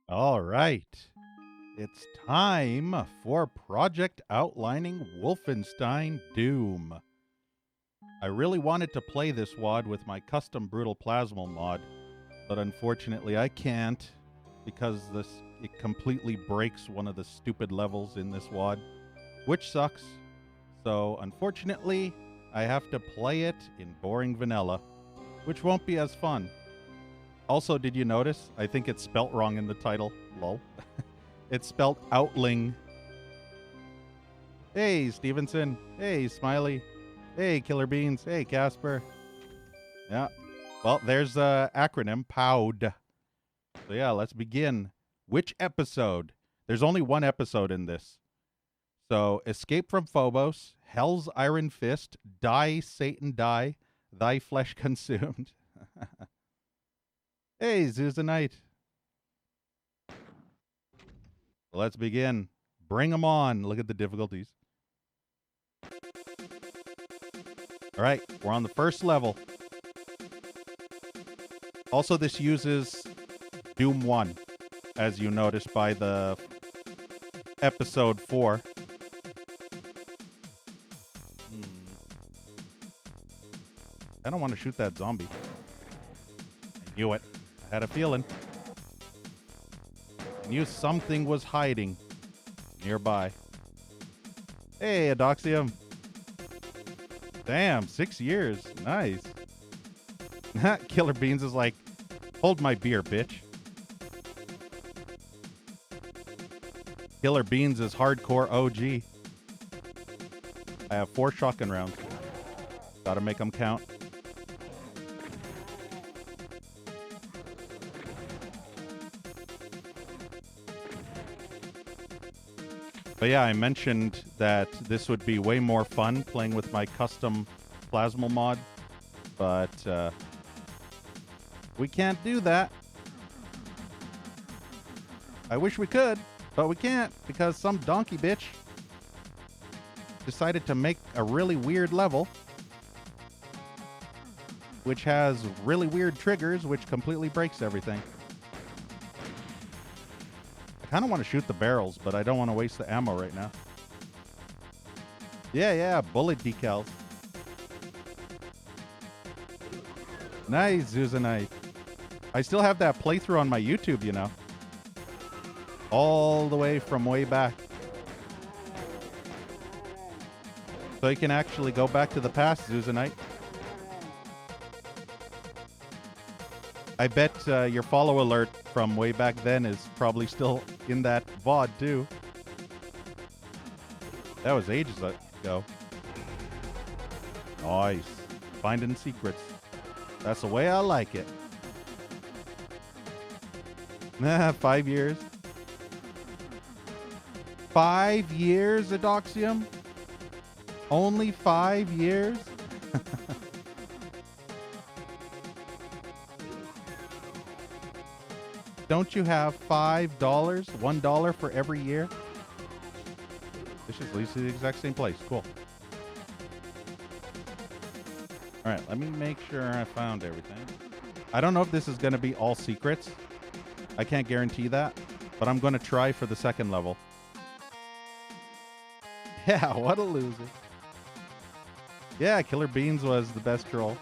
All right. It's time for Project Outlining Wolfenstein Doom. I really wanted to play this WOD with my custom Brutal Plasmal mod, but unfortunately I can't because it completely breaks one of the stupid levels in this WOD, which sucks. So unfortunately, I have to play it in boring vanilla, which won't be as fun. Also, did you notice? I think it's spelt wrong in the title. Lol. It's spelled Outling. Hey, Stevenson. Hey, Smiley. Hey, Killer Beans. Hey, Casper. Yeah. Well, there's the acronym POUD. So yeah, let's begin. Which episode? There's only one episode in this. So, Escape from Phobos, Hell's Iron Fist, Die, Satan, Die, Thy Flesh Consumed. Hey, Zuzanite. Let's begin. Bring them on. Look at the difficulties. All right, we're on the first level. Also, this uses Doom 1, as you notice by the episode 4. I don't want to shoot that zombie. I knew it. I had a feeling. I knew something was hiding nearby. Hey, Adoxium. Damn, 6 years. Nice. Killer Beans is like, hold my beer, bitch. Killer Beans is hardcore OG. I have 4 shotgun rounds. Gotta make them count. But yeah, I mentioned that this would be way more fun playing with my custom Plasmal mod, but we can't do that. I wish we could, but we can't because some donkey bitch decided to make a really weird level, which has really weird triggers, which completely breaks everything. I kind of want to shoot the barrels, but I don't want to waste the ammo right now. Yeah, bullet decals. Nice, Zuzanite. I still have that playthrough on my YouTube, you know. All the way from way back. So you can actually go back to the past, Zuzanite. I bet your follow alert from way back then is probably still in that VOD too. That was ages ago. Nice. Finding secrets. That's the way I like it. Nah, 5 years. 5 years, Adoxium? Only 5 years? Don't you have $5? $1 for every year? This just leads to the exact same place. Cool. All right, let me make sure I found everything. I don't know if this is going to be all secrets. I can't guarantee that, but I'm going to try for the second level. Yeah, what a loser. Yeah, Killer Beans was the best troll.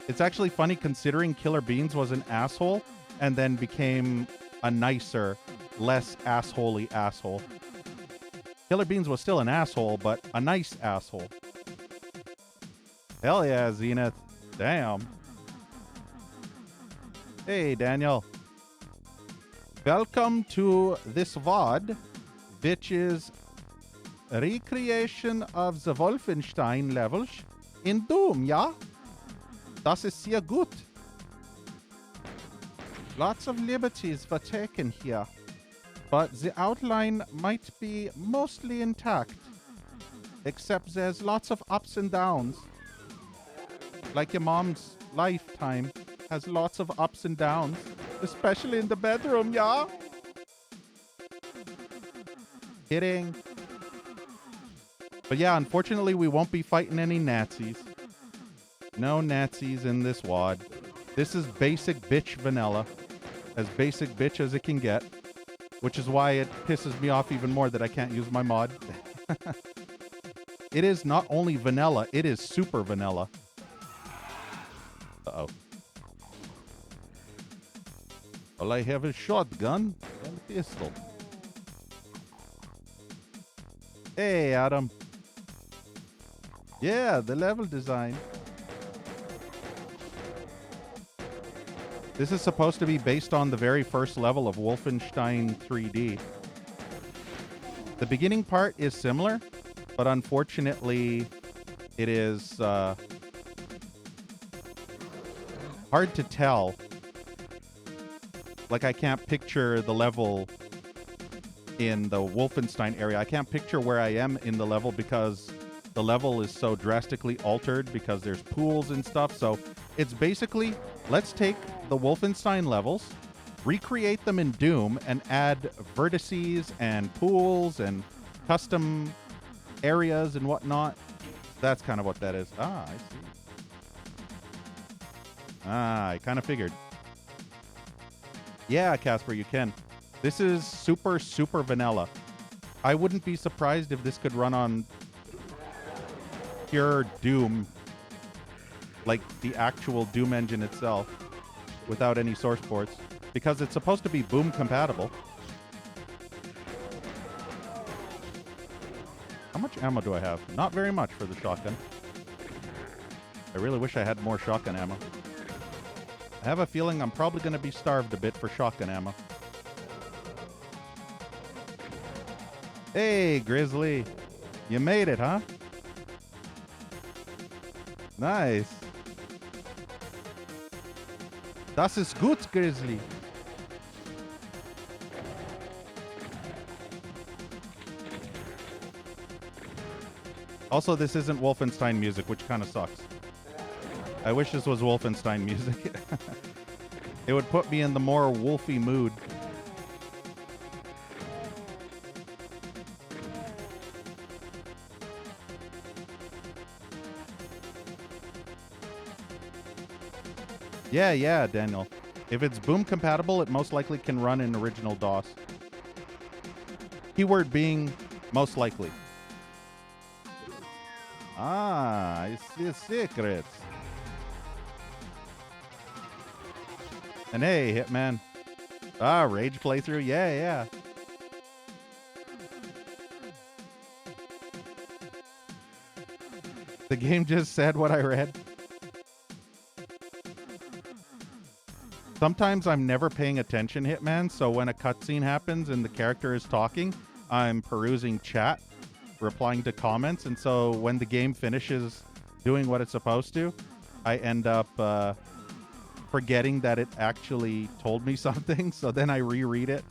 It's actually funny considering Killer Beans was an asshole and then became a nicer, less assholey asshole. Killer Beans was still an asshole, but a nice asshole. Hell yeah, Zenith. Damn. Hey, Daniel. Welcome to this VOD, which is a recreation of the Wolfenstein levels in Doom, yeah? Das ist sehr gut. Lots of liberties were taken here, but the outline might be mostly intact, except there's lots of ups and downs. Like your mom's lifetime has lots of ups and downs, especially in the bedroom, yeah? Kidding. But yeah, unfortunately, we won't be fighting any Nazis. No Nazis in this WOD. This is basic bitch vanilla. as basic bitch as it can get, which is why it pisses me off even more that I can't use my mod. It is not only vanilla, it is super vanilla. Uh-oh. All I have is shotgun and a pistol. Hey, Adam. Yeah, the level design. This is supposed to be based on the very first level of Wolfenstein 3D. The beginning part is similar, but unfortunately, it is hard to tell. Like, I can't picture the level in the Wolfenstein area. I can't picture where I am in the level because the level is so drastically altered because there's pools and stuff. So it's basically, let's take the Wolfenstein levels, recreate them in Doom, and add vertices and pools and custom areas and whatnot. That's kind of what that is. Ah, I see. Ah, I kind of figured. Yeah, Casper, you can. This is super, super vanilla. I wouldn't be surprised if this could run on pure Doom, like the actual Doom engine itself, without any source ports, because it's supposed to be boom compatible. How much ammo do I have? Not very much for the shotgun. I really wish I had more shotgun ammo. I have a feeling I'm probably going to be starved a bit for shotgun ammo. Hey, Grizzly. You made it, huh? Nice. Das ist gut, Grizzly. Also, this isn't Wolfenstein music, which kind of sucks. I wish this was Wolfenstein music. It would put me in the more wolfy mood. Yeah, Daniel. If it's boom compatible, it most likely can run in original DOS. Keyword being most likely. Ah, I see secrets. And hey, Hitman. Ah, Rage playthrough. Yeah. The game just said what I read. Sometimes I'm never paying attention, Hitman, so when a cutscene happens and the character is talking, I'm perusing chat, replying to comments, and so when the game finishes doing what it's supposed to, I end up forgetting that it actually told me something, so then I reread it.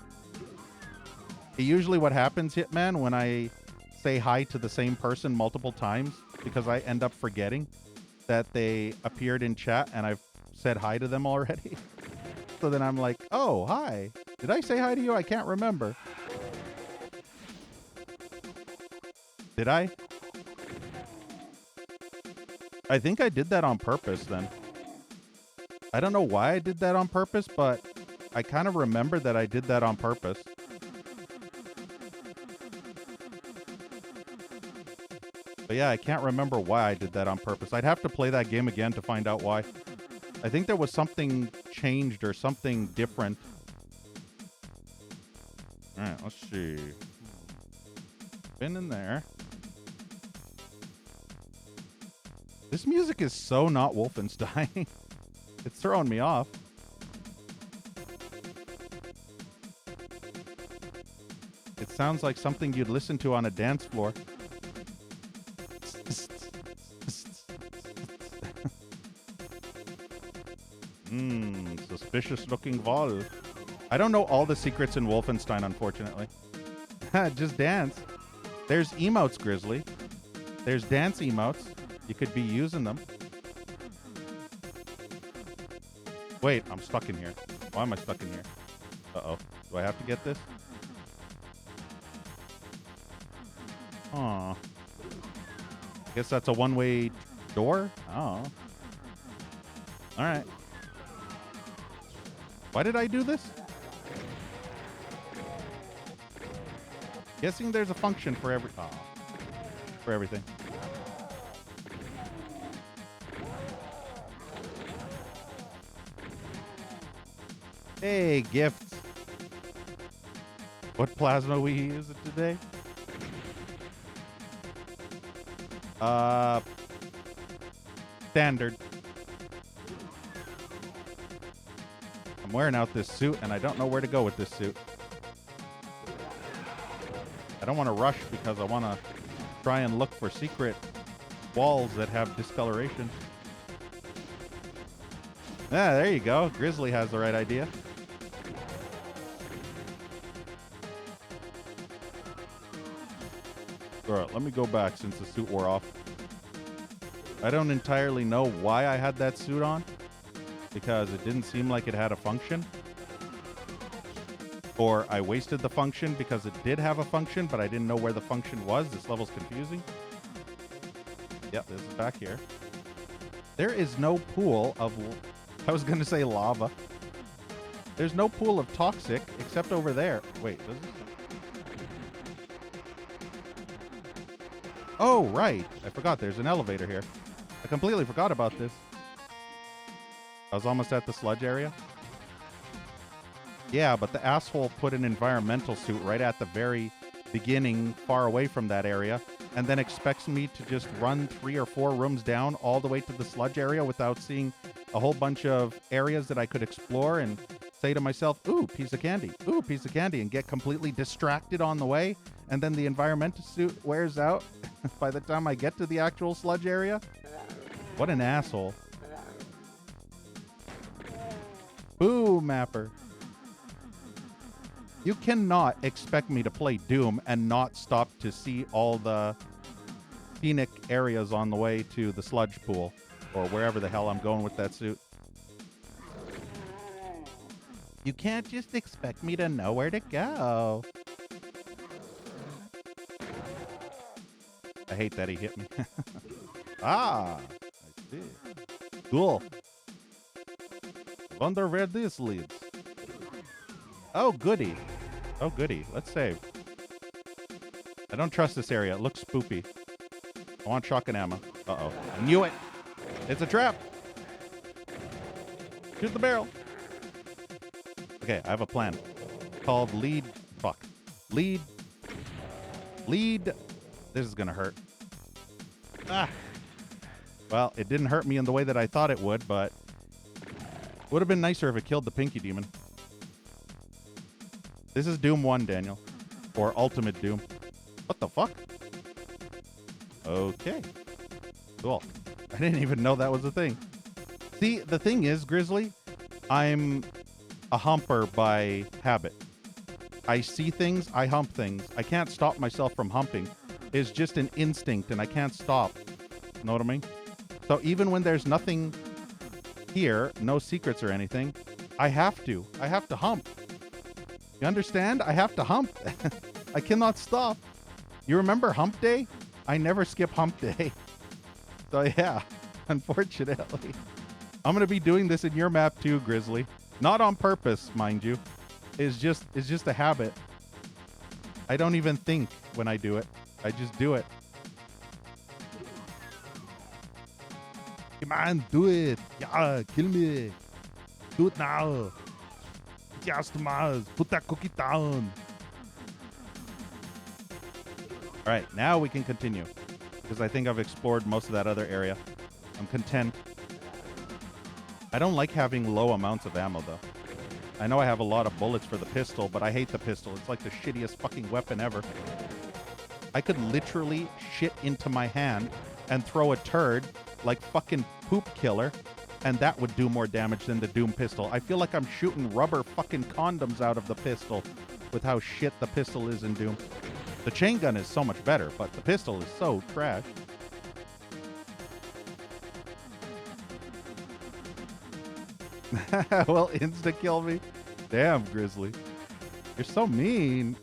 Usually what happens, Hitman, when I say hi to the same person multiple times, because I end up forgetting that they appeared in chat and I've said hi to them already. So then I'm like, oh, hi. Did I say hi to you? I can't remember. Did I? I think I did that on purpose then. I don't know why I did that on purpose, but I kind of remember that I did that on purpose. But yeah, I can't remember why I did that on purpose. I'd have to play that game again to find out why. I think there was something changed or something different. All right, let's see. Been in there. This music is so not Wolfenstein. It's throwing me off. It sounds like something you'd listen to on a dance floor. Suspicious looking wall. I don't know all the secrets in Wolfenstein, unfortunately. Just dance. There's emotes, Grizzly. There's dance emotes. You could be using them. Wait, I'm stuck in here. Why am I stuck in here? Uh-oh. Do I have to get this? Aw. Guess that's a one-way door? Oh. Alright. Why did I do this? Guessing there's a function for for everything. Hey, gifts. What plasma we use it today? Standard. I'm wearing out this suit, and I don't know where to go with this suit. I don't want to rush because I want to try and look for secret walls that have discoloration. Ah, there you go. Grizzly has the right idea. All right, let me go back since the suit wore off. I don't entirely know why I had that suit on, because it didn't seem like it had a function. Or I wasted the function because it did have a function, but I didn't know where the function was. This level's confusing. Yep, this is back here. There is no pool of... I was going to say lava. There's no pool of toxic except over there. Wait, does this... Oh, right. I forgot there's an elevator here. I completely forgot about this. I was almost at the sludge area. Yeah, but the asshole put an environmental suit right at the very beginning, far away from that area, and then expects me to just run 3 or 4 rooms down all the way to the sludge area without seeing a whole bunch of areas that I could explore and say to myself, ooh, piece of candy, and get completely distracted on the way. And then the environmental suit wears out by the time I get to the actual sludge area. What an asshole. Boo, mapper. You cannot expect me to play Doom and not stop to see all the scenic areas on the way to the sludge pool or wherever the hell I'm going with that suit. You can't just expect me to know where to go. I hate that he hit me. Ah, I see. Cool. Wonder where this leads. Oh, goody. Oh, goody. Let's save. I don't trust this area. It looks spoopy. I want shotgun ammo. Uh-oh. I knew it. It's a trap. Shoot the barrel. Okay, I have a plan. Called lead. Fuck. Lead. This is gonna hurt. Ah. Well, it didn't hurt me in the way that I thought it would, but would have been nicer if it killed the Pinky Demon. This is Doom 1, Daniel. Or Ultimate Doom. What the fuck? Okay. Cool. I didn't even know that was a thing. See, the thing is, Grizzly, I'm a humper by habit. I see things, I hump things. I can't stop myself from humping. It's just an instinct, and I can't stop. Know what I mean? So even when there's nothing here, no secrets or anything, I have to hump. You understand? I have to hump. I cannot stop. You remember hump day? I never skip hump day. So yeah, unfortunately. I'm going to be doing this in your map too, Grizzly. Not on purpose, mind you. It's just a habit. I don't even think when I do it. I just do it. Come on, do it. Yeah, kill me. Do it now. Yes, Tomas. Put that cookie down. All right, now we can continue. Because I think I've explored most of that other area. I'm content. I don't like having low amounts of ammo, though. I know I have a lot of bullets for the pistol, but I hate the pistol. It's like the shittiest fucking weapon ever. I could literally shit into my hand and throw a turd like fucking Poop Killer, and that would do more damage than the Doom pistol. I feel like I'm shooting rubber fucking condoms out of the pistol with how shit the pistol is in Doom. The chain gun is so much better, but the pistol is so trash. Well, insta-kill me? Damn, Grizzly. You're so mean.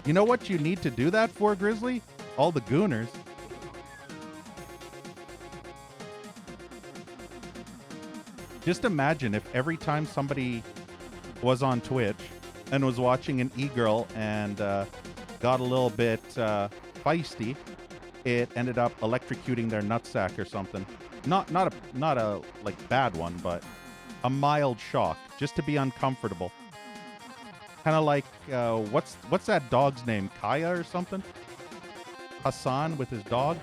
You know what you need to do that for, Grizzly? All the gooners. Just imagine if every time somebody was on Twitch and was watching an e-girl and got a little bit feisty, it ended up electrocuting their nutsack or something. Not a like bad one, but a mild shock, just to be uncomfortable. Kind of like what's that dog's name? Kaya or something? Hassan with his dog.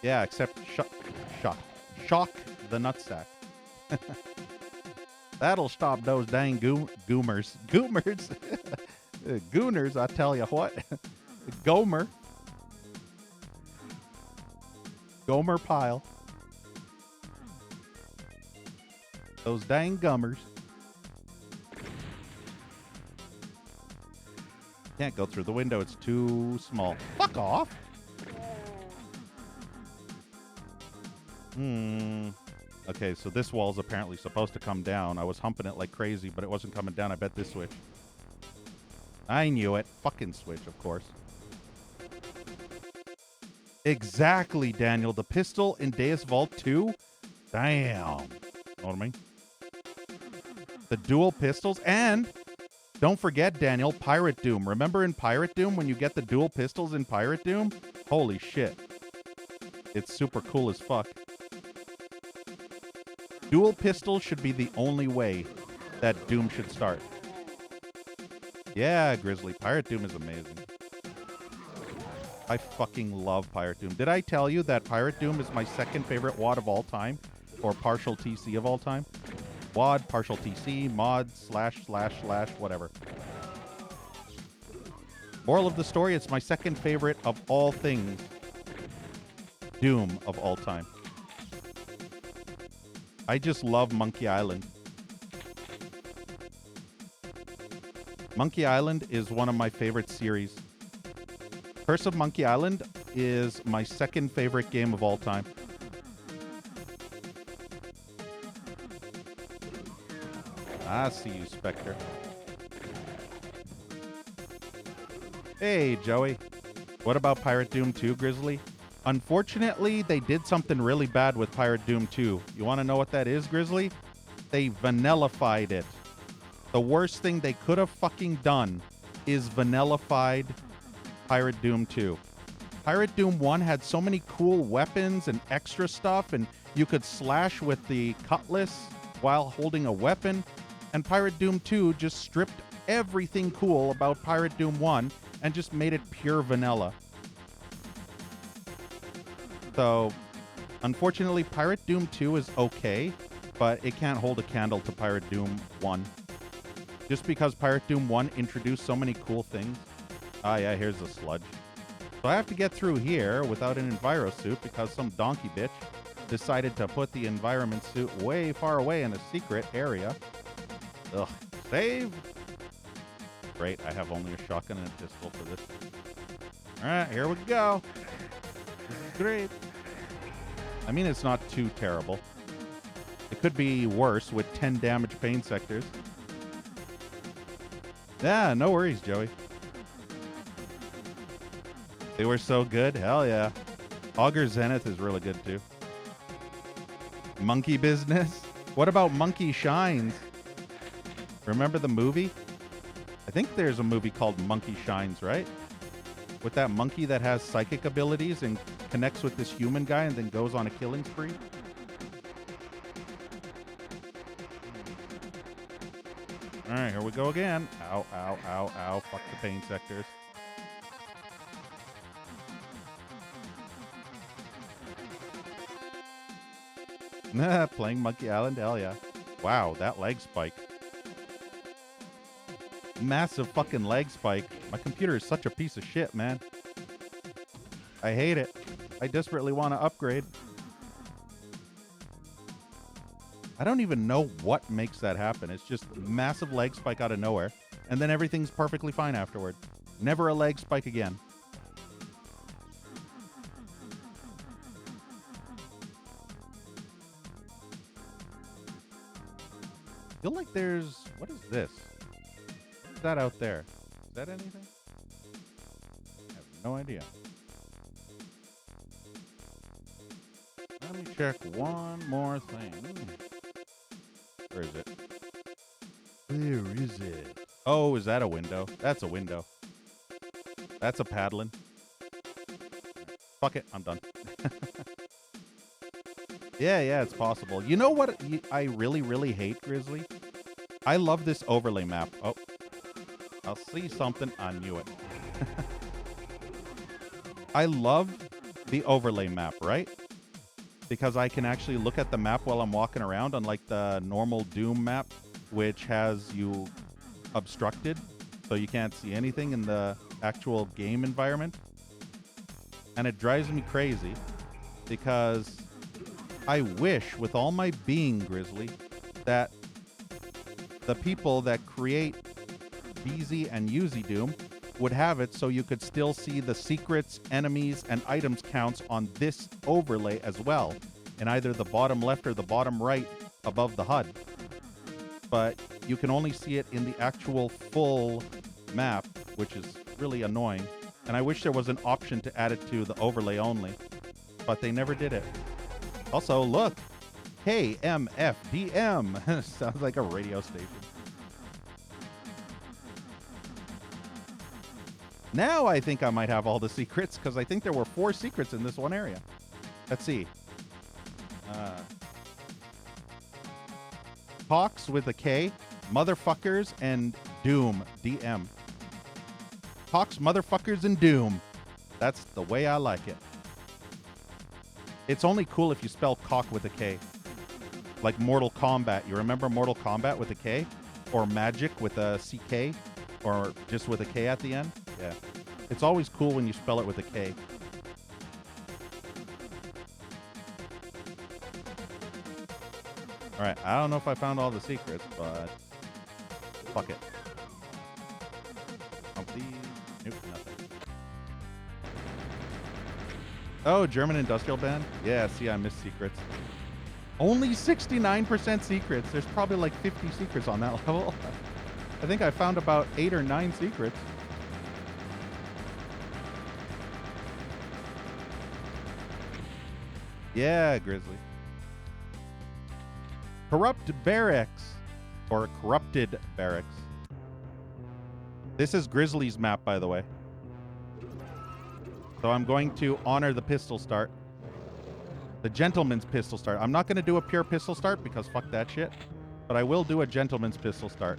Yeah, except shock the nutsack. That'll stop those dang goomers. Gooners, I tell you what. Gomer pile. Those dang gummers. Can't go through the window. It's too small. Fuck off. Okay, so this wall's apparently supposed to come down. I was humping it like crazy, but it wasn't coming down. I bet this switch. I knew it. Fucking switch, of course. Exactly, Daniel. The pistol in Deus Vault 2? Damn. Know what I mean? The dual pistols. And don't forget, Daniel, Pirate Doom. Remember in Pirate Doom when you get the dual pistols in Pirate Doom? Holy shit. It's super cool as fuck. Dual pistols should be the only way that Doom should start. Yeah, Grizzly. Pirate Doom is amazing. I fucking love Pirate Doom. Did I tell you that Pirate Doom is my second favorite WOD of all time? Or partial TC of all time? WOD, partial TC, mod, / whatever. Moral of the story, it's my second favorite of all things. Doom of all time. I just love Monkey Island. Monkey Island is one of my favorite series. Curse of Monkey Island is my second favorite game of all time. I see you, Spectre. Hey, Joey. What about Pirate Doom 2, Grizzly? Unfortunately, they did something really bad with Pirate Doom 2. You want to know what that is, Grizzly? They vanillified it. The worst thing they could have fucking done is vanillified Pirate Doom 2. Pirate Doom 1 had so many cool weapons and extra stuff, and you could slash with the cutlass while holding a weapon. And Pirate Doom 2 just stripped everything cool about Pirate Doom 1 and just made it pure vanilla. So, unfortunately, Pirate Doom 2 is okay, but it can't hold a candle to Pirate Doom 1. Just because Pirate Doom 1 introduced so many cool things. Ah, yeah, here's the sludge. So I have to get through here without an Enviro suit because some donkey bitch decided to put the environment suit way far away in a secret area. Ugh. Save! Great, I have only a shotgun and a pistol for this. Alright, here we go. This is great. I mean, it's not too terrible. It could be worse with 10 damage pain sectors. Yeah, no worries, Joey. They were so good. Hell yeah. Augur Zenith is really good too. Monkey Business? What about Monkey Shines? Remember the movie? I think there's a movie called Monkey Shines, right? With that monkey that has psychic abilities and connects with this human guy and then goes on a killing spree. All right, here we go again. Ow, ow, ow, ow. Fuck the pain sectors. Playing Monkey Island? Hell yeah. Wow, that leg spike. Massive fucking leg spike. My computer is such a piece of shit, man. I hate it. I desperately want to upgrade. I don't even know what makes that happen. It's just massive leg spike out of nowhere. And then everything's perfectly fine afterward. Never a leg spike again. I feel like there's... What is this? What is that out there? Is that anything? I have no idea. Let me check one more thing. Where is it? Where is it? Oh, is that a window? That's a window. That's a paddling. Fuck it. I'm done. Yeah, it's possible. You know what I really, really hate, Grizzly? I love this overlay map. Oh, I'll see something. I knew it. I love the overlay map, right? Because I can actually look at the map while I'm walking around, unlike the normal Doom map, which has you obstructed, so you can't see anything in the actual game environment. And it drives me crazy because I wish with all my being, Grizzly, that the people that create DZ and UZ Doom would have it so you could still see the secrets, enemies, and items counts on this overlay as well, in either the bottom left or the bottom right above the HUD. But you can only see it in the actual full map, which is really annoying. And I wish there was an option to add it to the overlay only, but they never did it. Also, look, KMFDM. Sounds like a radio station. Now I think I might have all the secrets, because I think there were 4 secrets in this one area. Let's see. Hawks with a K, motherfuckers, and Doom, DM. Hawks, motherfuckers, and Doom. That's the way I like it. It's only cool if you spell cock with a K. Like Mortal Kombat. You remember Mortal Kombat with a K? Or Magic with a CK? Or just with a K at the end? Yeah. It's always cool when you spell it with a K. Alright, I don't know if I found all the secrets, but fuck it. Nope, nothing. Oh, German industrial band? Yeah, see, I missed secrets. Only 69% secrets. There's probably like 50 secrets on that level. I think I found about 8 or 9 secrets. Yeah, Grizzly. Corrupt Barracks. Or Corrupted Barracks. This is Grizzly's map, by the way. So I'm going to honor the pistol start. The gentleman's pistol start. I'm not going to do a pure pistol start because fuck that shit. But I will do a gentleman's pistol start.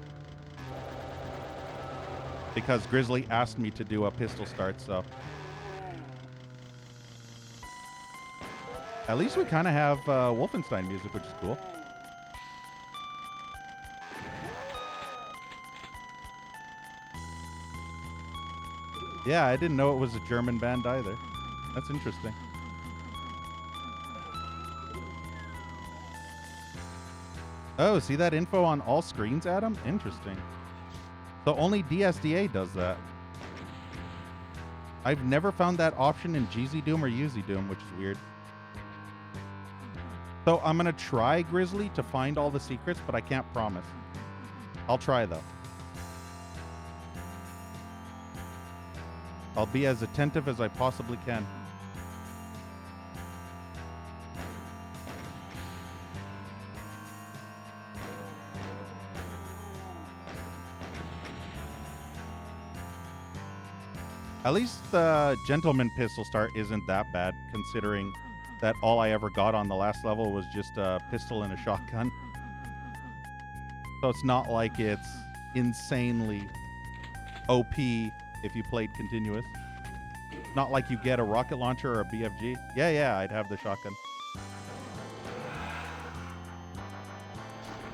Because Grizzly asked me to do a pistol start, so. At least we kind of have Wolfenstein music, which is cool. Yeah, I didn't know it was a German band either. That's interesting. Oh, see that info on all screens, Adam? Interesting. So only DSDA does that. I've never found that option in GZ Doom or UZ Doom, which is weird. So I'm going to try, Grizzly, to find all the secrets, but I can't promise. I'll try, though. I'll be as attentive as I possibly can. At least the Gentleman Pistol Start isn't that bad, considering that all I ever got on the last level was just a pistol and a shotgun. So it's not like it's insanely OP if you played continuous. Not like you get a rocket launcher or a BFG. Yeah, I'd have the shotgun.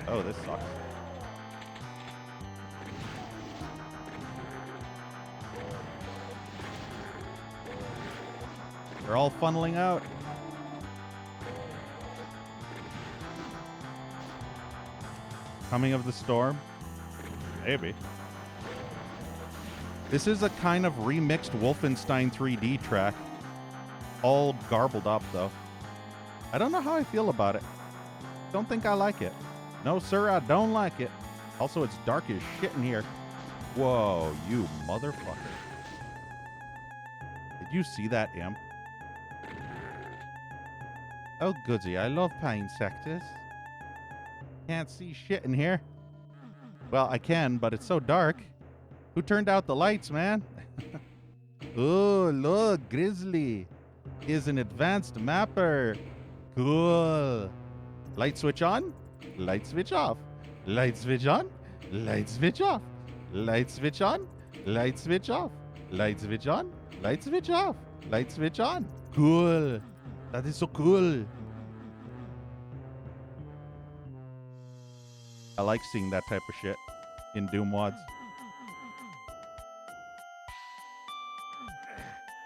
Oh, this sucks. They're all funneling out. Coming of the storm? Maybe. This is a kind of remixed Wolfenstein 3D track. All garbled up, though. I don't know how I feel about it. Don't think I like it. No, sir, I don't like it. Also, it's dark as shit in here. Whoa, you motherfucker. Did you see that imp? Oh, goody. I love pain sectors. Can't see shit in here. Well, I can, but it's so dark. Who turned out the lights, man? Oh, look, Grizzly is an advanced mapper. Cool. Light switch on, light switch off. Light switch on, light switch off. Light switch on, light switch off. Light switch on, light switch off. Light switch on. Cool. That is so cool. I like seeing that type of shit in Doom WODs.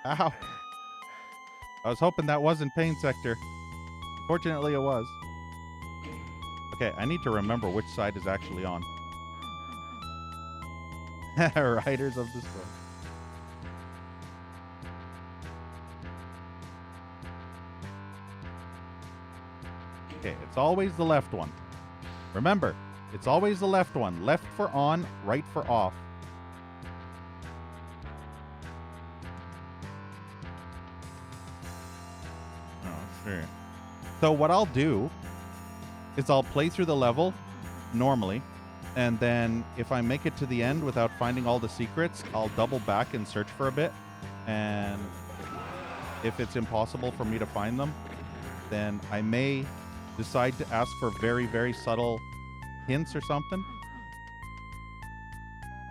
Ow. I was hoping that wasn't Pain Sector. Fortunately, it was. Okay, I need to remember which side is actually on. Riders of the Storm. Okay, it's always the left one. Remember, it's always the left one. Left for on, right for off. Oh, sure. So what I'll do is I'll play through the level normally, and then if I make it to the end without finding all the secrets, I'll double back and search for a bit. And if it's impossible for me to find them, then I may decide to ask for very, very subtle hints or something.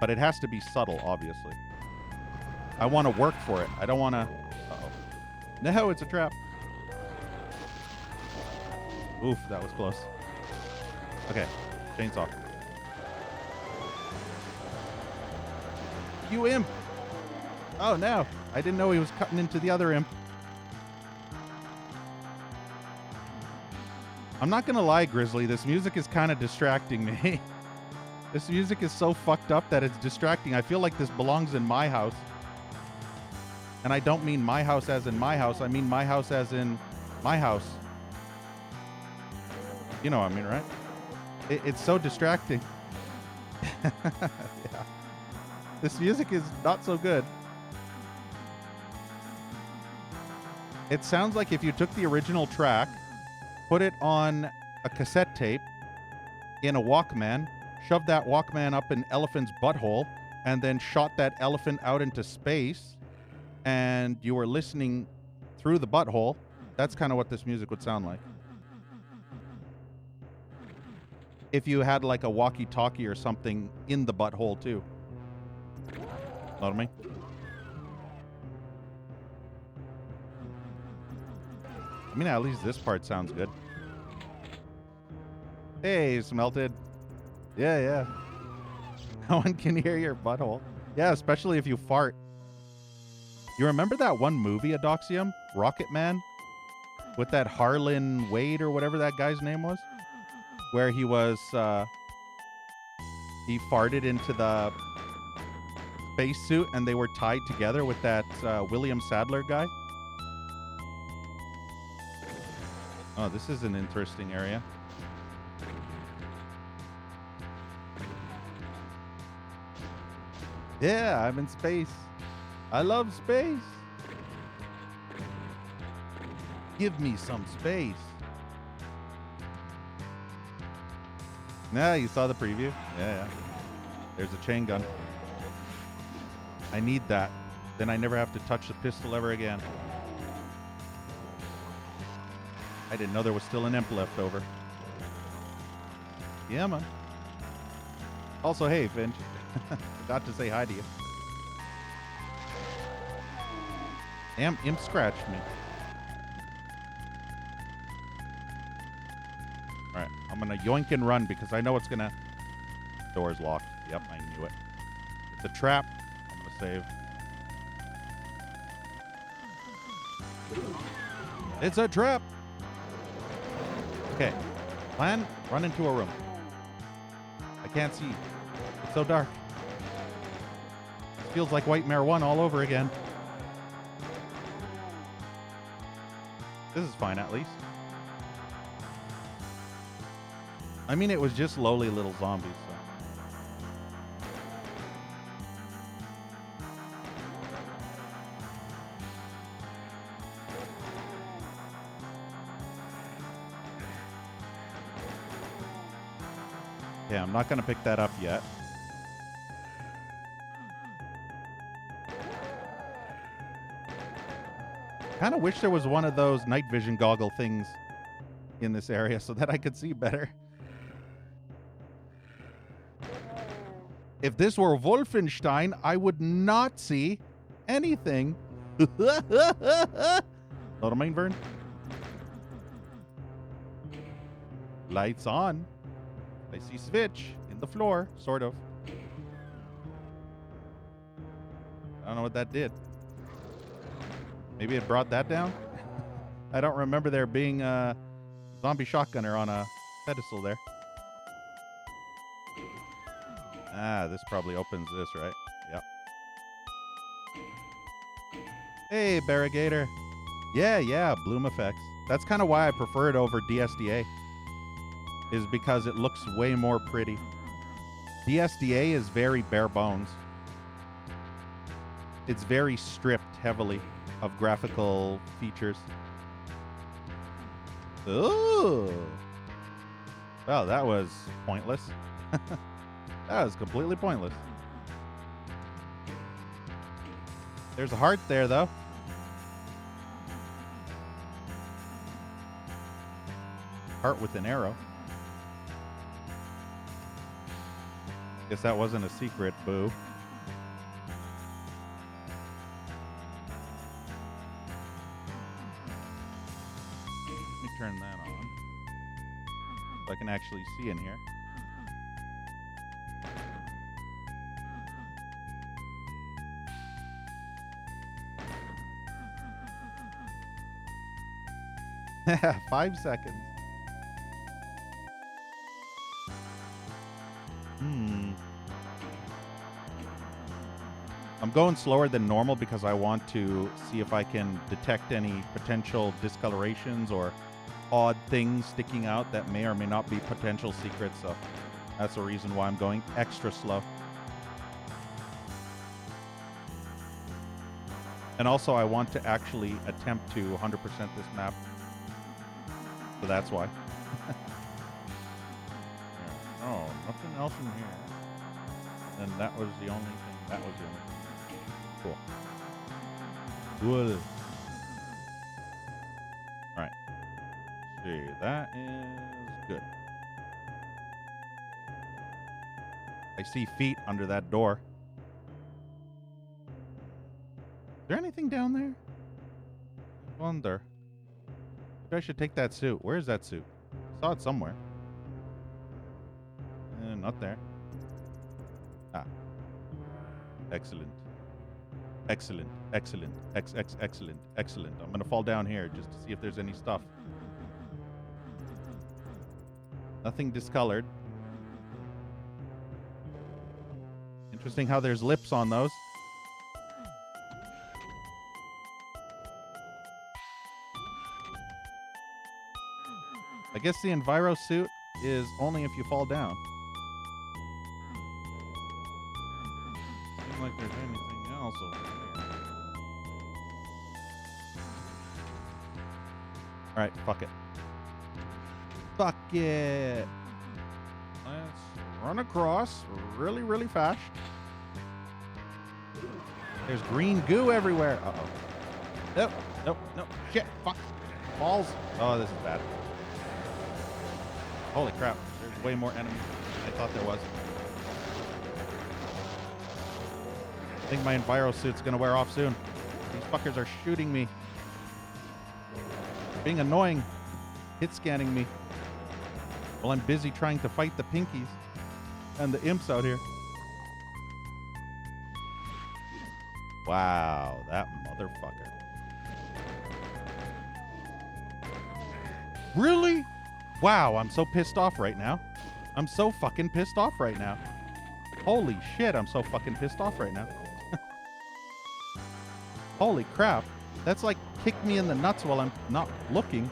But it has to be subtle, obviously. I want to work for it. I don't want to... Uh-oh. No, it's a trap. Oof, that was close. Okay, chainsaw. You imp! Oh, no. I didn't know he was cutting into the other imp. I'm not going to lie, Grizzly. This music is kind of distracting me. This music is so fucked up that it's distracting. I feel like this belongs in my house. And I don't mean my house as in my house. I mean my house as in my house. You know what I mean, right? It's so distracting. Yeah. This music is not so good. It sounds like if you took the original track, put it on a cassette tape in a Walkman, shoved that Walkman up an elephant's butthole, and then shot that elephant out into space, and you were listening through the butthole, that's kind of what this music would sound like. If you had like a walkie-talkie or something in the butthole too. Know what I mean? I mean, at least this part sounds good. Hey, Smelted. Yeah, yeah. No one can hear your butthole. Yeah, especially if you fart. You remember that one movie, Adoxium? Rocket Man? With that Harlan Wade or whatever that guy's name was? Where he was, he farted into the spacesuit and they were tied together with that William Sadler guy. Oh, this is an interesting area. Yeah, I'm in space. I love space. Give me some space. Yeah, you saw the preview? Yeah. There's a chain gun. I need that. Then I never have to touch the pistol ever again. I didn't know there was still an imp left over. Yeah, man. Also, hey, Finch. Forgot to say hi to you. Damn, imp scratched me. Alright, I'm gonna yoink and run because I know it's gonna... Door's locked. Yep, I knew it. It's a trap. I'm gonna save. It's a trap! Okay. Plan, run into a room. I can't see. It's so dark. It feels like White Mare 1 all over again. This is fine, at least. I mean, it was just lowly little zombies, so. Yeah, I'm not going to pick that up yet. Kind of wish there was one of those night vision goggle things in this area so that I could see better. If this were Wolfenstein, I would not see anything. Not a main Vern. Lights on. I see switch in the floor, sort of. I don't know what that did. Maybe it brought that down? I don't remember there being a zombie shotgunner on a pedestal there. Ah, this probably opens this, right? Yep. Hey, Barrigator. Yeah, bloom effects. That's kind of why I prefer it over DSDA. Is because it looks way more pretty. DSDA is very bare bones. It's very stripped heavily of graphical features. Ooh. Well, that was pointless. That was completely pointless. There's a heart there, though. Heart with an arrow. Guess that wasn't a secret, boo. Let me turn that on. So I can actually see in here. Yeah, 5 seconds. I'm going slower than normal because I want to see if I can detect any potential discolorations or odd things sticking out that may or may not be potential secrets. So that's the reason why I'm going extra slow. And also I want to actually attempt to 100% this map. So that's why. Oh, nothing else in here. And that was the only thing. That was the only thing. Cool. Cool. Alright. See, that is good. I see feet under that door. Is there anything down there? I wonder. Maybe I should take that suit. Where is that suit? I saw it somewhere. Not there. Ah. Excellent. Excellent. Excellent. Excellent. Excellent. I'm going to fall down here just to see if there's any stuff. Nothing discolored. Interesting how there's lips on those. I guess the Enviro suit is only if you fall down. Seems like there's anything else over here. Alright, fuck it. Fuck it. Let's run across really, really fast. There's green goo everywhere. Uh-oh. Nope, nope, nope. Shit, fuck. Balls. Oh, this is bad. Holy crap. There's way more enemies than I thought there was. I think my Enviro suit's gonna wear off soon. These fuckers are shooting me. They're being annoying. Hit scanning me. While I'm busy trying to fight the pinkies and the imps out here. Wow, that motherfucker. Really? Wow, I'm so pissed off right now. I'm so fucking pissed off right now. Holy shit, I'm so fucking pissed off right now. Holy crap. That's like kick me in the nuts while I'm not looking.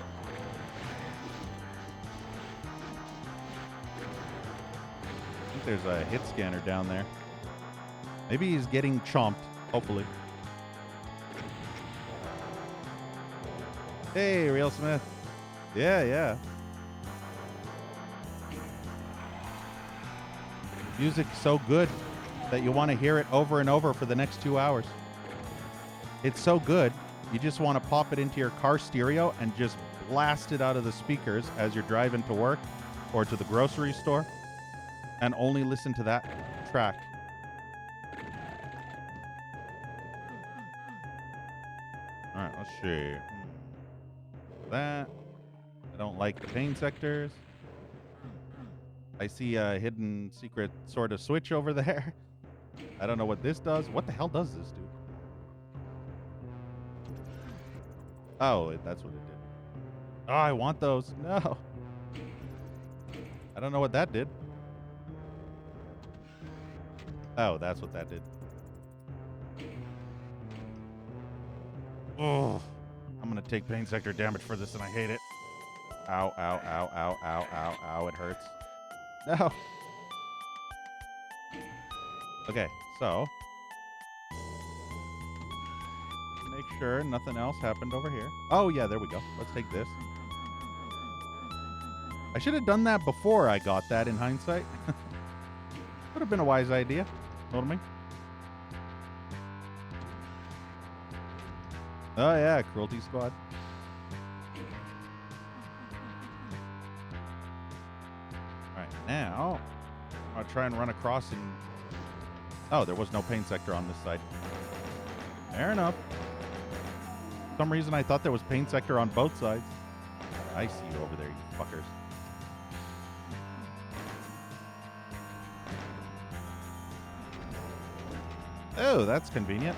I think there's a hit scanner down there. Maybe he's getting chomped, hopefully. Hey, Real Smith. Yeah, yeah. Music's so good that you want to hear it over and over for the next 2 hours. It's so good, you just want to pop it into your car stereo and just blast it out of the speakers as you're driving to work or to the grocery store and only listen to that track. All right, let's see. That. I don't like the pain sectors. I see a hidden secret sort of switch over there. I don't know what this does. What the hell does this do? Oh, that's what it did. Oh, I want those. No. I don't know what that did. Oh, that's what that did. Oh, I'm going to take pain sector damage for this and I hate it. Ow, ow, ow, ow, ow, ow, ow. It hurts. No. Okay, so. Make sure nothing else happened over here. Oh, yeah, there we go. Let's take this. I should have done that before I got that in hindsight. Would have been a wise idea. Know what I mean? Oh, yeah, Cruelty Squad. All right, now I'll try and run across and... Oh, there was no pain sector on this side. Fair enough. For some reason, I thought there was pain sector on both sides. I see you over there, you fuckers. Oh, that's convenient.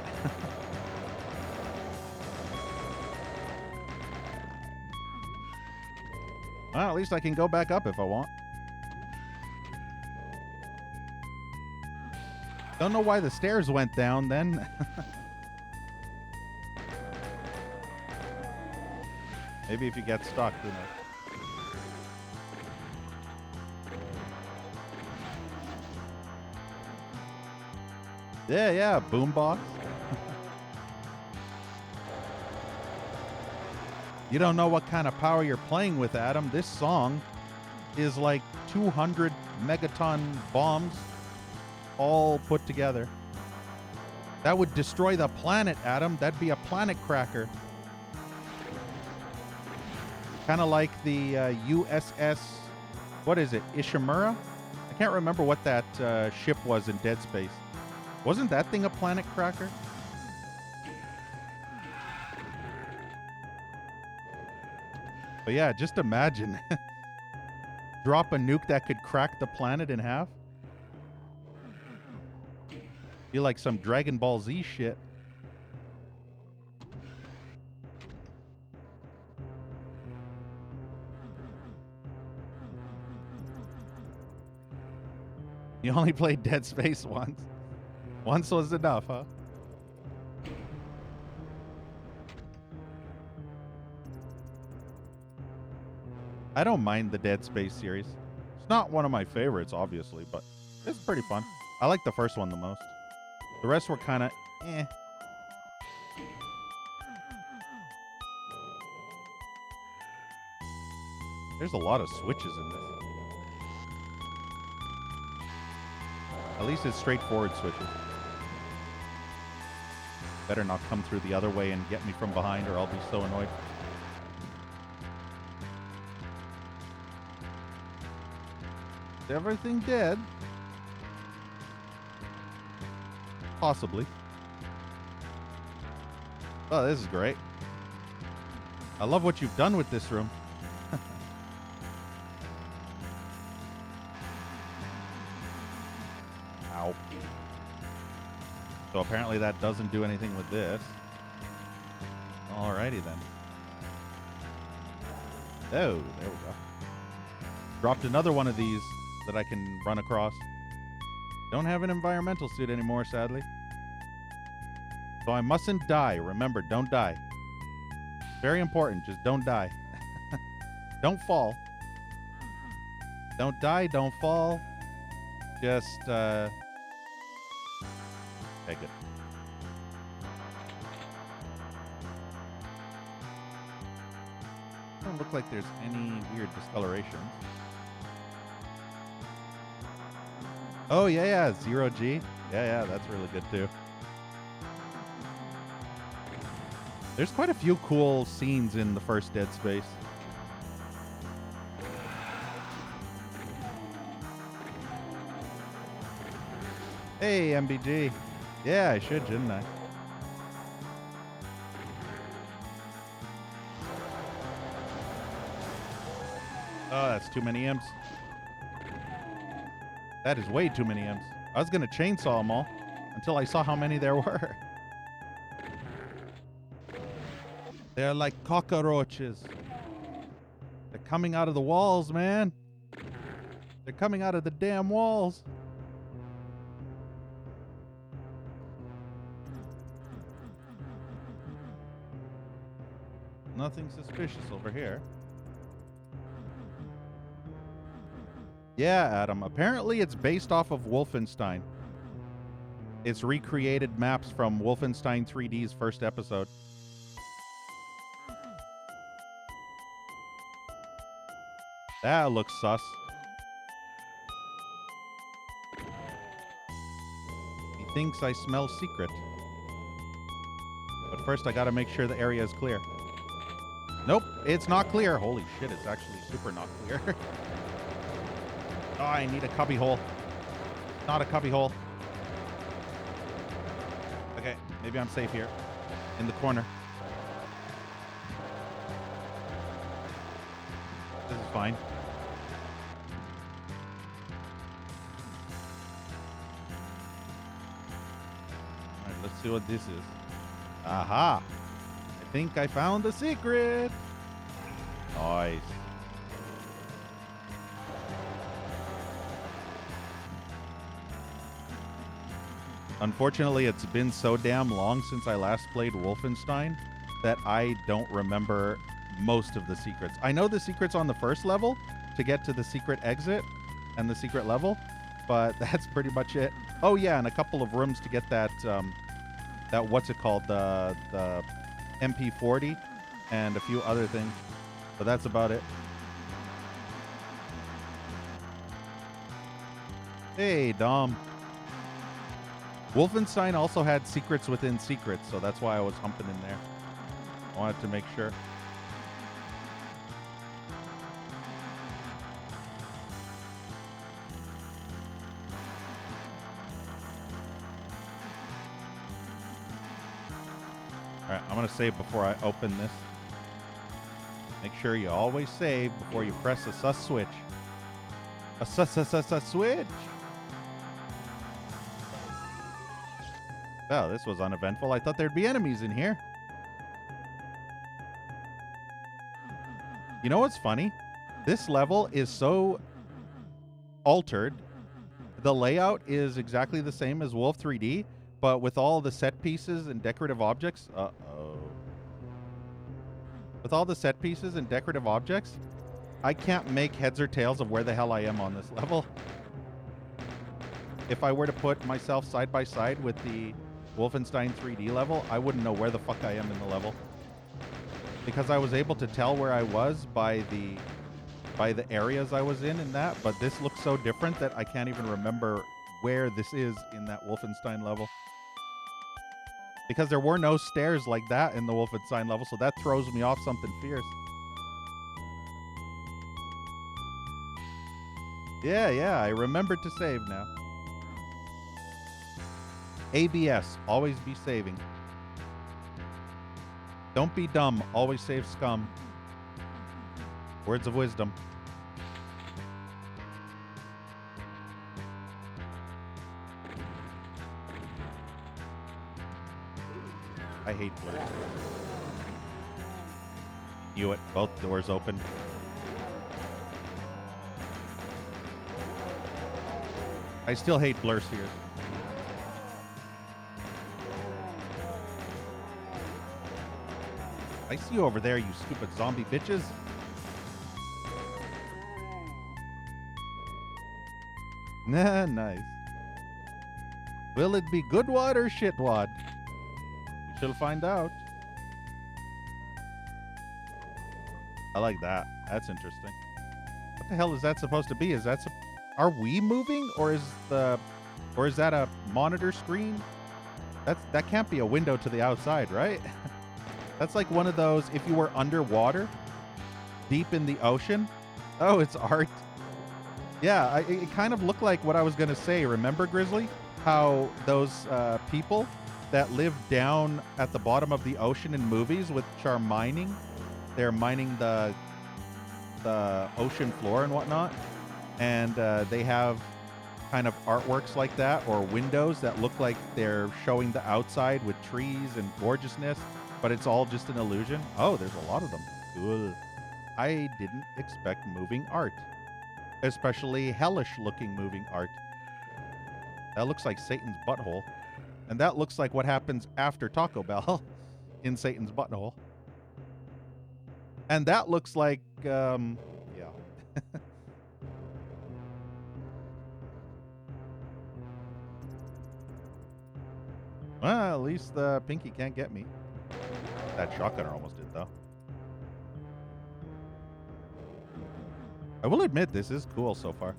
Well, at least I can go back up if I want. Don't know why the stairs went down then. Maybe if you get stuck, who knows? Yeah, boombox. You don't know what kind of power you're playing with, Adam. This song is like 200 megaton bombs all put together. That would destroy the planet, Adam. That'd be a planet cracker. Kind of like the USS, what is it, Ishimura? I can't remember what that ship was in Dead Space. Wasn't that thing a planet cracker? But yeah, just imagine. Drop a nuke that could crack the planet in half. Feel like some Dragon Ball Z shit. You only played Dead Space once. Once was enough, huh? I don't mind the Dead Space series. It's not one of my favorites, obviously, but it's pretty fun. I like the first one the most. The rest were kind of eh. There's a lot of switches in this. At least it's straightforward switches. Better not come through the other way and get me from behind or I'll be so annoyed. Is everything dead? Possibly. Oh, this is great. I love what you've done with this room. Ow. So apparently that doesn't do anything with this. Alrighty then. Oh, there we go. Dropped another one of these that I can run across. Don't have an environmental suit anymore, sadly. So I mustn't die. Remember, don't die. Very important, just don't die. Don't fall. Don't die, don't fall. Just, okay, good. Doesn't look like there's any weird discoloration. Oh, yeah, yeah. 0G. Yeah, yeah. That's really good, too. There's quite a few cool scenes in the first Dead Space. Hey, MBG. Yeah, I should, shouldn't I? Oh, that's too many imps. That is way too many imps. I was going to chainsaw them all until I saw how many there were. They're like cockroaches. They're coming out of the walls, man. They're coming out of the damn walls. Nothing suspicious over here. Yeah, Adam. Apparently it's based off of Wolfenstein. It's recreated maps from Wolfenstein 3D's first episode. That looks sus. He thinks I smell secret. But first I gotta make sure the area is clear. Nope, it's not clear. Holy shit, it's actually super not clear. Oh, I need a cubby hole. Not a cubby hole. Okay, maybe I'm safe here. In the corner. This is fine. Alright, let's see what this is. Aha! I think I found the secret! Nice. Unfortunately, it's been so damn long since I last played Wolfenstein that I don't remember most of the secrets. I know the secrets on the first level to get to the secret exit and the secret level, but that's pretty much it. Oh yeah, and a couple of rooms to get that that what's it called, the MP40 and a few other things, but that's about it. Hey, Dom. Wolfenstein also had secrets within secrets, so that's why I was humping in there. I wanted to make sure. Alright, I'm going to save before I open this. Make sure you always save before you press a sus switch. A sus switch! Well, this was uneventful. I thought there'd be enemies in here. You know what's funny? This level is so altered. The layout is exactly the same as Wolf 3D, but with all the set pieces and decorative objects. Uh-oh. With all the set pieces and decorative objects, I can't make heads or tails of where the hell I am on this level. If I were to put myself side by side with the Wolfenstein 3D level, I wouldn't know where the fuck I am in the level. Because I was able to tell where I was by the areas I was in that, but this looks so different that I can't even remember where this is in that Wolfenstein level. Because there were no stairs like that in the Wolfenstein level, so that throws me off something fierce. Yeah, I remembered to save now. ABS, always be saving. Don't be dumb, always save scum. Words of wisdom. I hate blurs. Knew it, both doors open. I still hate blur spheres. I see you over there, you stupid zombie bitches. Nah, nice. Will it be good wad or shit wad? We shall find out. I like that. That's interesting. What the hell is that supposed to be? Is that Are we moving, or is that a monitor screen? That can't be a window to the outside, right? That's like one of those if you were underwater, deep in the ocean. Oh, it's art. Yeah, it kind of looked like what I was gonna say. Remember, Grizzly? How those people that live down at the bottom of the ocean in movies, which are mining, they're mining the ocean floor and whatnot, and they have kind of artworks like that or windows that look like they're showing the outside with trees and gorgeousness, but it's all just an illusion. Oh, there's a lot of them. Cool. I didn't expect moving art, especially hellish looking moving art. That looks like Satan's butthole. And that looks like what happens after Taco Bell in Satan's butthole. And that looks like, yeah. Well, at least the pinky can't get me. That shotgunner almost did, though. I will admit, this is cool so far.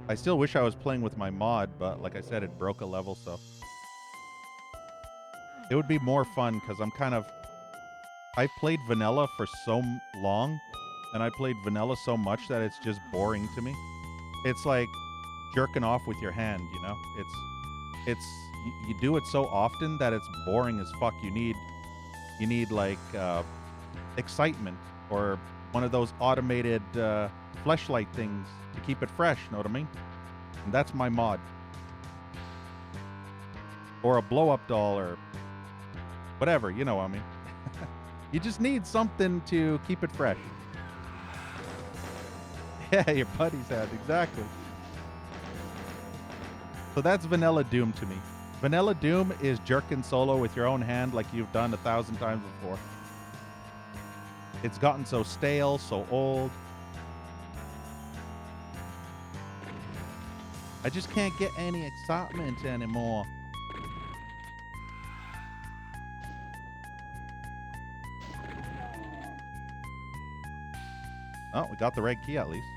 I still wish I was playing with my mod, but like I said, it broke a level, so. It would be more fun, because I played vanilla for so long, and I played vanilla so much that it's just boring to me. It's like jerking off with your hand, you know? You do it so often that it's boring as fuck. You need like excitement or one of those automated fleshlight things to keep it fresh, know what I mean? And that's my mod. Or a blow-up doll or whatever, you know what I mean? You just need something to keep it fresh. Yeah, your buddy's hand, exactly. So that's Vanilla Doom to me. Vanilla Doom is jerking solo with your own hand like you've done 1,000 times before. It's gotten so stale, so old. I just can't get any excitement anymore. Oh, we got the red key at least.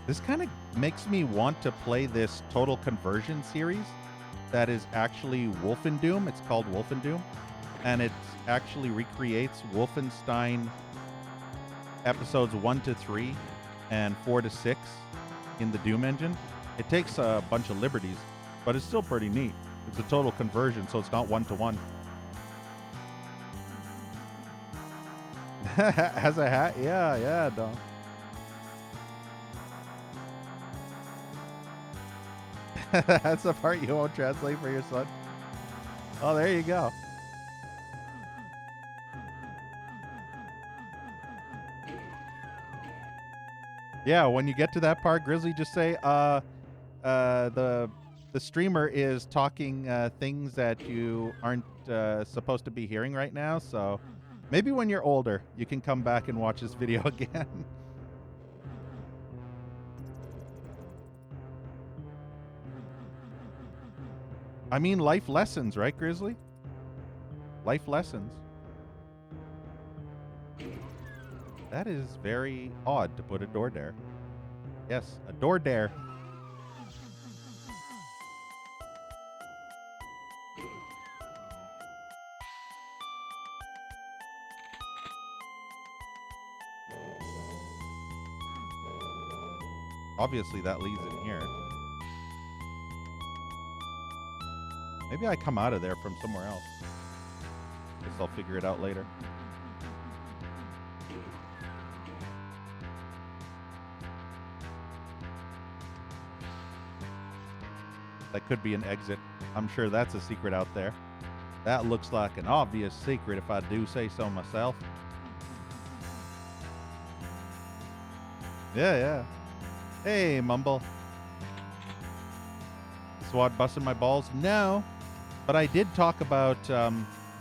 This kind of makes me want to play this Total Conversion series that is actually Wolfendoom. It's called Wolfendoom. And it actually recreates Wolfenstein episodes 1 to 3 and 4 to 6 in the Doom engine. It takes a bunch of liberties, but it's still pretty neat. It's a total conversion, so it's not 1-to-1. Has a hat? Yeah, Don. That's the part you won't translate for your son. Oh, there you go. Yeah, when you get to that part, Grizzly, just say, the streamer is talking things that you aren't supposed to be hearing right now. So maybe when you're older, you can come back and watch this video again. I mean, life lessons, right, Grizzly? Life lessons. That is very odd to put a door there. Yes, a door there. Obviously, that leads in here. Maybe I come out of there from somewhere else. Guess I'll figure it out later. That could be an exit. I'm sure that's a secret out there. That looks like an obvious secret if I do say so myself. Yeah. Hey, Mumble. SWAT busting my balls? No. But I did talk about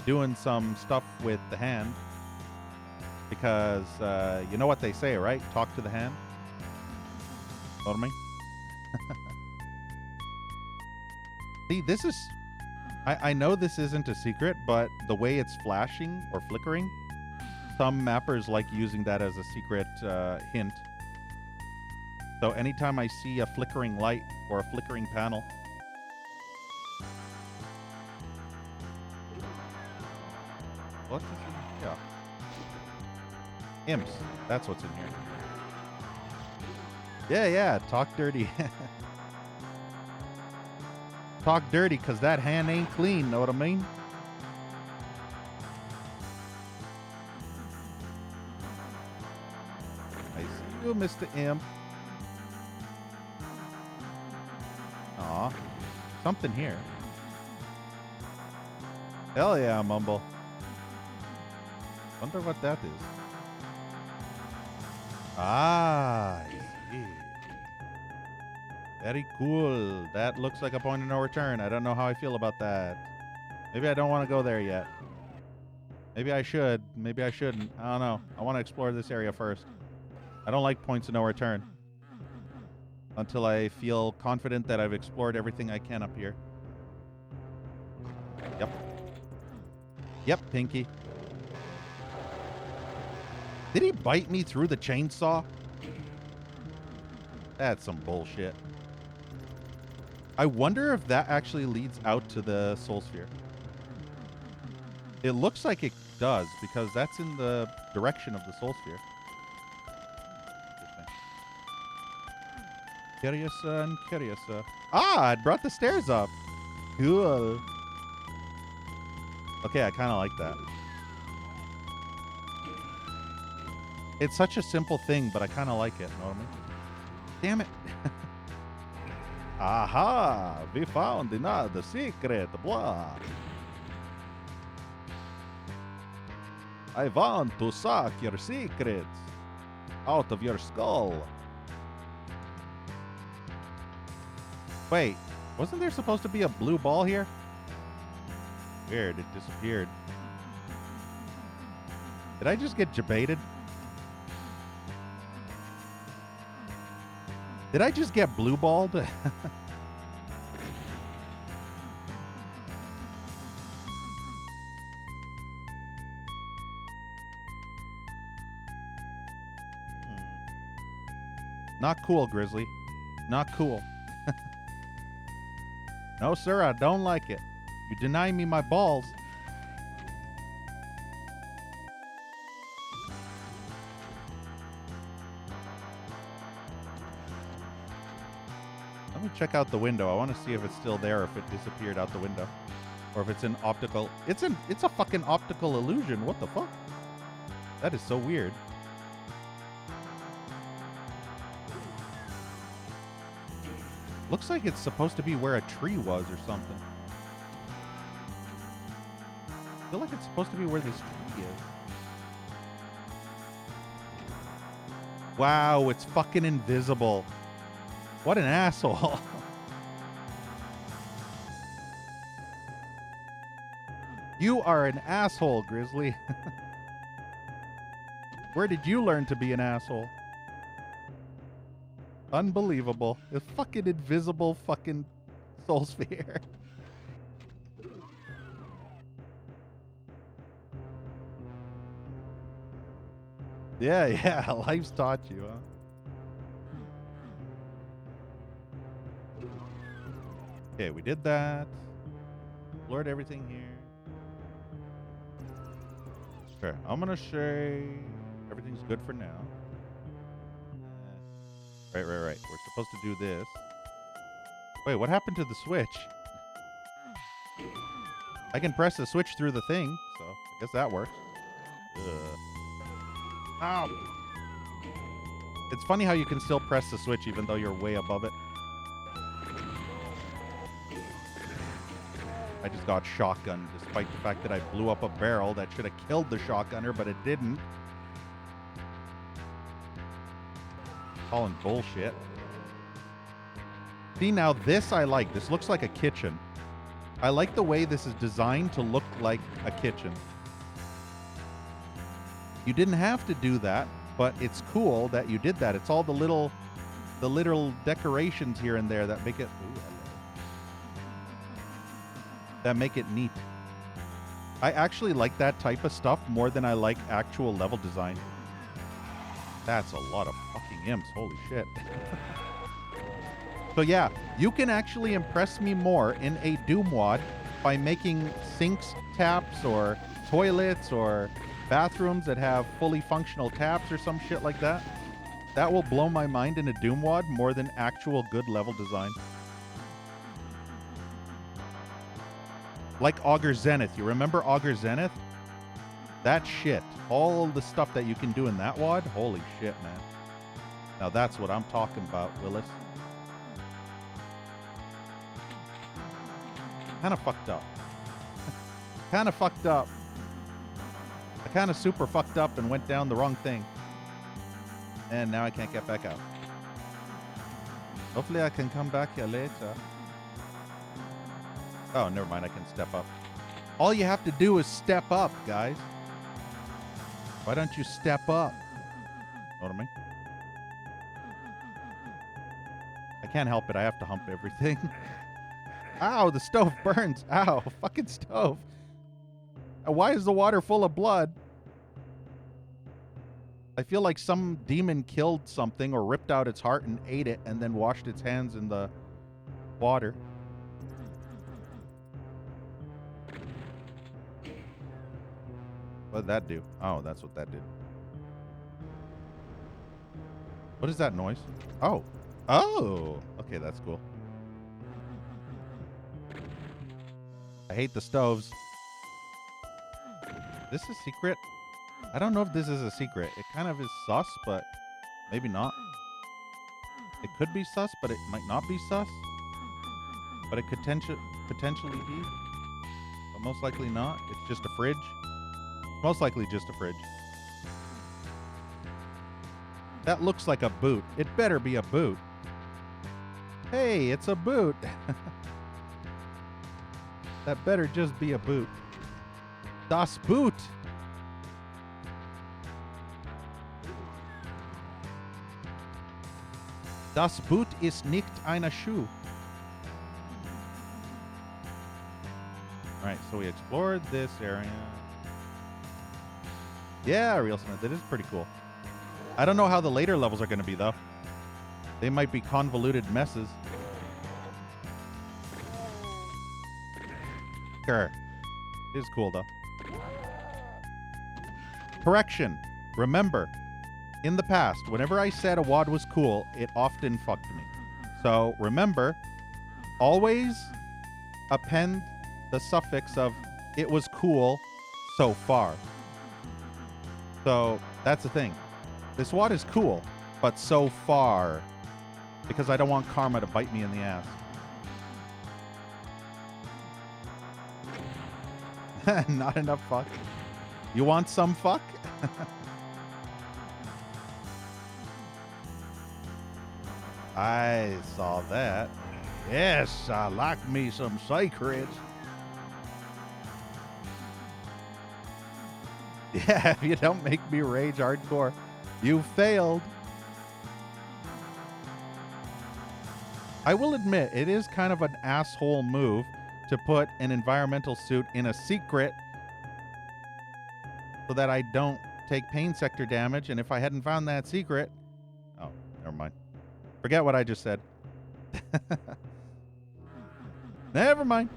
doing some stuff with the hand. Because you know what they say, right? Talk to the hand. Know what I mean? See, I know this isn't a secret, but the way it's flashing or flickering, some mappers like using that as a secret hint. So anytime I see a flickering light or a flickering panel, what's this in here? Yeah. Imps. That's what's in here. Yeah, talk dirty. Talk dirty, because that hand ain't clean, know what I mean? I see you, Mr. Imp. Aw, something here. Hell yeah, Mumble. Wonder what that is. Ah, I see. Very cool. That looks like a point of no return. I don't know how I feel about that. Maybe I don't want to go there yet. Maybe I should. Maybe I shouldn't. I don't know. I want to explore this area first. I don't like points of no return until I feel confident that I've explored everything I can up here. Yep. Yep, Pinky. Did he bite me through the chainsaw? That's some bullshit. I wonder if that actually leads out to the Soul Sphere. It looks like it does, because that's in the direction of the Soul Sphere. Curiouser and curiouser. Ah, it brought the stairs up. Cool. Okay, I kind of like that. It's such a simple thing, but I kind of like it. Know what I mean? Damn it. Aha! We found the secret. Blah. I want to suck your secrets out of your skull. Wait, wasn't there supposed to be a blue ball here? Weird, it disappeared. Did I just get jebaited? Did I just get blue balled? Not cool, Grizzly. Not cool. No, sir, I don't like it. You deny me my balls. Let me check out the window. I want to see if it's still there, or if it disappeared out the window. Or if it's an optical... It's a fucking optical illusion. What the fuck? That is so weird. Looks like it's supposed to be where a tree was or something. I feel like it's supposed to be where this tree is. Wow, it's fucking invisible. What an asshole. You are an asshole, Grizzly. Where did you learn to be an asshole? Unbelievable. A fucking invisible fucking Soul Sphere. Yeah, life's taught you, huh? Okay, we did that. Explored everything here. Sure, I'm gonna say everything's good for now. Right. We're supposed to do this. Wait, what happened to the switch? I can press the switch through the thing, so I guess that works. Ow! It's funny how you can still press the switch even though you're way above it. I just got shotgunned, despite the fact that I blew up a barrel that should have killed the shotgunner, but it didn't. Calling bullshit. See, now this I like. This looks like a kitchen. I like the way this is designed to look like a kitchen. You didn't have to do that, but it's cool that you did that. It's all the little decorations here and there that make it... Ooh, that make it neat. I actually like that type of stuff more than I like actual level design. That's a lot of fucking imps. Holy shit. So yeah, you can actually impress me more in a Doom WOD by making sinks taps or toilets or bathrooms that have fully functional taps or some shit like that. That will blow my mind in a Doom WOD more than actual good level design. Like Augur Zenith. You remember Augur Zenith? That shit. All the stuff that you can do in that WOD? Holy shit, man. Now that's what I'm talking about, Willis. Kind of fucked up. Kind of fucked up. I kind of super fucked up and went down the wrong thing. And now I can't get back out. Hopefully I can come back here later. Oh, never mind. I can step up. All you have to do is step up, guys. Why don't you step up? Know what I mean? I can't help it. I have to hump everything. Ow, the stove burns. Ow, fucking stove. Why is the water full of blood? I feel like some demon killed something or ripped out its heart and ate it and then washed its hands in the water. What did that do? Oh, that's what that did. What is that noise? Oh. Oh. Okay, that's cool. I hate the stoves. This is secret? I don't know if this is a secret. It kind of is sus, but maybe not. It could be sus, but it might not be sus. But it could potentially be. But most likely not. It's just a fridge. Most likely just a fridge. That looks like a boot. It better be a boot. Hey, it's a boot. That better just be a boot. Das Boot. Das Boot ist nicht eine Schuh. Alright, so we explored this area. Yeah, Real Smith, it is pretty cool. I don't know how the later levels are going to be, though. They might be convoluted messes. Sure. It is cool, though. Correction. Remember, in the past, whenever I said a WOD was cool, it often fucked me. So remember, always append the suffix of it was cool so far. So that's the thing. This WOD is cool, but so far. Because I don't want karma to bite me in the ass. Not enough fuck. You want some fuck? I saw that. Yes, I like me some secrets. Yeah, if you don't make me rage hardcore, you failed. I will admit, it is kind of an asshole move to put an environmental suit in a secret so that I don't take pain sector damage, and if I hadn't found that secret... Oh, never mind. Forget what I just said. Never mind.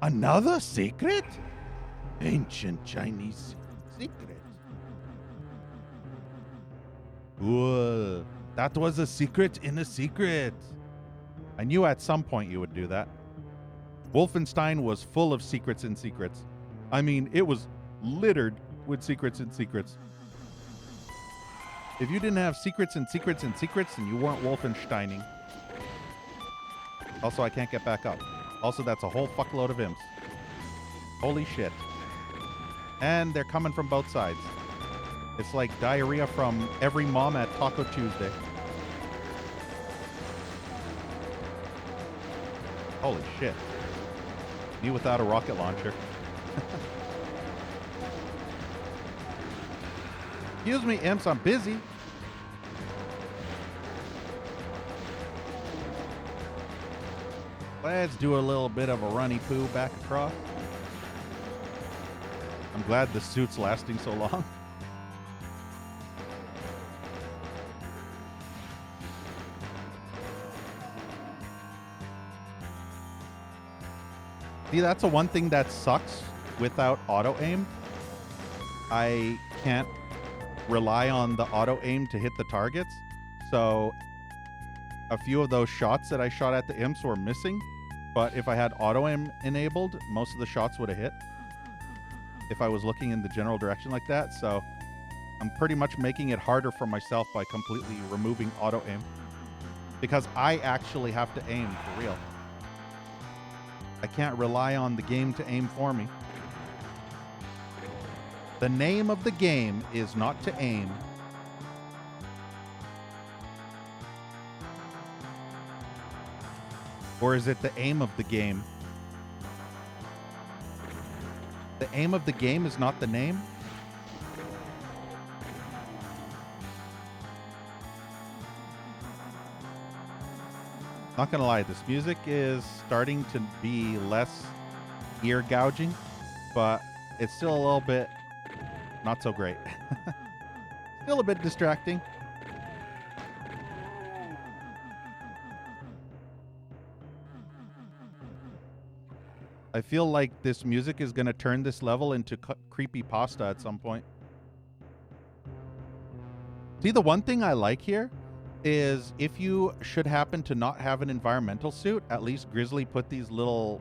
Another secret? Ancient Chinese secret. Whoa. That was a secret in a secret. I knew at some point you would do that. Wolfenstein was full of secrets and secrets. I mean, it was littered with secrets and secrets. If you didn't have secrets and secrets and secrets, then you weren't Wolfensteining. Also, I can't get back up. Also, that's a whole fuckload of imps. Holy shit. And they're coming from both sides. It's like diarrhea from every mom at Taco Tuesday. Holy shit. Me without a rocket launcher. Excuse me, imps, I'm busy. Let's do a little bit of a runny poo back across. I'm glad the suit's lasting so long. See, that's the one thing that sucks without auto aim. I can't rely on the auto aim to hit the targets. So a few of those shots that I shot at the imps were missing. But if I had auto aim enabled, most of the shots would have hit if I was looking in the general direction like that. So I'm pretty much making it harder for myself by completely removing auto aim, because I actually have to aim for real. I can't rely on the game to aim for me. The name of the game is not to aim. Or is it the aim of the game? The aim of the game is not the name? Not gonna lie, this music is starting to be less ear gouging, but it's still a little bit not so great. Still a bit distracting. I feel like this music is gonna turn this level into creepypasta at some point. See, the one thing I like here is if you should happen to not have an environmental suit, at least Grizzly put these little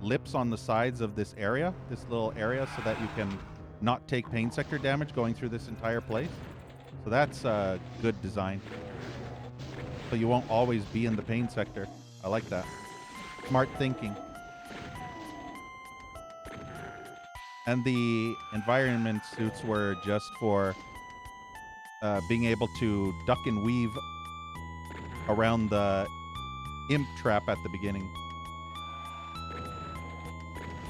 lips on the sides of this little area, so that you can not take pain sector damage going through this entire place. So that's good design. So you won't always be in the pain sector. I like that. Smart thinking. And the environment suits were just for being able to duck and weave around the imp trap at the beginning,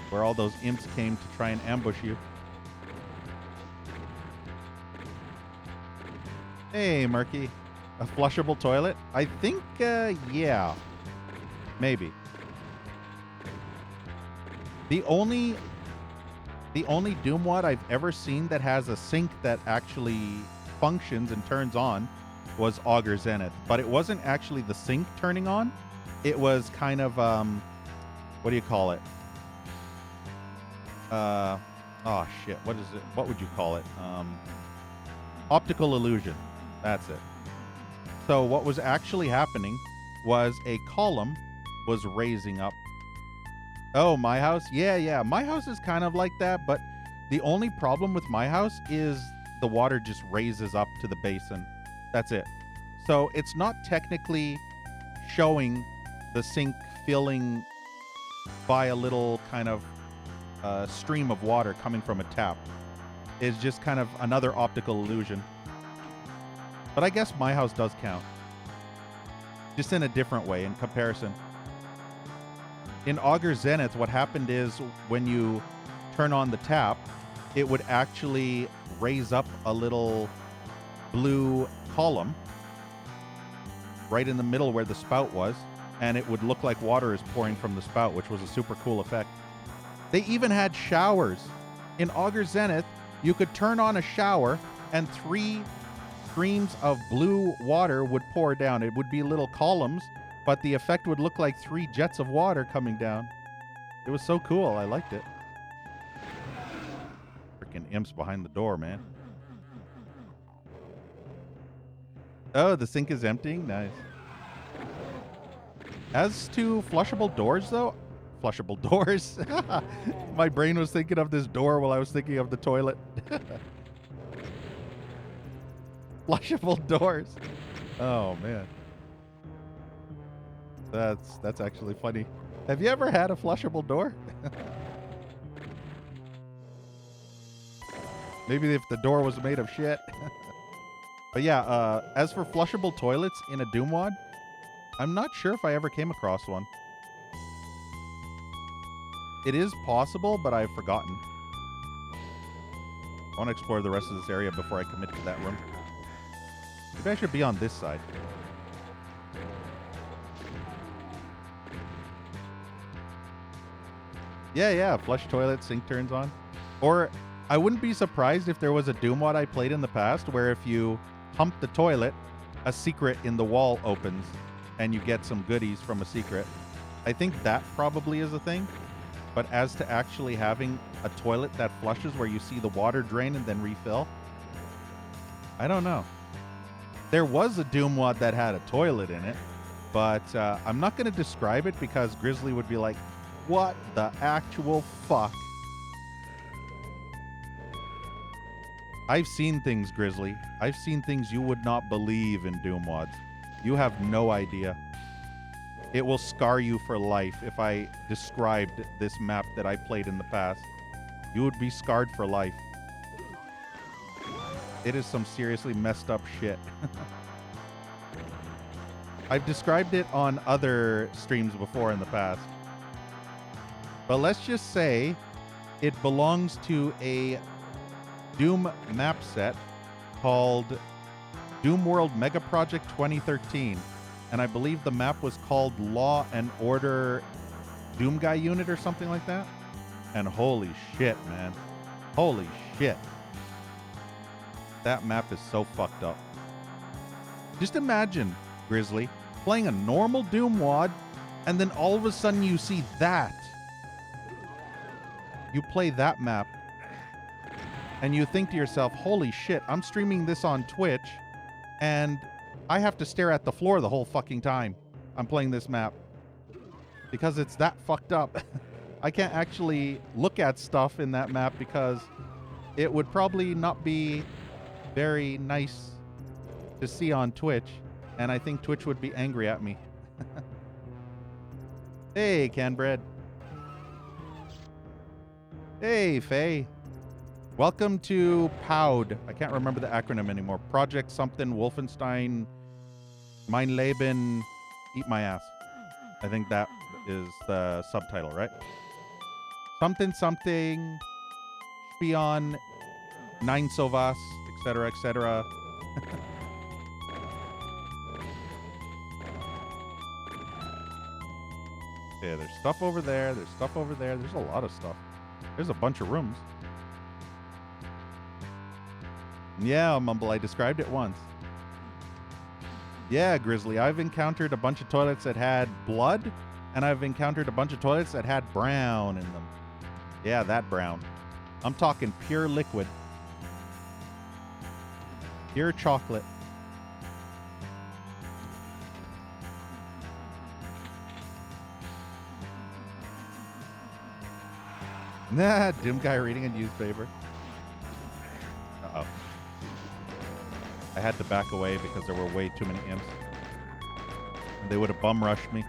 where all those imps came to try and ambush you. Hey, Murky. A flushable toilet? I think, yeah. Maybe. The only Doom WAD I've ever seen that has a sink that actually functions and turns on was Augur Zenith, but it wasn't actually the sink turning on. It was kind of what do you call it? Oh shit, what is it? What would you call it? Optical illusion. That's it. So what was actually happening was a column was raising up. Oh, my house? Yeah. My house is kind of like that, but the only problem with my house is the water just raises up to the basin. That's it. So it's not technically showing the sink filling by a little kind of stream of water coming from a tap. It's just kind of another optical illusion. But I guess my house does count. Just in a different way in comparison. In Augur Zenith, what happened is when you turn on the tap, it would actually raise up a little blue column right in the middle where the spout was, and it would look like water is pouring from the spout, which was a super cool effect. They even had showers. In Augur Zenith, you could turn on a shower and 3 streams of blue water would pour down. It would be little columns, but the effect would look like 3 jets of water coming down. It was so cool. I liked it. Freaking imps behind the door, man. Oh, the sink is emptying? Nice. As to flushable doors, though... Flushable doors? My brain was thinking of this door while I was thinking of the toilet. Flushable doors. Oh, man. That's actually funny. Have you ever had a flushable door? Maybe if the door was made of shit. But yeah, as for flushable toilets in a Doom WAD, I'm not sure if I ever came across one. It is possible, but I've forgotten. I want to explore the rest of this area before I commit to that room. Maybe I should be on this side. Yeah, flush toilet, sink turns on. Or I wouldn't be surprised if there was a Doom mod I played in the past where if you pump the toilet, a secret in the wall opens and you get some goodies from a secret. I think that probably is a thing. But as to actually having a toilet that flushes where you see the water drain and then refill, I don't know. There was a Doom mod that had a toilet in it, but I'm not going to describe it because Grizzly would be like, what the actual fuck? I've seen things, Grizzly. I've seen things you would not believe in Doom mods. You have no idea. It will scar you for life if I described this map that I played in the past. You would be scarred for life. It is some seriously messed up shit. I've described it on other streams before in the past. But let's just say it belongs to a Doom map set called Doom World Mega Project 2013. And I believe the map was called Law and Order Doom Guy Unit or something like that. And holy shit, man. Holy shit. That map is so fucked up. Just imagine, Grizzly, playing a normal Doom WOD, and then all of a sudden you see that. You play that map, and you think to yourself, holy shit, I'm streaming this on Twitch, and I have to stare at the floor the whole fucking time I'm playing this map. Because it's that fucked up. I can't actually look at stuff in that map because it would probably not be very nice to see on Twitch. And I think Twitch would be angry at me. Hey, Canbread. Hey, Faye. Welcome to POUD. I can't remember the acronym anymore. Project something, Wolfenstein, Mein Leben, Eat My Ass. I think that is the subtitle, right? Something, something, Spion, Nine Sovas, etc., etc. Yeah, there's stuff over there. There's stuff over there. There's a lot of stuff. There's a bunch of rooms. Yeah, Mumble, I described it once. Yeah, Grizzly, I've encountered a bunch of toilets that had blood, and I've encountered a bunch of toilets that had brown in them. Yeah, that brown. I'm talking pure liquid. Pure chocolate. Nah, Doom guy reading a newspaper. Uh-oh. I had to back away because there were way too many imps. And they would have bum rushed me.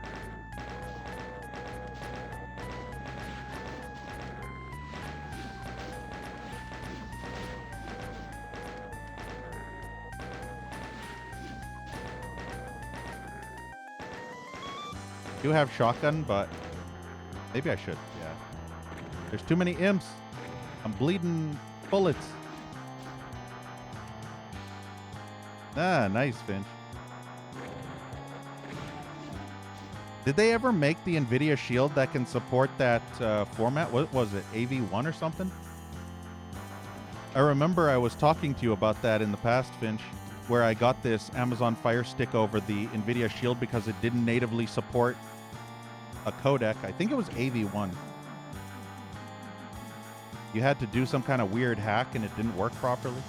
I do have shotgun, but maybe I should, yeah. There's too many imps. I'm bleeding bullets. Ah, nice, Finch. Did they ever make the NVIDIA Shield that can support that format? What was it, AV1 or something? I remember I was talking to you about that in the past, Finch, where I got this Amazon Fire Stick over the NVIDIA Shield because it didn't natively support a codec. I think it was AV1. You had to do some kind of weird hack and it didn't work properly.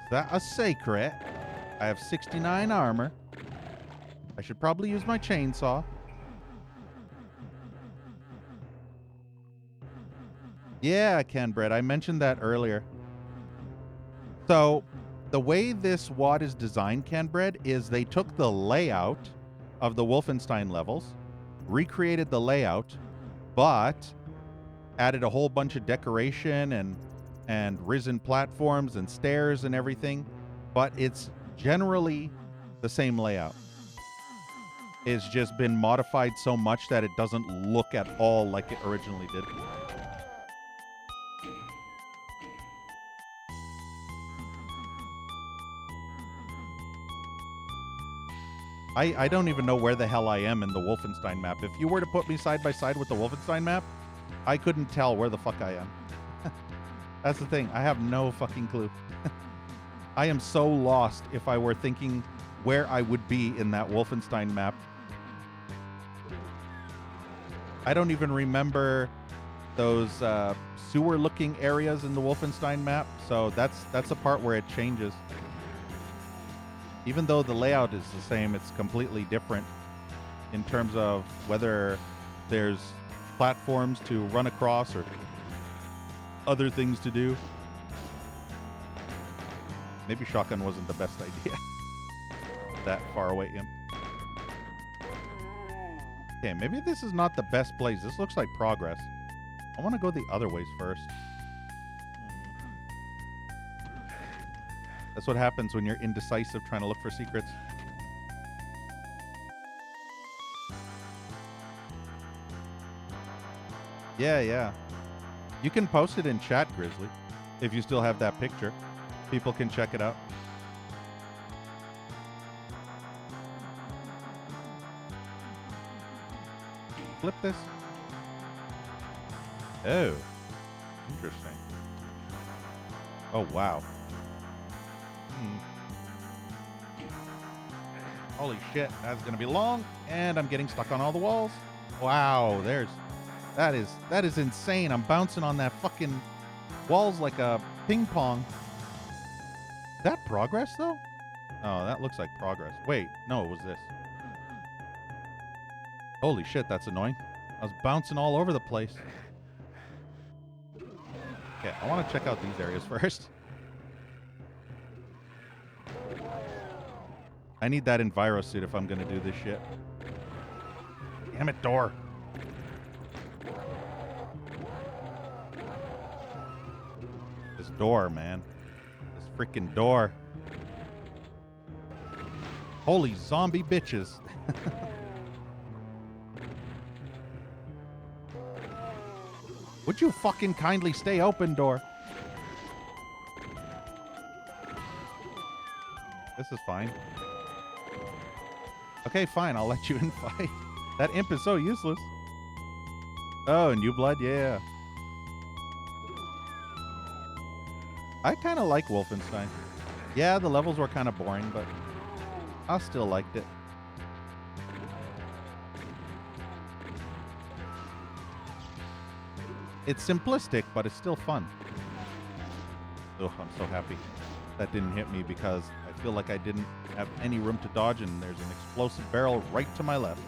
Is that a secret? I have 69 armor. I should probably use my chainsaw. Yeah, Kenbred, I mentioned that earlier. So, the way this WOD is designed, Kenbred, is they took the layout of the Wolfenstein levels, recreated the layout, but added a whole bunch of decoration and risen platforms and stairs and everything, but it's generally the same layout. It's just been modified so much that it doesn't look at all like it originally did. I don't even know where the hell I am in the Wolfenstein map. If you were to put me side by side with the Wolfenstein map, I couldn't tell where the fuck I am. That's the thing. I have no fucking clue. I am so lost if I were thinking where I would be in that Wolfenstein map. I don't even remember those sewer-looking areas in the Wolfenstein map, so that's the part where it changes. Even though the layout is the same, it's completely different in terms of whether there's platforms to run across or other things to do. Maybe shotgun wasn't the best idea. That far away imp. Okay, maybe this is not the best place. This looks like progress. I want to go the other ways first. That's what happens when you're indecisive trying to look for secrets. Yeah. You can post it in chat, Grizzly, if you still have that picture. People can check it out. Flip this. Oh, interesting. Oh, wow. Holy shit, that's gonna be long, and I'm getting stuck on all the walls. Wow, that is insane. I'm bouncing on that fucking walls like a ping pong. Is that progress though? Oh, that looks like progress. Wait, no, it was this. Holy shit, that's annoying. I was bouncing all over the place. Okay, I want to check out these areas first. I need that Enviro suit if I'm going to do this shit. Damn it, door. This door, man. This freaking door. Holy zombie bitches. Would you fucking kindly stay open, door? This is fine. Okay, fine. I'll let you in fight. That imp is so useless. Oh, New Blood? Yeah. I kind of like Wolfenstein. Yeah, the levels were kind of boring, but I still liked it. It's simplistic, but it's still fun. Oh, I'm so happy that didn't hit me because I feel like I didn't have any room to dodge, and there's an explosive barrel right to my left.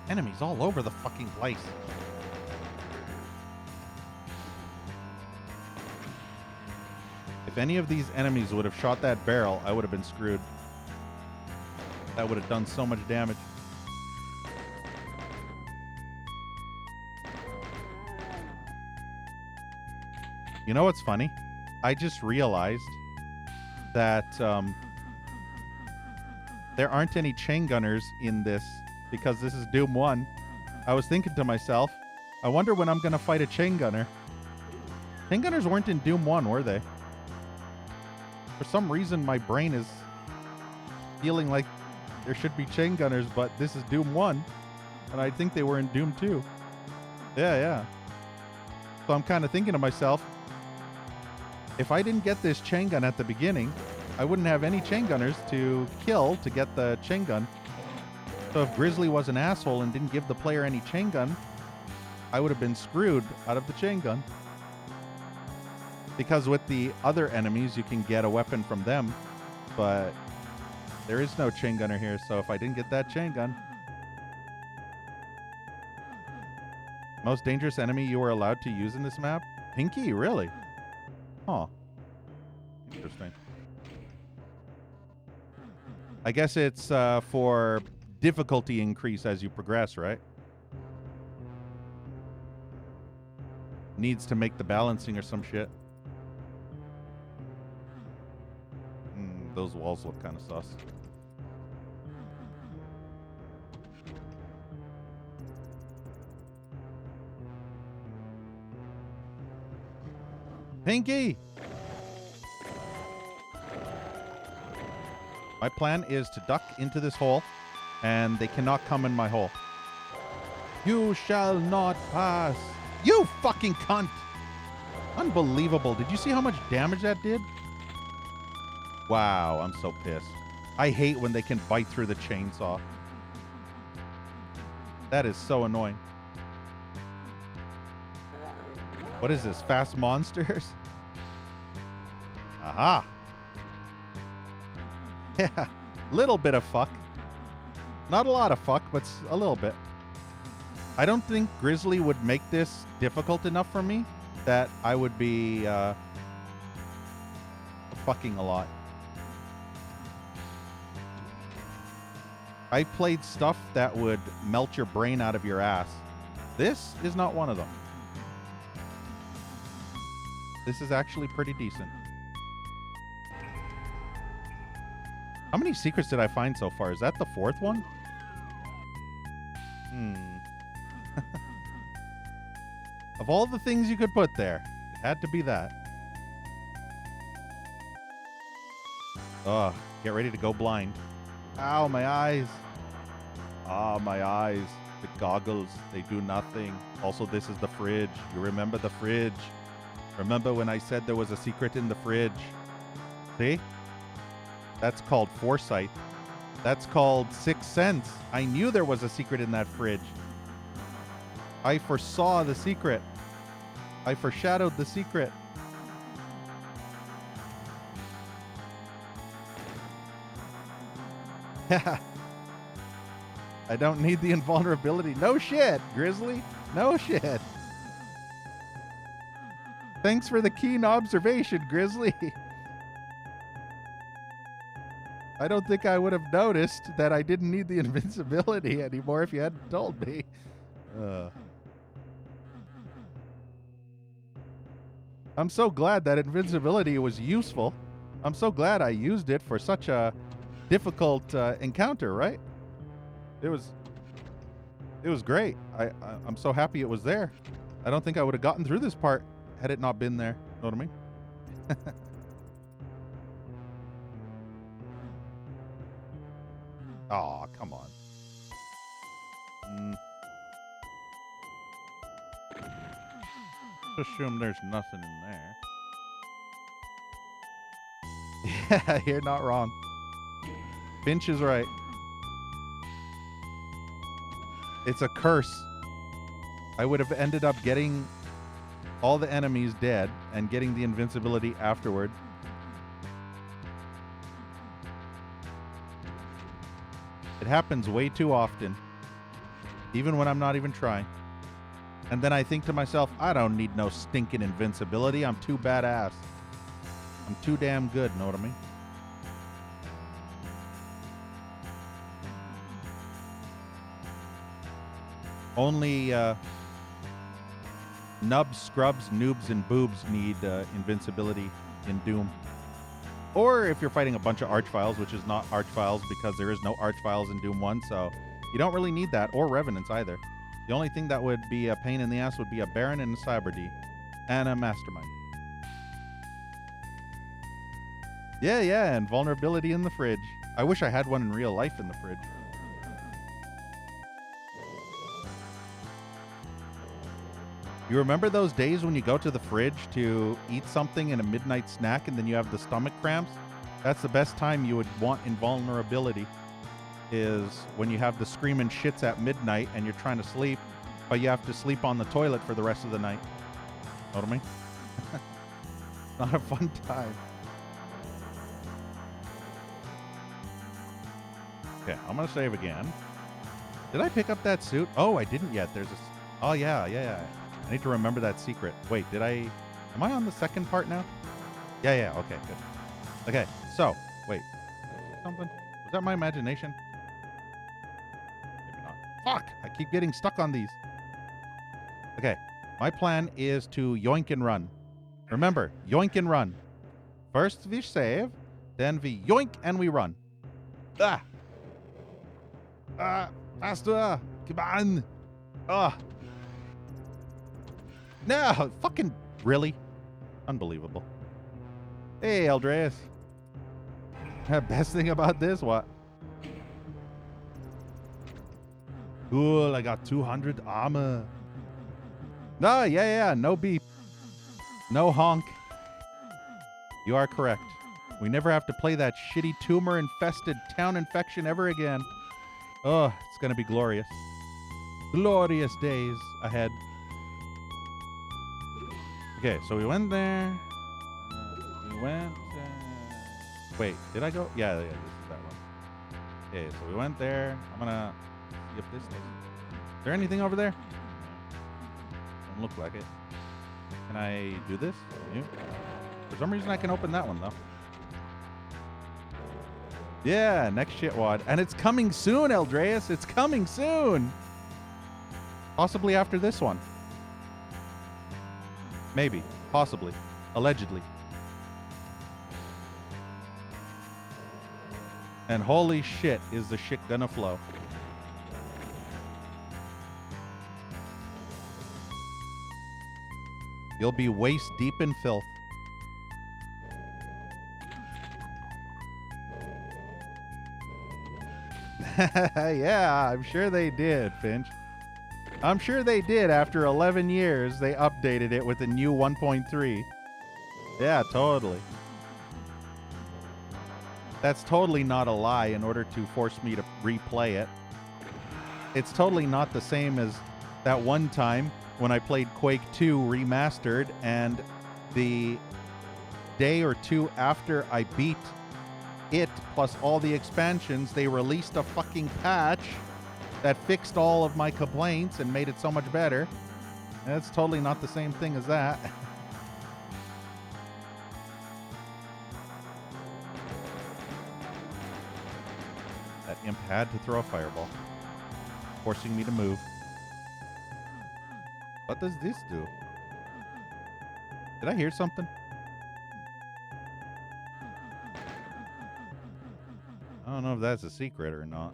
Enemies all over the fucking place. If any of these enemies would have shot that barrel, I would have been screwed. That would have done so much damage. You know what's funny? I just realized that there aren't any chain gunners in this because this is Doom 1. I was thinking to myself, I wonder when I'm going to fight a chain gunner. Chain gunners weren't in Doom 1, were they? For some reason, my brain is feeling like there should be chain gunners, but this is Doom 1, and I think they were in Doom 2. Yeah. So I'm kind of thinking to myself, if I didn't get this chain gun at the beginning, I wouldn't have any chain gunners to kill to get the chain gun. So if Grizzly was an asshole and didn't give the player any chain gun, I would have been screwed out of the chain gun. Because with the other enemies, you can get a weapon from them, but there is no chain gunner here, so if I didn't get that chain gun... Most dangerous enemy you were allowed to use in this map? Pinky, really? Huh. Interesting. I guess it's for difficulty increase as you progress, right? Needs to make the balancing or some shit. Those walls look kind of sus. Pinky! My plan is to duck into this hole, and they cannot come in my hole. You shall not pass. You fucking cunt. Unbelievable. Did you see how much damage that did? Wow, I'm so pissed. I hate when they can bite through the chainsaw. That is so annoying. What is this? Fast monsters? Aha. Yeah, little bit of fuck. Not a lot of fuck, but a little bit. I don't think Grizzly would make this difficult enough for me that I would be fucking a lot. I played stuff that would melt your brain out of your ass. This is not one of them. This is actually pretty decent. How many secrets did I find so far? Is that the fourth one? Of all the things you could put there, it had to be that. Ugh, get ready to go blind. Ow, my eyes. Ah, my eyes. The goggles, they do nothing. Also, this is the fridge. You remember the fridge. Remember when I said there was a secret in the fridge? See? That's called foresight. That's called sixth sense. I knew there was a secret in that fridge. I foresaw the secret. I foreshadowed the secret. I don't need the invulnerability. No shit, Grizzly. No shit. Thanks for the keen observation, Grizzly. I don't think I would have noticed that I didn't need the invincibility anymore if you hadn't told me. I'm so glad that invincibility was useful. I'm so glad I used it for such a difficult encounter, right? It was great. I'm so happy it was there. I don't think I would have gotten through this part had it not been there. Know what I mean? Aw, come on. Assume there's nothing in there. Yeah, you're not wrong. Finch is right. It's a curse. I would have ended up getting all the enemies dead and getting the invincibility afterward. It happens way too often, even when I'm not even trying. And then I think to myself, I don't need no stinking invincibility. I'm too badass. I'm too damn good, know what I mean? Only nubs, scrubs, noobs, and boobs need invincibility in Doom. Or if you're fighting a bunch of archviles, which is not archviles because there is no archviles in Doom 1, so you don't really need that, or revenants either. The only thing that would be a pain in the ass would be a Baron and a Cyber D. And a Mastermind. Yeah, and vulnerability in the fridge. I wish I had one in real life in the fridge. You remember those days when you go to the fridge to eat something in a midnight snack and then you have the stomach cramps? That's the best time you would want invulnerability, is when you have the screaming shits at midnight and you're trying to sleep, but you have to sleep on the toilet for the rest of the night. Know what I mean? Not a fun time. Okay, I'm going to save again. Did I pick up that suit? Oh, I didn't yet. There's a... Oh, yeah. I need to remember that secret. Wait, did I... Am I on the second part now? Yeah, okay, good. Okay, so, wait. Something? Was that my imagination? Maybe not. Fuck! I keep getting stuck on these. Okay, my plan is to yoink and run. Remember, yoink and run. First we save, then we yoink and we run. Faster! Come on! No! Fucking... Really? Unbelievable. Hey, Eldreas. Best thing about this, what? Cool, I got 200 armor. No, yeah, no beep. No honk. You are correct. We never have to play that shitty tumor-infested town infection ever again. Oh, it's going to be glorious. Glorious days ahead. Okay, so we went there. We went... wait, did I go? Yeah, this is that one. Okay, so we went there. I'm going to see if this does. Is there anything over there? Doesn't look like it. Can I do this? Can you? For some reason, I can open that one, though. Yeah, next shitwad. And it's coming soon, Eldreas. It's coming soon. Possibly after this one. Maybe. Possibly. Allegedly. And holy shit, is the shit gonna flow. You'll be waist deep in filth. Yeah, I'm sure they did, Finch. I'm sure they did. After 11 years, they updated it with a new 1.3. Yeah, totally. That's totally not a lie in order to force me to replay it. It's totally not the same as that one time when I played Quake 2 Remastered, and the day or two after I beat it, plus all the expansions, they released a fucking patch that fixed all of my complaints and made it so much better. And it's totally not the same thing as that. That imp had to throw a fireball, forcing me to move. What does this do? Did I hear something? I don't know if that's a secret or not.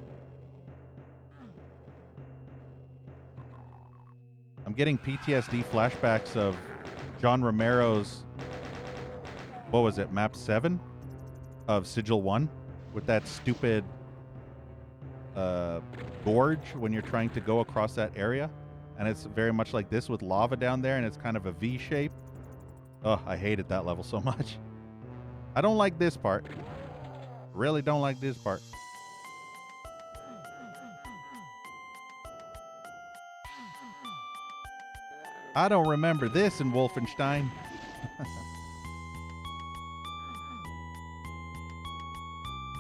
I'm getting PTSD flashbacks of John Romero's, what was it, map 7 of Sigil 1 with that stupid gorge when you're trying to go across that area. And it's very much like this with lava down there, and it's kind of a V shape. Oh, I hated that level so much. I don't like this part. Really don't like this part. I don't remember this in Wolfenstein.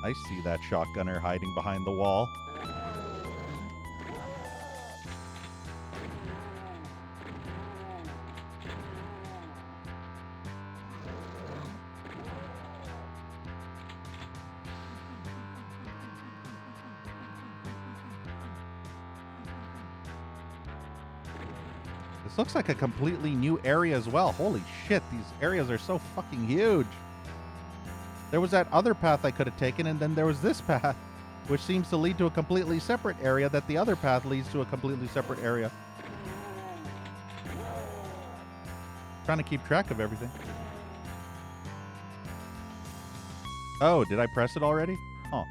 I see that shotgunner hiding behind the wall. This looks like a completely new area as well. Holy shit, these areas are so fucking huge. There was that other path I could have taken, and then there was this path, which seems to lead to a completely separate area that the other path leads to a completely separate area. Trying to keep track of everything. Oh, did I press it already? Oh.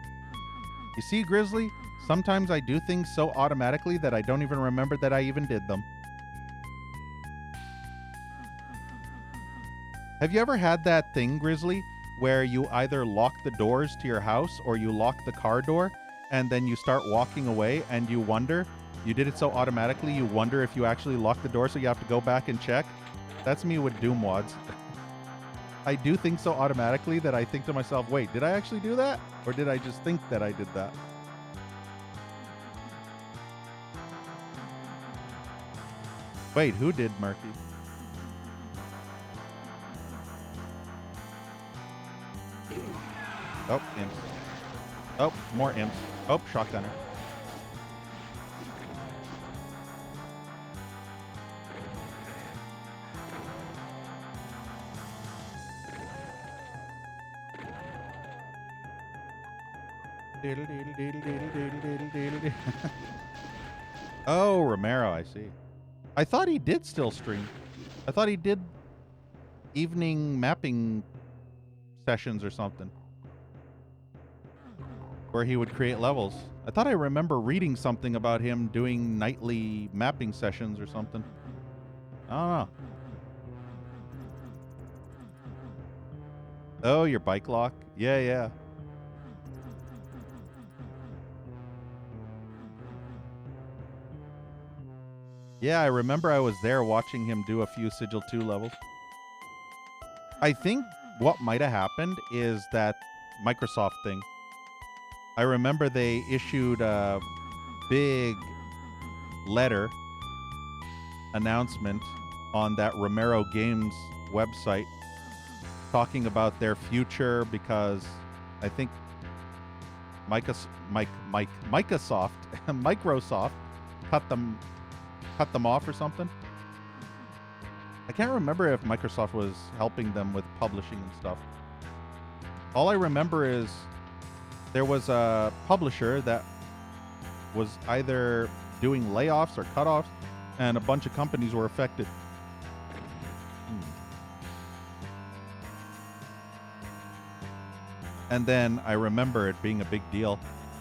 You see, Grizzly? Sometimes I do things so automatically that I don't even remember that I even did them. Have you ever had that thing, Grizzly, where you either lock the doors to your house or you lock the car door, and then you start walking away and you wonder, you did it so automatically, you wonder if you actually locked the door, so you have to go back and check? That's me with Doom Wads. I do things so automatically that I think to myself, wait, did I actually do that? Or did I just think that I did that? Wait, who did Murphy? Oh, imps. Oh, more imps. Oh, shotgunner. Oh, Romero, I see. I thought he did still stream. I thought he did evening mapping sessions or something. where he would create levels. I thought I remember reading something about him doing nightly mapping sessions or something. I don't know. Oh, your bike lock? Yeah, yeah. Yeah, I remember I was there watching him do a few Sigil 2 levels. I think what might have happened is that Microsoft thing. I remember they issued a big letter announcement on that Romero Games website talking about their future because I think Microsoft Microsoft cut them off or something. I can't remember if Microsoft was helping them with publishing and stuff. All I remember is there was a publisher that was either doing layoffs or cutoffs, and a bunch of companies were affected. And then I remember it being a big deal.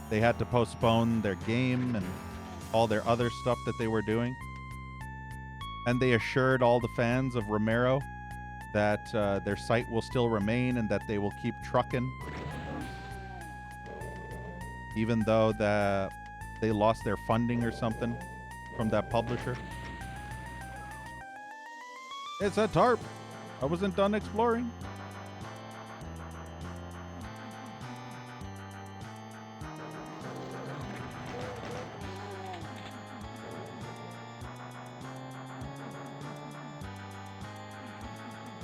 They had to postpone their game and all their other stuff that they were doing. And they assured all the fans of Romero that their site will still remain and that they will keep trucking. Even though they lost their funding or something from that publisher. It's a tarp. I wasn't done exploring.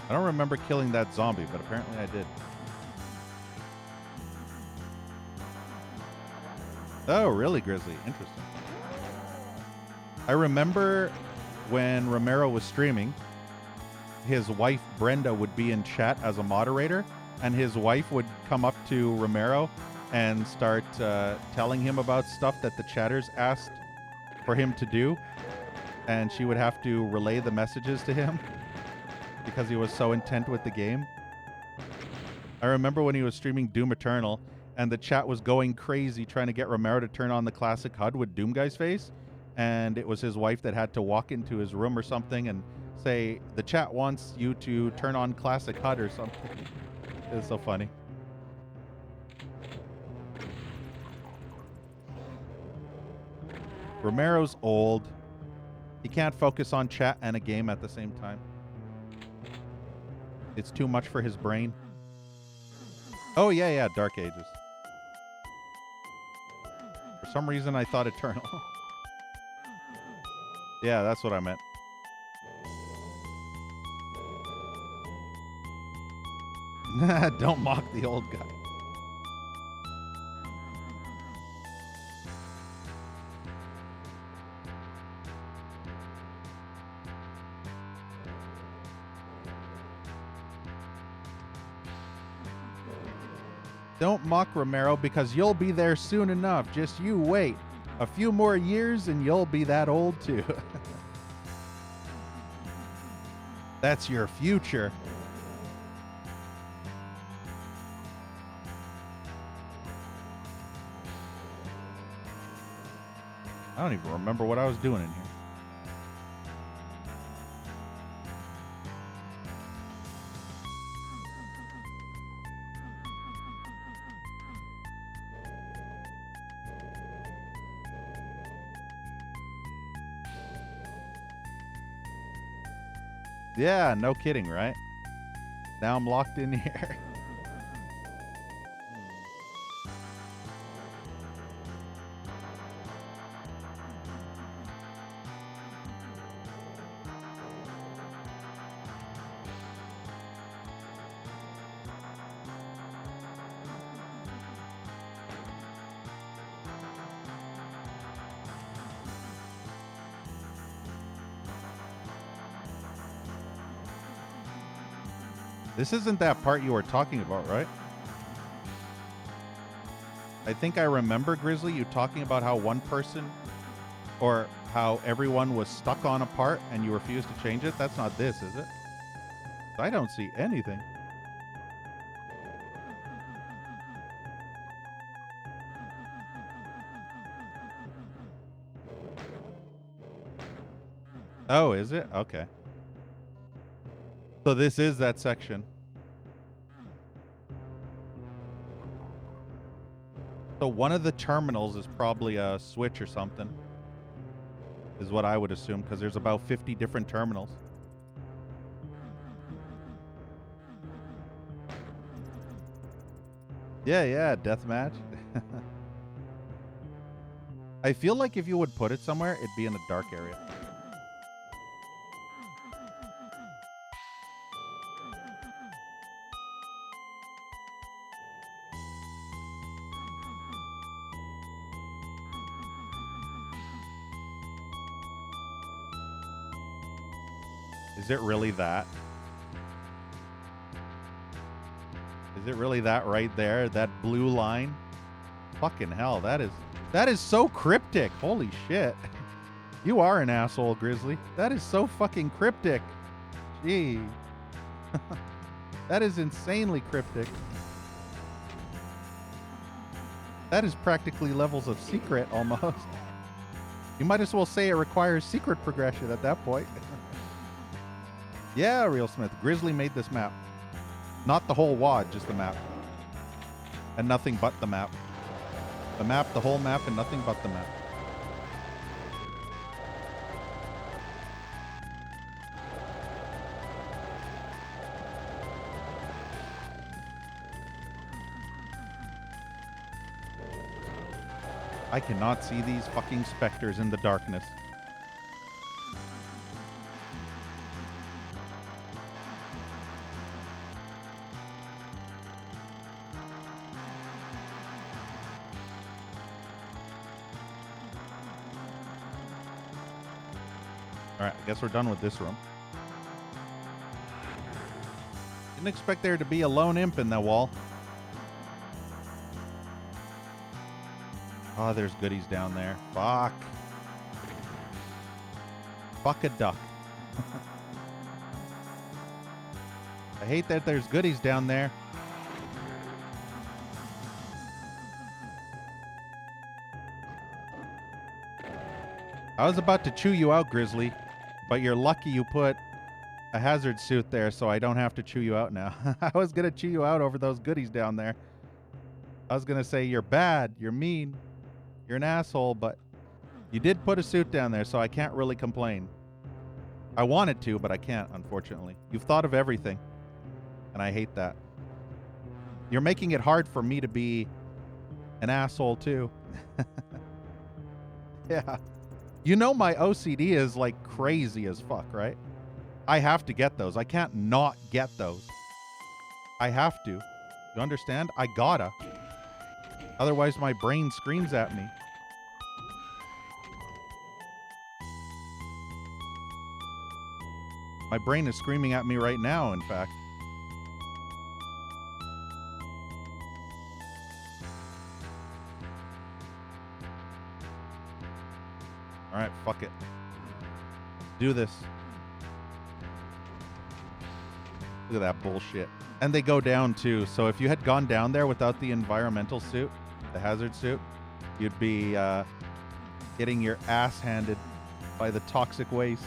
I don't remember killing that zombie, but apparently I did. Oh, really, Grizzly? Interesting. I remember when Romero was streaming, his wife Brenda would be in chat as a moderator, and his wife would come up to Romero and start telling him about stuff that the chatters asked for him to do, and she would have to relay the messages to him because he was so intent with the game. I remember when he was streaming Doom Eternal, and the chat was going crazy trying to get Romero to turn on the classic HUD with Doom Guy's face, and it was his wife that had to walk into his room or something and say, the chat wants you to turn on classic HUD or something. It was so funny. Romero's old. He can't focus on chat and a game at the same time. It's too much for his brain. Oh, yeah, Dark Ages. For some reason, I thought Eternal. Yeah, that's what I meant. Don't mock the old guy. Don't mock Romero because you'll be there soon enough. Just you wait. A few more years and you'll be that old too. That's your future. I don't even remember what I was doing in here. Yeah, no kidding, right? Now I'm locked in here. This isn't that part you were talking about, right? I think I remember, Grizzly, you talking about how one person or how everyone was stuck on a part and you refused to change it. That's not this, is it? I don't see anything. Oh, is it? Okay. So this is that section. So one of the terminals is probably a switch or something, is what I would assume, because there's about 50 different terminals. Yeah, deathmatch. I feel like if you would put it somewhere, it'd be in a dark area. Is it really that? Is it really that right there? That blue line? Fucking hell, that is so cryptic. Holy shit. You are an asshole, Grizzly. That is so fucking cryptic. Gee. That is insanely cryptic. That is practically levels of secret almost. You might as well say it requires secret progression at that point. Yeah, Real Smith. Grizzly made this map. Not the whole WAD, just the map. And nothing but the map. The map, the whole map, and nothing but the map. I cannot see these fucking specters in the darkness. Alright, I guess we're done with this room. Didn't expect there to be a lone imp in that wall. Oh, there's goodies down there. Fuck. Fuck a duck. I hate that there's goodies down there. I was about to chew you out, Grizzly, but you're lucky you put a hazard suit there so I don't have to chew you out now. I was going to chew you out over those goodies down there. I was going to say you're bad, you're mean, you're an asshole, but you did put a suit down there, so I can't really complain. I wanted to, but I can't, unfortunately. You've thought of everything, and I hate that. You're making it hard for me to be an asshole, too. Yeah. You know my OCD is like crazy as fuck, right? I have to get those. I can't not get those. I have to. You understand? I gotta. Otherwise, my brain screams at me. My brain is screaming at me right now, in fact. All right, fuck it. Do this. Look at that bullshit. And they go down too. So if you had gone down there without the environmental suit, the hazard suit, you'd be getting your ass handed by the toxic waste.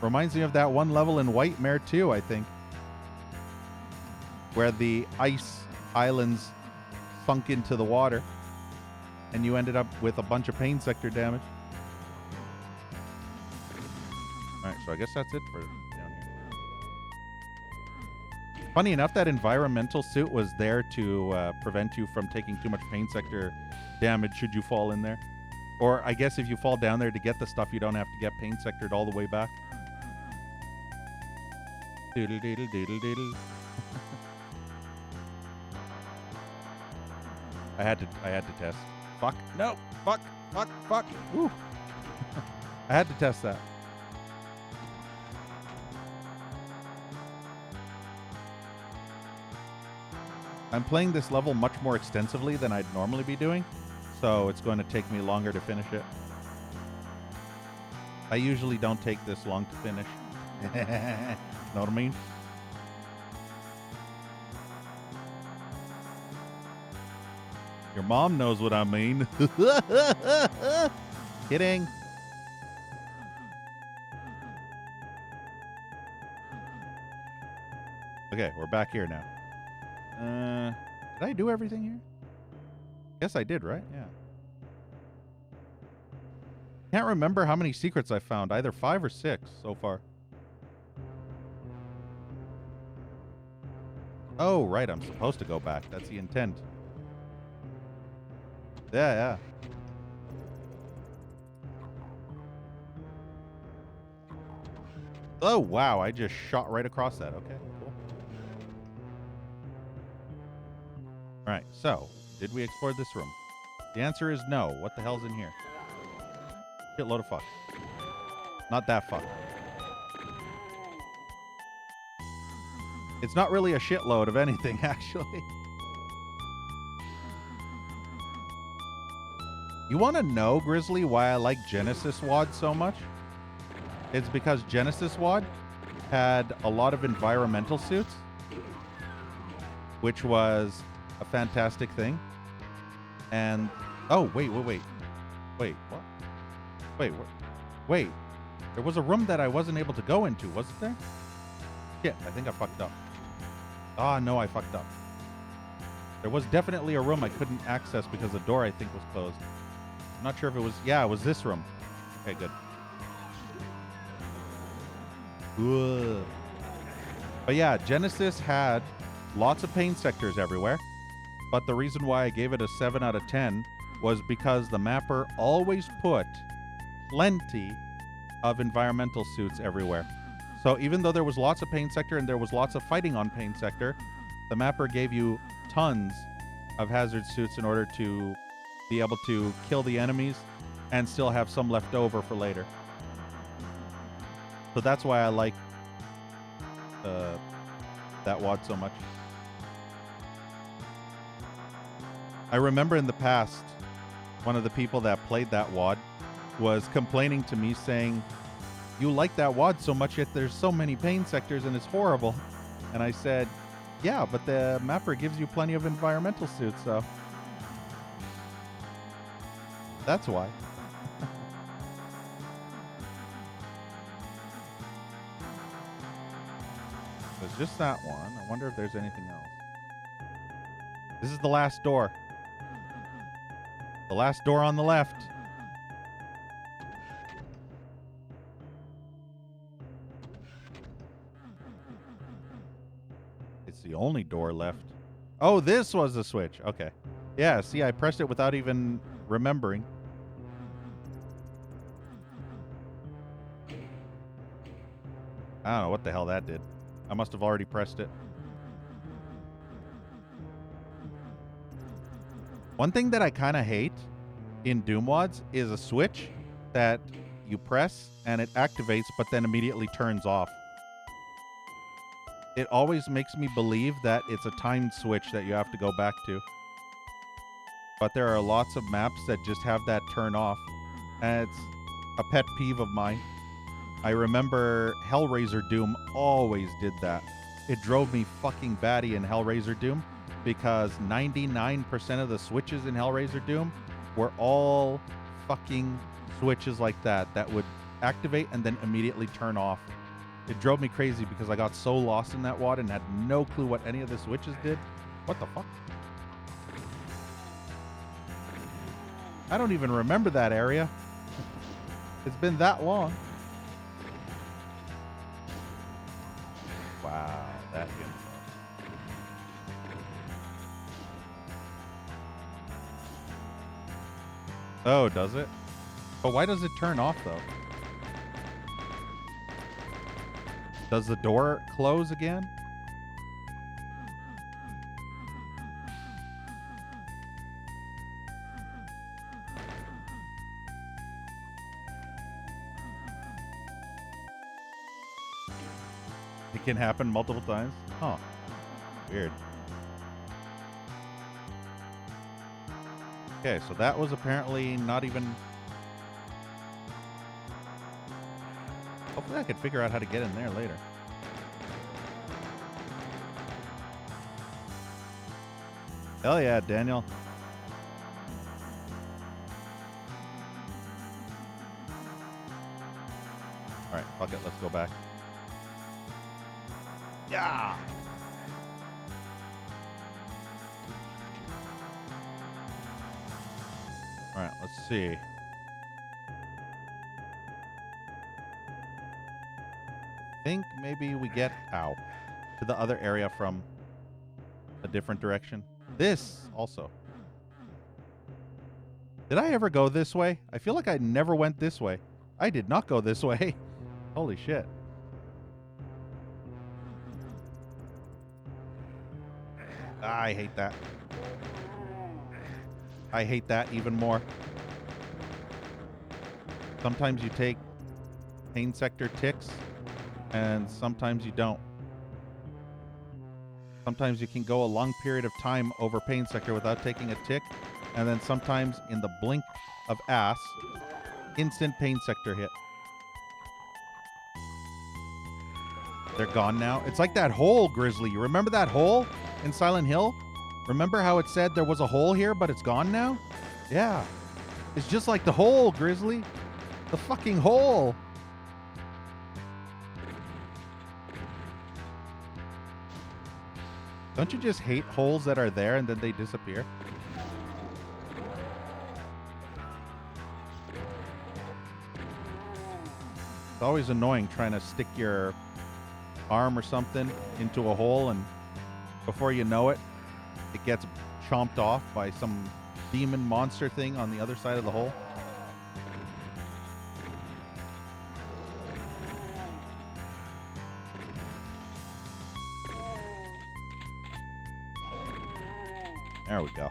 Reminds me of that one level in Whitemare 2, I think, where the ice islands sunk into the water and you ended up with a bunch of pain sector damage. All right, so I guess that's it for down here. Funny enough, that environmental suit was there to prevent you from taking too much pain sector damage should you fall in there. Or I guess if you fall down there to get the stuff, you don't have to get pain sectored all the way back. Doodle doodle doodle doodle. I had to test. Fuck. No. Fuck. Woo. I had to test that. I'm playing this level much more extensively than I'd normally be doing, so it's going to take me longer to finish it. I usually don't take this long to finish. Know what I mean? Your mom knows what I mean. Kidding. Okay, we're back here now. Did I do everything here? Yes, I did, right? Yeah. Can't remember how many secrets I found. Either 5 or 6 so far. Oh, right. I'm supposed to go back. That's the intent. Yeah, yeah. Oh, wow. I just shot right across that. Okay, cool. All right. So, did we explore this room? The answer is no. What the hell's in here? Shitload of fuck. Not that fuck. It's not really a shitload of anything, actually. You want to know, Grizzly, why I like Genesis WAD so much? It's because Genesis WAD had a lot of environmental suits, which was a fantastic thing. And, oh, wait. Wait, what? Wait. There was a room that I wasn't able to go into, wasn't there? Shit, I think I fucked up. Ah, no, I fucked up. There was definitely a room I couldn't access because the door, I think, was closed. I'm not sure if it was... Yeah, it was this room. Okay, good. Ugh. But yeah, Genesis had lots of pain sectors everywhere. But the reason why I gave it a 7 out of 10 was because the mapper always put plenty of environmental suits everywhere. So even though there was lots of pain sector and there was lots of fighting on pain sector, the mapper gave you tons of hazard suits in order to be able to kill the enemies and still have some left over for later. So that's why I like that WAD so much. I remember in the past, one of the people that played that WAD was complaining to me saying, "You like that WAD so much, yet there's so many pain sectors and it's horrible." And I said, "Yeah, but the mapper gives you plenty of environmental suits, so that's why." There's just that one. I wonder if there's anything else. This is the last door. The last door on the left. It's the only door left. Oh, this was the switch. Okay. Yeah, see, I pressed it without even remembering. I don't know what the hell that did. I must have already pressed it. One thing that I kind of hate in Doom WADs is a switch that you press and it activates but then immediately turns off. It always makes me believe that it's a timed switch that you have to go back to. But there are lots of maps that just have that turn off. And it's a pet peeve of mine. I remember Hellraiser Doom always did that. It drove me fucking batty in Hellraiser Doom because 99% of the switches in Hellraiser Doom were all fucking switches like that that would activate and then immediately turn off. It drove me crazy because I got so lost in that WAD and had no clue what any of the switches did. What the fuck? I don't even remember that area. It's been that long. Wow, that info. Oh, does it? But why does it turn off, though? Does the door close again? It can happen multiple times? Huh. Weird. Okay, so that was apparently not even... Hopefully I could figure out how to get in there later. Hell yeah, Daniel. Alright, fuck it, let's go back. Yeah! Alright, let's see. I think maybe we get to the other area from a different direction. This also. Did I ever go this way? I feel like I never went this way. I did not go this way. Holy shit. I hate that. I hate that even more. Sometimes you take pain sector ticks, and sometimes you don't. Sometimes you can go a long period of time over pain sector without taking a tick, and then sometimes in the blink of ass, instant pain sector hit. They're gone now. It's like that hole, Grizzly. You remember that hole in Silent Hill? Remember how it said there was a hole here, but it's gone now? Yeah. It's just like the hole, Grizzly. The fucking hole. Don't you just hate holes that are there and then they disappear? It's always annoying trying to stick your arm or something into a hole, and before you know it, it gets chomped off by some demon monster thing on the other side of the hole. There we go.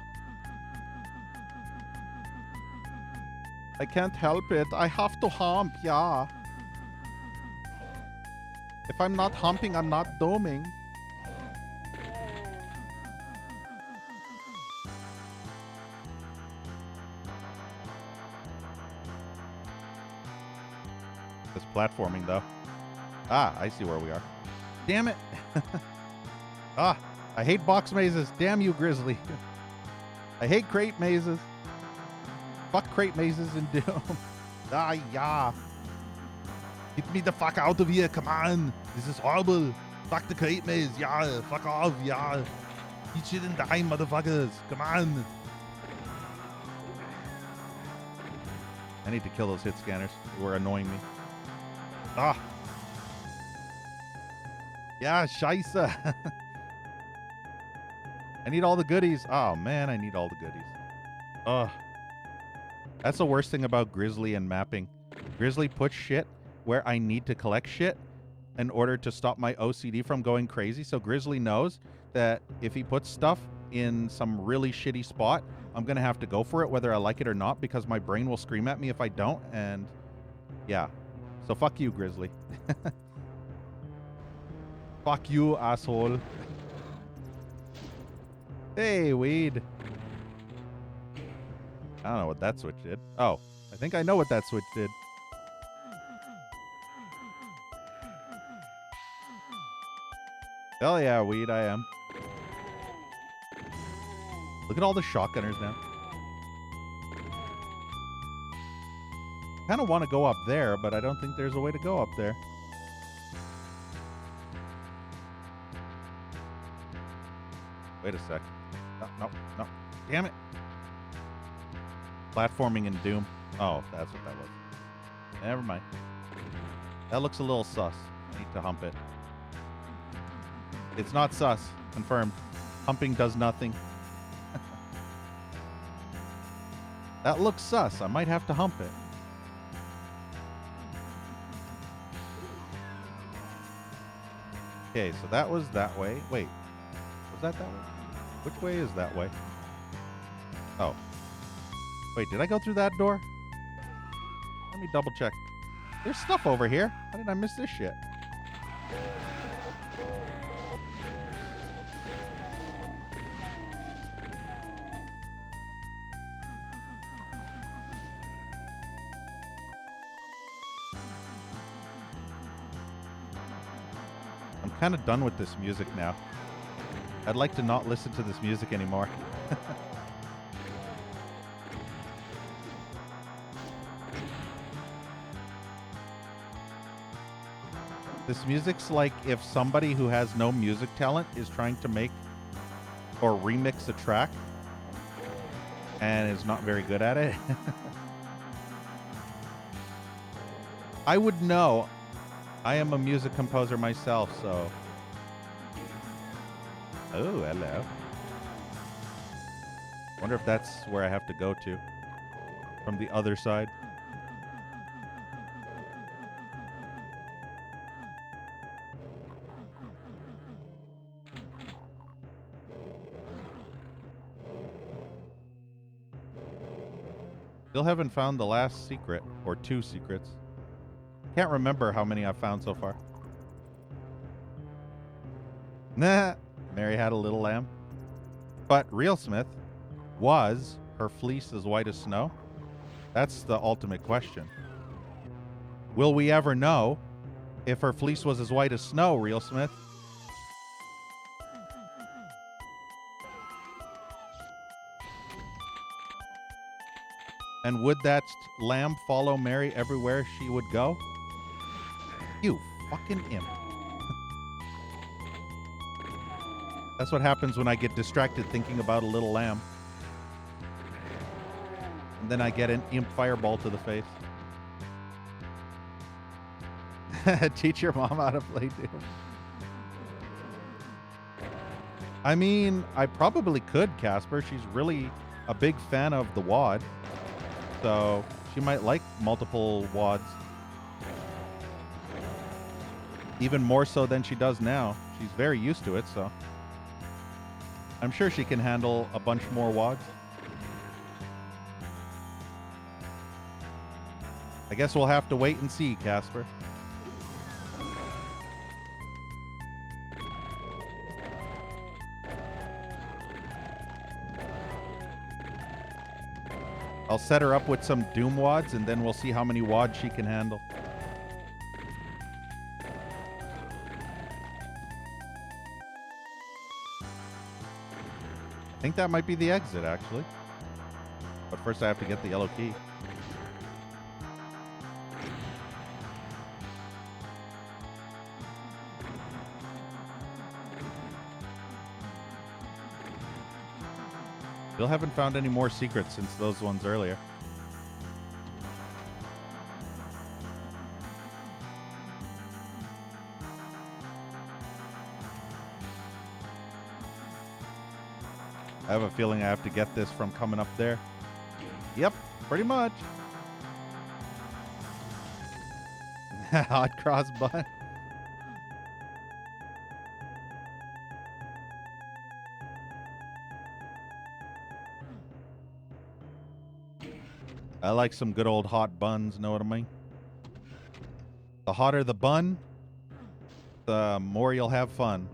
I can't help it. I have to hump, yeah. If I'm not humping, I'm not dooming. This platforming, though. Ah, I see where we are. Damn it. Ah, I hate box mazes. Damn you, Grizzly. I hate crate mazes. Fuck crate mazes in Doom. Ah, yeah. Get me the fuck out of here. Come on. This is horrible. Fuck the crate maze. Yeah. Fuck off. Yeah. Eat shit and die, motherfuckers. Come on. I need to kill those hit scanners who are annoying me. Ah. Yeah, scheisse. I need all the goodies. Oh, man, I need all the goodies. Ugh. That's the worst thing about Grizzly and mapping. Grizzly puts shit where I need to collect shit in order to stop my OCD from going crazy. So Grizzly knows that if he puts stuff in some really shitty spot, I'm going to have to go for it whether I like it or not, because my brain will scream at me if I don't. And yeah. So fuck you, Grizzly. Fuck you, asshole. Hey, weed. I don't know what that switch did. Oh, I think I know what that switch did. Hell yeah, weed, I am. Look at all the shotgunners now. Kind of want to go up there, but I don't think there's a way to go up there. Wait a sec. No. Damn it. Platforming in Doom. Oh, that's what that was. Never mind. That looks a little sus. I need to hump it. It's not sus. Confirmed. Humping does nothing. That looks sus. I might have to hump it. Okay, so that was that way. Wait. Was that way? Which way is that way? Oh. Wait, did I go through that door? Let me double check. There's stuff over here. How did I miss this shit? I'm kind of done with this music now. I'd like to not listen to this music anymore. This music's like if somebody who has no music talent is trying to make or remix a track. and is not very good at it. I would know. I am a music composer myself, so. Oh, hello. Wonder if that's where I have to go to from the other side. Still haven't found the last secret, or 2 secrets. Can't remember how many I've found so far. Nah, Mary had a little lamb. But Real Smith, was her fleece as white as snow? That's the ultimate question. Will we ever know if her fleece was as white as snow, Real Smith? And would that lamb follow Mary everywhere she would go? You fucking imp. That's what happens when I get distracted thinking about a little lamb. And then I get an imp fireball to the face. Teach your mom how to play Doom. I mean, I probably could, Casper. She's really a big fan of the WAD. So she might like multiple WADs. Even more so than she does now. She's very used to it, so. I'm sure she can handle a bunch more WADs. I guess we'll have to wait and see, Casper. I'll set her up with some Doom WADs, and then we'll see how many WADs she can handle. I think that might be the exit, actually. But first I have to get the yellow key. Still haven't found any more secrets since those ones earlier. I have a feeling I have to get this from coming up there. Yep, pretty much. Hot cross bun. I like some good old hot buns, know what I mean? The hotter the bun, the more you'll have fun.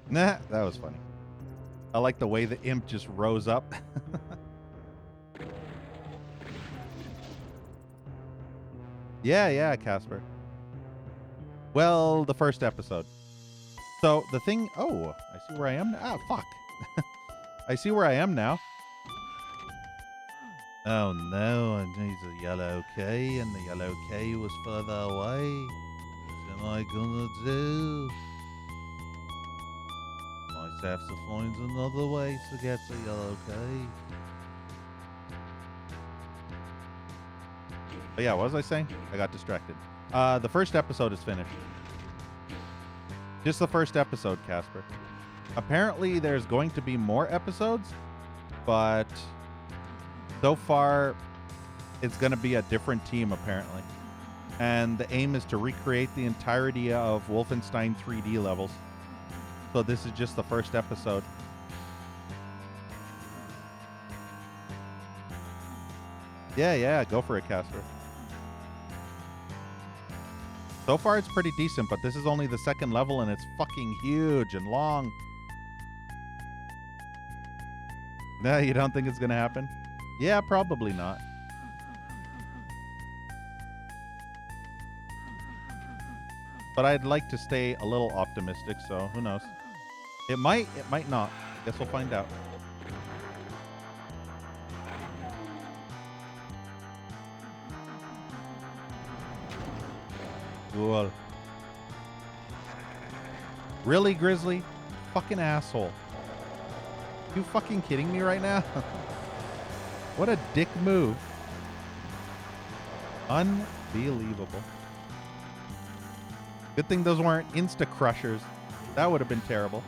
Nah, that was funny. I like the way the imp just rose up. Yeah, Casper. Well, the first episode. So the thing, oh, I see where I am now. Ah, fuck. I see where I am now. Oh no, I need a yellow key, and the yellow key was further away. What am I gonna do? Might have to find another way to get the yellow key. But yeah, what was I saying? I got distracted. The first episode is finished. Just the first episode, Casper. Apparently, there's going to be more episodes, but so far, it's going to be a different team, apparently. And the aim is to recreate the entirety of Wolfenstein 3D levels. So this is just the first episode. Yeah, go for it, Casper. So far, it's pretty decent, but this is only the second level, and it's fucking huge and long. No, you don't think it's going to happen? Yeah, probably not. But I'd like to stay a little optimistic, so who knows? It might not. I guess we'll find out. Cool. Really, Grizzly? Fucking asshole. You fucking kidding me right now? What a dick move. Unbelievable. Good thing those weren't insta-crushers. That would have been terrible.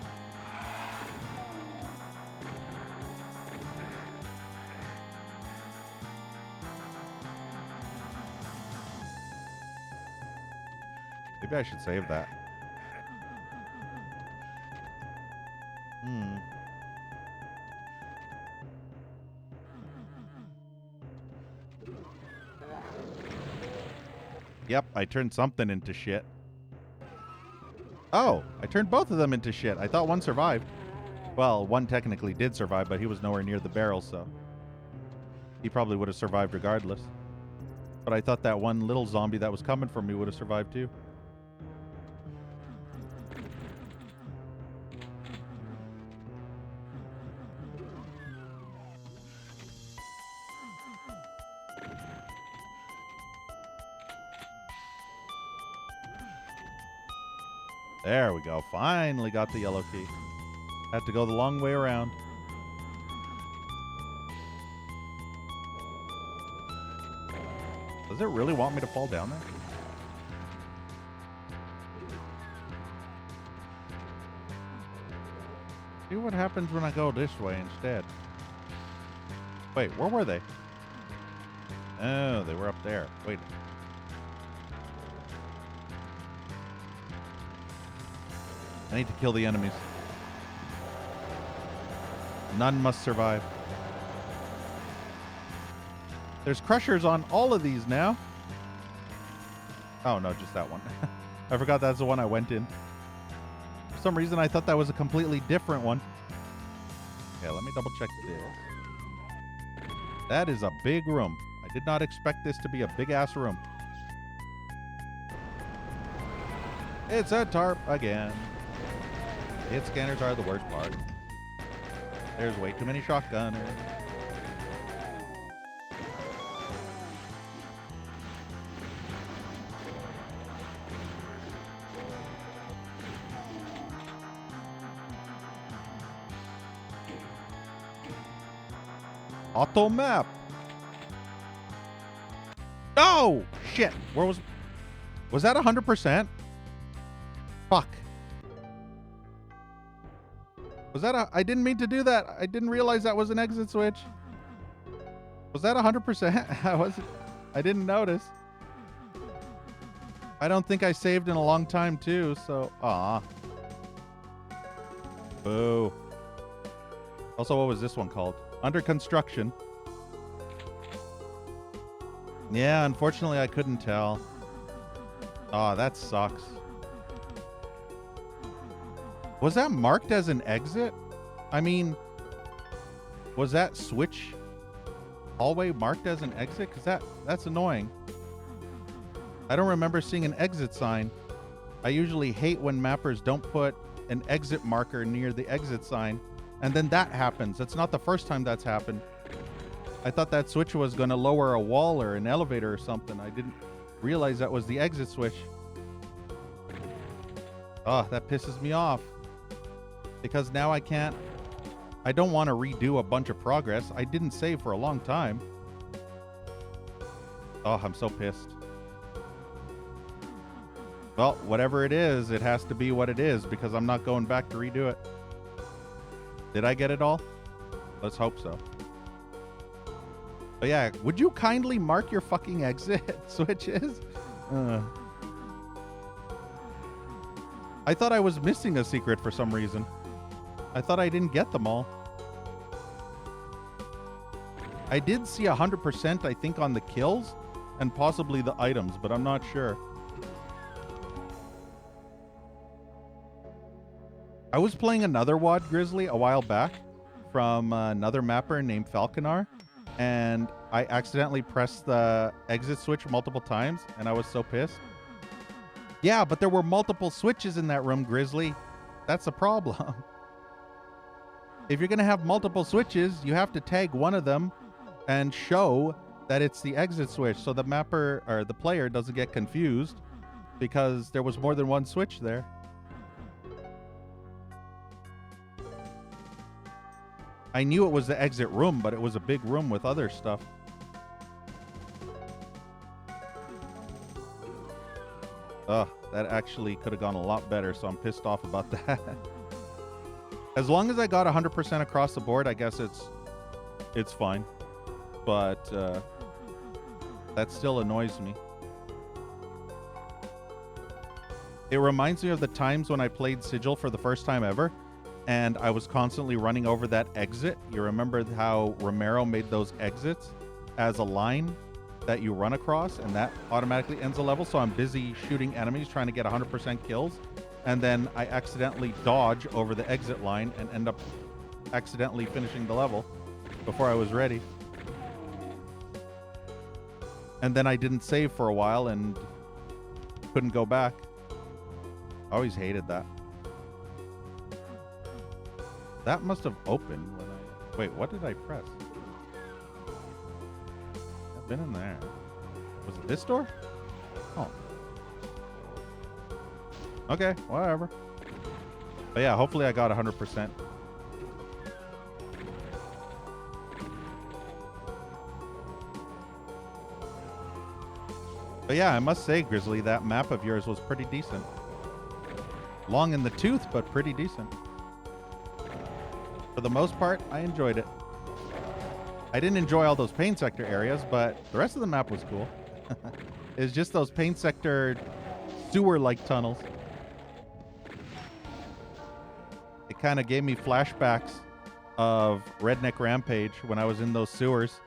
Maybe I should save that. Yep, I turned something into shit. Oh, I turned both of them into shit. I thought one survived. Well, one technically did survive, but he was nowhere near the barrel, so he probably would have survived regardless. But I thought that one little zombie that was coming for me would have survived too. There we go. Finally got the yellow key. Had to go the long way around. Does it really want me to fall down there? See what happens when I go this way instead. Wait, where were they? Oh, they were up there. Wait. I need to kill the enemies. None must survive. There's crushers on all of these now. Oh, no, just that one. I forgot that's the one I went in. For some reason, I thought that was a completely different one. Okay, let me double check this. That is a big room. I did not expect this to be a big-ass room. It's a tarp again. Hit scanners are the worst part. There's way too many shotgunners. Auto map. Oh shit! Where was that 100%? Fuck. Was that I didn't mean to do that. I didn't realize that was an exit switch. Was that 100%? I didn't notice. I don't think I saved in a long time too, so boo. Also, what was this one called? Under construction. Yeah, unfortunately I couldn't tell. Oh, that sucks. Was that marked as an exit? I mean, was that switch hallway marked as an exit? Because that's annoying. I don't remember seeing an exit sign. I usually hate when mappers don't put an exit marker near the exit sign, and then that happens. That's not the first time that's happened. I thought that switch was going to lower a wall or an elevator or something. I didn't realize that was the exit switch. Oh, that pisses me off. Because now I don't want to redo a bunch of progress. I didn't save for a long time. Oh, I'm so pissed. Well, whatever it is, it has to be what it is because I'm not going back to redo it. Did I get it all? Let's hope so. But yeah, would you kindly mark your fucking exit switches? I thought I was missing a secret for some reason. I thought I didn't get them all. I did see 100%, I think, on the kills and possibly the items, but I'm not sure. I was playing another WOD Grizzly a while back from another mapper named Falconar, and I accidentally pressed the exit switch multiple times, and I was so pissed. Yeah, but there were multiple switches in that room, Grizzly. That's the problem. If you're going to have multiple switches, you have to tag one of them and show that it's the exit switch so the mapper or the player doesn't get confused because there was more than one switch there. I knew it was the exit room, but it was a big room with other stuff. Ugh, that actually could have gone a lot better, so I'm pissed off about that. As long as I got 100% across the board, I guess it's fine. But that still annoys me. It reminds me of the times when I played Sigil for the first time ever, and I was constantly running over that exit. You remember how Romero made those exits as a line that you run across, and that automatically ends a level? So I'm busy shooting enemies, trying to get 100% kills, and then I accidentally dodge over the exit line and end up accidentally finishing the level before I was ready. And then I didn't save for a while and couldn't go back. I always hated that. That must have opened when I... Wait, what did I press? I've been in there. Was it this door? Oh. Okay, whatever. But yeah, hopefully I got 100%. But yeah, I must say, Grizzly, that map of yours was pretty decent. Long in the tooth, but pretty decent. For the most part, I enjoyed it. I didn't enjoy all those pain sector areas, but the rest of the map was cool. It's just those pain sector sewer-like tunnels. It kind of gave me flashbacks of Redneck Rampage when I was in those sewers.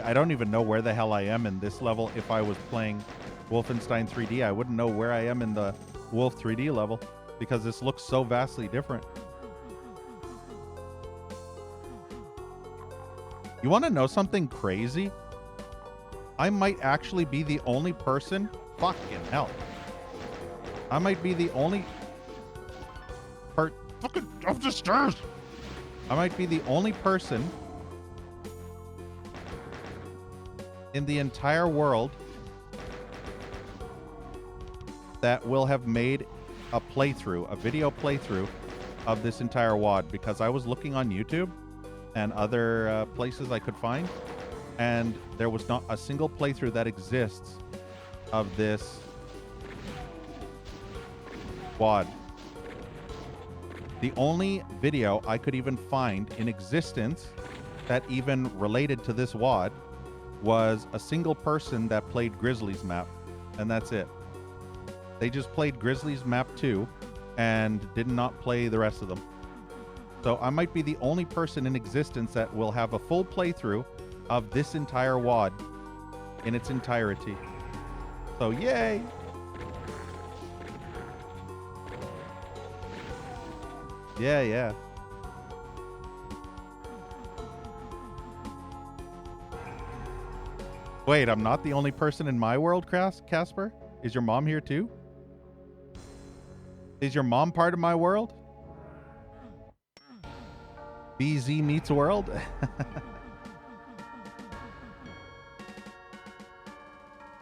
I don't even know where the hell I am in this level. If I was playing Wolfenstein 3D, I wouldn't know where I am in the Wolf 3D level because this looks so vastly different. You want to know something crazy? I might actually be the only person... Fucking hell. I might be the only... Fucking up the stairs! I might be the only person... in the entire world that will have made a playthrough, a video playthrough of this entire WOD, because I was looking on YouTube and other places I could find, and there was not a single playthrough that exists of this WOD. The only video I could even find in existence that even related to this WOD was a single person that played Grizzly's map, and that's it. They just played Grizzly's map 2 and did not play the rest of them. So I might be the only person in existence that will have a full playthrough of this entire WOD in its entirety. So yay! Yeah. Wait, I'm not the only person in my world, Casper? Is your mom here too? Is your mom part of my world? BZ meets world?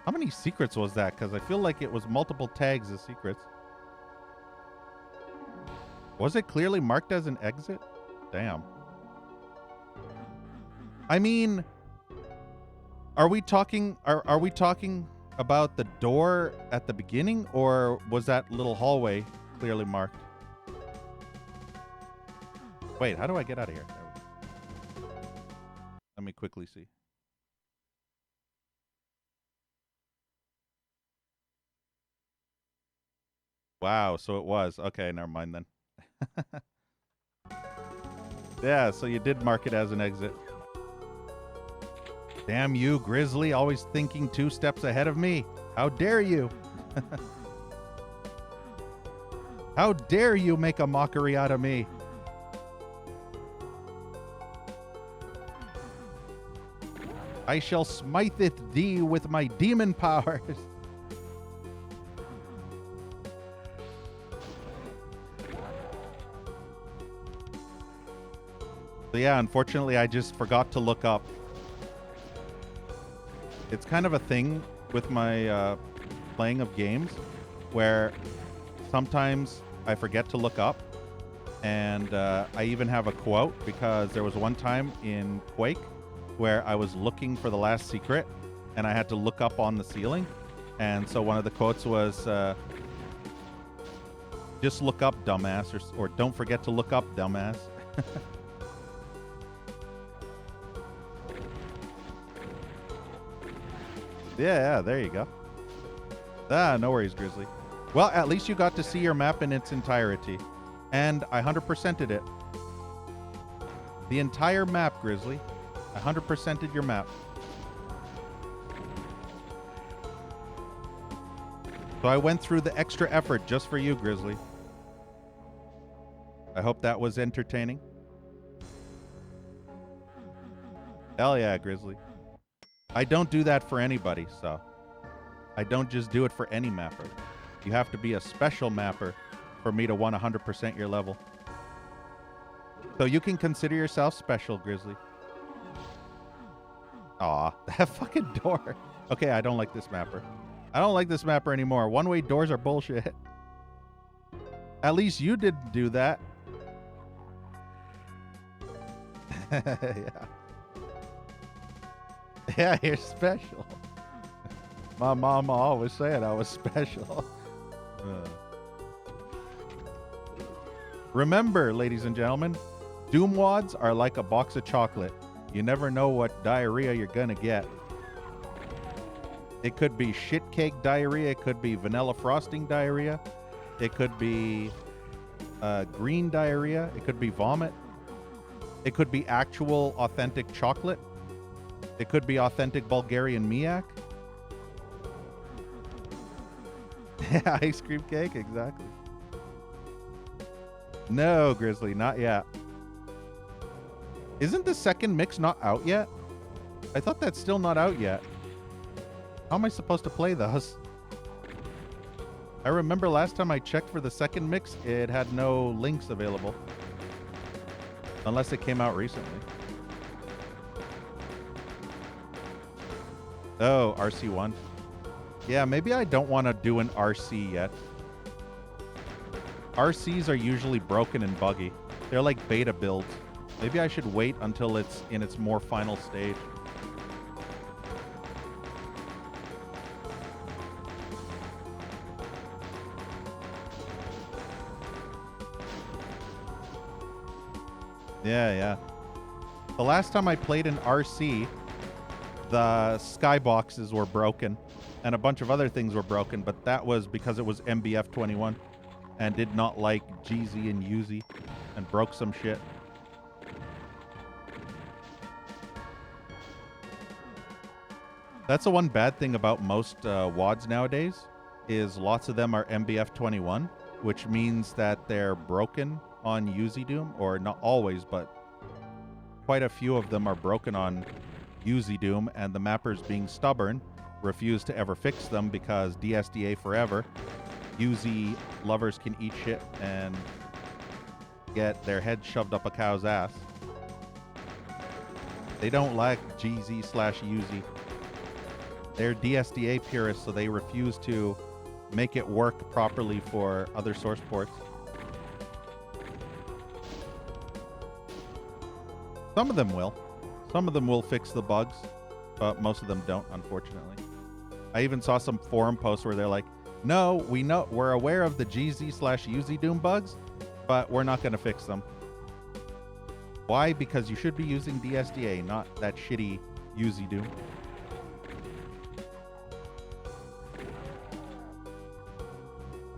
How many secrets was that? Because I feel like it was multiple tags of secrets. Was it clearly marked as an exit? Damn. I mean... Are we talking about the door at the beginning, or was that little hallway clearly marked? Wait, how do I get out of here? There we go. Let me quickly see. Wow, so it was. Okay, never mind then. Yeah, so you did mark it as an exit. Damn you, Grizzly, always thinking 2 steps ahead of me. How dare you? How dare you make a mockery out of me? I shall smitheth thee with my demon powers. So yeah, unfortunately, I just forgot to look up. It's kind of a thing with my playing of games where sometimes I forget to look up. And I even have a quote because there was one time in Quake where I was looking for the last secret and I had to look up on the ceiling. And so one of the quotes was, just look up, dumbass, or don't forget to look up, dumbass. Yeah, there you go. Ah, no worries, Grizzly. Well, at least you got to see your map in its entirety. And I 100%ed it. The entire map, Grizzly. I 100%ed your map. So I went through the extra effort just for you, Grizzly. I hope that was entertaining. Hell yeah, Grizzly. I don't do that for anybody, so. I don't just do it for any mapper. You have to be a special mapper for me to want 100% your level. So you can consider yourself special, Grizzly. Aw, that fucking door. Okay, I don't like this mapper. I don't like this mapper anymore. One-way doors are bullshit. At least you didn't do that. Yeah. Yeah, you're special. My mama always said I was special. Remember, ladies and gentlemen, Doom wads are like a box of chocolate. You never know what diarrhea you're gonna get. It could be shit cake diarrhea. It could be vanilla frosting diarrhea. It could be green diarrhea. It could be vomit. It could be actual authentic chocolate. It could be authentic Bulgarian miak. Yeah, ice cream cake, exactly. No, Grizzly, not yet. Isn't the second mix not out yet? I thought that's still not out yet. How am I supposed to play those? I remember last time I checked for the second mix, it had no links available. Unless it came out recently. Oh, RC1. Yeah, maybe I don't want to do an RC yet. RCs are usually broken and buggy. They're like beta builds. Maybe I should wait until it's in its more final stage. Yeah. The last time I played an RC, the skyboxes were broken and a bunch of other things were broken, but that was because it was MBF 21 and did not like GZ and UZ and broke some shit. That's the one bad thing about most WODs nowadays is lots of them are MBF 21, which means that they're broken on UZ Doom, or not always, but quite a few of them are broken on UZ Doom, and the mappers, being stubborn, refuse to ever fix them because DSDA forever. UZ lovers can eat shit and get their head shoved up a cow's ass. They don't like GZ/UZ. They're DSDA purists, so they refuse to make it work properly for other source ports. Some of them will. Some of them will fix the bugs, but most of them don't, unfortunately. I even saw some forum posts where they're like, no, we're aware of the GZ/UZ Doom bugs, but we're not going to fix them. Why? Because you should be using DSDA, not that shitty UZ Doom.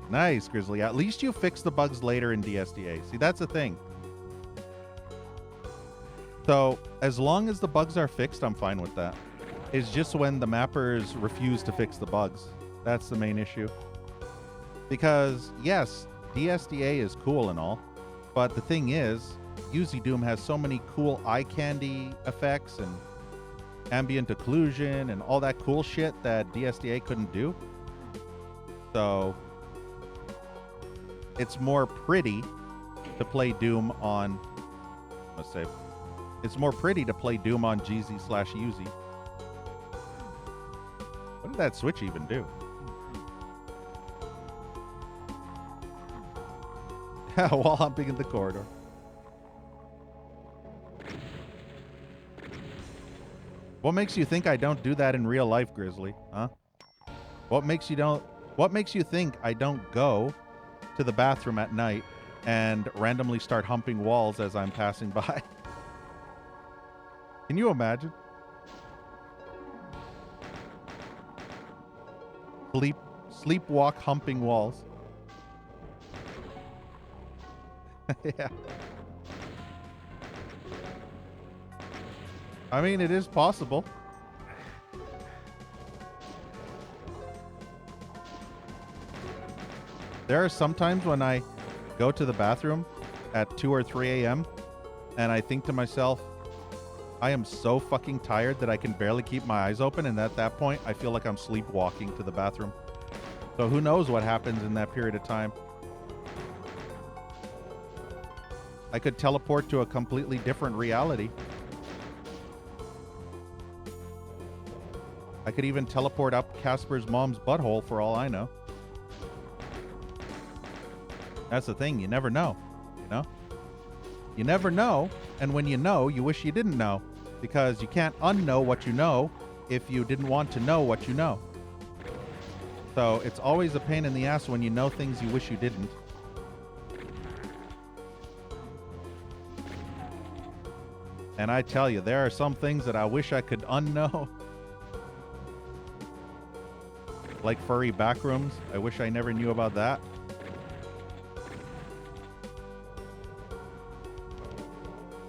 Nice, Grizzly. At least you fix the bugs later in DSDA. See, that's the thing. So, as long as the bugs are fixed, I'm fine with that. It's just when the mappers refuse to fix the bugs. That's the main issue. Because, yes, DSDA is cool and all, but the thing is, UZ Doom has so many cool eye candy effects and ambient occlusion and all that cool shit that DSDA couldn't do. So, it's more pretty to play Doom on, let's say, It's more pretty to play Doom on GZ/UZ. What did that switch even do? While humping in the corridor. What makes you think I don't do that in real life, Grizzly? Huh? What makes you think I don't go to the bathroom at night and randomly start humping walls as I'm passing by? Can you imagine? Sleepwalk humping walls. Yeah. I mean, it is possible. There are some times when I go to the bathroom at 2 or 3 a.m. and I think to myself, I am so fucking tired that I can barely keep my eyes open, and at that point, I feel like I'm sleepwalking to the bathroom. So who knows what happens in that period of time. I could teleport to a completely different reality. I could even teleport up Casper's mom's butthole for all I know. That's the thing, you never know, you know? You never know, and when you know, you wish you didn't know, because you can't unknow what you know if you didn't want to know what you know. So it's always a pain in the ass when you know things you wish you didn't. And I tell you, there are some things that I wish I could unknow. Like furry backrooms. I wish I never knew about that.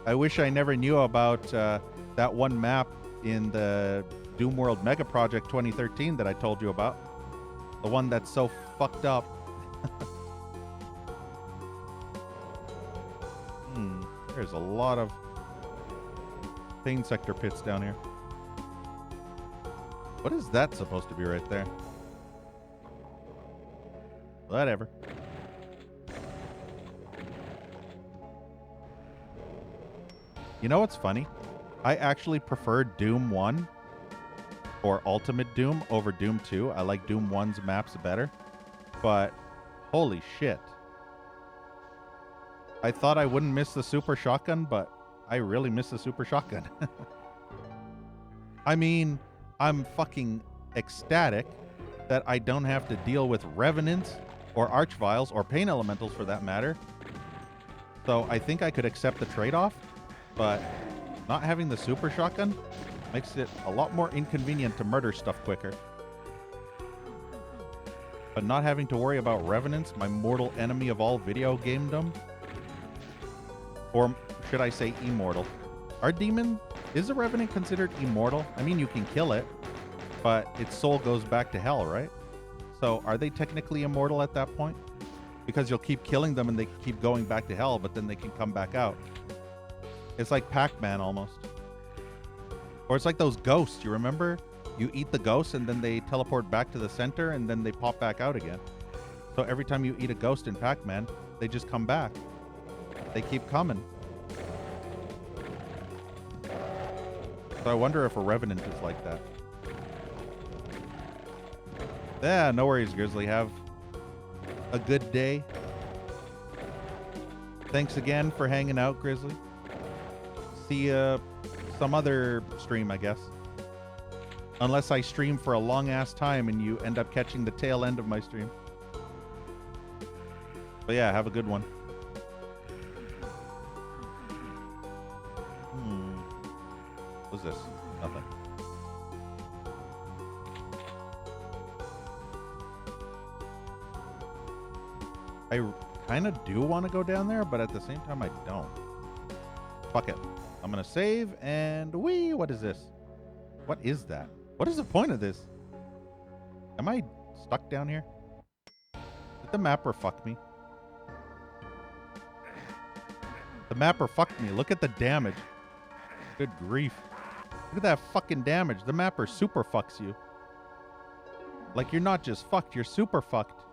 I wish I never knew about that one map in the Doom World Mega Project 2013 that I told you about. The one that's so fucked up. There's a lot of pain sector pits down here. What is that supposed to be right there? Whatever. You know what's funny? I actually prefer Doom 1 or Ultimate Doom over Doom 2. I like Doom 1's maps better. But holy shit. I thought I wouldn't miss the super shotgun, but I really miss the super shotgun. I mean, I'm fucking ecstatic that I don't have to deal with revenants or archviles or pain elementals for that matter. So I think I could accept the trade-off, but not having the super shotgun makes it a lot more inconvenient to murder stuff quicker. But not having to worry about revenants, my mortal enemy of all video gamedom. Or should I say immortal? Is a revenant considered immortal? I mean, you can kill it, but its soul goes back to hell, right? So are they technically immortal at that point? Because you'll keep killing them and they keep going back to hell, but then they can come back out. It's like Pac-Man almost. Or it's like those ghosts, you remember? You eat the ghosts and then they teleport back to the center and then they pop back out again. So every time you eat a ghost in Pac-Man, they just come back. They keep coming. So I wonder if a revenant is like that. Yeah, no worries, Grizzly. Have a good day. Thanks again for hanging out, Grizzly. See you some other stream, I guess. Unless I stream for a long-ass time and you end up catching the tail end of my stream. But yeah, have a good one. What's this? Nothing. I kind of do want to go down there, but at the same time, I don't. Fuck it. I'm going to save and whee! What is this? What is that? What is the point of this? Am I stuck down here? Did the mapper fuck me? The mapper fucked me. Look at the damage. Good grief. Look at that fucking damage. The mapper super fucks you. Like, you're not just fucked, you're super fucked.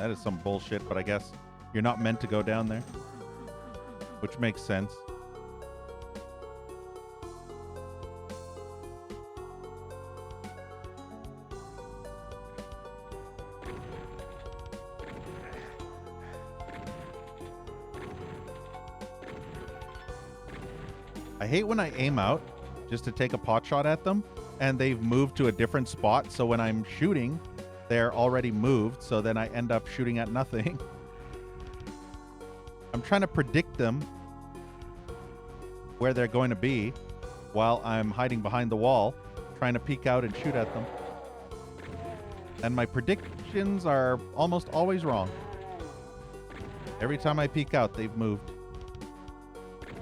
That is some bullshit, but I guess you're not meant to go down there. Which makes sense. I hate when I aim out just to take a pot shot at them and they've moved to a different spot. So when I'm shooting, they're already moved. So then I end up shooting at nothing. I'm trying to predict them where they're going to be while I'm hiding behind the wall, trying to peek out and shoot at them. And my predictions are almost always wrong. Every time I peek out, they've moved.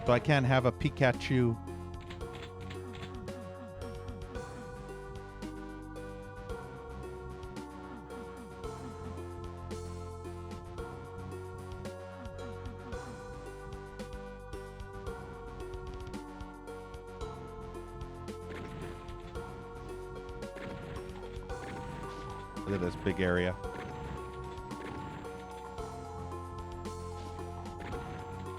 So I can't have a Pikachu. Look at this big area.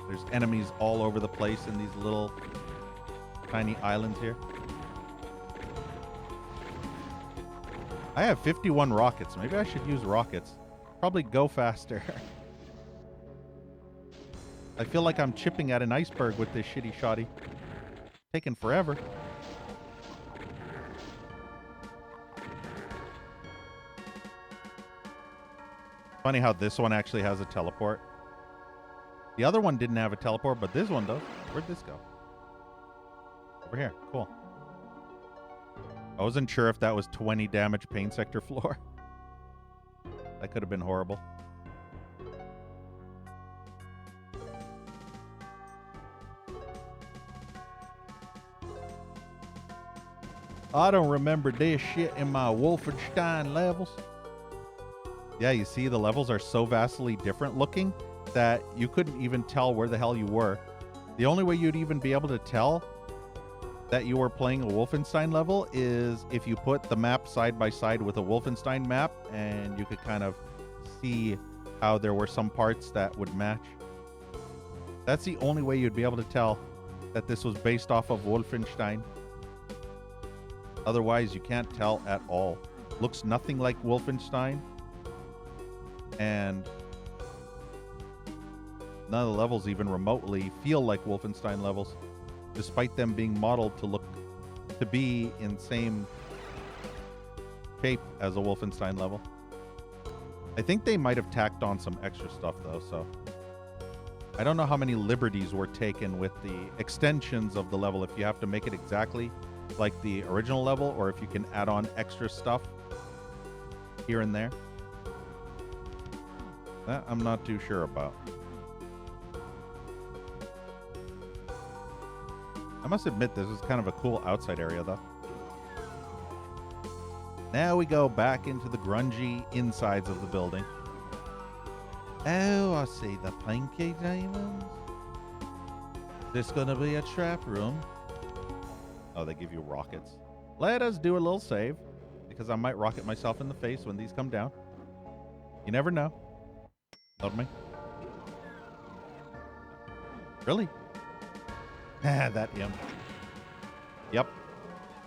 There's enemies all over the place in these little tiny islands here. I have 51 rockets. Maybe I should use rockets. Probably go faster. I feel like I'm chipping at an iceberg with this shitty shotty. Taking forever. Funny how this one actually has a teleport. The other one didn't have a teleport, but this one does. Where'd this go? Over here. Cool. I wasn't sure if that was 20 damage pain sector floor. That could have been horrible. I don't remember this shit in my Wolfenstein levels. Yeah, you see, the levels are so vastly different looking that you couldn't even tell where the hell you were. The only way you'd even be able to tell that you were playing a Wolfenstein level is if you put the map side by side with a Wolfenstein map, and you could kind of see how there were some parts that would match. That's the only way you'd be able to tell that this was based off of Wolfenstein. Otherwise, you can't tell at all. Looks nothing like Wolfenstein. And none of the levels even remotely feel like Wolfenstein levels, despite them being modeled to be in same shape as a Wolfenstein level. I think they might have tacked on some extra stuff though, so I don't know how many liberties were taken with the extensions of the level, if you have to make it exactly like the original level or if you can add on extra stuff here and there. That I'm not too sure about. I must admit, this is kind of a cool outside area, though. Now we go back into the grungy insides of the building. Oh, I see the Pinky Diamonds. This gonna be a trap room. Oh, they give you rockets. Let us do a little save, because I might rocket myself in the face when these come down. You never know. Told me. Really? That imp. Yep.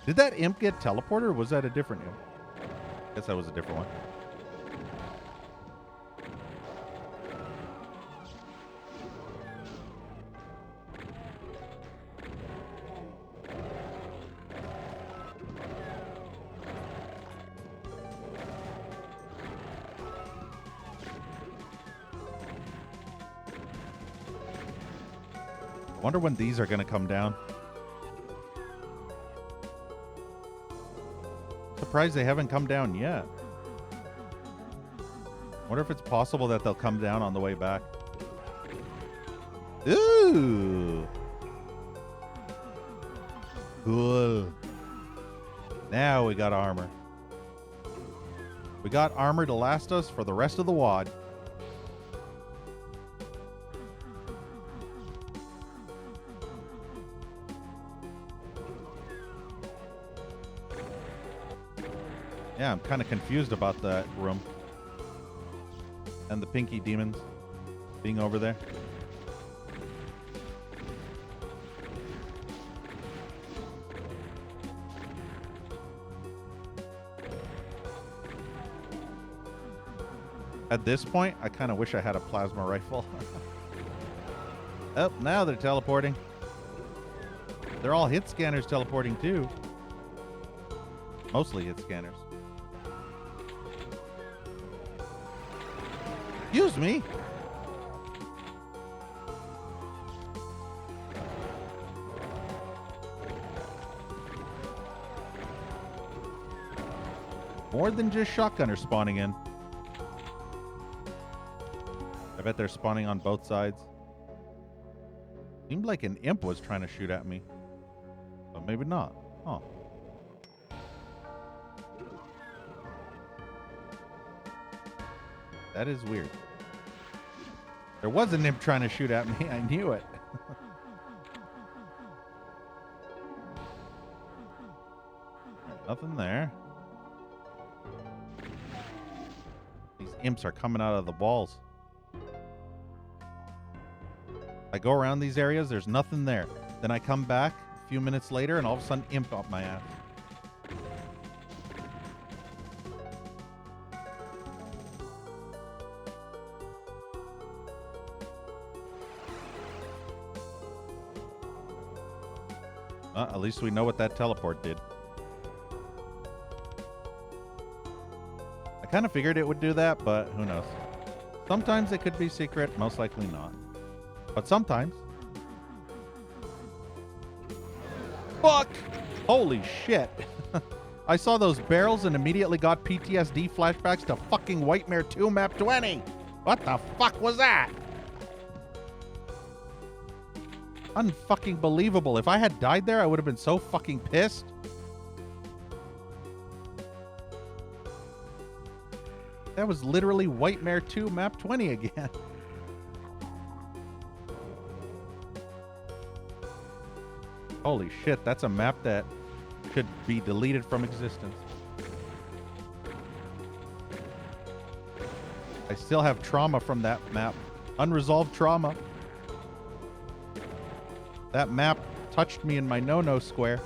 Did that imp get teleported, or was that a different imp? Guess that was a different one. Wonder when these are going to come down. Surprised they haven't come down yet. Wonder if it's possible that they'll come down on the way back. Ooh. Cool. Now we got armor. We got armor to last us for the rest of the WOD. Yeah, I'm kind of confused about that room. And the pinky demons being over there. At this point, I kind of wish I had a plasma rifle. Oh, now they're teleporting. They're all hit scanners teleporting too. Mostly hit scanners. Excuse me. More than just shotgunners spawning in. I bet they're spawning on both sides. Seemed like an imp was trying to shoot at me. But maybe not. Huh. That is weird. There was an imp trying to shoot at me. I knew it. Nothing there. These imps are coming out of the walls. I go around these areas, there's nothing there. Then I come back a few minutes later and all of a sudden imp up my ass. At least we know what that teleport did. I kind of figured it would do that, but who knows. Sometimes it could be secret, most likely not. But sometimes. Fuck! Holy shit. I saw those barrels and immediately got PTSD flashbacks to fucking Whitemare 2 map 20. What the fuck was that? Unfucking believable. If I had died there, I would have been so fucking pissed. That was literally Whitemare 2 map 20 again. Holy shit, that's a map that should be deleted from existence. I still have trauma from that map. Unresolved trauma. That map touched me in my no-no square.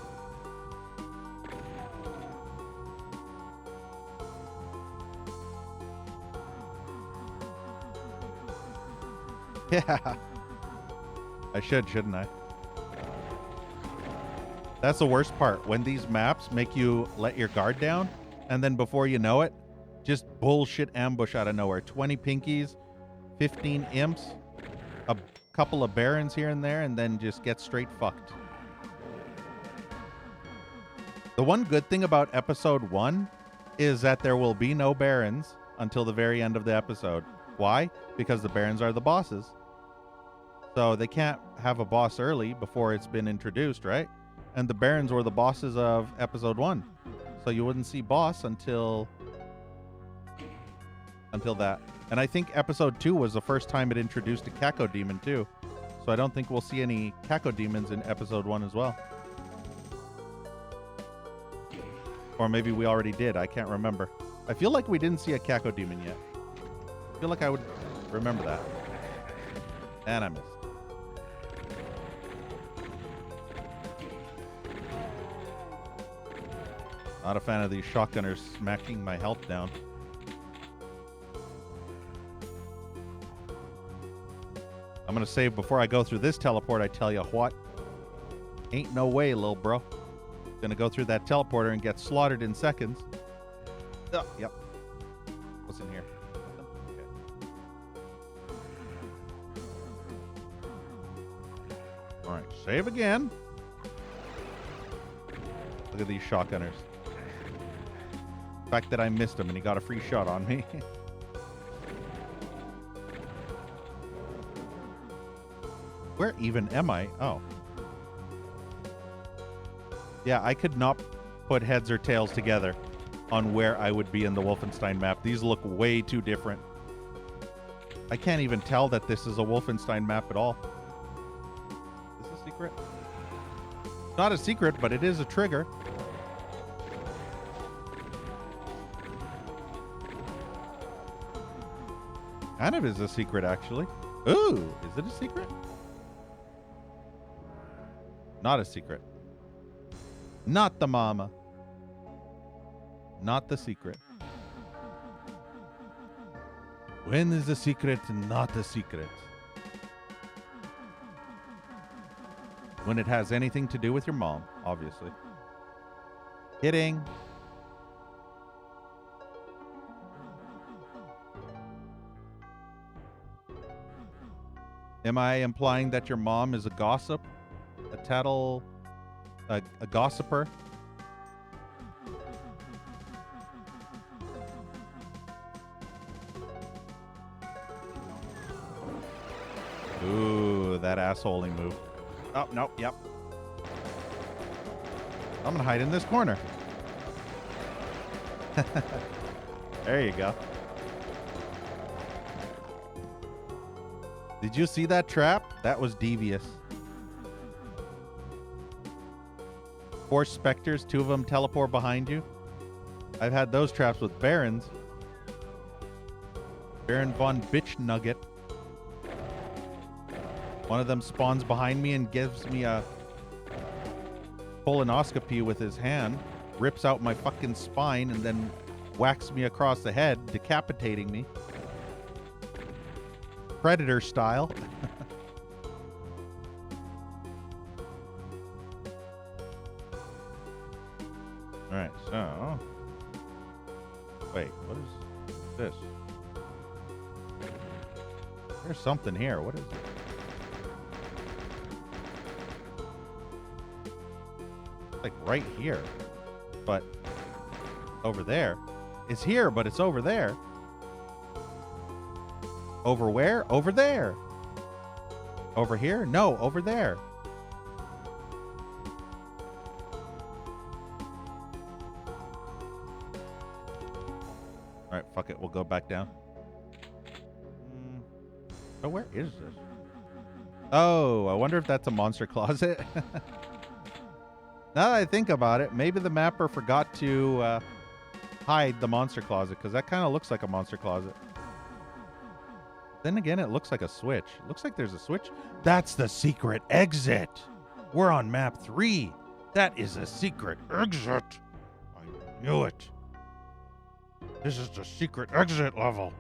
Yeah. I shouldn't I? That's the worst part. When these maps make you let your guard down, and then before you know it, just bullshit ambush out of nowhere. 20 pinkies, 15 imps, a couple of barons here and there, and then just get straight fucked. The one good thing about episode 1 is that there will be no barons until the very end of the episode. Why? Because the barons are the bosses. So they can't have a boss early before it's been introduced, right? And the barons were the bosses of episode 1. So you wouldn't see boss until that. And I think episode 2 was the first time it introduced a Caco demon too. So I don't think we'll see any Caco demons in episode 1 as well. Or maybe we already did. I can't remember. I feel like we didn't see a Caco demon yet. I feel like I would remember that. And I missed. Not a fan of these shotgunners smacking my health down. I'm going to save before I go through this teleport. I tell you what. Ain't no way, little bro. Going to go through that teleporter and get slaughtered in seconds. Oh, yep. What's in here? Okay. All right. Save again. Look at these shotgunners. The fact that I missed him and he got a free shot on me. Where even am I? Oh. Yeah, I could not put heads or tails together on where I would be in the Wolfenstein map. These look way too different. I can't even tell that this is a Wolfenstein map at all. Is this a secret? Not a secret, but it is a trigger. Kind of is a secret, actually. Ooh, is it a secret? Not a secret. Not the mama. Not the secret. When is the secret not a secret? When it has anything to do with your mom, obviously. Kidding. Am I implying that your mom is a gossip? A tattle... a gossiper? Ooh, that assholing move. Oh, no, yep. I'm gonna hide in this corner. There you go. Did you see that trap? That was devious. 4 specters, 2 of them teleport behind you. I've had those traps with Barons. Baron von Bitch Nugget. One of them spawns behind me and gives me a colonoscopy with his hand, rips out my fucking spine, and then whacks me across the head, decapitating me. Predator style. Alright, so... Wait, what is this? There's something here. What is it? Like right here. But over there. It's here, but it's over there. Over where? Over there. Over here? No, over there. Alright, fuck it. We'll go back down. Oh, where is this? Oh, I wonder if that's a monster closet. Now that I think about it, maybe the mapper forgot to hide the monster closet, because that kind of looks like a monster closet. Then again, it looks like a switch. It looks like there's a switch. That's the secret exit. We're on map 3. That is a secret exit. I knew it. This is the secret exit level.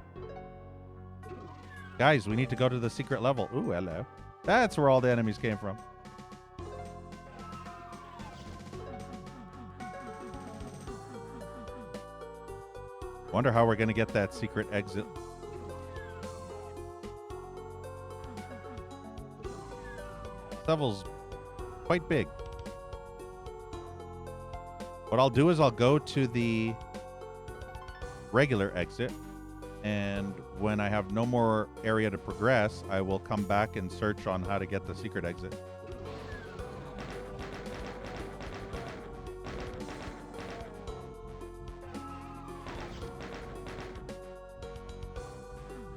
Guys, we need to go to the secret level. Ooh, hello. That's where all the enemies came from. Wonder how we're going to get that secret exit. This level's quite big. What I'll do is I'll go to the regular exit, and when I have no more area to progress, I will come back and search on how to get the secret exit.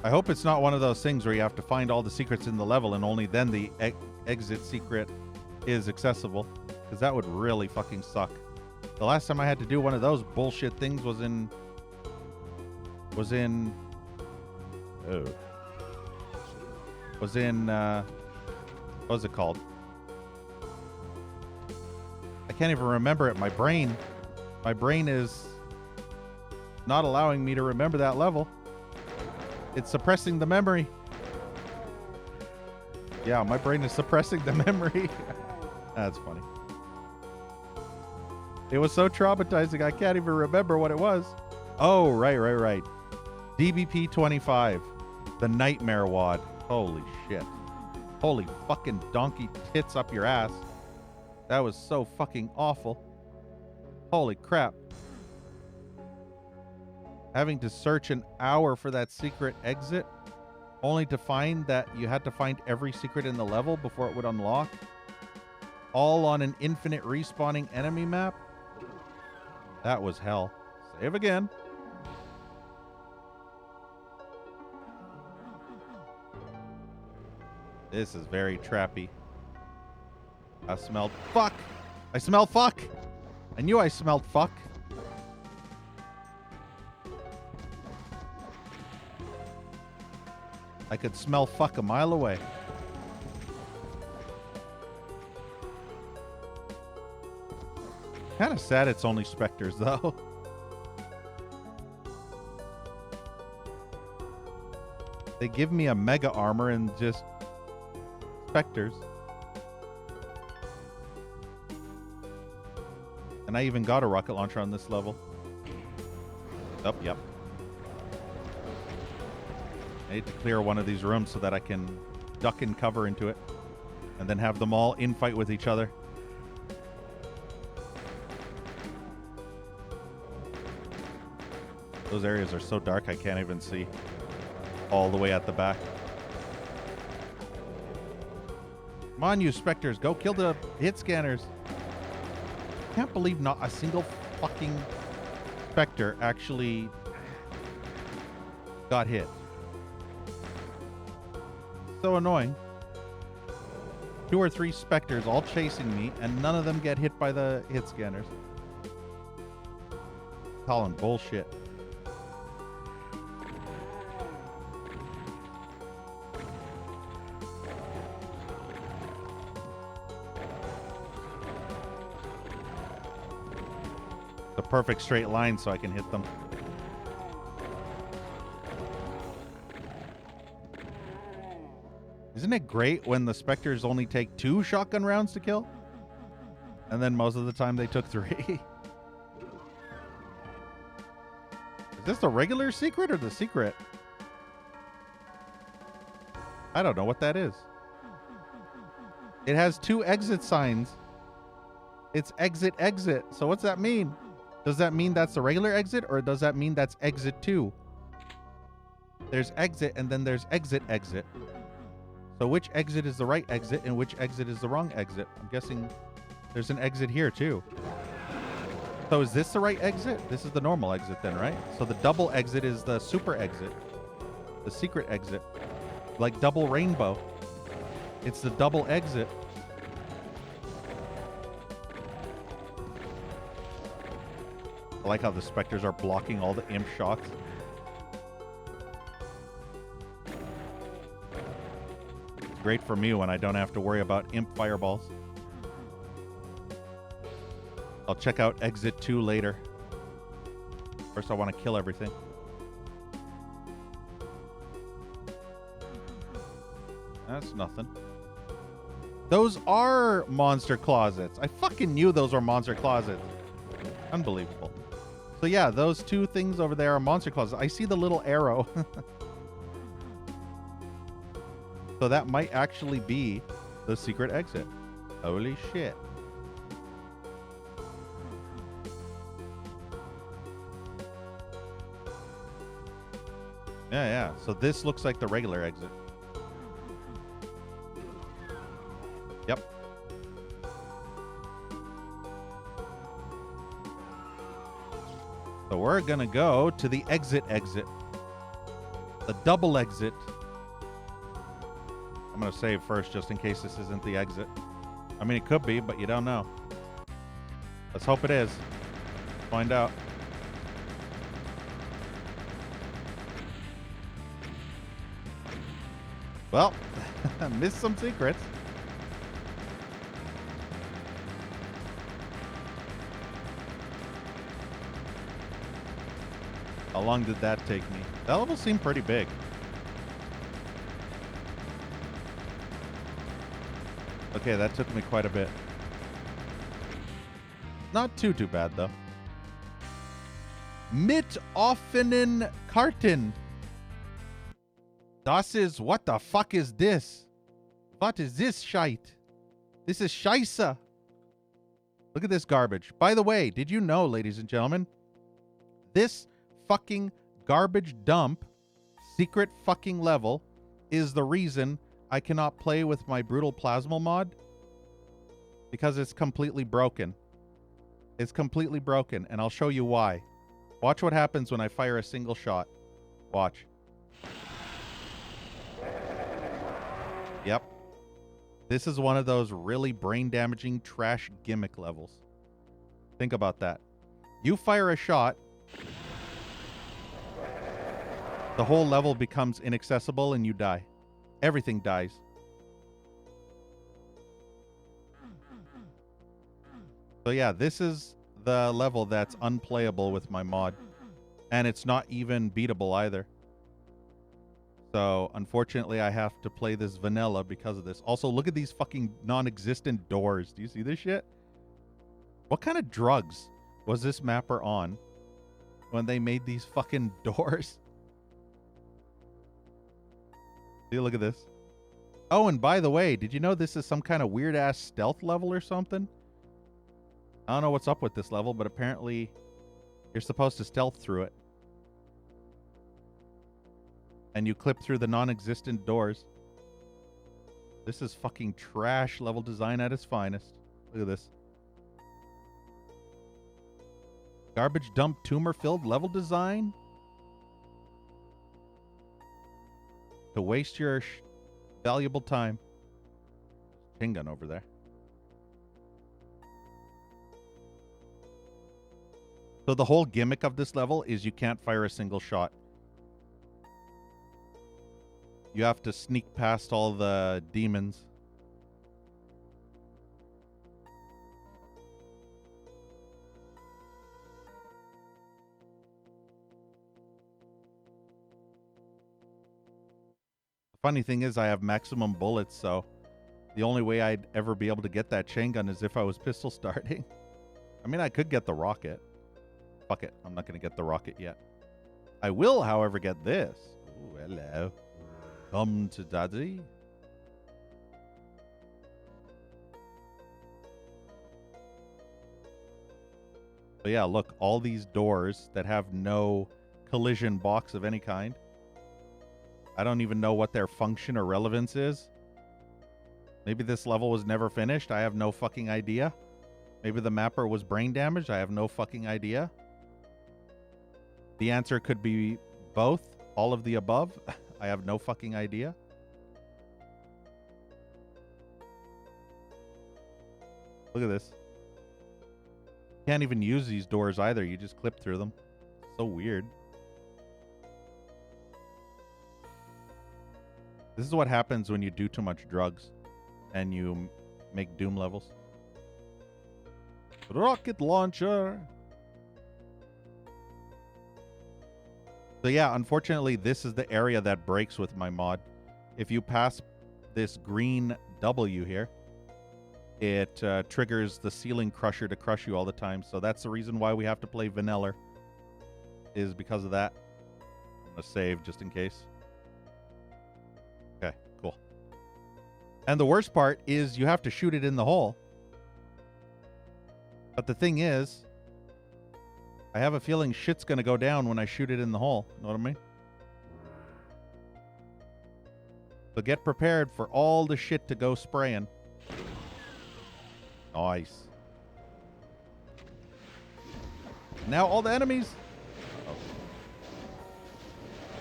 I hope it's not one of those things where you have to find all the secrets in the level and only then the exit secret is accessible, because that would really fucking suck. The last time I had to do one of those bullshit things was in what was it called? I can't even remember it. My brain is not allowing me to remember that level. It's suppressing the memory. Yeah, my brain is suppressing the memory. That's funny. It was so traumatizing, I can't even remember what it was. Oh, right. DBP 25. The Nightmare Wad. Holy shit. Holy fucking donkey tits up your ass. That was so fucking awful. Holy crap. Having to search an hour for that secret exit, only to find that you had to find every secret in the level before it would unlock. All on an infinite respawning enemy map. That was hell. Save again. This is very trappy. I smelled fuck. I smell fuck. I knew I smelled fuck. I could smell fuck a mile away. Kind of sad it's only specters, though. They give me a mega armor and just specters. And I even got a rocket launcher on this level. Oh, yep. I need to clear one of these rooms so that I can duck and cover into it. And then have them all infight with each other. Those areas are so dark I can't even see all the way at the back. Come on, you specters. Go kill the hit scanners. Can't believe not a single fucking specter actually got hit. So annoying. 2 or 3 specters all chasing me, and none of them get hit by the hit scanners. Calling bullshit. The perfect straight line so I can hit them. Isn't it great when the specters only take 2 shotgun rounds to kill? And then most of the time they took 3. Is this the regular secret or the secret? I don't know what that is. It has 2 exit signs. It's exit, exit. So what's that mean? Does that mean that's the regular exit, or does that mean that's exit 2? There's exit, and then there's exit, exit. So which exit is the right exit, and which exit is the wrong exit? I'm guessing there's an exit here, too. So is this the right exit? This is the normal exit then, right? So the double exit is the super exit. The secret exit. Like double rainbow. It's the double exit. I like how the specters are blocking all the imp shots. It's great for me when I don't have to worry about imp fireballs. I'll check out exit 2 later. First I want to kill everything. That's nothing. Those are monster closets. I fucking knew those were monster closets. Unbelievable. So yeah, those 2 things over there are monster closets. I see the little arrow. So that might actually be the secret exit. Holy shit. Yeah. So this looks like the regular exit. Yep. So we're gonna go to the exit. The double exit. I'm gonna save first just in case this isn't the exit. I mean, it could be, but you don't know. Let's hope it is. Find out. Well, missed some secrets. How long did that take me? That level seemed pretty big. Okay, that took me quite a bit. Not too bad, though. Mit offenen Karten. Das is, what the fuck is this? What is this shite? This is scheisse. Look at this garbage. By the way, did you know, ladies and gentlemen, this fucking garbage dump secret fucking level is the reason I cannot play with my brutal plasma mod? Because it's completely broken. It's completely broken, and I'll show you why. Watch what happens when I fire a single shot. Watch. Yep. This is one of those really brain-damaging trash gimmick levels. Think about that. You fire a shot, the whole level becomes inaccessible and you die. Everything dies. So yeah, this is the level that's unplayable with my mod. And it's not even beatable either. So unfortunately, I have to play this vanilla because of this. Also, look at these fucking non-existent doors. Do you see this shit? What kind of drugs was this mapper on when they made these fucking doors? See, look at this. Oh, and by the way, did you know this is some kind of weird-ass stealth level or something? I don't know what's up with this level, but apparently you're supposed to stealth through it. And you clip through the non-existent doors. This is fucking trash level design at its finest. Look at this. Garbage dump tumor-filled level design? To waste your valuable time. Chain gun over there. So the whole gimmick of this level is you can't fire a single shot. You have to sneak past all the demons. The funny thing is I have maximum bullets, so the only way I'd ever be able to get that chain gun is if I was pistol starting. I mean, I could get the rocket. Fuck it. I'm not going to get the rocket yet. I will, however, get this. Ooh, hello. Come to daddy. So yeah, look, all these doors that have no collision box of any kind. I don't even know what their function or relevance is. Maybe this level was never finished. I have no fucking idea. Maybe the mapper was brain damaged. I have no fucking idea. The answer could be both. All of the above. I have no fucking idea. Look at this. Can't even use these doors either. You just clip through them. So weird. This is what happens when you do too much drugs and you make Doom levels. Rocket launcher. So yeah, unfortunately, this is the area that breaks with my mod. If you pass this green W here, it triggers the ceiling crusher to crush you all the time. So that's the reason why we have to play vanilla, is because of that. I'm going to save just in case. Okay, cool. And the worst part is you have to shoot it in the hole. But the thing is, I have a feeling shit's going to go down when I shoot it in the hole. Know what I mean? So get prepared for all the shit to go spraying. Nice. Now all the enemies.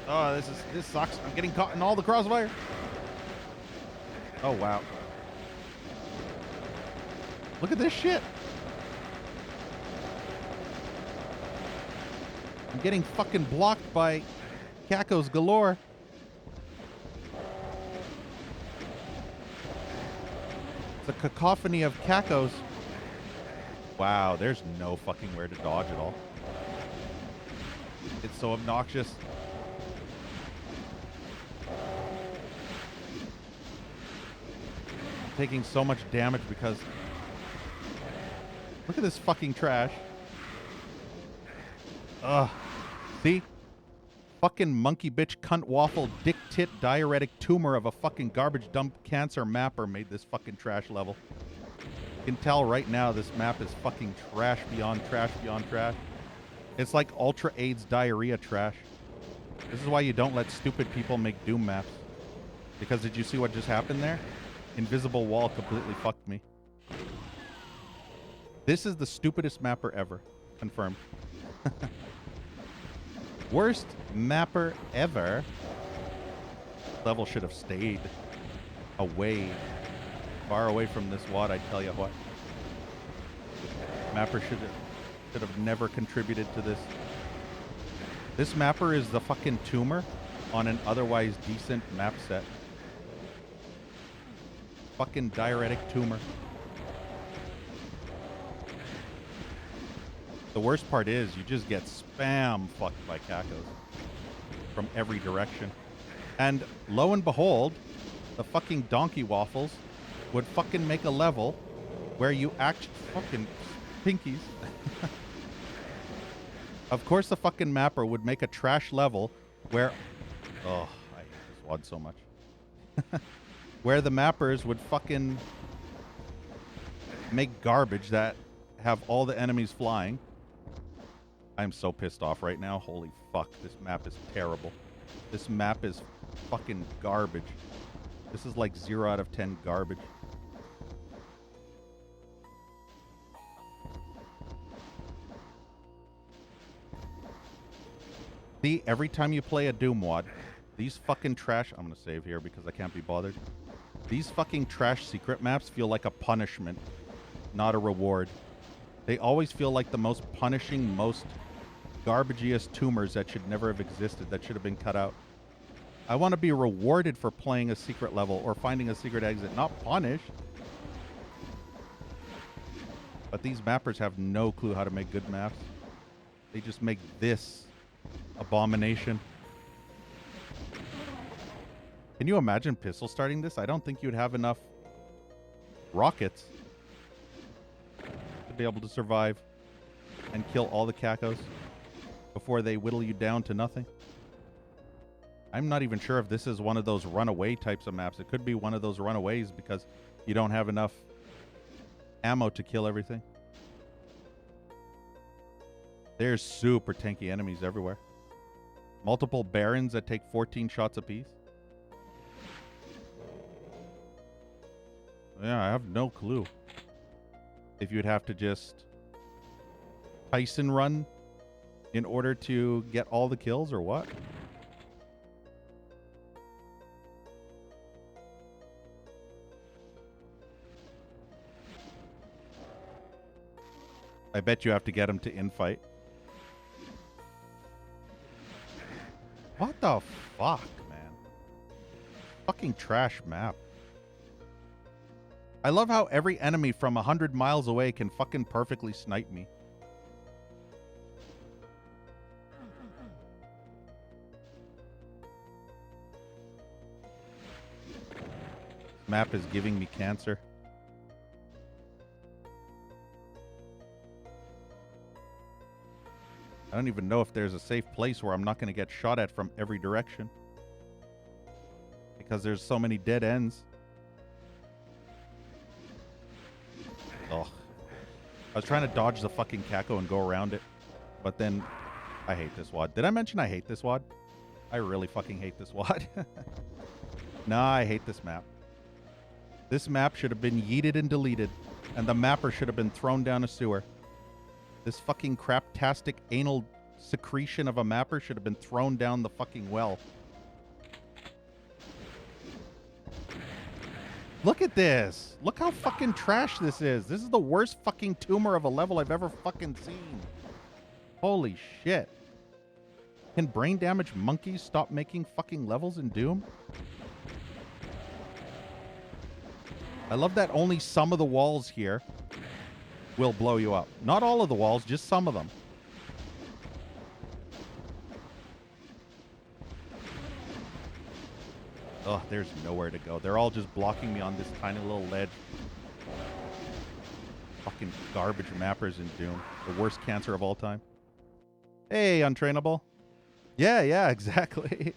Oh, this sucks. I'm getting caught in all the crossfire. Oh wow. Look at this shit. I'm getting fucking blocked by cacos galore. It's a cacophony of cacos. Wow, there's no fucking where to dodge at all. It's so obnoxious. I'm taking so much damage because... Look at this fucking trash. Ugh. See? Fucking monkey bitch cunt waffle dick tit diuretic tumor of a fucking garbage dump cancer mapper made this fucking trash level. You can tell right now this map is fucking trash beyond trash beyond trash. It's like Ultra AIDS diarrhea trash. This is why you don't let stupid people make Doom maps. Because did you see what just happened there? Invisible wall completely fucked me. This is the stupidest mapper ever. Confirmed. Worst mapper ever. Level should have stayed away. Far away from this wad, I tell you what. Mapper should have never contributed to this. This mapper is the fucking tumor on an otherwise decent map set. Fucking diuretic tumor. The worst part is you just get spam fucked by cacos from every direction. And lo and behold, the fucking donkey waffles would fucking make a level where you act fucking pinkies. Of course the fucking mapper would make a trash level where... Oh, I hate this WOD so much. Where the mappers would fucking make garbage that have all the enemies flying. I'm so pissed off right now. Holy fuck, this map is terrible. This map is fucking garbage. This is like 0 out of 10 garbage. See, every time you play a Doom WOD, these fucking trash... I'm gonna save here because I can't be bothered. These fucking trash secret maps feel like a punishment, not a reward. They always feel like the most punishing, most garbagiest tumors that should never have existed, that should have been cut out. I want to be rewarded for playing a secret level or finding a secret exit, not punished. But these mappers have no clue how to make good maps. They just make this abomination. Can you imagine Pistol starting this? I don't think you'd have enough rockets to be able to survive and kill all the cacos before they whittle you down to nothing. I'm not even sure if this is one of those runaway types of maps. It could be one of those runaways because you don't have enough ammo to kill everything. There's super tanky enemies everywhere. Multiple barons that take 14 shots apiece. Yeah, I have no clue if you'd have to just Tyson run in order to get all the kills or what. I bet you have to get him to infight. What the fuck, man? Fucking trash map. I love how every enemy from 100 miles away can fucking perfectly snipe me. This map is giving me cancer. I don't even know if there's a safe place where I'm not going to get shot at from every direction. Because there's so many dead ends. Ugh. I was trying to dodge the fucking caco and go around it. But then, I hate this WOD. Did I mention I hate this WOD? I really fucking hate this WOD. Nah, I hate this map. This map should have been yeeted and deleted. And the mapper should have been thrown down a sewer. This fucking craptastic anal secretion of a mapper should have been thrown down the fucking well. Look at this. Look how fucking trash this is. This is the worst fucking tumor of a level I've ever fucking seen. Holy shit. Can brain damage monkeys stop making fucking levels in Doom? I love that only some of the walls here will blow you up. Not all of the walls, just some of them. Oh, there's nowhere to go. They're all just blocking me on this tiny little ledge. Fucking garbage mappers in Doom. The worst cancer of all time. Hey, Untrainable. Yeah, exactly.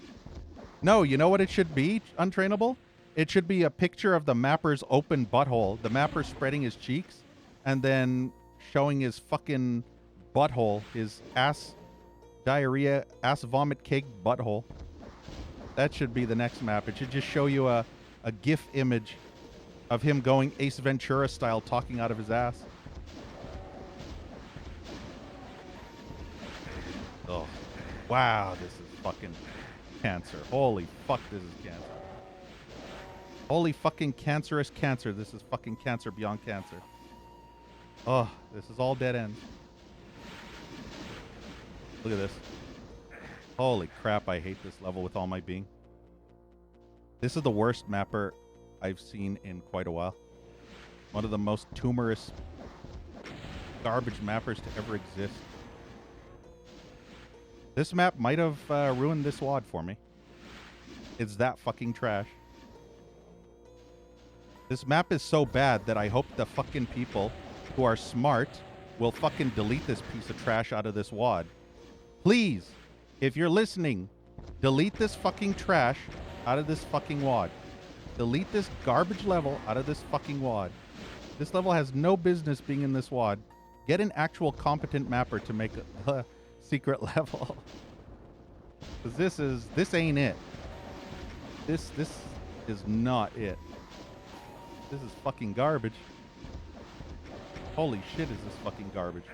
No, you know what it should be, Untrainable? It should be a picture of the mapper's open butthole. The mapper spreading his cheeks. And then showing his fucking butthole, his ass diarrhea, ass vomit cake butthole. That should be the next map. It should just show you a GIF image of him going Ace Ventura style, talking out of his ass. Oh, wow, this is fucking cancer. Holy fuck, this is cancer. Holy fucking cancerous cancer. This is fucking cancer beyond cancer. Oh, this is all dead ends. Look at this. Holy crap, I hate this level with all my being. This is the worst mapper I've seen in quite a while. One of the most tumorous garbage mappers to ever exist. This map might have ruined this WOD for me. It's that fucking trash. This map is so bad that I hope the fucking people who are smart will fucking delete this piece of trash out of this WOD. Please, if you're listening, delete this fucking trash out of this fucking WOD. Delete this garbage level out of this fucking WOD. This level has no business being in this WOD. Get an actual competent mapper to make a secret level. Because this ain't it. This is not it. This is fucking garbage. Holy shit, is this fucking garbage.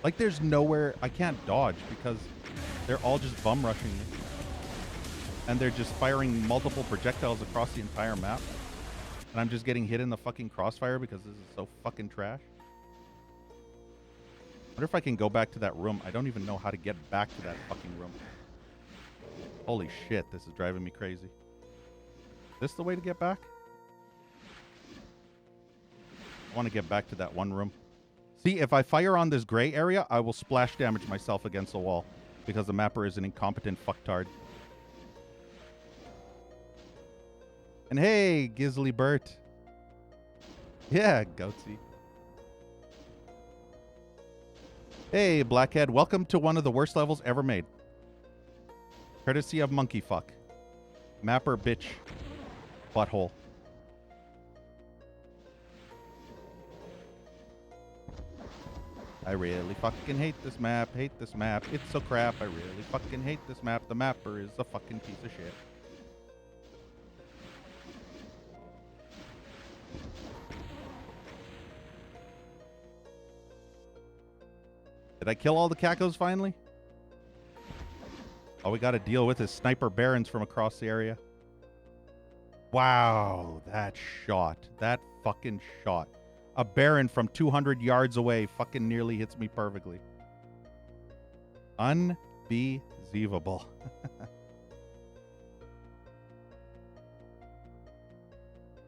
Like, there's nowhere I can't dodge because they're all just bum rushing me. And they're just firing multiple projectiles across the entire map. And I'm just getting hit in the fucking crossfire because this is so fucking trash. I wonder if I can go back to that room. I don't even know how to get back to that fucking room. Holy shit, this is driving me crazy. Is this the way to get back? I want to get back to that one room. See, if I fire on this gray area, I will splash damage myself against the wall because the mapper is an incompetent fucktard. And hey, Gizzly Bert. Yeah, Goatsy. Hey, Blackhead. Welcome to one of the worst levels ever made. Courtesy of Monkey Fuck. Mapper bitch. Butthole. I really fucking hate this map. Hate this map. It's so crap. I really fucking hate this map. The mapper is a fucking piece of shit. Did I kill all the cacos finally? All we got to deal with is sniper barons from across the area. Wow, that shot. That fucking shot. A baron from 200 yards away fucking nearly hits me perfectly. Unbelievable.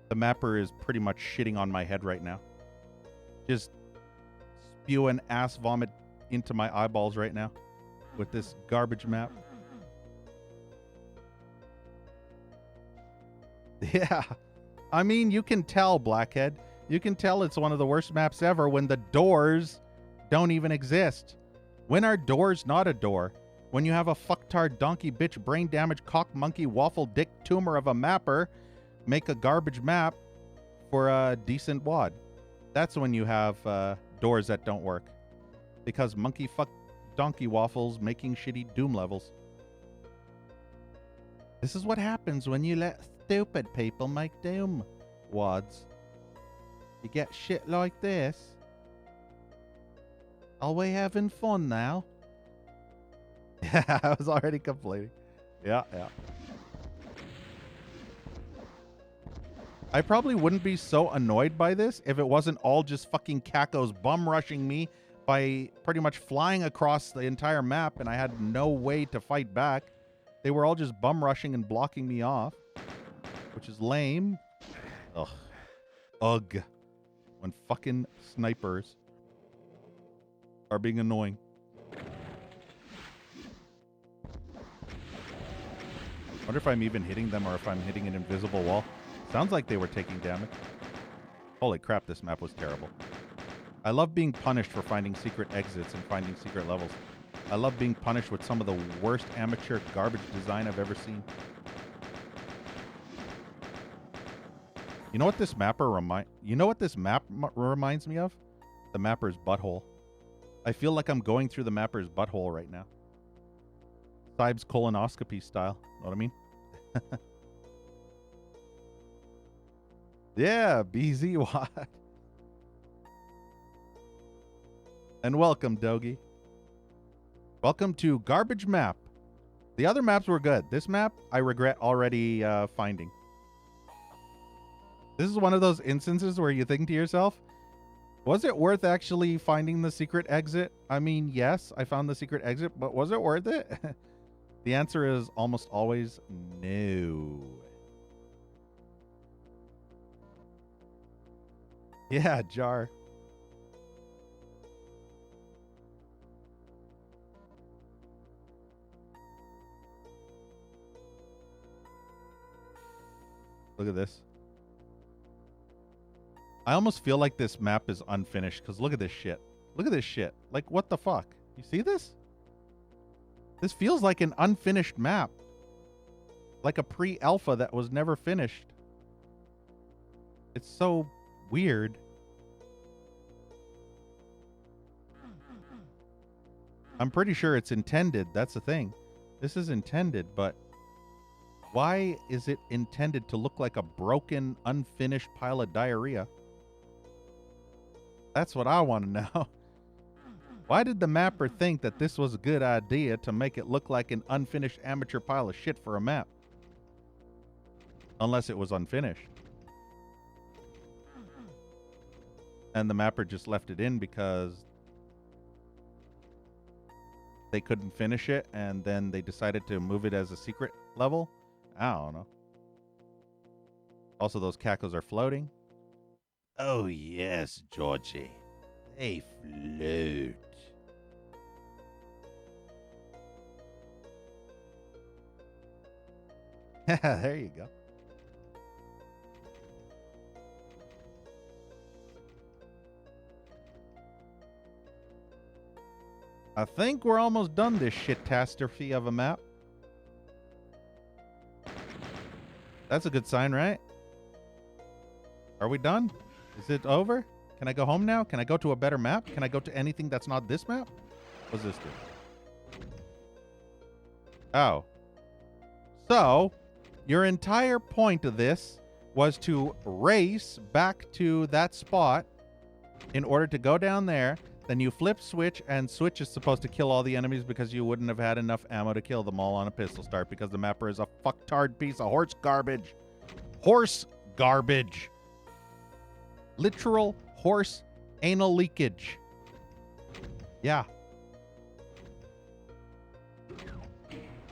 The mapper is pretty much shitting on my head right now. Just spewing ass vomit into my eyeballs right now with this garbage map. Yeah. I mean, you can tell, Blackhead. You can tell it's one of the worst maps ever when the doors don't even exist. When are doors not a door? When you have a fucktard donkey bitch brain damage cock monkey waffle dick tumor of a mapper make a garbage map for a decent WOD. That's when you have doors that don't work. Because monkey fuck donkey waffles making shitty Doom levels. This is what happens when you let stupid people make Doom WODs. You get shit like this. Are we having fun now? Yeah, I was already complaining. Yeah. I probably wouldn't be so annoyed by this if it wasn't all just fucking cacos bum rushing me by pretty much flying across the entire map and I had no way to fight back. They were all just bum rushing and blocking me off, which is lame. Ugh. Ugh. When fucking snipers are being annoying. Wonder if I'm even hitting them or if I'm hitting an invisible wall. Sounds like they were taking damage. Holy crap, this map was terrible. I love being punished for finding secret exits and finding secret levels. I love being punished with some of the worst amateur garbage design I've ever seen. You know what this mapper reminds me of? The mapper's butthole. I feel like I'm going through the mapper's butthole right now. Sibes colonoscopy style. Know what I mean? Yeah, BZY. And welcome, Dogie. Welcome to Garbage Map. The other maps were good. This map, I regret already finding. This is one of those instances where you think to yourself, was it worth actually finding the secret exit? I mean, yes, I found the secret exit, but was it worth it? The answer is almost always no. Yeah, jar. Look at this. I almost feel like this map is unfinished because look at this shit. Look at this shit. Like, what the fuck? You see this? This feels like an unfinished map. Like a pre-alpha that was never finished. It's so weird. I'm pretty sure it's intended. That's the thing. This is intended, but why is it intended to look like a broken, unfinished pile of diarrhea? That's what I want to know. Why did the mapper think that this was a good idea to make it look like an unfinished amateur pile of shit for a map? Unless it was unfinished. And the mapper just left it in because they couldn't finish it and then they decided to move it as a secret level? I don't know. Also, those cackles are floating. Oh, yes, Georgie. They float. There you go. I think we're almost done this shit-tastrophe of a map. That's a good sign, right? Are we done? Is it over? Can I go home now? Can I go to a better map? Can I go to anything that's not this map? What's this do? Oh. So, your entire point of this was to race back to that spot in order to go down there. Then you flip switch, and switch is supposed to kill all the enemies because you wouldn't have had enough ammo to kill them all on a pistol start because the mapper is a fucktard piece of horse garbage. Horse garbage. Literal horse anal leakage. Yeah.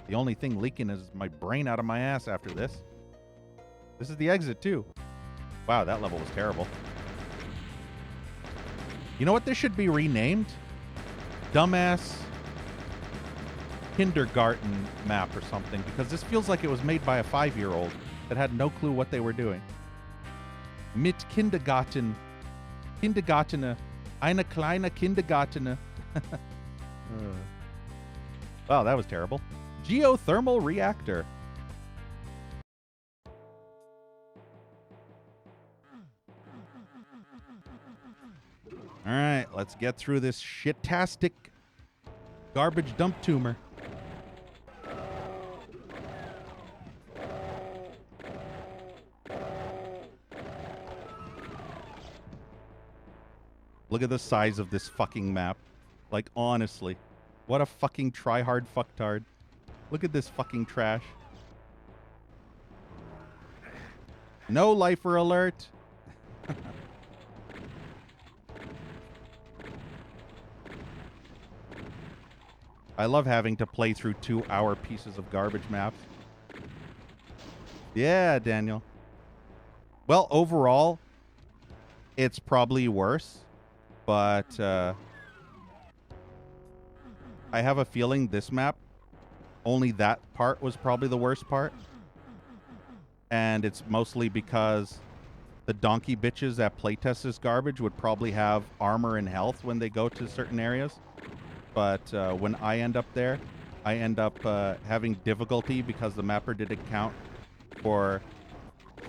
The only thing leaking is my brain out of my ass after this. This is the exit, too. Wow, that level was terrible. You know what this should be renamed? Dumbass kindergarten map or something, because this feels like it was made by a 5-year-old that had no clue what they were doing. Mit Kindergarten. Kindergartener. Eine kleine Kindergartener. Wow, that was terrible. Geothermal reactor. All right, let's get through this shitastic garbage dump tumor. Look at the size of this fucking map. Like, honestly. What a fucking try-hard fucktard. Look at this fucking trash. No lifer alert. I love having to play through 2-hour pieces of garbage maps. Yeah, Daniel. Well, overall, it's probably worse. But I have a feeling this map, only that part was probably the worst part. And it's mostly because the donkey bitches that playtest this garbage would probably have armor and health when they go to certain areas. But when I end up there, I end up having difficulty because the mapper didn't count for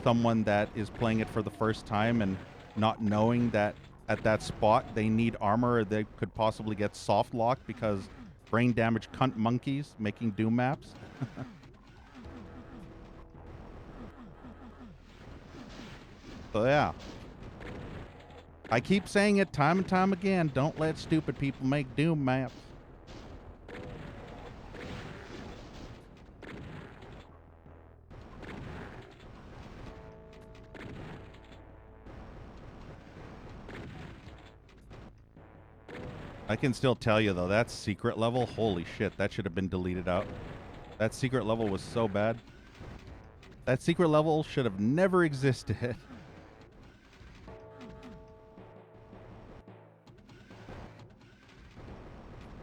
someone that is playing it for the first time and not knowing that at that spot they need armor or they could possibly get soft locked because brain damaged cunt monkeys making Doom maps. So yeah. I keep saying it time and time again, don't let stupid people make Doom maps. I can still tell you, though, that secret level, holy shit, that should have been deleted out. That secret level was so bad. That secret level should have never existed.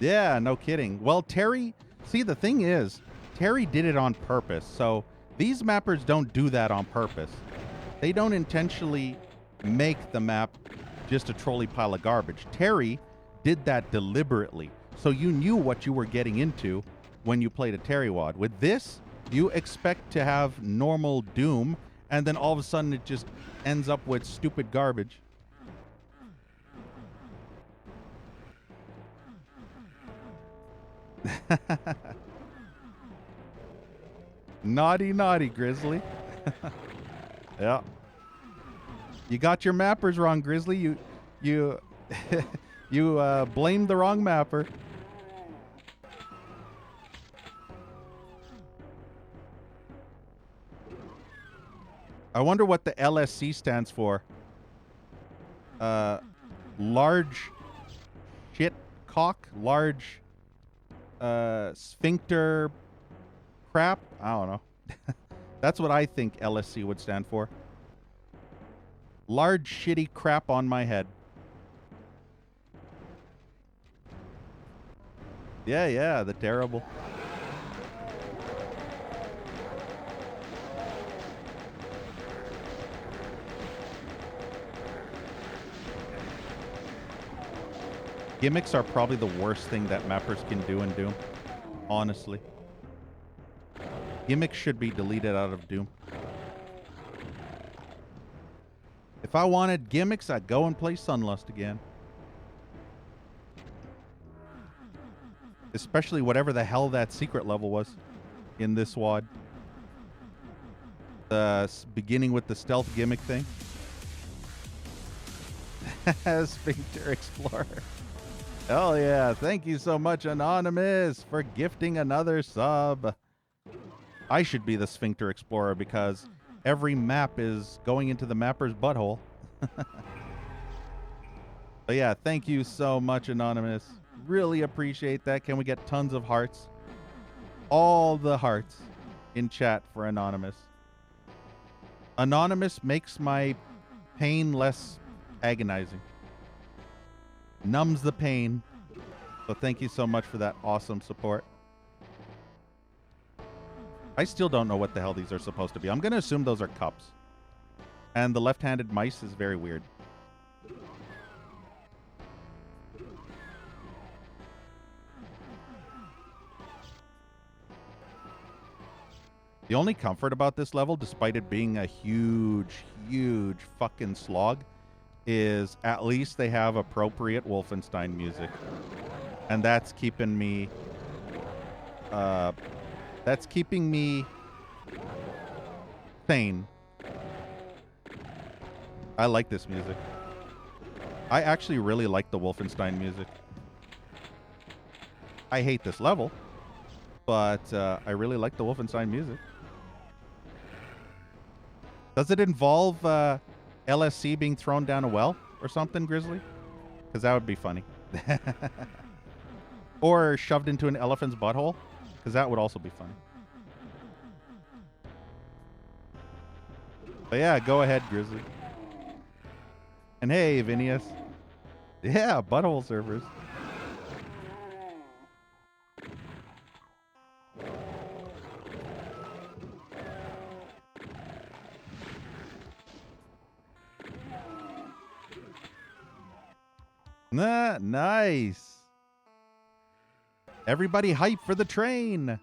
Yeah, no kidding. Well, Terry, see, the thing is, Terry did it on purpose. So these mappers don't do that on purpose. They don't intentionally make the map just a trolley pile of garbage. Terry did that deliberately. So you knew what you were getting into when you played a Terry WOD. With this, you expect to have normal Doom, and then all of a sudden it just ends up with stupid garbage. Naughty, naughty, Grizzly. Yeah. You got your mappers wrong, Grizzly. You blamed the wrong mapper. I wonder what the LSC stands for. Large shit cock? Large sphincter crap? I don't know. That's what I think LSC would stand for. Large shitty crap on my head. Yeah, the terrible. Gimmicks are probably the worst thing that mappers can do in Doom. Honestly. Gimmicks should be deleted out of Doom. If I wanted gimmicks, I'd go and play Sunlust again. Especially whatever the hell that secret level was in this WOD. Beginning with the stealth gimmick thing. Sphincter Explorer. Hell yeah. Thank you so much, Anonymous, for gifting another sub. I should be the Sphincter Explorer because every map is going into the mapper's butthole. But yeah, thank you so much, Anonymous. Really appreciate that. Can we get tons of hearts? All the hearts in chat for Anonymous. Anonymous makes my pain less agonizing. Numbs the pain. So thank you so much for that awesome support. I still don't know what the hell these are supposed to be. I'm going to assume those are cups. And the left-handed mice is very weird. The only comfort about this level, despite it being a huge, huge fucking slog, is at least they have appropriate Wolfenstein music. And that's keeping me... sane. I like this music. I actually really like the Wolfenstein music. I hate this level, but I really like the Wolfenstein music. Does it involve LSC being thrown down a well or something, Grizzly? Because that would be funny. Or shoved into an elephant's butthole? Because that would also be funny. But yeah, go ahead, Grizzly. And hey, Vinius. Yeah, butthole servers. Nah, nice. Everybody hype for the train.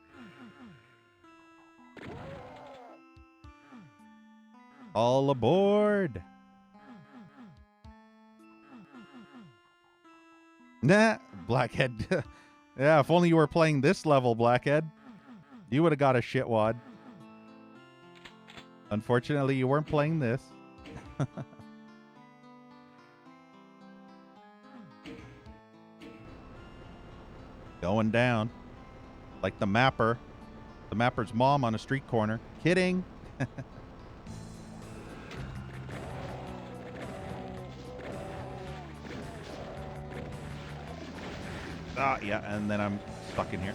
All aboard. Nah, Blackhead. Yeah, if only you were playing this level, Blackhead. You would have got a shit wad. Unfortunately, you weren't playing this. Going down. Like the mapper. The mapper's mom on a street corner. Kidding. Ah, yeah, and then I'm stuck in here.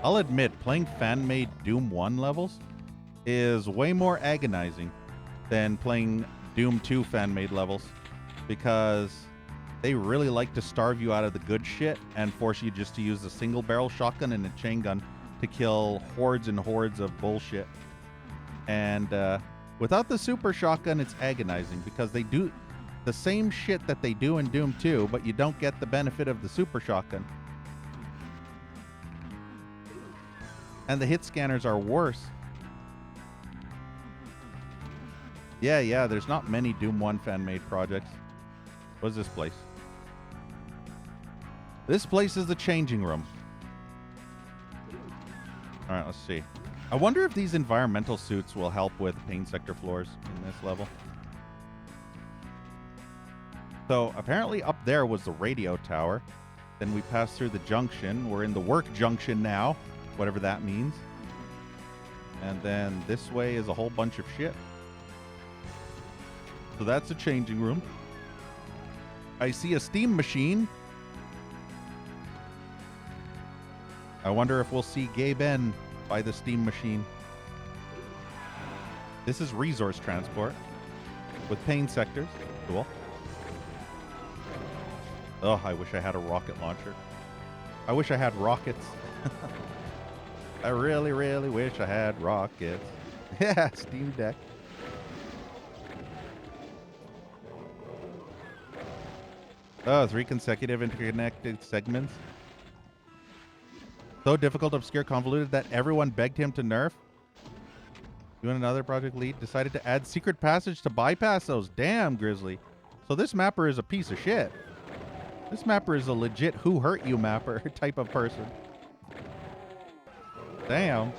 I'll admit, playing fan-made Doom 1 levels is way more agonizing than playing Doom 2 fan-made levels, because they really like to starve you out of the good shit and force you just to use a single barrel shotgun and a chain gun to kill hordes and hordes of bullshit. And without the super shotgun, it's agonizing because they do the same shit that they do in Doom 2, but you don't get the benefit of the super shotgun. And the hit scanners are worse. Yeah, there's not many Doom 1 fan-made projects. What's this place? This place is the changing room. All right, let's see. I wonder if these environmental suits will help with pain sector floors in this level. So apparently up there was the radio tower. Then we passed through the junction. We're in the work junction now, whatever that means. And then this way is a whole bunch of shit. So that's a changing room. I see a steam machine. I wonder if we'll see Gay Ben by the steam machine. This is resource transport with pain sectors. Cool. Oh, I wish I had a rocket launcher. I wish I had rockets. I really, really wish I had rockets. Yeah, Steam Deck. Oh, 3 consecutive interconnected segments. So difficult, obscure, convoluted that everyone begged him to nerf. You and another project lead decided to add secret passage to bypass those. Damn, Grizzly. So this mapper is a piece of shit. This mapper is a legit who hurt you mapper type of person. Damn.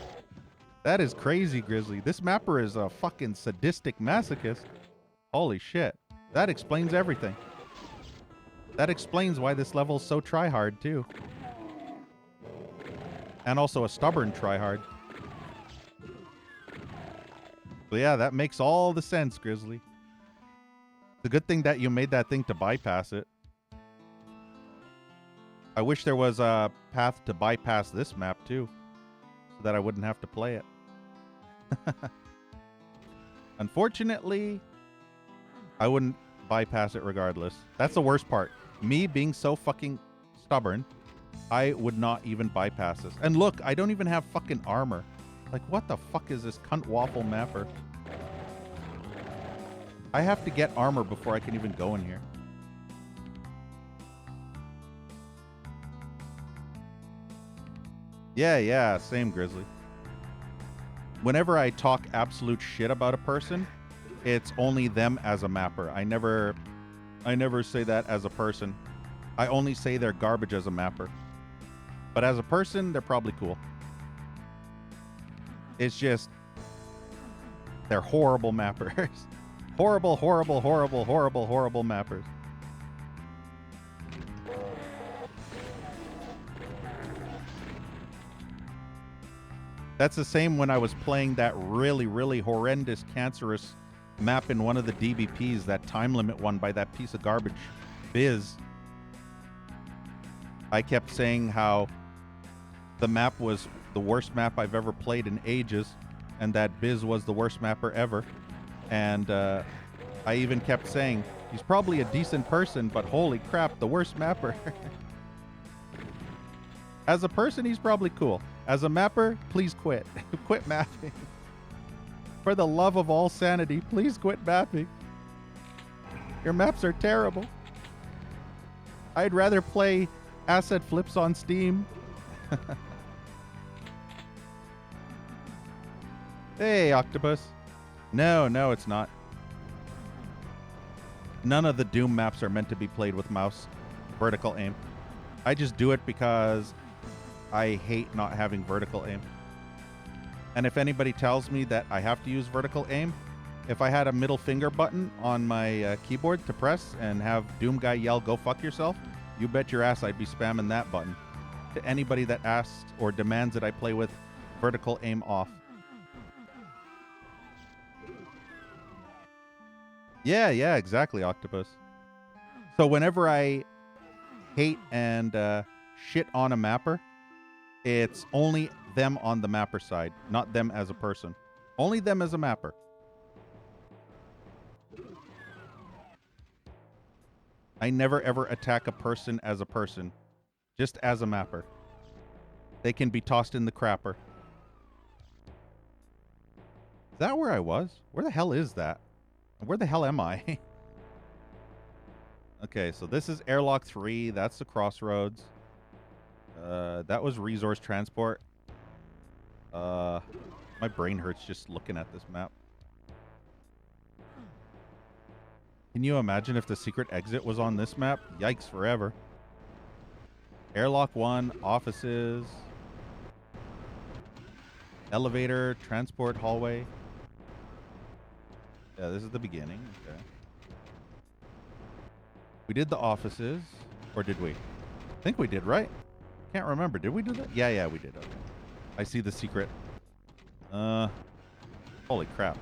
That is crazy, Grizzly. This mapper is a fucking sadistic masochist. Holy shit. That explains everything. That explains why this level is so tryhard, too. And also a stubborn tryhard. So yeah, that makes all the sense, Grizzly. It's a good thing that you made that thing to bypass it. I wish there was a path to bypass this map, too. So that I wouldn't have to play it. Unfortunately, I wouldn't bypass it regardless. That's the worst part. Me being so fucking stubborn, I would not even bypass this. And look, I don't even have fucking armor. Like, what the fuck is this cunt waffle mapper? I have to get armor before I can even go in here. Yeah, same, Grizzly. Whenever I talk absolute shit about a person, it's only them as a mapper. I never say that as a person. I only say they're garbage as a mapper. But as a person, they're probably cool. It's just, they're horrible mappers. Horrible mappers. That's the same when I was playing that really, really horrendous, cancerous map in one of the DBPs, that time limit one by that piece of garbage, Biz. I kept saying how the map was the worst map I've ever played in ages, and that Biz was the worst mapper ever. And I even kept saying, he's probably a decent person, but holy crap, the worst mapper. As a person, he's probably cool. As a mapper, please quit. Quit mapping. For the love of all sanity, please quit mapping. Your maps are terrible. I'd rather play asset flips on Steam. Hey, Octopus. No, it's not. None of the Doom maps are meant to be played with mouse vertical aim. I just do it because I hate not having vertical aim. And if anybody tells me that I have to use vertical aim, if I had a middle finger button on my keyboard to press and have Doom Guy yell, "Go fuck yourself," you bet your ass I'd be spamming that button to anybody that asks or demands that I play with vertical aim off. Yeah, exactly, Octopus. So whenever I hate and shit on a mapper, It's only them on the mapper side, not them as a person. Only them as a mapper. I never ever attack a person as a person, just as a mapper. They can be tossed in the crapper. Is that where I was? Where the hell is that? Where the hell am I? Okay, so this is airlock 3. That's the crossroads. That was resource transport. My brain hurts just looking at this map. Can you imagine if the secret exit was on this map? Yikes forever. Airlock 1, offices, elevator, transport hallway. Yeah, this is the beginning. Okay. We did the offices, or did we? I think we did, right? Can't remember. Did we do that? Yeah, we did. Okay. I see the secret. Holy crap.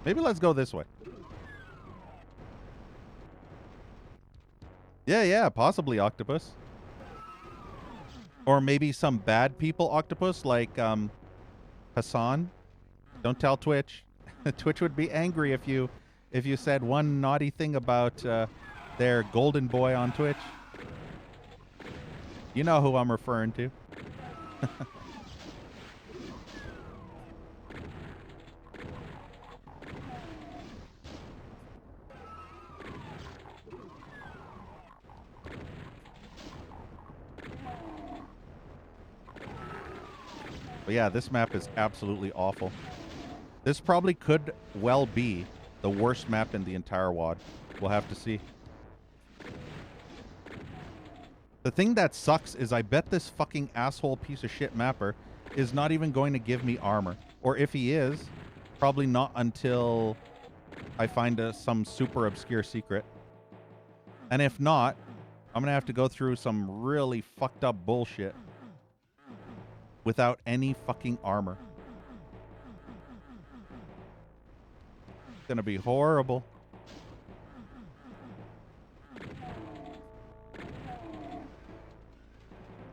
Maybe let's go this way. Yeah, possibly octopus. Or maybe some bad people octopus, like Hassan. Don't tell Twitch. Twitch would be angry if you said one naughty thing about their golden boy on Twitch. You know who I'm referring to. But yeah, this map is absolutely awful. This probably could well be the worst map in the entire WoD. We'll have to see. The thing that sucks is I bet this fucking asshole piece of shit mapper is not even going to give me armor. Or if he is, probably not until I find some super obscure secret. And if not, I'm going to have to go through some really fucked up bullshit without any fucking armor. It's going to be horrible.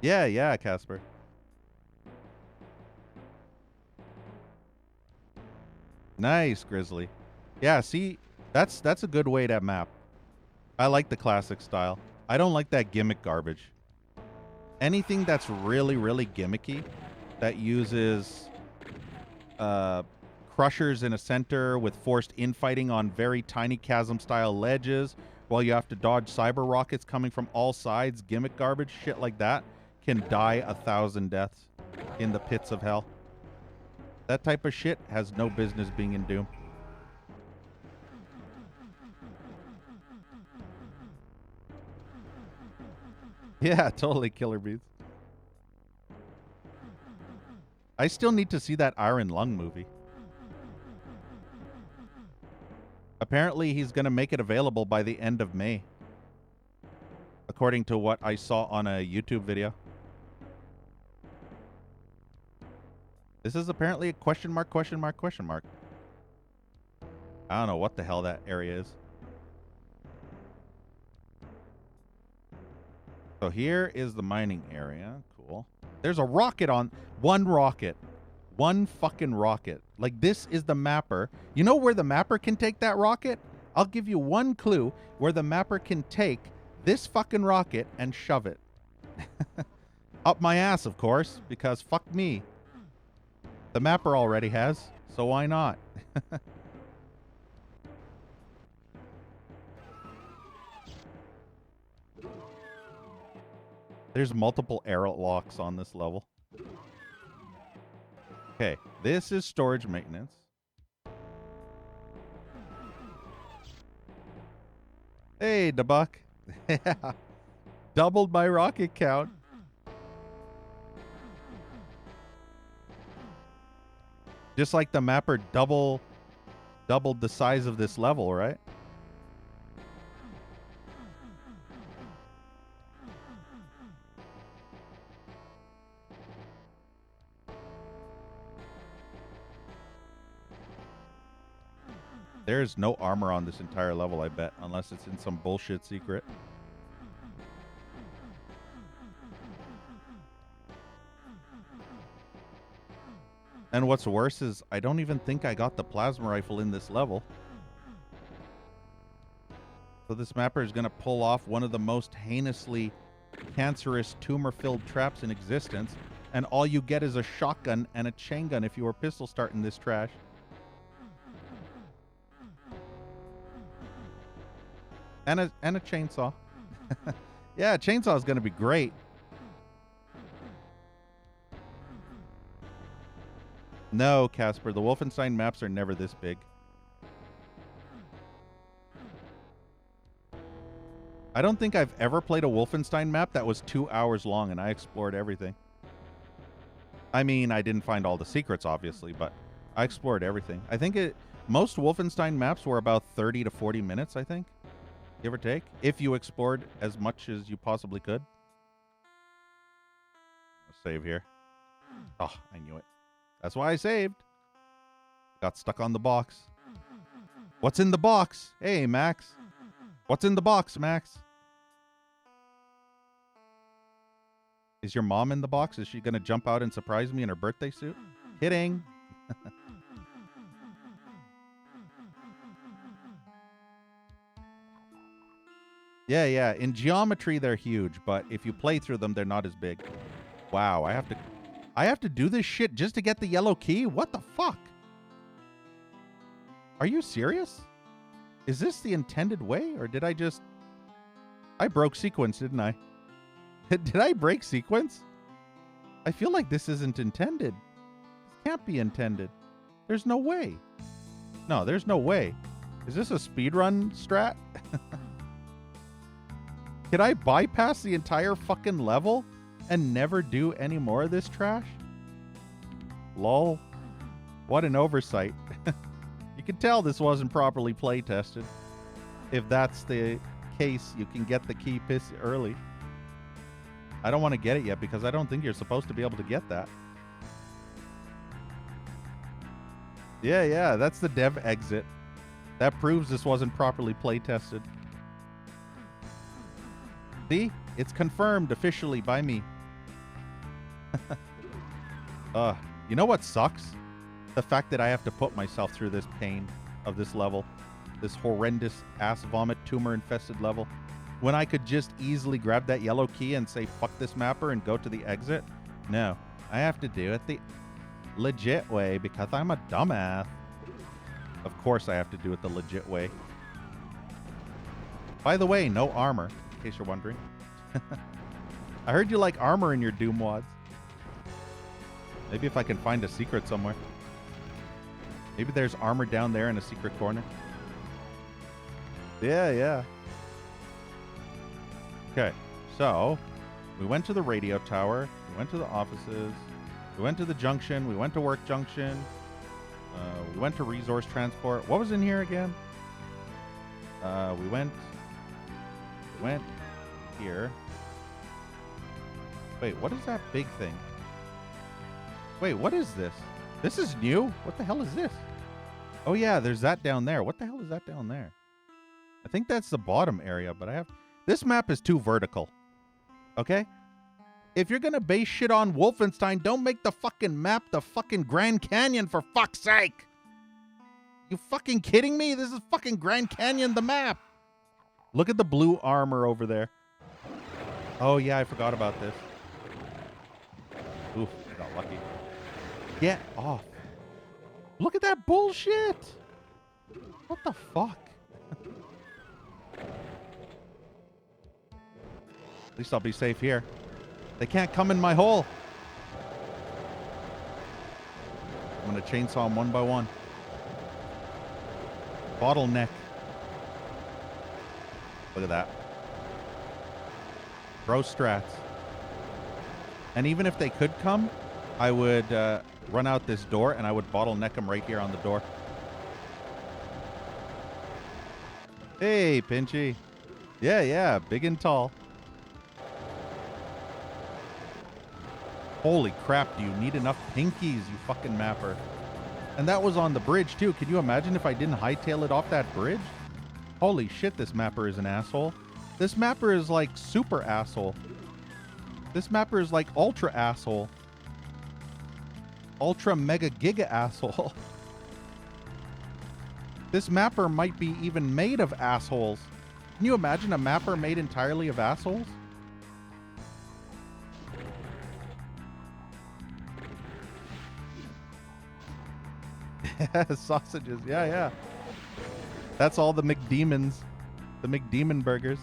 Yeah, Casper. Nice, Grizzly. Yeah, see, that's a good way to map. I like the classic style. I don't like that gimmick garbage. Anything that's really, really gimmicky, that uses crushers in a center with forced infighting on very tiny chasm-style ledges, while you have to dodge cyber rockets coming from all sides, gimmick garbage, shit like that, can die 1,000 deaths in the pits of hell. That type of shit has no business being in Doom. Yeah, totally, Killer Bees. I still need to see that Iron Lung movie. Apparently, he's going to make it available by the end of May, according to what I saw on a YouTube video. This is apparently a question mark. I don't know what the hell that area is. So here is the mining area. Cool. There's a rocket on... One rocket. One fucking rocket. Like, this is the mapper. You know where the mapper can take that rocket? I'll give you one clue where the mapper can take this fucking rocket and shove it. Up my ass, of course, because fuck me. The mapper already has, so why not? There's multiple airlocks on this level. Okay, this is storage maintenance. Hey, Debuck. Yeah. Doubled my rocket count. Just like the mapper doubled the size of this level, right? There's no armor on this entire level, I bet, unless it's in some bullshit secret. And what's worse is I don't even think I got the plasma rifle in this level. So this mapper is going to pull off one of the most heinously cancerous tumor-filled traps in existence, and all you get is a shotgun and a chain gun if you were pistol starting this trash. And a chainsaw. Yeah, a chainsaw is going to be great. No, Casper, the Wolfenstein maps are never this big. I don't think I've ever played a Wolfenstein map that was 2 hours long and I explored everything. I mean, I didn't find all the secrets, obviously, but I explored everything. I think most Wolfenstein maps were about 30 to 40 minutes, I think. Give or take. If you explored as much as you possibly could. I'll save here. Oh, I knew it. That's why I saved. Got stuck on the box. What's in the box? Hey, Max. What's in the box, Max? Is your mom in the box? Is she going to jump out and surprise me in her birthday suit? Kidding. Yeah. In geometry, they're huge, but if you play through them, they're not as big. Wow, I have to do this shit just to get the yellow key? What the fuck? Are you serious? Is this the intended way, or did I broke sequence, didn't I? Did I break sequence? I feel like this isn't intended. This can't be intended. There's no way. No, there's no way. Is this a speedrun strat? Can I bypass the entire fucking level and never do any more of this trash? Lol. What an oversight. You can tell this wasn't properly play tested. If that's the case, you can get the key piss early. I don't want to get it yet because I don't think you're supposed to be able to get that. Yeah, that's the dev exit. That proves this wasn't properly play tested. See? It's confirmed officially by me. You know what sucks? The fact that I have to put myself through this pain of this level. This horrendous ass vomit tumor infested level. When I could just easily grab that yellow key and say fuck this mapper and go to the exit. No, I have to do it the legit way because I'm a dumbass. Of course I have to do it the legit way. By the way, no armor, in case you're wondering. I heard you like armor in your Doom mods. Maybe if I can find a secret somewhere. Maybe there's armor down there in a secret corner. Yeah. Okay, so we went to the radio tower. We went to the offices. We went to the junction. We went to work junction. We went to resource transport. What was in here again? We went here. Wait, what is that big thing? Wait, what is this? This is new? What the hell is this? Oh yeah, there's that down there. What the hell is that down there? I think that's the bottom area, but this map is too vertical. Okay? If you're gonna base shit on Wolfenstein, don't make the fucking map the fucking Grand Canyon, for fuck's sake! You fucking kidding me? This is fucking Grand Canyon, the map! Look at the blue armor over there. Oh yeah, I forgot about this. Oof, got lucky. Get off. Look at that bullshit! What the fuck? At least I'll be safe here. They can't come in my hole. I'm gonna chainsaw them one by one. Bottleneck. Look at that. Bro strats. And even if they could come, I would run out this door and I would bottleneck them right here on the door. Hey, Pinchy. Yeah, big and tall. Holy crap, do you need enough pinkies, you fucking mapper. And that was on the bridge, too. Can you imagine if I didn't hightail it off that bridge? Holy shit, this mapper is an asshole. This mapper is like super asshole. This mapper is like ultra asshole. Ultra mega giga asshole. This mapper might be even made of assholes. Can you imagine a mapper made entirely of assholes? Sausages, yeah, yeah. That's all the McDemons. The McDemon burgers.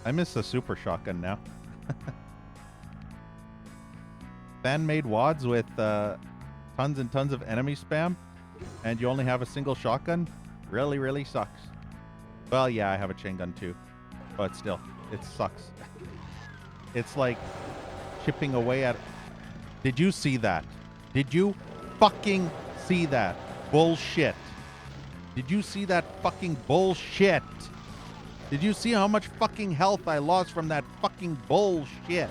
I miss a super shotgun now. Fan-made wads with tons and tons of enemy spam, and you only have a single shotgun? Really, really sucks. Well, yeah, I have a chain gun too, but still, it sucks. It's like chipping away at... Did you see that? Did you fucking see that? Bullshit. Did you see that fucking bullshit? Did you see how much fucking health I lost from that fucking bullshit?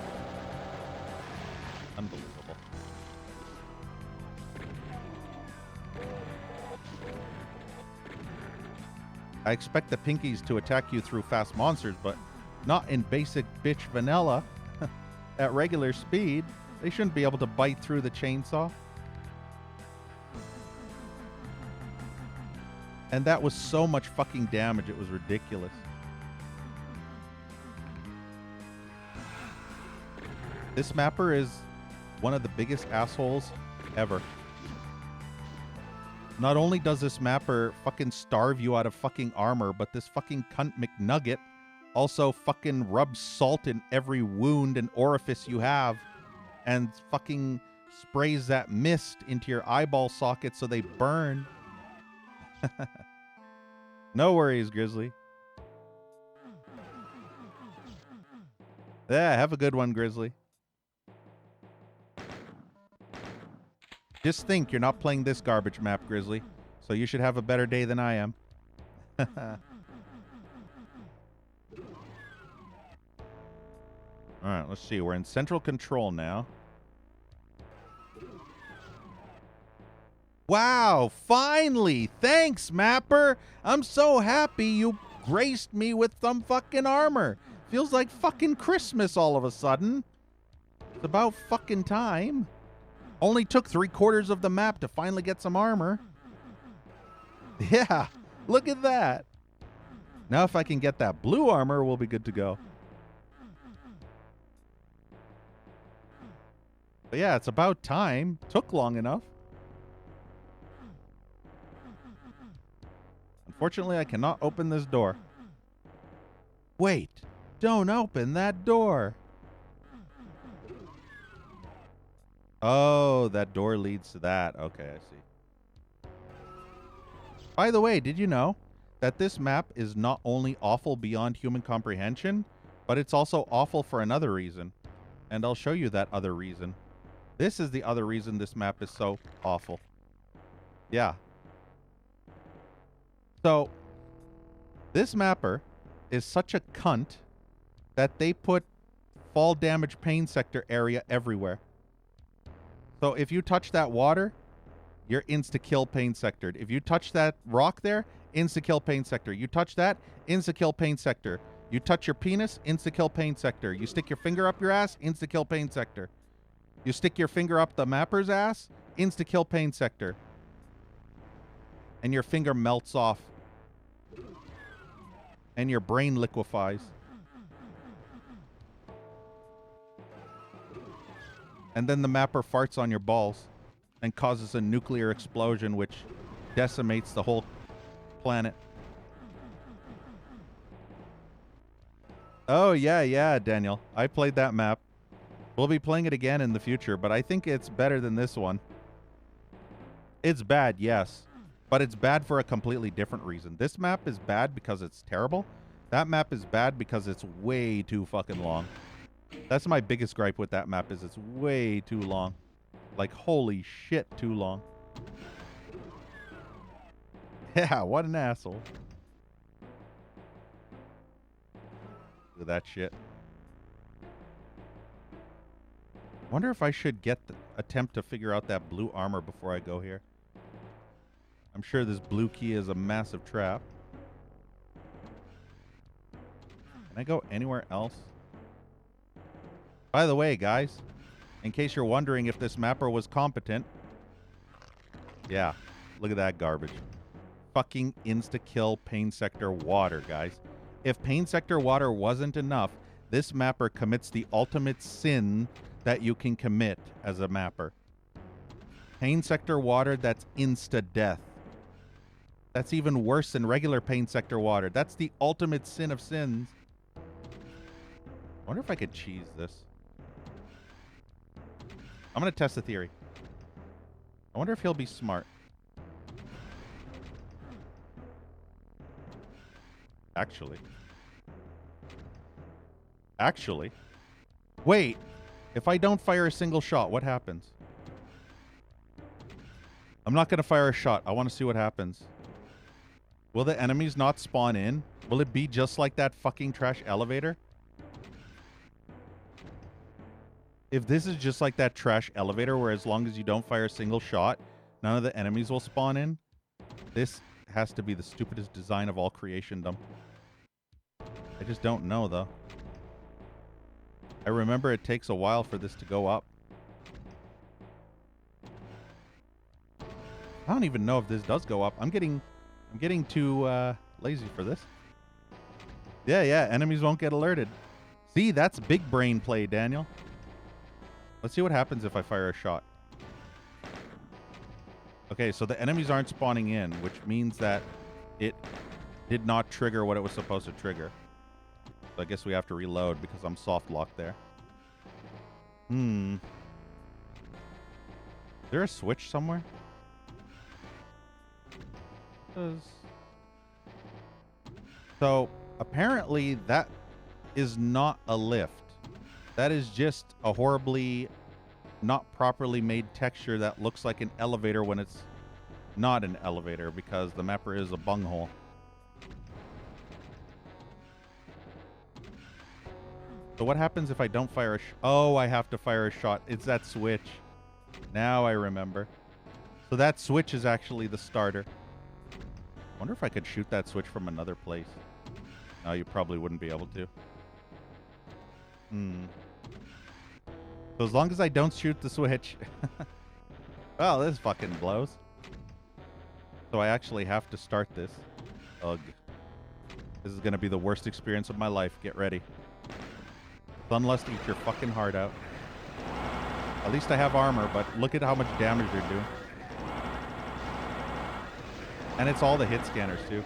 Unbelievable. I expect the pinkies to attack you through fast monsters, but not in basic bitch vanilla. At regular speed, they shouldn't be able to bite through the chainsaw. And that was so much fucking damage, it was ridiculous. This mapper is one of the biggest assholes ever. Not only does this mapper fucking starve you out of fucking armor, but this fucking cunt McNugget also fucking rubs salt in every wound and orifice you have and fucking sprays that mist into your eyeball sockets so they burn. No worries, Grizzly. Yeah, have a good one, Grizzly. Just think, you're not playing this garbage map, Grizzly, so you should have a better day than I am. Alright, let's see. We're in central control now. Wow, finally! Thanks, mapper! I'm so happy you graced me with some fucking armor. Feels like fucking Christmas all of a sudden. It's about fucking time. Only took 3/4 of the map to finally get some armor. Yeah, look at that. Now if I can get that blue armor, we'll be good to go. But yeah, it's about time. Took long enough. Unfortunately, I cannot open this door. Wait, don't open that door. Oh, that door leads to that. Okay, I see. By the way, did you know that this map is not only awful beyond human comprehension, but it's also awful for another reason. And I'll show you that other reason. This is the other reason this map is so awful. Yeah. So, this mapper is such a cunt that they put fall damage pain sector area everywhere. So if you touch that water, you're insta-kill pain sectored. If you touch that rock there, insta-kill pain sector. You touch that, insta-kill pain sector. You touch your penis, insta-kill pain sector. You stick your finger up your ass, insta-kill pain sector. You stick your finger up the mapper's ass, insta-kill pain sector. And your finger melts off. And your brain liquefies. And then the mapper farts on your balls and causes a nuclear explosion which decimates the whole planet. Oh, yeah, Daniel. I played that map. We'll be playing it again in the future, but I think it's better than this one. It's bad, yes. But it's bad for a completely different reason. This map is bad because it's terrible. That map is bad because it's way too fucking long. That's my biggest gripe with that map is it's way too long. Like, holy shit, too long. Yeah, what an asshole. Look at that shit. Wonder if I should attempt to figure out that blue armor before I go here. I'm sure this blue key is a massive trap. Can I go anywhere else? By the way, guys, in case you're wondering if this mapper was competent, yeah, look at that garbage. Fucking insta-kill Pain Sector Water, guys. If Pain Sector Water wasn't enough, this mapper commits the ultimate sin that you can commit as a mapper. Pain Sector Water, that's insta-death. That's even worse than regular Pain Sector Water. That's the ultimate sin of sins. I wonder if I could cheese this. I'm going to test the theory. I wonder if he'll be smart. Actually. Wait. If I don't fire a single shot, what happens? I'm not going to fire a shot. I want to see what happens. Will the enemies not spawn in? Will it be just like that fucking trash elevator? If this is just like that trash elevator where as long as you don't fire a single shot, none of the enemies will spawn in, this has to be the stupidest design of all creationdom. I just don't know, though. I remember it takes a while for this to go up. I don't even know if this does go up. I'm getting too lazy for this. Yeah, enemies won't get alerted. See, that's big brain play, Daniel. Let's see what happens if I fire a shot. Okay, so the enemies aren't spawning in, which means that it did not trigger what it was supposed to trigger. So I guess we have to reload because I'm soft locked there. Is there a switch somewhere? So apparently that is not a lift. That is just a horribly not properly made texture that looks like an elevator when it's not an elevator because the mapper is a bunghole. So what happens if I don't fire a oh, I have to fire a shot. It's that switch. Now I remember. So that switch is actually the starter. Wonder if I could shoot that switch from another place. No, you probably wouldn't be able to. So as long as I don't shoot the switch. Well, this fucking blows. So I actually have to start this. Ugh. This is going to be the worst experience of my life. Get ready. Sunlust, eat your fucking heart out. At least I have armor, but look at how much damage you're doing. And it's all the hit scanners, too.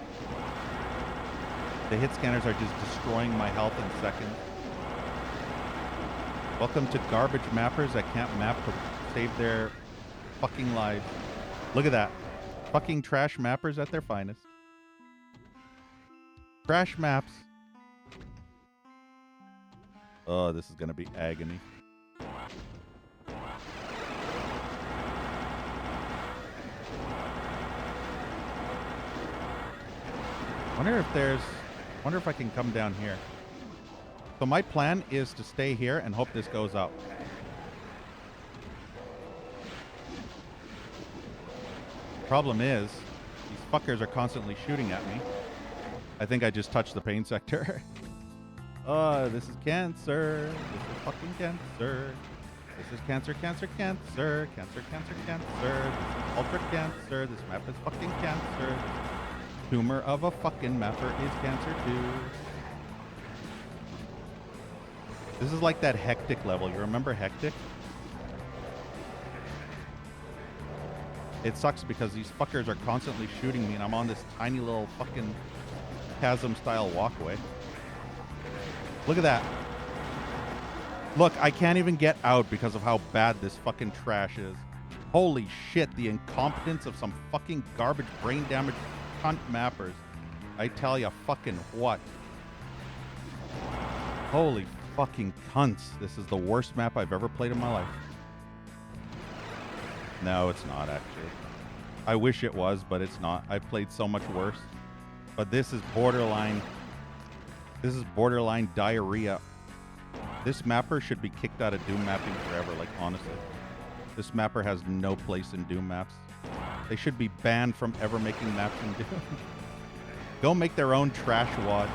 The hit scanners are just destroying my health in seconds. Welcome to garbage mappers that can't map to save their fucking lives. Look at that. Fucking trash mappers at their finest. Trash maps. Oh, this is going to be agony. Wonder if I can come down here. So my plan is to stay here and hope this goes up. Problem is, these fuckers are constantly shooting at me. I think I just touched the pain sector. Oh, this is cancer. This is fucking cancer. This is cancer, cancer, cancer. Cancer, cancer, cancer. This is ultra cancer. This map is fucking cancer. Tumor of a fucking mapper is cancer too. This is like that hectic level. You remember hectic? It sucks because these fuckers are constantly shooting me and I'm on this tiny little fucking chasm style walkway. Look at that. Look, I can't even get out because of how bad this fucking trash is. Holy shit, the incompetence of some fucking garbage brain damaged cunt mappers. I tell ya fucking what. Holy fucking cunts. This is the worst map I've ever played in my life. No, it's not actually. I wish it was, but it's not. I've played so much worse. But this is borderline. This is borderline diarrhea. This mapper should be kicked out of Doom mapping forever, like honestly. This mapper has no place in Doom maps. They should be banned from ever making maps in Doom. Go make their own trash wad.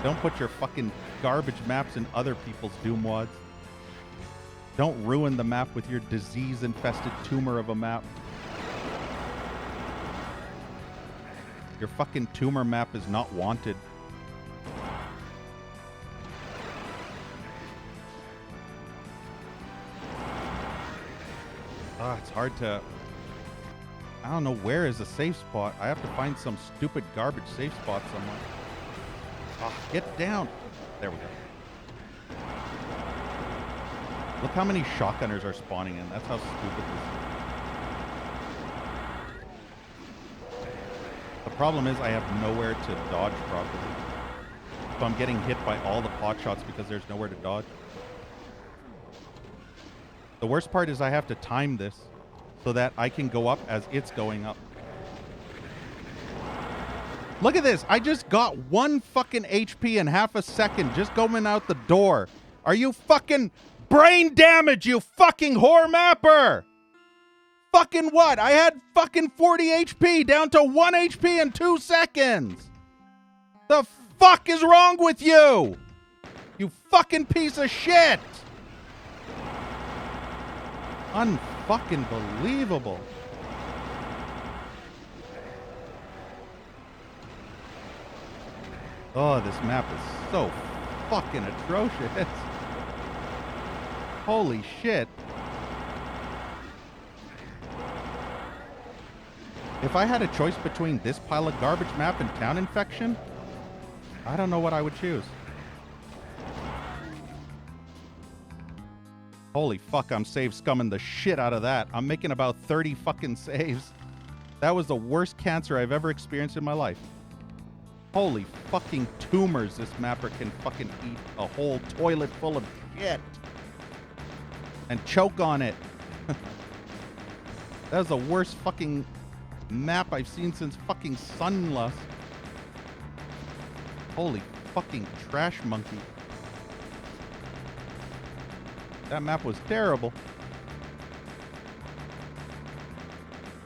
Don't put your fucking garbage maps in other people's Doom wads. Don't ruin the map with your disease-infested tumor of a map. Your fucking tumor map is not wanted. It's hard to... I don't know where is a safe spot. I have to find some stupid garbage safe spot somewhere. Get down. There we go. Look how many shotgunners are spawning in. That's how stupid this is. The problem is I have nowhere to dodge properly. So I'm getting hit by all the pot shots because there's nowhere to dodge. The worst part is I have to time this so that I can go up as it's going up. Look at this. I just got 1 fucking HP in half a second just going out the door. Are you fucking brain damage, you fucking whore mapper? Fucking what? I had fucking 40 HP down to 1 HP in 2 seconds. The fuck is wrong with you? You fucking piece of shit. Unfucking believable. Oh, this map is so fucking atrocious. Holy shit. If I had a choice between this pile of garbage map and Town Infection, I don't know what I would choose. Holy fuck, I'm save scumming the shit out of that. I'm making about 30 fucking saves. That was the worst cancer I've ever experienced in my life. Holy fucking tumors, this mapper can fucking eat a whole toilet full of shit. And choke on it. That was the worst fucking map I've seen since fucking Sunlust. Holy fucking trash monkey. That map was terrible.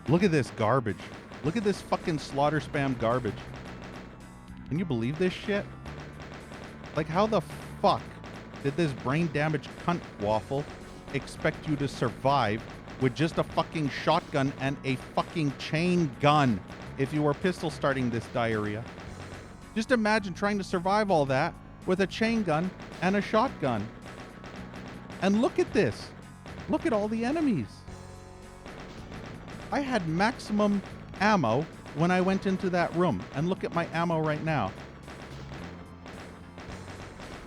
Look at this garbage. Look at this fucking slaughter spam garbage. Can you believe this shit? Like, how the fuck did this brain damaged cunt waffle expect you to survive with just a fucking shotgun and a fucking chain gun if you were pistol starting this diarrhea? Just imagine trying to survive all that with a chain gun and a shotgun. And look at this. Look at all the enemies. I had maximum ammo when I went into that room. And look at my ammo right now.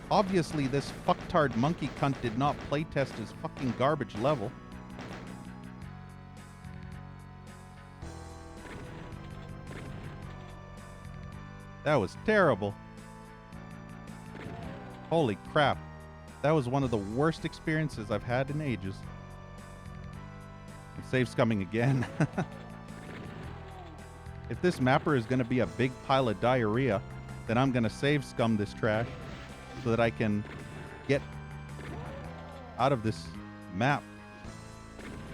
Obviously, this fucktard monkey cunt did not playtest his fucking garbage level. That was terrible. Holy crap. That was one of the worst experiences I've had in ages. Save scumming again. If this mapper is going to be a big pile of diarrhea, then I'm going to save scum this trash so that I can get out of this map.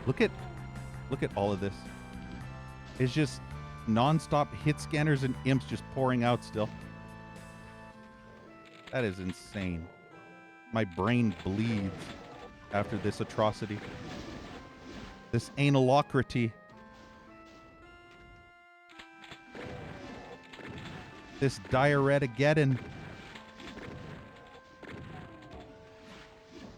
Look at all of this. It's just non-stop hit scanners and imps just pouring out still. That is insane. My brain bleeds after this atrocity. This analocrity. This diarrhetigeddon.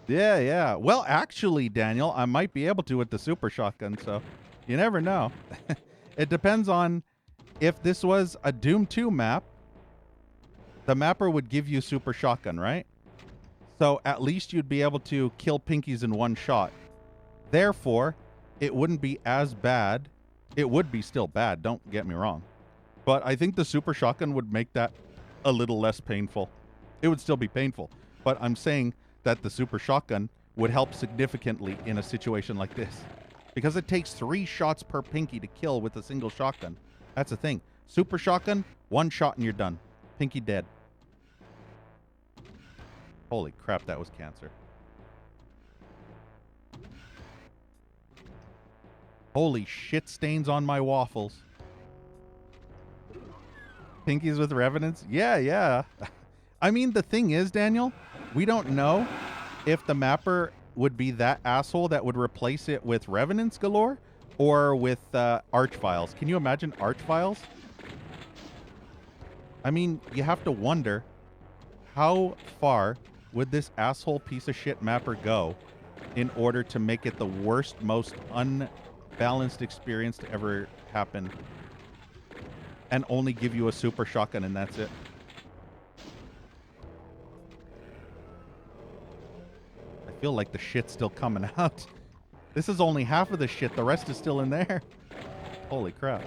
Yeah. Well, actually, Daniel, I might be able to with the super shotgun, so you never know. It depends on if this was a Doom 2 map, the mapper would give you super shotgun, right? So at least you'd be able to kill pinkies in one shot. Therefore, it wouldn't be as bad. It would be still bad, don't get me wrong. But I think the super shotgun would make that a little less painful. It would still be painful. But I'm saying that the super shotgun would help significantly in a situation like this. Because it takes 3 shots per pinky to kill with a single shotgun. That's the thing. Super shotgun, 1 shot and you're done. Pinky dead. Holy crap, that was cancer. Holy shit stains on my waffles. Pinkies with revenants? Yeah, yeah. I mean, the thing is, Daniel, we don't know if the mapper would be that asshole that would replace it with revenants galore or with archviles. Can you imagine archviles? I mean, you have to wonder how far would this asshole piece of shit mapper go in order to make it the worst, most unbalanced experience to ever happen and only give you a super shotgun and that's it. I feel like the shit's still coming out. This is only half of the shit. The rest is still in there. Holy crap.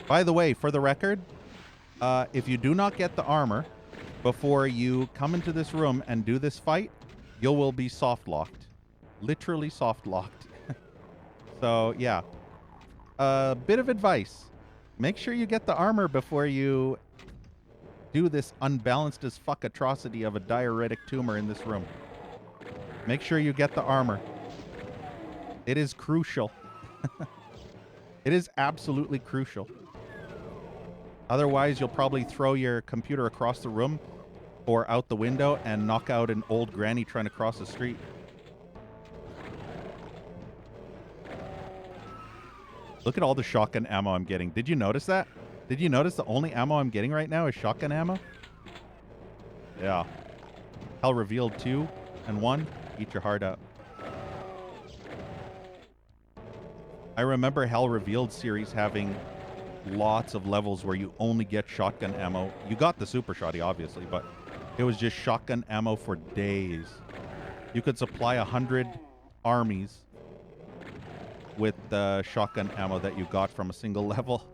By the way, for the record, if you do not get the armor before you come into this room and do this fight, you will be soft locked. Literally soft locked. So, yeah. A bit of advice. Make sure you get the armor before you do this unbalanced as fuck atrocity of a diuretic tumor in this room. Make sure you get the armor. It is crucial. It is absolutely crucial. Otherwise, you'll probably throw your computer across the room or out the window and knock out an old granny trying to cross the street. Look at all the shotgun ammo I'm getting. Did you notice that? Did you notice the only ammo I'm getting right now is shotgun ammo? Yeah. Hell Revealed 2 and 1. Eat your heart out. I remember Hell Revealed series having lots of levels where you only get shotgun ammo. You got the super shotty, obviously, but it was just shotgun ammo for days. You could supply 100 armies with the shotgun ammo that you got from a single level.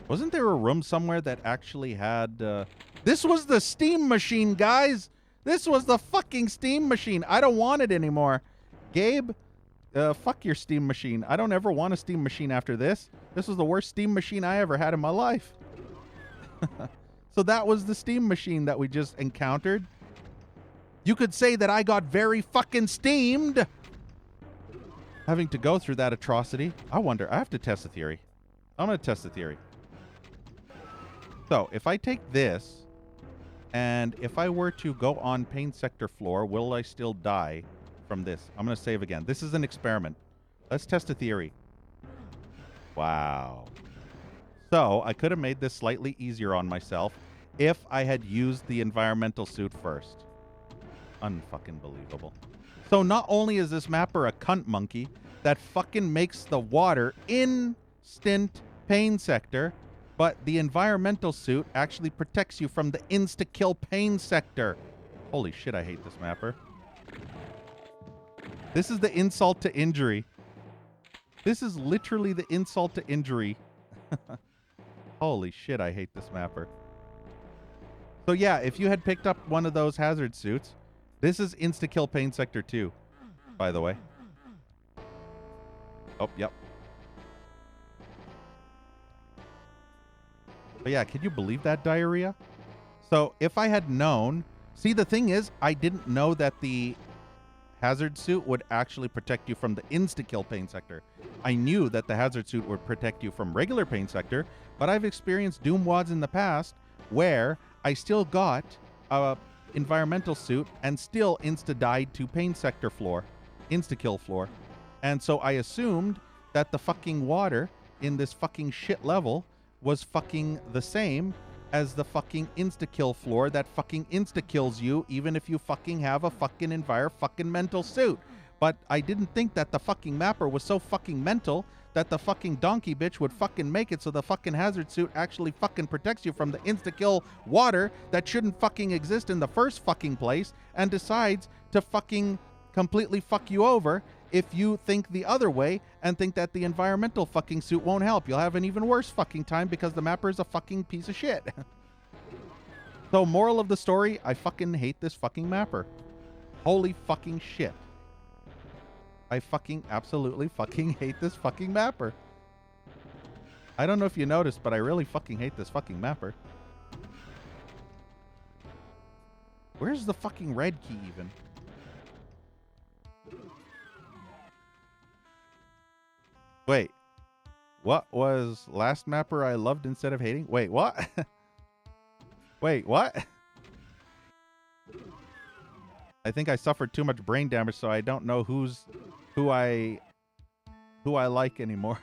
Wasn't there a room somewhere that actually had... This was the steam machine, guys! This was the fucking steam machine! I don't want it anymore. Gabe, fuck your steam machine. I don't ever want a steam machine after this. This was the worst steam machine I ever had in my life. So that was the steam machine that we just encountered. You could say that I got very fucking steamed having to go through that atrocity. I wonder. I have to test the theory. I'm going to test the theory. So, if I take this, and if I were to go on pain sector floor, will I still die from this? I'm going to save again. This is an experiment. Let's test a theory. Wow. So, I could have made this slightly easier on myself if I had used the environmental suit first. Unfucking believable. So, not only is this mapper a cunt monkey that fucking makes the water instant pain sector, but the environmental suit actually protects you from the insta-kill pain sector. Holy shit, I hate this mapper. This is the insult to injury. This is literally the insult to injury. Holy shit, I hate this mapper. So yeah, if you had picked up one of those hazard suits, this is insta-kill pain sector 2, by the way. Oh, yep. But yeah, can you believe that diarrhea? So if I had known... See, the thing is, I didn't know that the hazard suit would actually protect you from the insta-kill pain sector. I knew that the hazard suit would protect you from regular pain sector, but I've experienced Doom WODs in the past where I still got a environmental suit and still insta-died to pain sector floor, insta-kill floor. And so I assumed that the fucking water in this fucking shit level was fucking the same as the fucking insta-kill floor that fucking insta-kills you even if you fucking have a fucking mental suit. But I didn't think that the fucking mapper was so fucking mental that the fucking donkey bitch would fucking make it so the fucking hazard suit actually fucking protects you from the insta-kill water that shouldn't fucking exist in the first fucking place and decides to fucking completely fuck you over if you think the other way and think that the environmental fucking suit won't help. You'll have an even worse fucking time because the mapper is a fucking piece of shit. So, moral of the story, I fucking hate this fucking mapper. Holy fucking shit. I fucking absolutely fucking hate this fucking mapper. I don't know if you noticed, but I really fucking hate this fucking mapper. Where's the fucking red key even? Wait. What was last mapper I loved instead of hating? Wait, what? Wait, what? I think I suffered too much brain damage, so I don't know who I like anymore.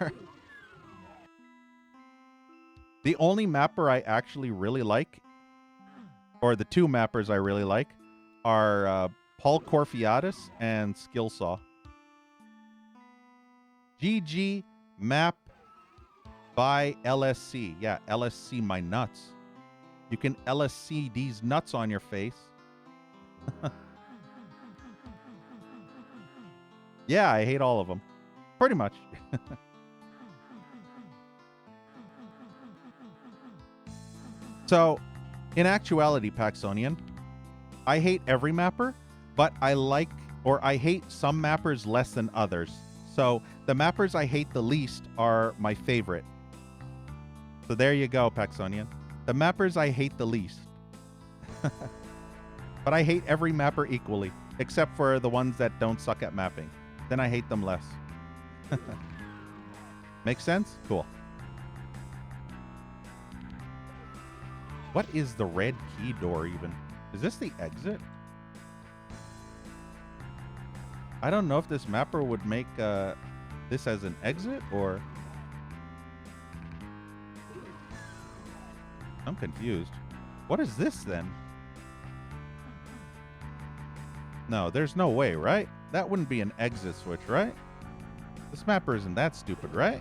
The only mapper I actually really like, or the two mappers I really like, are Paul Corfiatis and Skillsaw. GG map by LSC. Yeah, LSC my nuts. You can LSC these nuts on your face. Yeah, I hate all of them. Pretty much. So, in actuality, Paxonian, I hate every mapper, but I like, or I hate some mappers less than others. So, the mappers I hate the least are my favorite. So there you go, Paxonian. The mappers I hate the least. But I hate every mapper equally, except for the ones that don't suck at mapping. Then I hate them less. Make sense? Cool. What is the red key door even? Is this the exit? I don't know if this mapper would make this as an exit or... I'm confused. What is this then? No, there's no way, right? That wouldn't be an exit switch, right? This mapper isn't that stupid, right?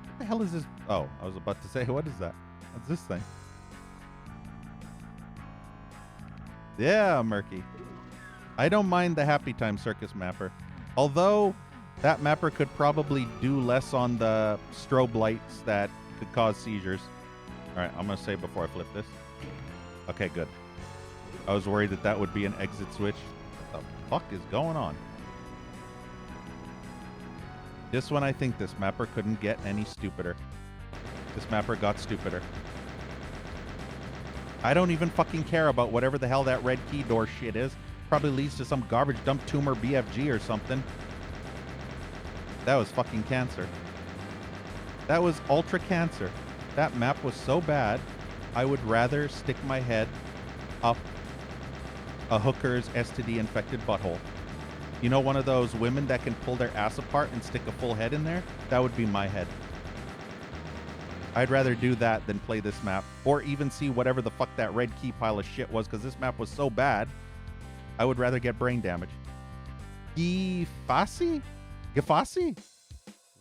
What the hell is this? Oh, I was about to say, what is that? What's this thing? Yeah, Murky. I don't mind the Happy Time Circus mapper. Although, that mapper could probably do less on the strobe lights that could cause seizures. Alright, I'm going to say before I flip this. Okay, good. I was worried that that would be an exit switch. What the fuck is going on? This one, I think this mapper couldn't get any stupider. This mapper got stupider. I don't even fucking care about whatever the hell that red key door shit is. Probably leads to some garbage dump tumor BFG or something. That was fucking cancer. That was ultra cancer. That map was so bad, I would rather stick my head up a hooker's STD infected butthole. You know, one of those women that can pull their ass apart and stick a full head in there? That would be my head. I'd rather do that than play this map, or even see whatever the fuck that red key pile of shit was, because this map was so bad, I would rather get brain damage. Gefassi? Gefassi?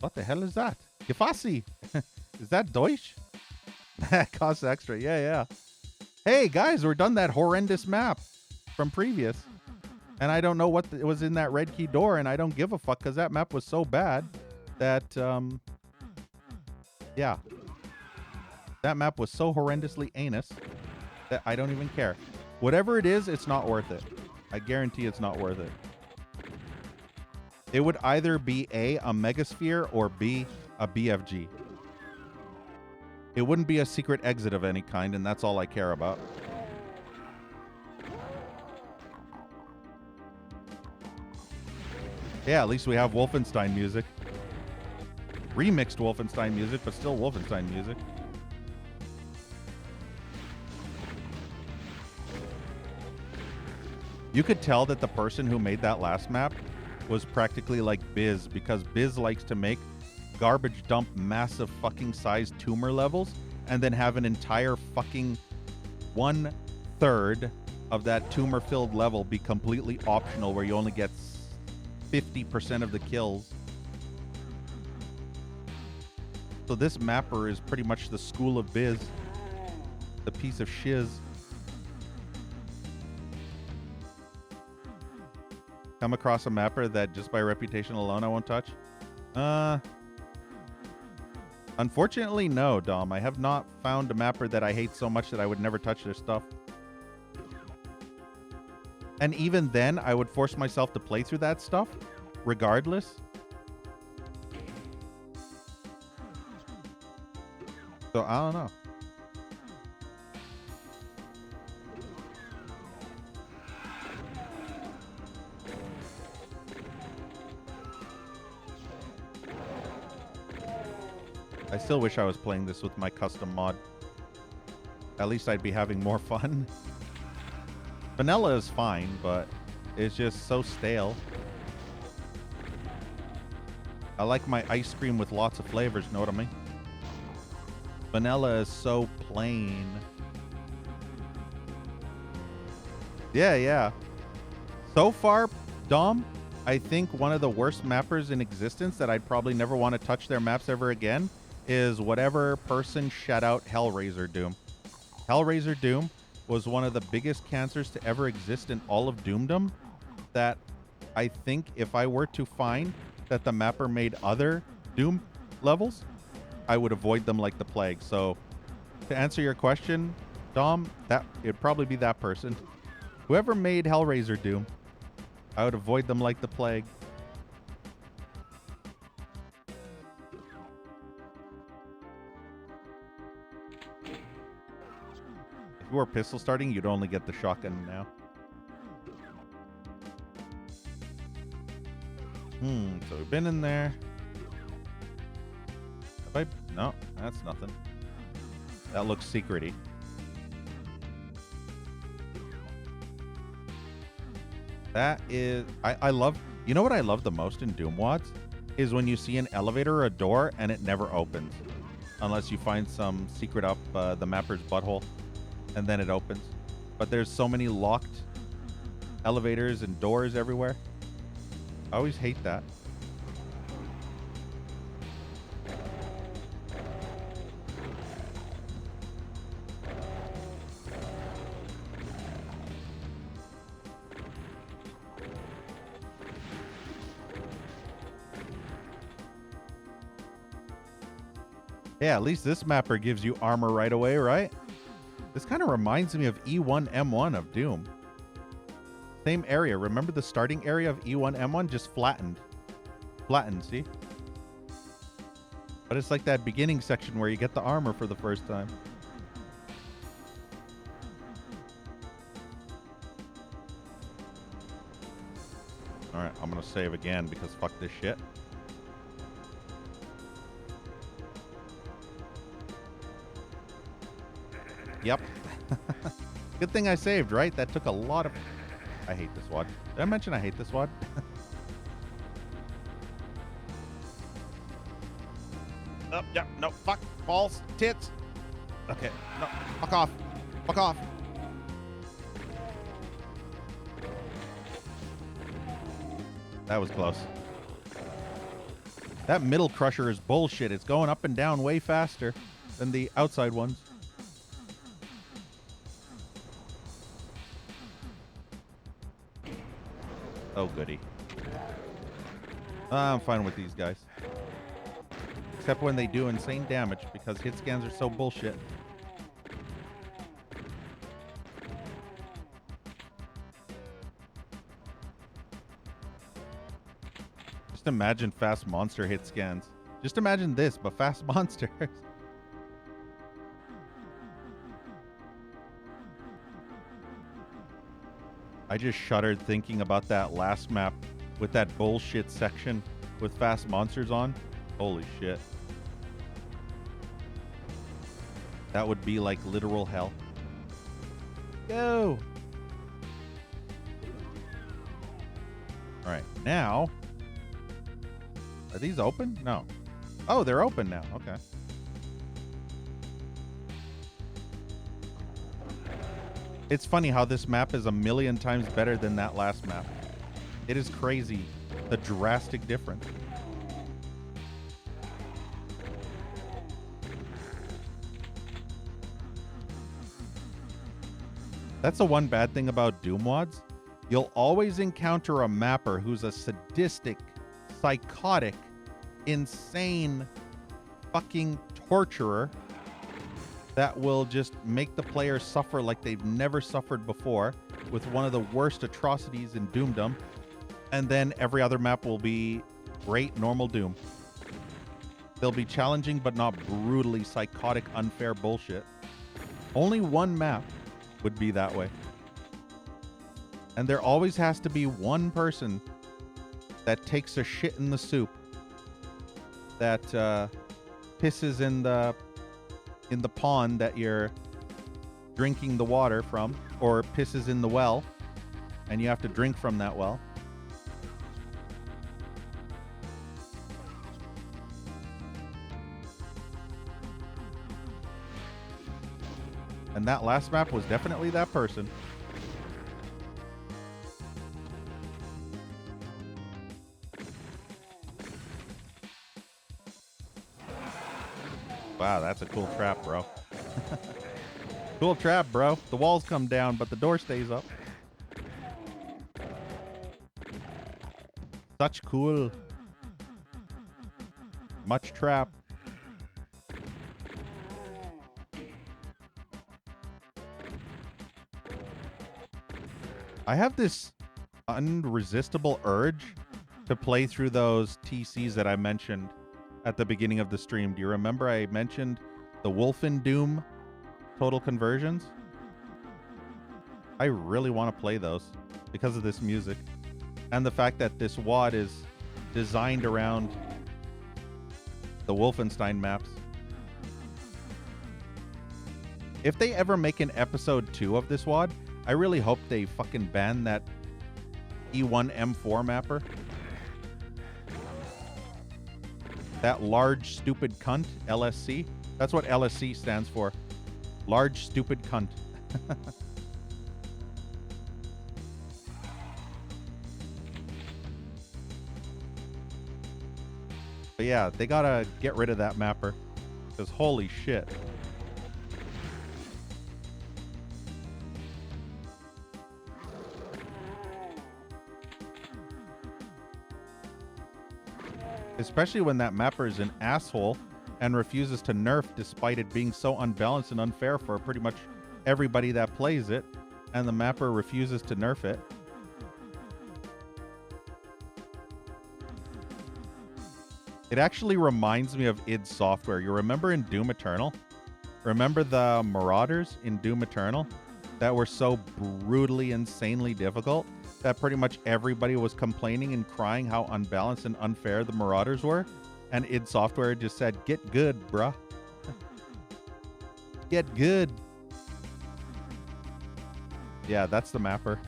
What the hell is that? Gefassi? Is that Deutsch? That costs extra. Yeah, yeah. Hey, guys, we're done that horrendous map from previous. And I don't know what was in that red key door, and I don't give a fuck, because that map was so bad that, yeah. That map was so horrendously anus that I don't even care. Whatever it is, it's not worth it. I guarantee it's not worth it. It would either be A, a Megasphere, or B, a BFG. It wouldn't be a secret exit of any kind, and that's all I care about. Yeah, at least we have Wolfenstein music. Remixed Wolfenstein music, but still Wolfenstein music. You could tell that the person who made that last map was practically like Biz, because Biz likes to make garbage dump massive fucking sized tumor levels and then have an entire fucking 1/3 of that tumor filled level be completely optional, where you only get 50% of the kills. So this mapper is pretty much the school of Biz, the piece of shiz. Come across a mapper that just by reputation alone I won't touch? Unfortunately, no, Dom. I have not found a mapper that I hate so much that I would never touch their stuff. And even then, I would force myself to play through that stuff, regardless. So, I don't know. I still wish I was playing this with my custom mod. At least I'd be having more fun. Vanilla is fine, but it's just so stale. I like my ice cream with lots of flavors, know what I mean? Vanilla is so plain. Yeah. So far, Dom, I think one of the worst mappers in existence that I'd probably never want to touch their maps ever again is whatever person shut out Hellraiser Doom. Hellraiser Doom was one of the biggest cancers to ever exist in all of Doomdom, that I think if I were to find that the mapper made other Doom levels, I would avoid them like the plague. So to answer your question, Dom, that it'd probably be that person. Whoever made Hellraiser Doom, I would avoid them like the plague. If you were pistol starting, you'd only get the shotgun now. So we've been in there. Have I? No, that's nothing. That looks secrety. That is... I love... You know what I love the most in Doom WODs? Is when you see an elevator or a door and it never opens. Unless you find some secret up the mapper's butthole. And then it opens. But there's so many locked elevators and doors everywhere. I always hate that. Yeah, at least this mapper gives you armor right away, right? This kind of reminds me of E1M1 of Doom. Same area. Remember the starting area of E1M1? Just flattened. Flattened, see? But it's like that beginning section where you get the armor for the first time. Alright, I'm gonna save again because fuck this shit. Yep. Good thing I saved, right? That took a lot of... I hate this WOD. Did I mention I hate this WOD? Oh, yeah, no, fuck, balls, tits. Okay, no, fuck off, fuck off. That was close. That middle crusher is bullshit. It's going up and down way faster than the outside ones. Oh, goody. I'm fine with these guys. Except when they do insane damage, because hit scans are so bullshit. Just imagine fast monster hit scans. Just imagine this, but fast monsters. I just shuddered thinking about that last map with that bullshit section with fast monsters on. Holy shit. That would be like literal hell. Go! Alright, now... Are these open? No. Oh, they're open now. Okay. It's funny how this map is a million times better than that last map. It is crazy, the drastic difference. That's the one bad thing about Doom WODs. You'll always encounter a mapper who's a sadistic, psychotic, insane fucking torturer that will just make the player suffer like they've never suffered before with one of the worst atrocities in Doomdom. And then every other map will be great, normal Doom. They'll be challenging, but not brutally psychotic, unfair bullshit. Only one map would be that way. And there always has to be one person that takes a shit in the soup that pisses in the pond that you're drinking the water from, or pisses in the well, and you have to drink from that well. And that last map was definitely that person. Wow, that's a cool trap, bro. Cool trap, bro. The walls come down, but the door stays up. Such cool. Much trap. I have this unresistible urge to play through those TCs that I mentioned at the beginning of the stream. Do you remember I mentioned the Wolfenstein total conversions? I really want to play those because of this music and the fact that this WOD is designed around the Wolfenstein maps. If they ever make an episode 2 of this WOD, I really hope they fucking ban that E1M4 mapper. That large stupid cunt, LSC. That's what LSC stands for. Large stupid cunt. But yeah, they gotta get rid of that mapper. Because holy shit. Especially when that mapper is an asshole and refuses to nerf despite it being so unbalanced and unfair for pretty much everybody that plays it, and the mapper refuses to nerf it. It actually reminds me of id Software. You remember in Doom Eternal? Remember the Marauders in Doom Eternal that were so brutally, insanely difficult that pretty much everybody was complaining and crying how unbalanced and unfair the Marauders were? And id Software just said, get good, bruh. Get good. Yeah, that's the mapper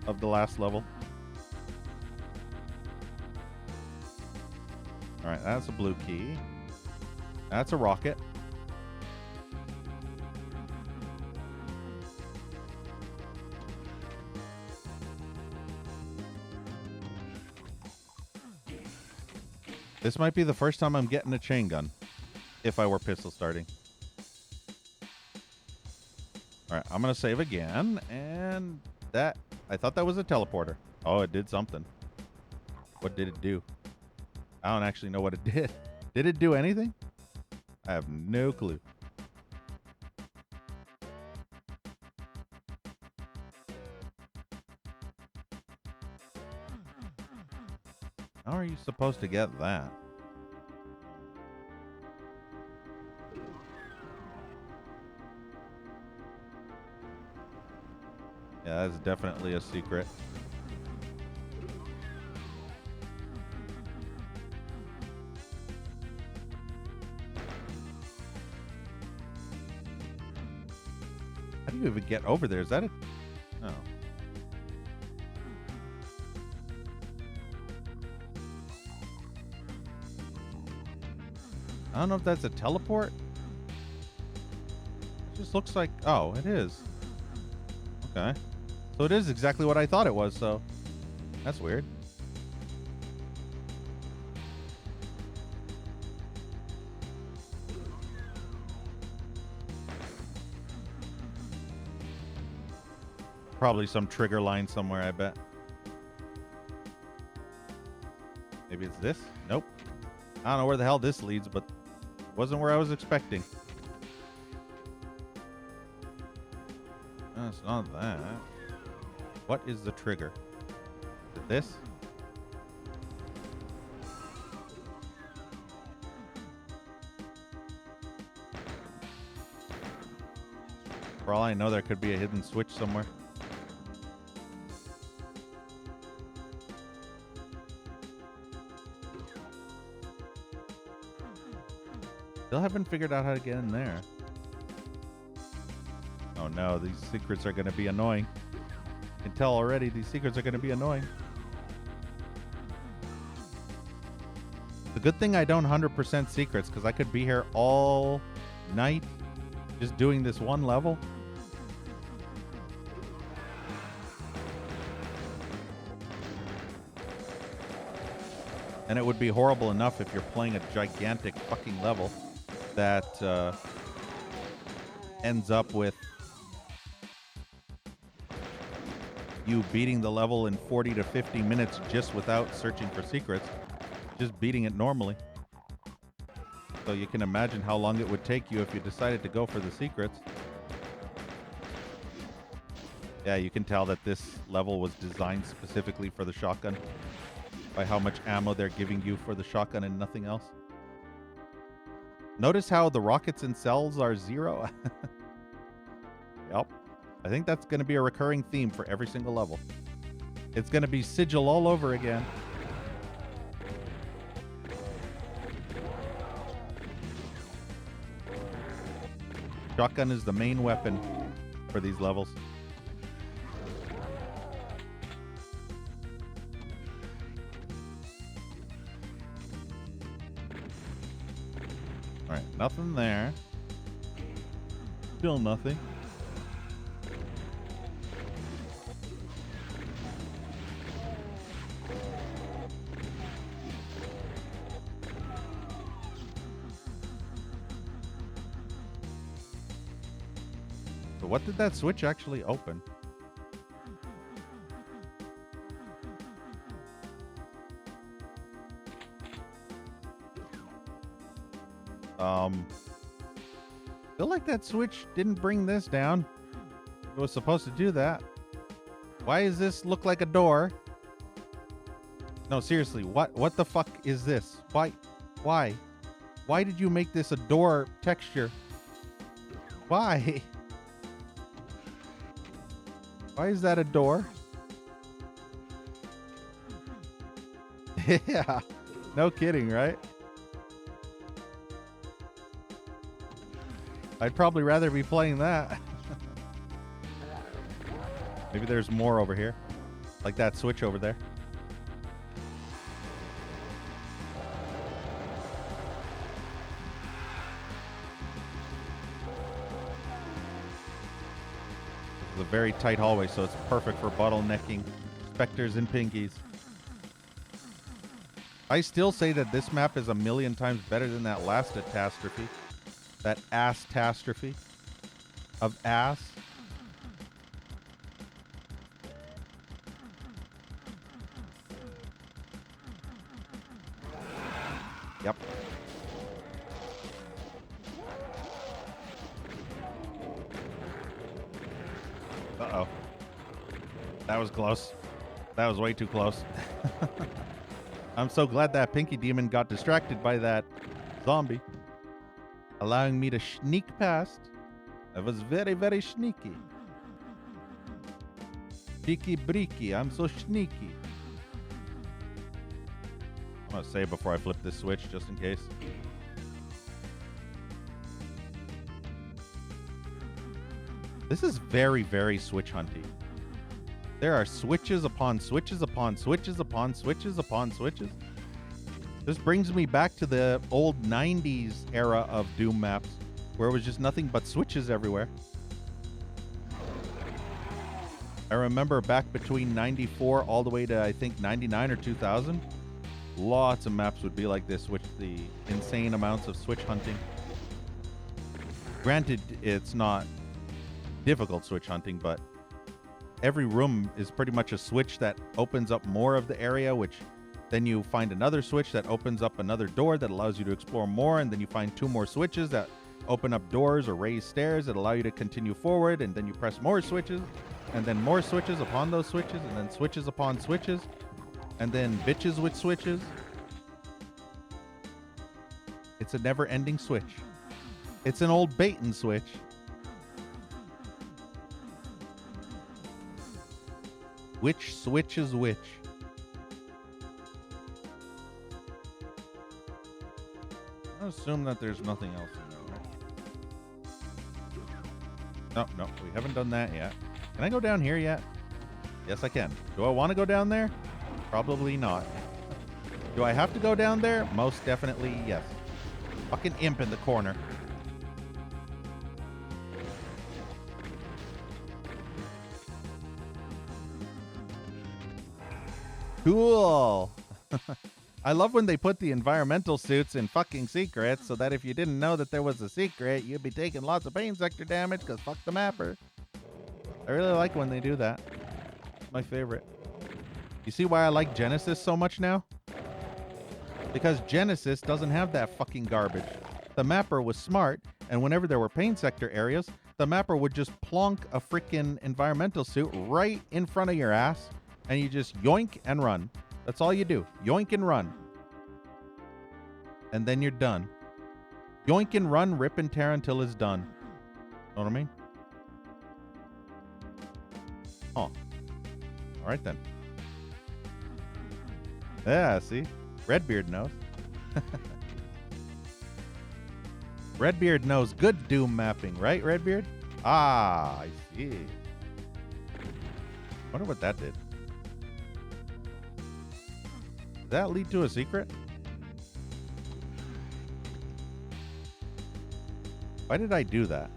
of the last level. All right, that's a blue key. That's a rocket. This might be the first time I'm getting a chain gun, if I were pistol starting. All right, I'm going to save again, and that, I thought that was a teleporter. Oh, it did something. What did it do? I don't actually know what it did. Did it do anything? I have no clue. How are you supposed to get that? Yeah, that's definitely a secret. How do you even get over there? Is that a... Oh. I don't know if that's a teleport. It just looks like... Oh, it is. Okay. So it is exactly what I thought it was, so... That's weird. Probably some trigger line somewhere, I bet. Maybe it's this? Nope. I don't know where the hell this leads, but wasn't where I was expecting. No, it's not that. What is the trigger? Is it this? For all I know, there could be a hidden switch somewhere. Still haven't figured out how to get in there. Oh no, these secrets are going to be annoying. I can tell already these secrets are going to be annoying. The good thing I don't 100% secrets, because I could be here all night just doing this one level. And it would be horrible enough if you're playing a gigantic fucking level that ends up with you beating the level in 40 to 50 minutes just without searching for secrets. Just beating it normally. So you can imagine how long it would take you if you decided to go for the secrets. Yeah, you can tell that this level was designed specifically for the shotgun by how much ammo they're giving you for the shotgun and nothing else. Notice how the rockets and cells are 0? Yep. I think that's going to be a recurring theme for every single level. It's going to be Sigil all over again. Shotgun is the main weapon for these levels. Alright, nothing there. Still nothing. So what did that switch actually open? Feel like that switch didn't bring this down. It was supposed to do that. Why does this look like a door? No, seriously, what the fuck is this? Why did you make this a door texture? Why? Why is that a door? Yeah, no kidding, right? I'd probably rather be playing that. Maybe there's more over here. Like that switch over there. It's a very tight hallway, so it's perfect for bottlenecking specters and pinkies. I still say that this map is a million times better than that last catastrophe. That ass-tastrophe of ass. Yep. Uh-oh. That was close. That was way too close. I'm so glad that Pinky Demon got distracted by that zombie, allowing me to sneak past. That was very, very sneaky. Cheeky breaky, I'm so sneaky. I'm gonna say before I flip this switch, just in case. This is very, very switch hunty. There are switches upon switches upon switches upon switches upon switches. This brings me back to the old 90s era of Doom maps, where it was just nothing but switches everywhere. I remember back between 94 all the way to, I think, 99 or 2000, lots of maps would be like this with the insane amounts of switch hunting. Granted, it's not difficult switch hunting, but every room is pretty much a switch that opens up more of the area, which then you find another switch that opens up another door that allows you to explore more, and then you find 2 more switches that open up doors or raise stairs that allow you to continue forward, and then you press more switches, and then more switches upon those switches, and then switches upon switches, and then bitches with switches. It's a never-ending switch. It's an old bait-and switch. Which switch is which? assume that there's nothing else in there, right? No, we haven't done that yet. Can I go down here yet? Yes, I can. Do I want to go down there? Probably not. Do I have to go down there? Most definitely yes. Fucking imp in the corner. Cool. I love when they put the environmental suits in fucking secrets so that if you didn't know that there was a secret, you'd be taking lots of pain sector damage because fuck the mapper. I really like when they do that. It's my favorite. You see why I like Genesis so much now? Because Genesis doesn't have that fucking garbage. The mapper was smart, and whenever there were pain sector areas, the mapper would just plonk a freaking environmental suit right in front of your ass, and you just yoink and run. That's all you do. Yoink and run. And then you're done. Yoink and run, rip and tear until it's done. Know what I mean? Oh. All right then. Yeah, see? Redbeard knows. Redbeard knows good Doom mapping, right, Redbeard? Ah, I see. Wonder what that did. Did that lead to a secret? Why did I do that?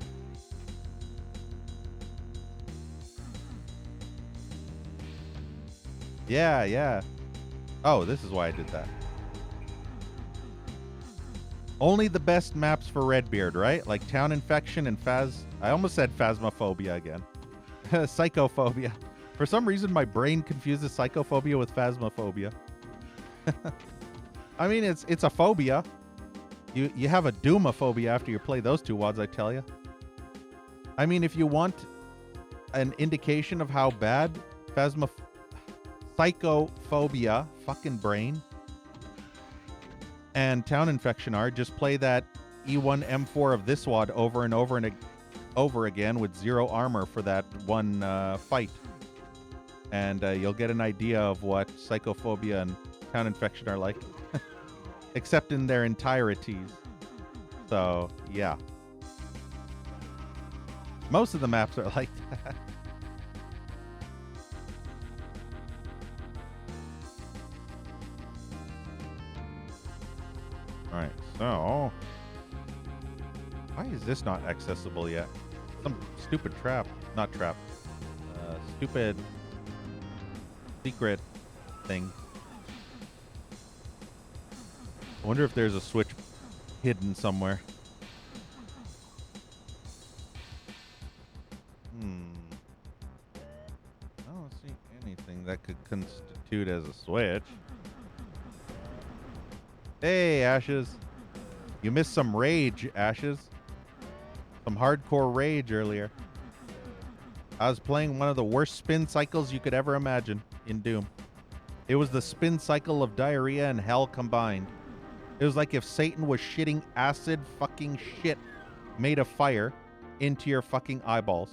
Yeah. Oh, this is why I did that. Only the best maps for Redbeard, right? Like Town Infection and I almost said Phasmophobia again. Psychophobia. For some reason, my brain confuses Psychophobia with Phasmophobia. I mean, it's a phobia. You have a Doomophobia after you play those two WODs, I tell you. I mean, if you want an indication of how bad Psychophobia, fucking brain, and Town Infection are, just play that E1 M4 of this WOD over and over and over again with 0 armor for that one fight. And you'll get an idea of what Psychophobia and Town Infection are like. Except in their entireties. So, yeah. Most of the maps are like that. Alright, so... why is this not accessible yet? Some stupid trap. Not trap. Stupid... secret thing. I wonder if there's a switch hidden somewhere. I don't see anything that could constitute as a switch. Hey, Ashes. You missed some rage, Ashes. Some hardcore rage earlier. I was playing one of the worst spin cycles you could ever imagine in Doom. It was the spin cycle of diarrhea and hell combined. It was like if Satan was shitting acid fucking shit made of fire into your fucking eyeballs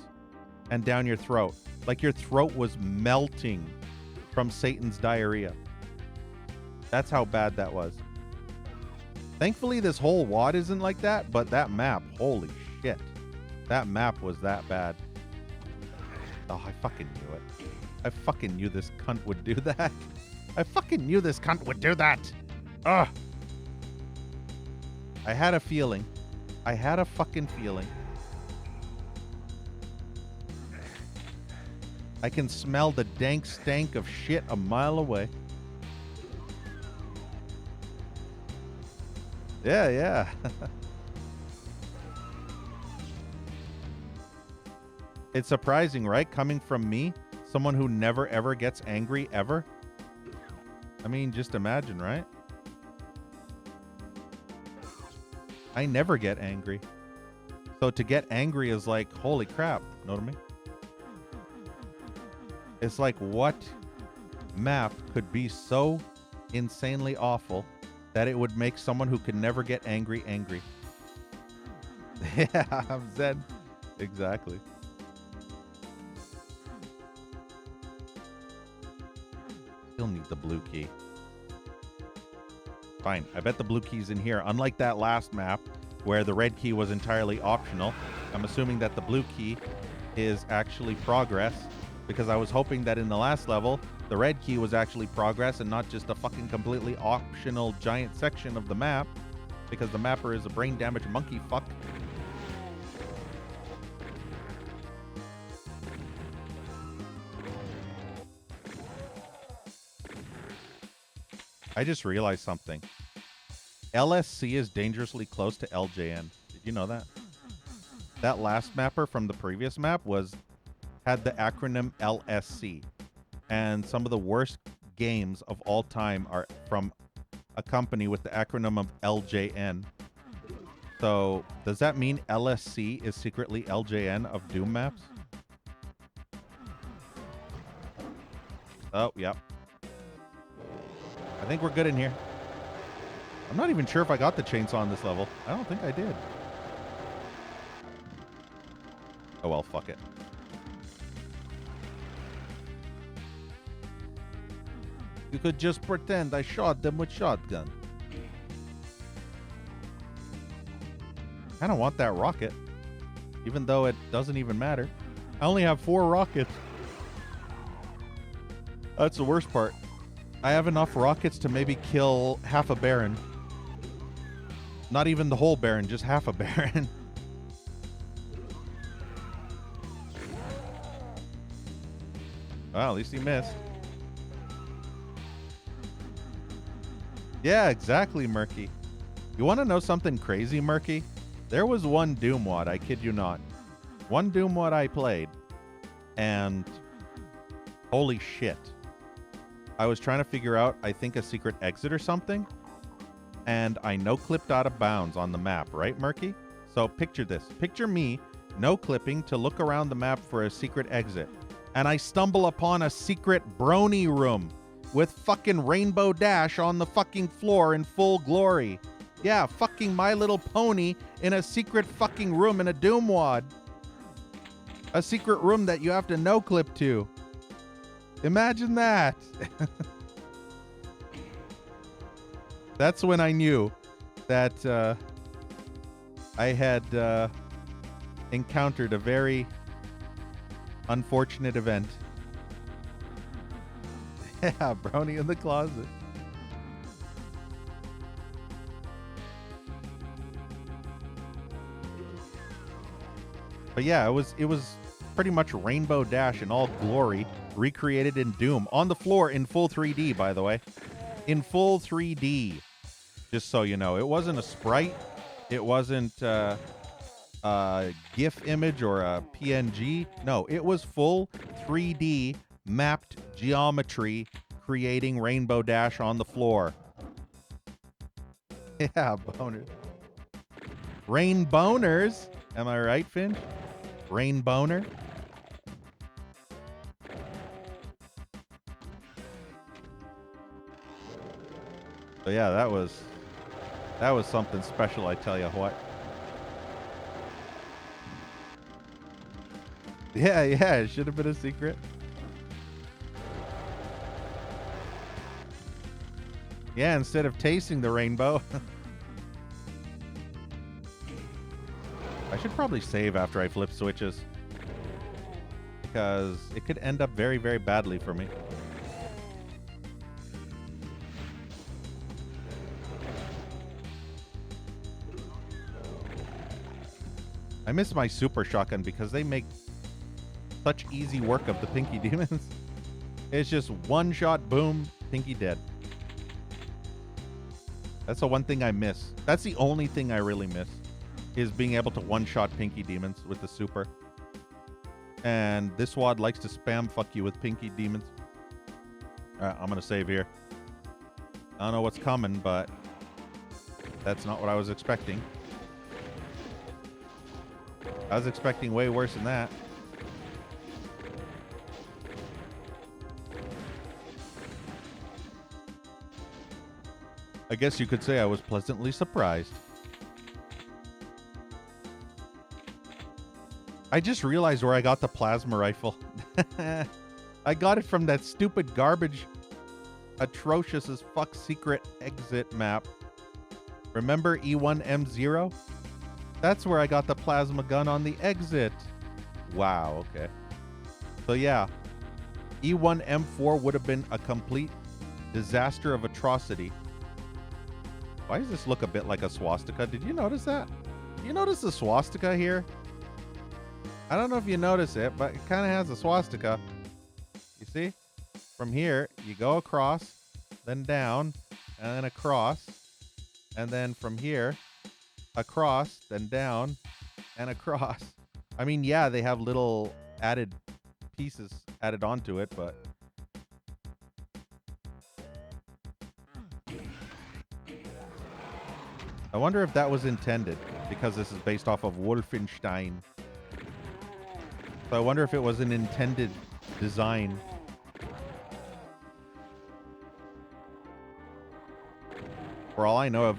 and down your throat. Like your throat was melting from Satan's diarrhea. That's how bad that was. Thankfully, this whole WOD isn't like that, but that map, holy shit. That map was that bad. Oh, I fucking knew it. I fucking knew this cunt would do that. I fucking knew this cunt would do that. Ugh. I had a feeling. I had a fucking feeling. I can smell the dank stank of shit a mile away. Yeah. It's surprising, right? Coming from me, someone who never ever gets angry ever. I mean, just imagine, right? I never get angry. So to get angry is like, holy crap. Know what I mean? It's like, what map could be so insanely awful that it would make someone who could never get angry angry? Yeah, I'm Zen. Exactly. Still need the blue key. Fine. I bet the blue key's in here. Unlike that last map where the red key was entirely optional, I'm assuming that the blue key is actually progress, because I was hoping that in the last level, the red key was actually progress and not just a fucking completely optional giant section of the map, because the mapper is a brain damaged monkey fuck. I just realized something. LSC is dangerously close to LJN. Did you know that? That last mapper from the previous map had the acronym LSC. And some of the worst games of all time are from a company with the acronym of LJN. So, does that mean LSC is secretly LJN of Doom maps? Oh, yep. I think we're good in here. I'm not even sure if I got the chainsaw on this level. I don't think I did. Oh well, fuck it. You could just pretend I shot them with shotgun. I don't want that rocket, even though it doesn't even matter. I only have 4 rockets. That's the worst part. I have enough rockets to maybe kill half a Baron. Not even the whole Baron, just half a Baron. Well, at least he missed. Yeah, exactly, Murky. You want to know something crazy, Murky? There was one Doom WOD, I kid you not. One Doom WOD I played, and holy shit. I was trying to figure out, I think, a secret exit or something, and I no-clipped out of bounds on the map, right, Murky? So picture this. Picture me no-clipping to look around the map for a secret exit, and I stumble upon a secret brony room with fucking Rainbow Dash on the fucking floor in full glory. Yeah, fucking My Little Pony in a secret fucking room in a Doom WOD. A secret room that you have to no-clip to. Imagine that. That's when I knew that I had encountered a very unfortunate event. Yeah, brownie in the closet. But yeah, it was pretty much Rainbow Dash in all glory, recreated in Doom. On the floor in full 3D, by the way. In full 3D. Just so you know. It wasn't a sprite. It wasn't a GIF image or a PNG. No, it was full 3D mapped geometry creating Rainbow Dash on the floor. Yeah, boners. Rain boners. Am I right, Finch? Rain boner. So yeah, that was something special, I tell you what. Yeah, it should have been a secret. Yeah, instead of tasting the rainbow. I should probably save after I flip switches, because it could end up very, very badly for me. I miss my super shotgun because they make such easy work of the Pinky Demons. It's just one shot, boom, Pinky dead. That's the one thing I miss. That's the only thing I really miss, is being able to one-shot Pinky Demons with the super. And this WOD likes to spam fuck you with Pinky Demons. Alright, I'm gonna save here. I don't know what's coming, but that's not what I was expecting. I was expecting way worse than that. I guess you could say I was pleasantly surprised. I just realized where I got the plasma rifle. I got it from that stupid garbage atrocious as fuck secret exit map. Remember E1M0? That's where I got the plasma gun on the exit. Wow, okay. So yeah, E1M4 would have been a complete disaster of atrocity. Why does this look a bit like a swastika? Did you notice that? You notice the swastika here? I don't know if you notice it, but it kind of has a swastika. You see? From here, you go across, then down, and then across, and then from here, across, then down, and across. I mean, yeah, they have little added pieces added onto it, but I wonder if that was intended, because this is based off of Wolfenstein. So I wonder if it was an intended design. For all I know of,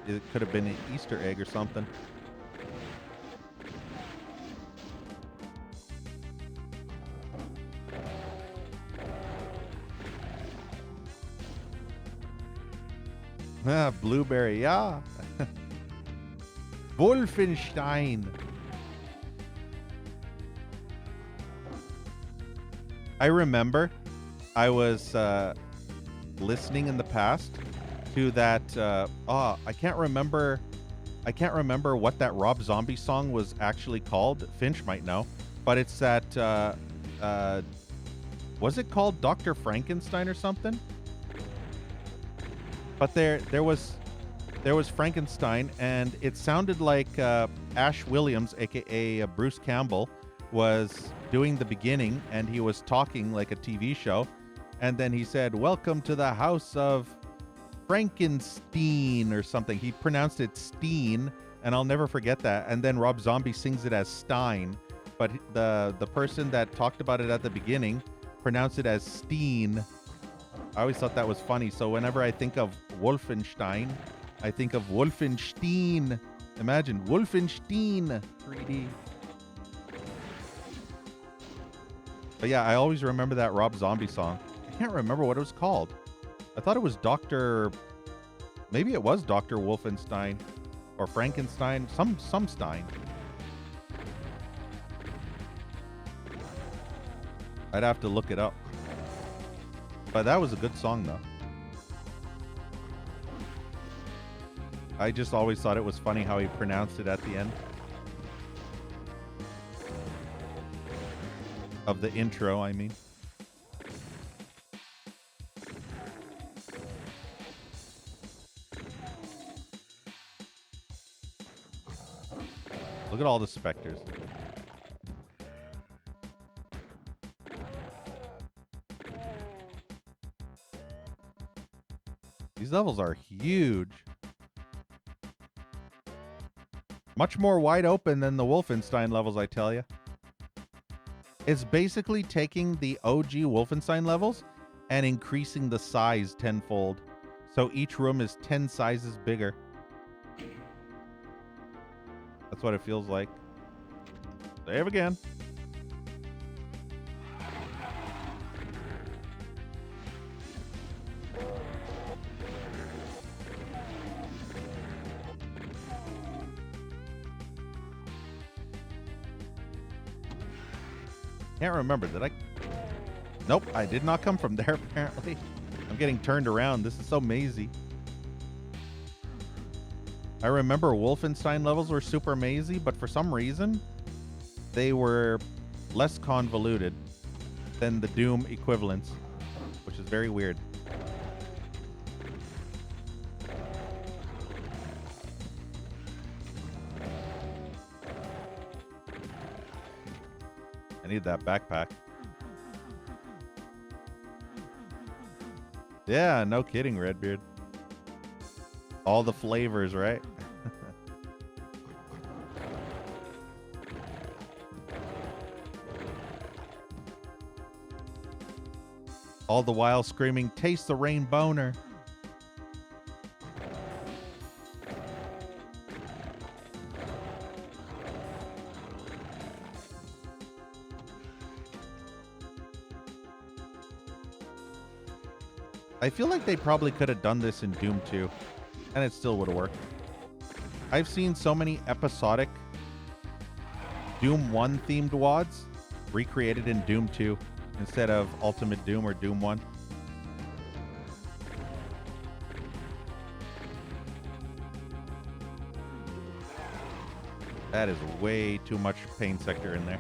it could have been an Easter egg or something. Ah, blueberry, yeah. Wolfenstein. I remember I was listening in the past to that. I can't remember what that Rob Zombie song was actually called. Finch might know, but it's that. Was it called Dr. Frankenstein or something? But there was Frankenstein, and it sounded like Ash Williams, aka Bruce Campbell, was doing the beginning, and he was talking like a TV show, and then he said, "Welcome to the house of Frankenstein," or something. He pronounced it Steen, and I'll never forget that. And then Rob Zombie sings it as Stein, but the person that talked about it at the beginning pronounced it as Steen. I always thought that was funny. So whenever I think of Wolfenstein, I think of Wolfenstein. Imagine Wolfenstein 3D. But yeah, I always remember that Rob Zombie song. I can't remember what it was called. I thought it was maybe it was Dr. Wolfenstein or Frankenstein, some Stein. I'd have to look it up. But that was a good song, though. I just always thought it was funny how he pronounced it at the end of the intro, I mean. Look at all the specters. These levels are huge. Much more wide open than the Wolfenstein levels, I tell you. It's basically taking the OG Wolfenstein levels and increasing the size tenfold. So each room is 10 sizes bigger. That's what it feels like. Save again. Can't remember. Did I? Nope, I did not come from there, apparently. I'm getting turned around. This is so mazy. I remember Wolfenstein levels were super mazy, but for some reason, they were less convoluted than the Doom equivalents, which is very weird. I need that backpack. Yeah, no kidding, Redbeard. All the flavors, right? All the while screaming, "Taste the rain boner." I feel like they probably could have done this in Doom 2, and it still would have worked. I've seen so many episodic Doom 1 themed WADs recreated in Doom 2 instead of Ultimate Doom or Doom 1. That is way too much pain sector in there.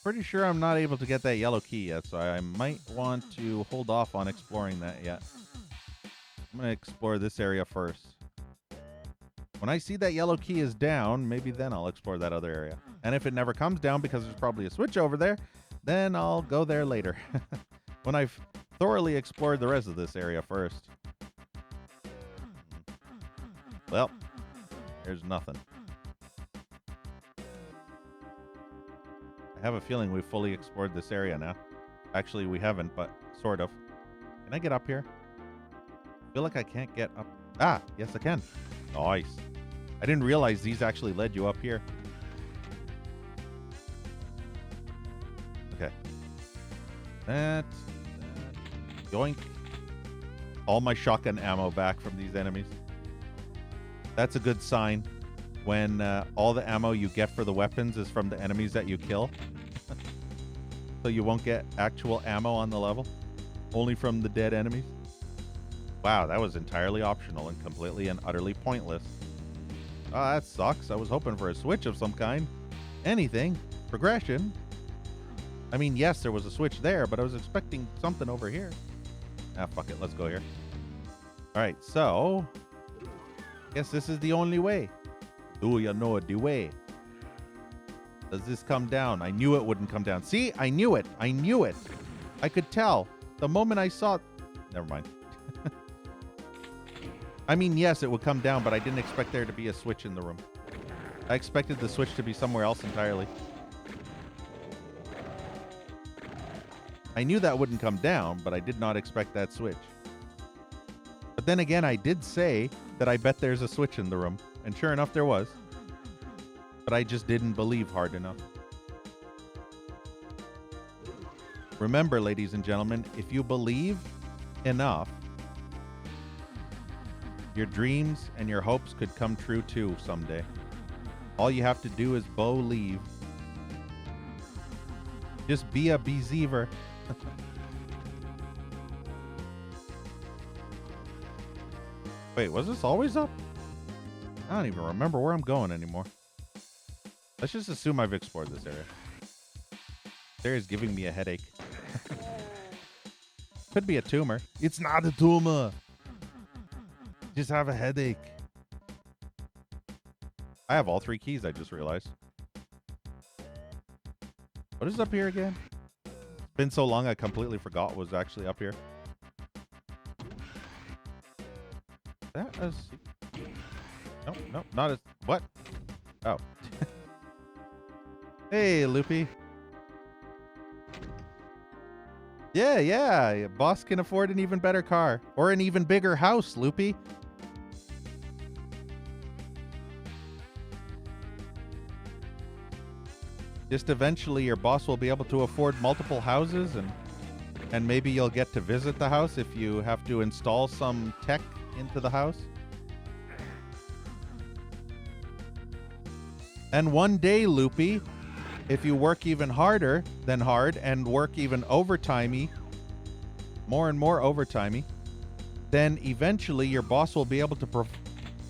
Pretty sure I'm not able to get that yellow key yet, so I might want to hold off on exploring that yet. I'm going to explore this area first. When I see that yellow key is down, maybe then I'll explore that other area. And if it never comes down because there's probably a switch over there, then I'll go there later. When I've thoroughly explored the rest of this area first. Well, there's nothing. I have a feeling we've fully explored this area now. Actually, we haven't, but sort of. Can I get up here? I feel like I can't get up. Ah, yes I can. Nice. I didn't realize these actually led you up here. Okay. That. Yoink. All my shotgun ammo back from these enemies. That's a good sign when all the ammo you get for the weapons is from the enemies that you kill. So you won't get actual ammo on the level. Only from the dead enemies. Wow, that was entirely optional and completely and utterly pointless. Oh, that sucks. I was hoping for a switch of some kind. Anything. Progression. I mean, yes, there was a switch there, but I was expecting something over here. Ah, fuck it. Let's go here. All right, so guess this is the only way. Do you know the way? Does this come down? I knew it wouldn't come down. See? I knew it. I knew it. I could tell. The moment I saw it. Never mind. I mean, yes, it would come down, but I didn't expect there to be a switch in the room. I expected the switch to be somewhere else entirely. I knew that wouldn't come down, but I did not expect that switch. But then again, I did say that I bet there's a switch in the room. And sure enough, there was. But I just didn't believe hard enough. Remember, ladies and gentlemen, if you believe enough, your dreams and your hopes could come true too someday. All you have to do is believe. Just be a believer. Wait, was this always up? I don't even remember where I'm going anymore. Let's just assume I've explored this area. This area is giving me a headache. Could be a tumor. It's not a tumor. Just have a headache. I have all 3 keys, I just realized. What is up here again? It's been so long I completely forgot what was actually up here. That is... Nope, nope, not as... What? Oh. Hey, Loopy. Yeah. Boss can afford an even better car. Or an even bigger house, Loopy. Just eventually your boss will be able to afford multiple houses and maybe you'll get to visit the house if you have to install some tech into the house. And one day, Loopy, if you work even harder than hard and work even overtimey, more and more overtimey, then eventually your boss will be able to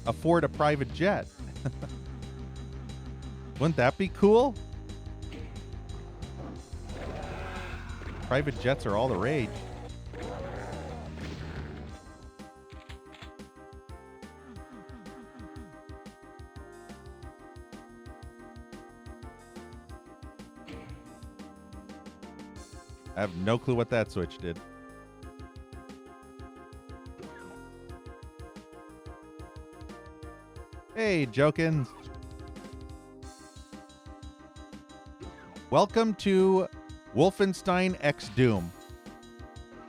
afford a private jet. Wouldn't that be cool? Private jets are all the rage. I have no clue what that switch did. Hey, Jokins. Welcome to Wolfenstein X Doom.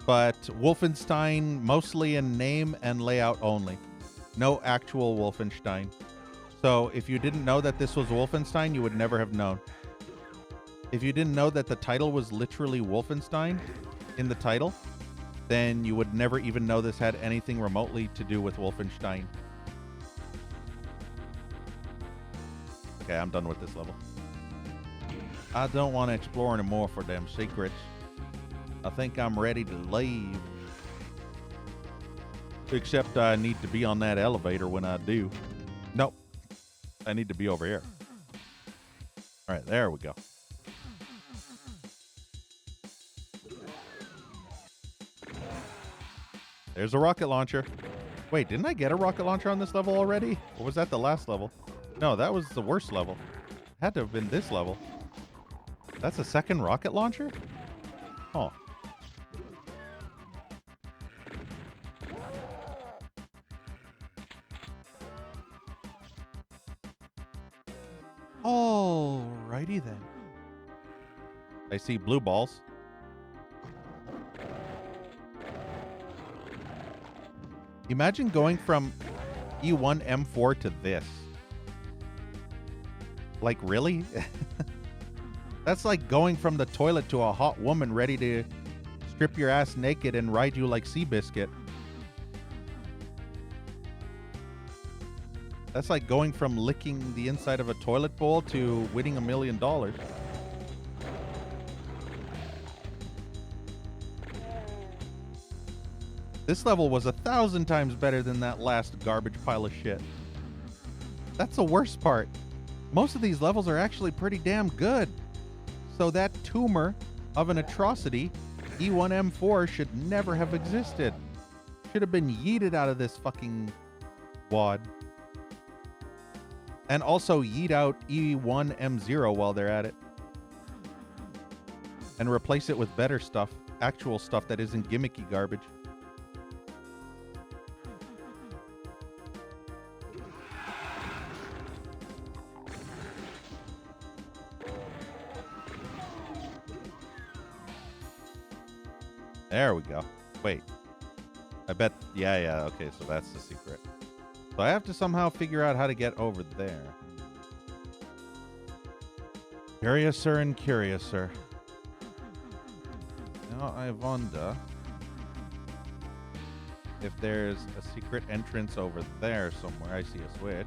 But Wolfenstein mostly in name and layout only. No actual Wolfenstein. So if you didn't know that this was Wolfenstein, you would never have known. If you didn't know that the title was literally Wolfenstein in the title, then you would never even know this had anything remotely to do with Wolfenstein. Okay, I'm done with this level. I don't want to explore anymore for them secrets. I think I'm ready to leave. Except I need to be on that elevator when I do. Nope. I need to be over here. All right, there we go. There's a rocket launcher. Wait, didn't I get a rocket launcher on this level already? Or was that the last level? No, that was the worst level. It had to have been this level. That's a second rocket launcher? Oh. Alrighty then. I see blue balls. Imagine going from E1 M4 to this. Like, really? That's like going from the toilet to a hot woman ready to strip your ass naked and ride you like Seabiscuit. That's like going from licking the inside of a toilet bowl to winning $1 million. This level was 1,000 times better than that last garbage pile of shit. That's the worst part. Most of these levels are actually pretty damn good. So that tumor of an atrocity, E1M4, should never have existed. Should have been yeeted out of this fucking wad. And also yeet out E1M0 while they're at it. And replace it with better stuff. Actual stuff that isn't gimmicky garbage. There we go. Wait. I bet. Yeah. Okay, so that's the secret. So I have to somehow figure out how to get over there. Curiouser and curiouser. Now I wonder if there's a secret entrance over there somewhere. I see a switch.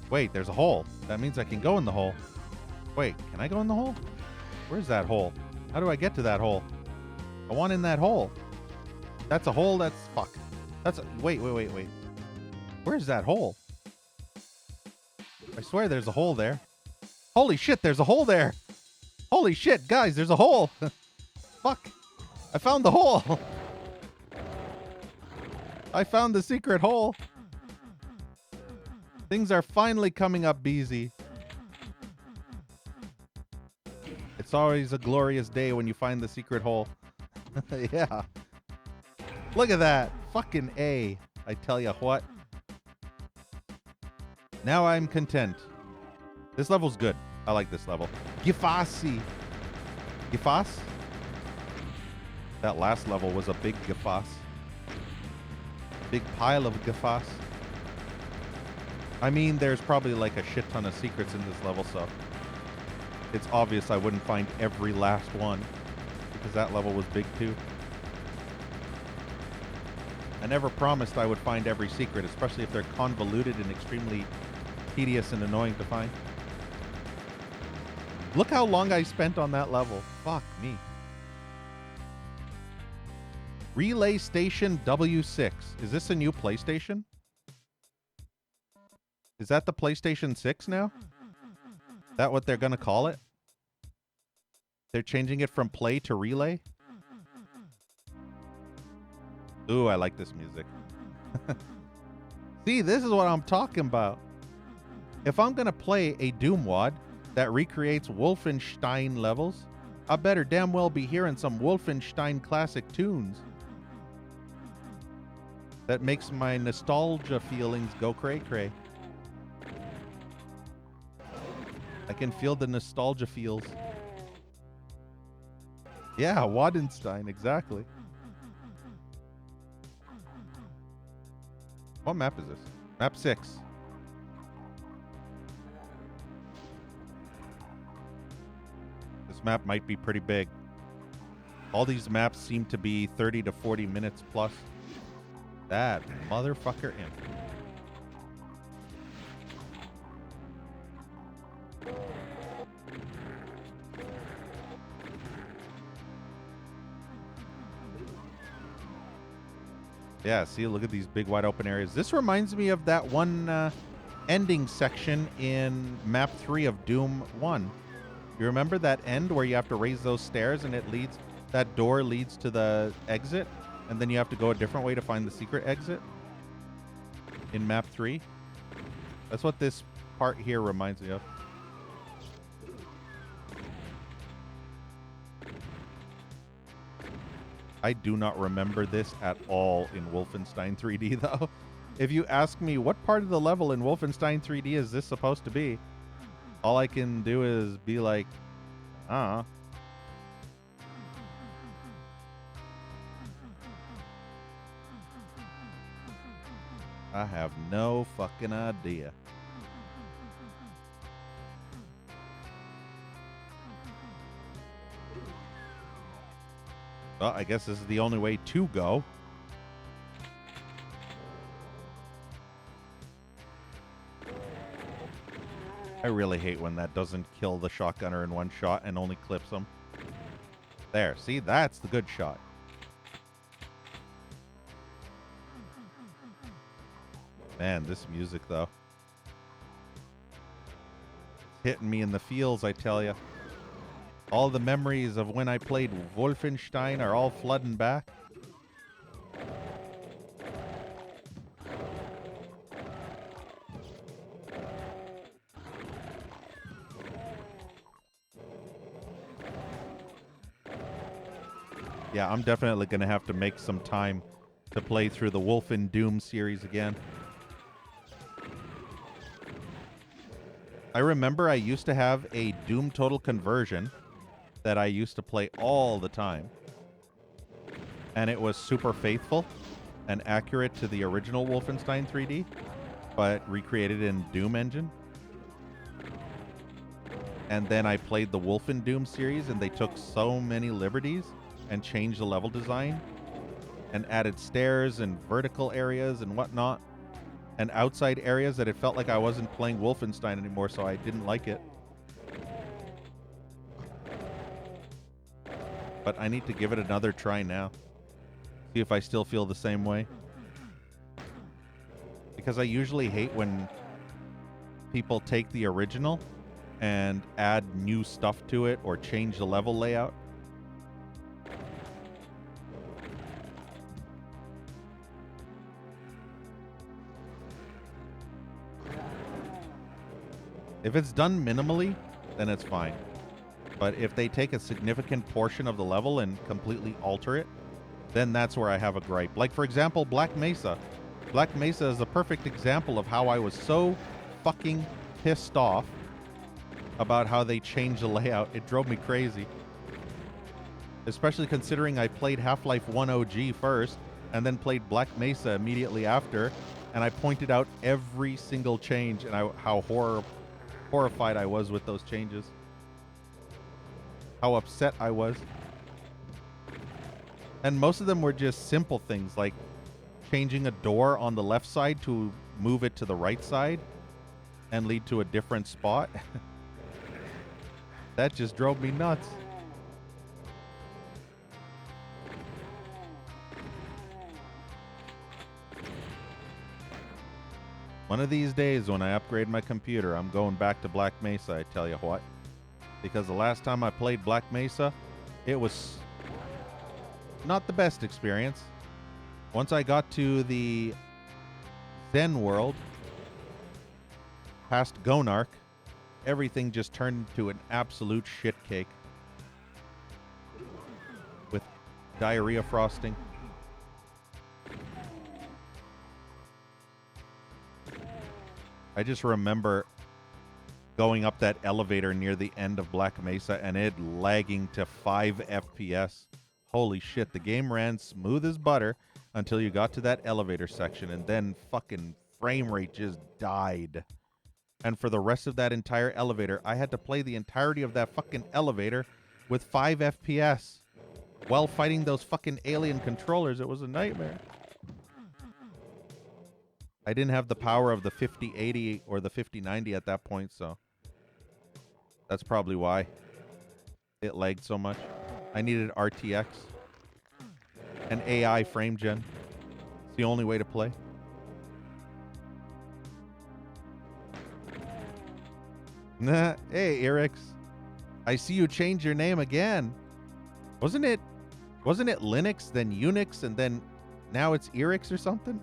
Wait, there's a hole. That means I can go in the hole. Wait, can I go in the hole? Where's that hole? How do I get to that hole? I want in that hole. That's a hole. That's fuck. That's a, wait. Where's that hole? I swear there's a hole there. Holy shit, there's a hole there. Holy shit, guys, there's a hole. Fuck. I found the hole. I found the secret hole. Things are finally coming up easy. It's always a glorious day when you find the secret hole. Yeah. Look at that. Fucking A. I tell ya what. Now I'm content. This level's good. I like this level. Gifasi. Gifas? That last level was a big gifas. Big pile of gifas. I mean, there's probably like a shit ton of secrets in this level, so it's obvious I wouldn't find every last one because that level was big too. I never promised I would find every secret, especially if they're convoluted and extremely tedious and annoying to find. Look how long I spent on that level. Fuck me. Relay Station W6. Is this a new PlayStation? Is that the PlayStation 6 now? That what they're gonna call it? They're changing it from play to relay? Ooh, I like this music. See, this is what I'm talking about. If I'm gonna play a Doom wad that recreates Wolfenstein levels, I better damn well be hearing some Wolfenstein classic tunes. That makes my nostalgia feelings go cray-cray. I can feel the nostalgia feels. Yeah, Wolfenstein, exactly. What map is this? Map 6. This map might be pretty big. All these maps seem to be 30 to 40 minutes plus. That motherfucker imp. Yeah, see, look at these big wide open areas. This reminds me of that one ending section in map 3 of Doom 1. You remember that end where you have to raise those stairs and that door leads to the exit, and then you have to go a different way to find the secret exit in map 3? That's what this part here reminds me of. I do not remember this at all in Wolfenstein 3D, though. If you ask me what part of the level in Wolfenstein 3D is this supposed to be, all I can do is be like, I have no fucking idea. Well, I guess this is the only way to go. I really hate when that doesn't kill the shotgunner in one shot and only clips him. There, see? That's the good shot. Man, this music, though. It's hitting me in the feels, I tell you. All the memories of when I played Wolfenstein are all flooding back. Yeah, I'm definitely going to have to make some time to play through the Wolfen Doom series again. I remember I used to have a Doom Total Conversion that I used to play all the time. And it was super faithful and accurate to the original Wolfenstein 3D, but recreated in Doom engine. And then I played the Wolfen Doom series, and they took so many liberties and changed the level design and added stairs and vertical areas and whatnot and outside areas that it felt like I wasn't playing Wolfenstein anymore, so I didn't like it. But I need to give it another try now. See if I still feel the same way. Because I usually hate when people take the original and add new stuff to it or change the level layout. If it's done minimally, then it's fine. But if they take a significant portion of the level and completely alter it, then that's where I have a gripe. Like, for example, Black Mesa. Black Mesa is a perfect example of how I was so fucking pissed off about how they changed the layout. It drove me crazy. Especially considering I played Half-Life 1 OG first, and then played Black Mesa immediately after, and I pointed out every single change and how horrified I was with those changes. How upset I was. And most of them were just simple things like changing a door on the left side to move it to the right side and lead to a different spot. That just drove me nuts. One of these days when I upgrade my computer, I'm going back to Black Mesa, I tell you what. Because the last time I played Black Mesa, it was not the best experience. Once I got to the Zen world, past Gonark, everything just turned into an absolute shit cake. With diarrhea frosting. I just remember going up that elevator near the end of Black Mesa and it lagging to 5 FPS. Holy shit, the game ran smooth as butter until you got to that elevator section, and then fucking frame rate just died. And for the rest of that entire elevator, I had to play the entirety of that fucking elevator with 5 FPS while fighting those fucking alien controllers. It was a nightmare. I didn't have the power of the 5080 or the 5090 at that point, so that's probably why it lagged so much. I needed RTX and AI frame gen. It's the only way to play. Nah, hey, Erix. I see you change your name again. Wasn't it Linux, then Unix, and then now it's Erix or something?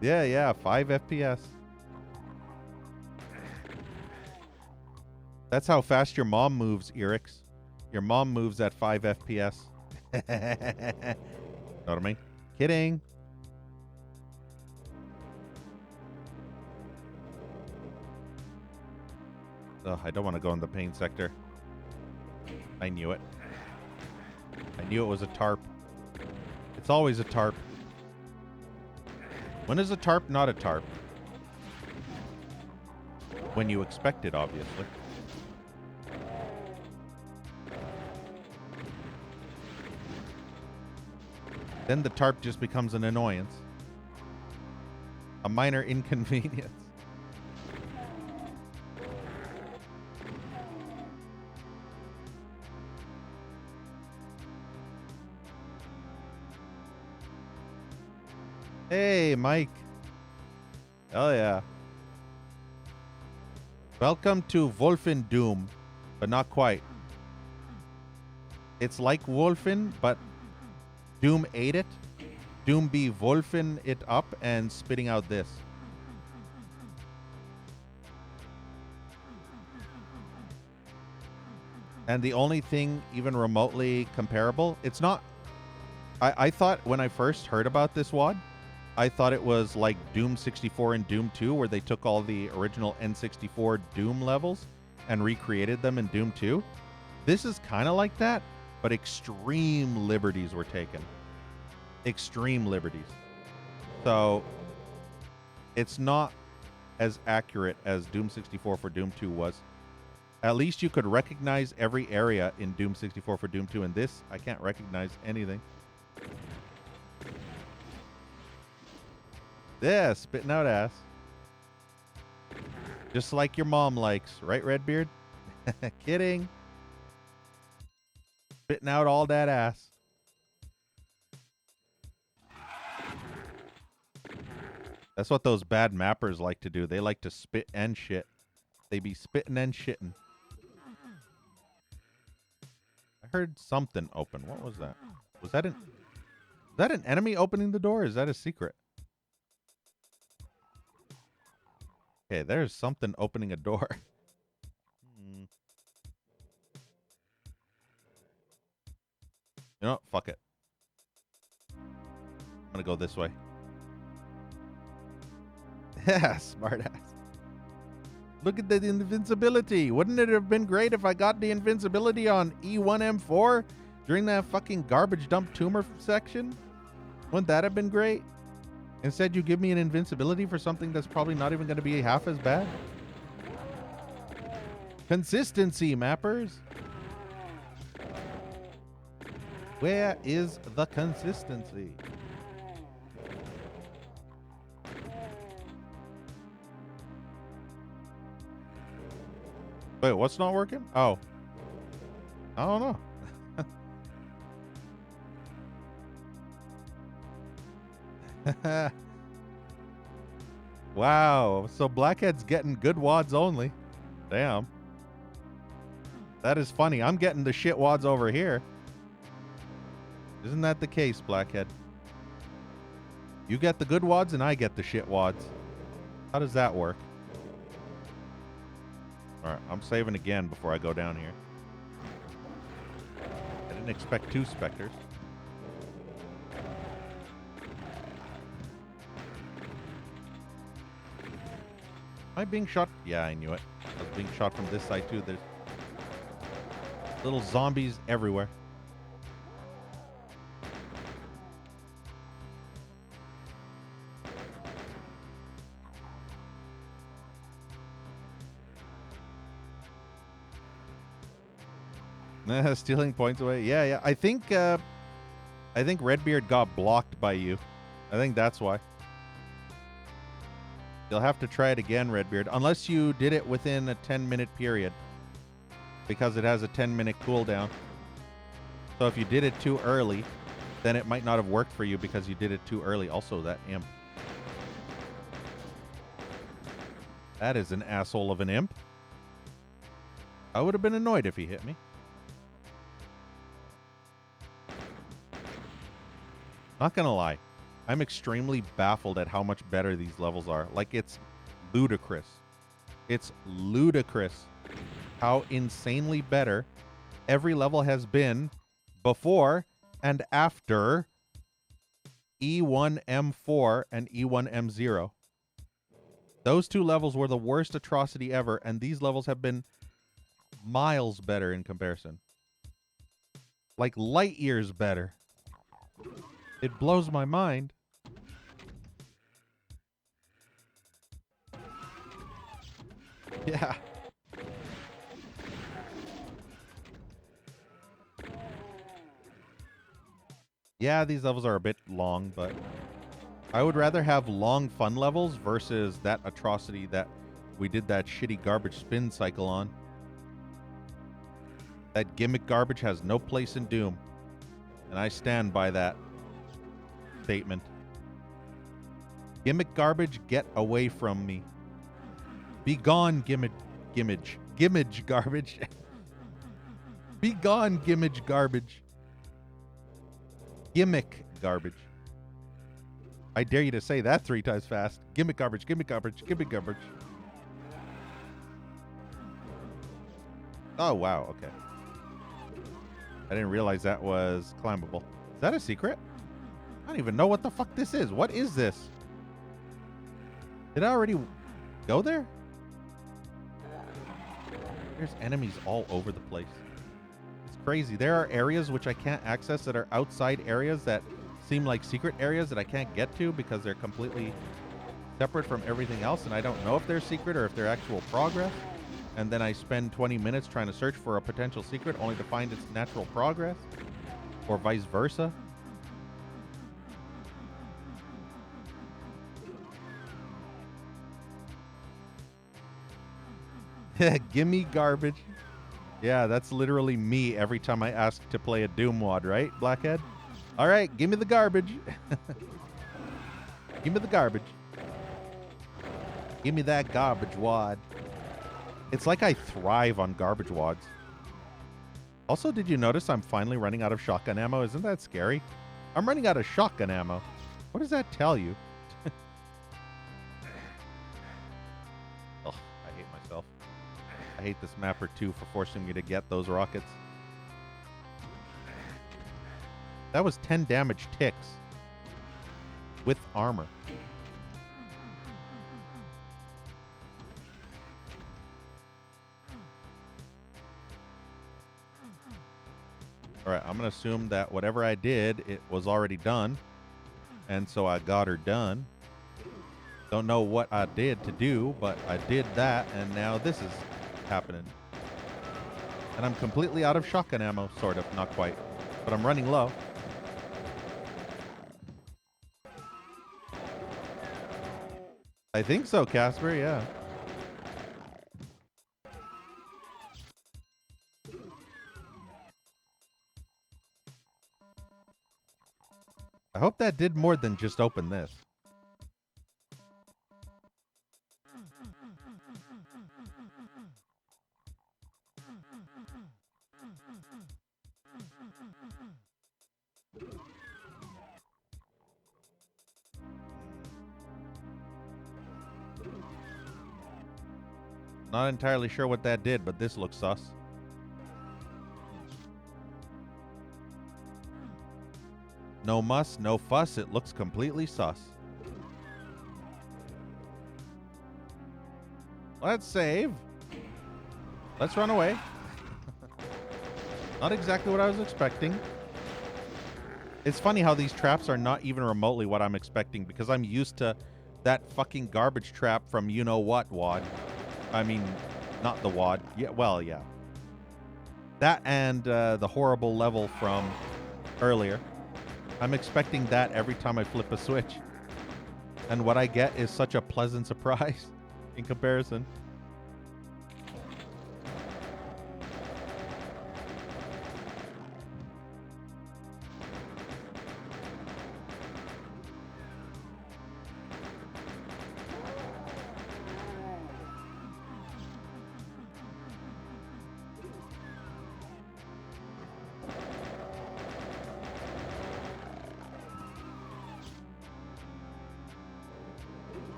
Yeah, 5 FPS. That's how fast your mom moves, Erix. Your mom moves at 5 FPS. Know what I mean? Kidding. Ugh, I don't want to go in the pain sector. I knew it. I knew it was a tarp. It's always a tarp. When is a tarp not a tarp? When you expect it, obviously. Then the tarp just becomes an annoyance. A minor inconvenience. Hey, Mike. Oh, yeah. Welcome to Wolfendoom, but not quite. It's like Wolfen, but Doom ate it. Doom be Wolfen it up and spitting out this. And the only thing even remotely comparable, it's not... I thought when I first heard about this WOD, I thought it was like Doom 64 and Doom 2, where they took all the original N64 Doom levels and recreated them in Doom 2. This is kind of like that, but extreme liberties were taken. Extreme liberties. So it's not as accurate as Doom 64 for Doom 2 was. At least you could recognize every area in Doom 64 for Doom 2. In this, I can't recognize anything. Yeah, spitting out ass. Just like your mom likes, right, Redbeard? Kidding. Spitting out all that ass. That's what those bad mappers like to do. They like to spit and shit. They be spitting and shitting. I heard something open. What was that? Was that an enemy opening the door? Or is that a secret? Okay, there's something opening a door. You know what? Fuck it. I'm gonna go this way. Yeah, smart ass. Look at the invincibility. Wouldn't it have been great if I got the invincibility on E1M4 during that fucking garbage dump tumor section? Wouldn't that have been great? Instead, you give me an invincibility for something that's probably not even going to be half as bad. Consistency, mappers. Where is the consistency? Wait, what's not working? Oh. I don't know. Wow. So Blackhead's getting good wads only. Damn. That is funny. I'm getting the shit wads over here. Isn't that the case, Blackhead? You get the good wads and I get the shit wads. How does that work? Alright, I'm saving again before I go down here. I didn't expect 2 specters. Am I being shot? Yeah, I knew it. I was being shot from this side too. There's little zombies everywhere. Stealing points away. Yeah, yeah. I think Redbeard got blocked by you. I think that's why. You'll have to try it again, Redbeard, unless you did it within a 10-minute period, because it has a 10-minute cooldown. So if you did it too early, then it might not have worked for you because you did it too early. Also, that imp. That is an asshole of an imp. I would have been annoyed if he hit me. Not gonna lie. I'm extremely baffled at how much better these levels are. Like, it's ludicrous. It's ludicrous how insanely better every level has been before and after E1M4 and E1M0. Those two levels were the worst atrocity ever, and these levels have been miles better in comparison. Like light years better. It blows my mind. Yeah. Yeah, these levels are a bit long, but I would rather have long fun levels versus that atrocity that we did that shitty garbage spin cycle on. That gimmick garbage has no place in Doom. And I stand by that statement. Gimmick garbage, get away from me. Be gone, gimmage garbage. Be gone, gimmage garbage. Gimmick garbage. I dare you to say that 3 times fast. Gimmick garbage, gimmick garbage, gimmick garbage. Oh, wow, okay. I didn't realize that was climbable. Is that a secret? I don't even know what the fuck this is. What is this? Did I already go there? There's enemies all over the place. It's crazy. There are areas which I can't access that are outside areas that seem like secret areas that I can't get to because they're completely separate from everything else, and I don't know if they're secret or if they're actual progress. And then I spend 20 minutes trying to search for a potential secret only to find its natural progress, or vice versa. Gimme garbage. Yeah, that's literally me every time I ask to play a Doom wad, right, Blackhead? All right, give me the garbage. Give me the garbage. Give me that garbage wad. It's like I thrive on garbage wads. Also, did you notice I'm finally running out of shotgun ammo? Isn't that scary? I'm running out of shotgun ammo. What does that tell you? Oh, I hate myself. I hate this mapper too for forcing me to get those rockets. That was 10 damage ticks with armor. All right, I'm going to assume that whatever I did, it was already done. And so I got her done. Don't know what I did to do, but I did that, and now this is happening. And I'm completely out of shotgun ammo, sort of, not quite. But I'm running low. I think so, Casper, yeah. I hope that did more than just open this. Not entirely sure what that did, but this looks sus. No muss, no fuss. It looks completely sus. Let's save. Let's run away. Not exactly what I was expecting. It's funny how these traps are not even remotely what I'm expecting because I'm used to that fucking garbage trap from you know what wad. I mean, not the wad. Yeah, well, yeah. That and the horrible level from earlier. I'm expecting that every time I flip a switch. And what I get is such a pleasant surprise in comparison.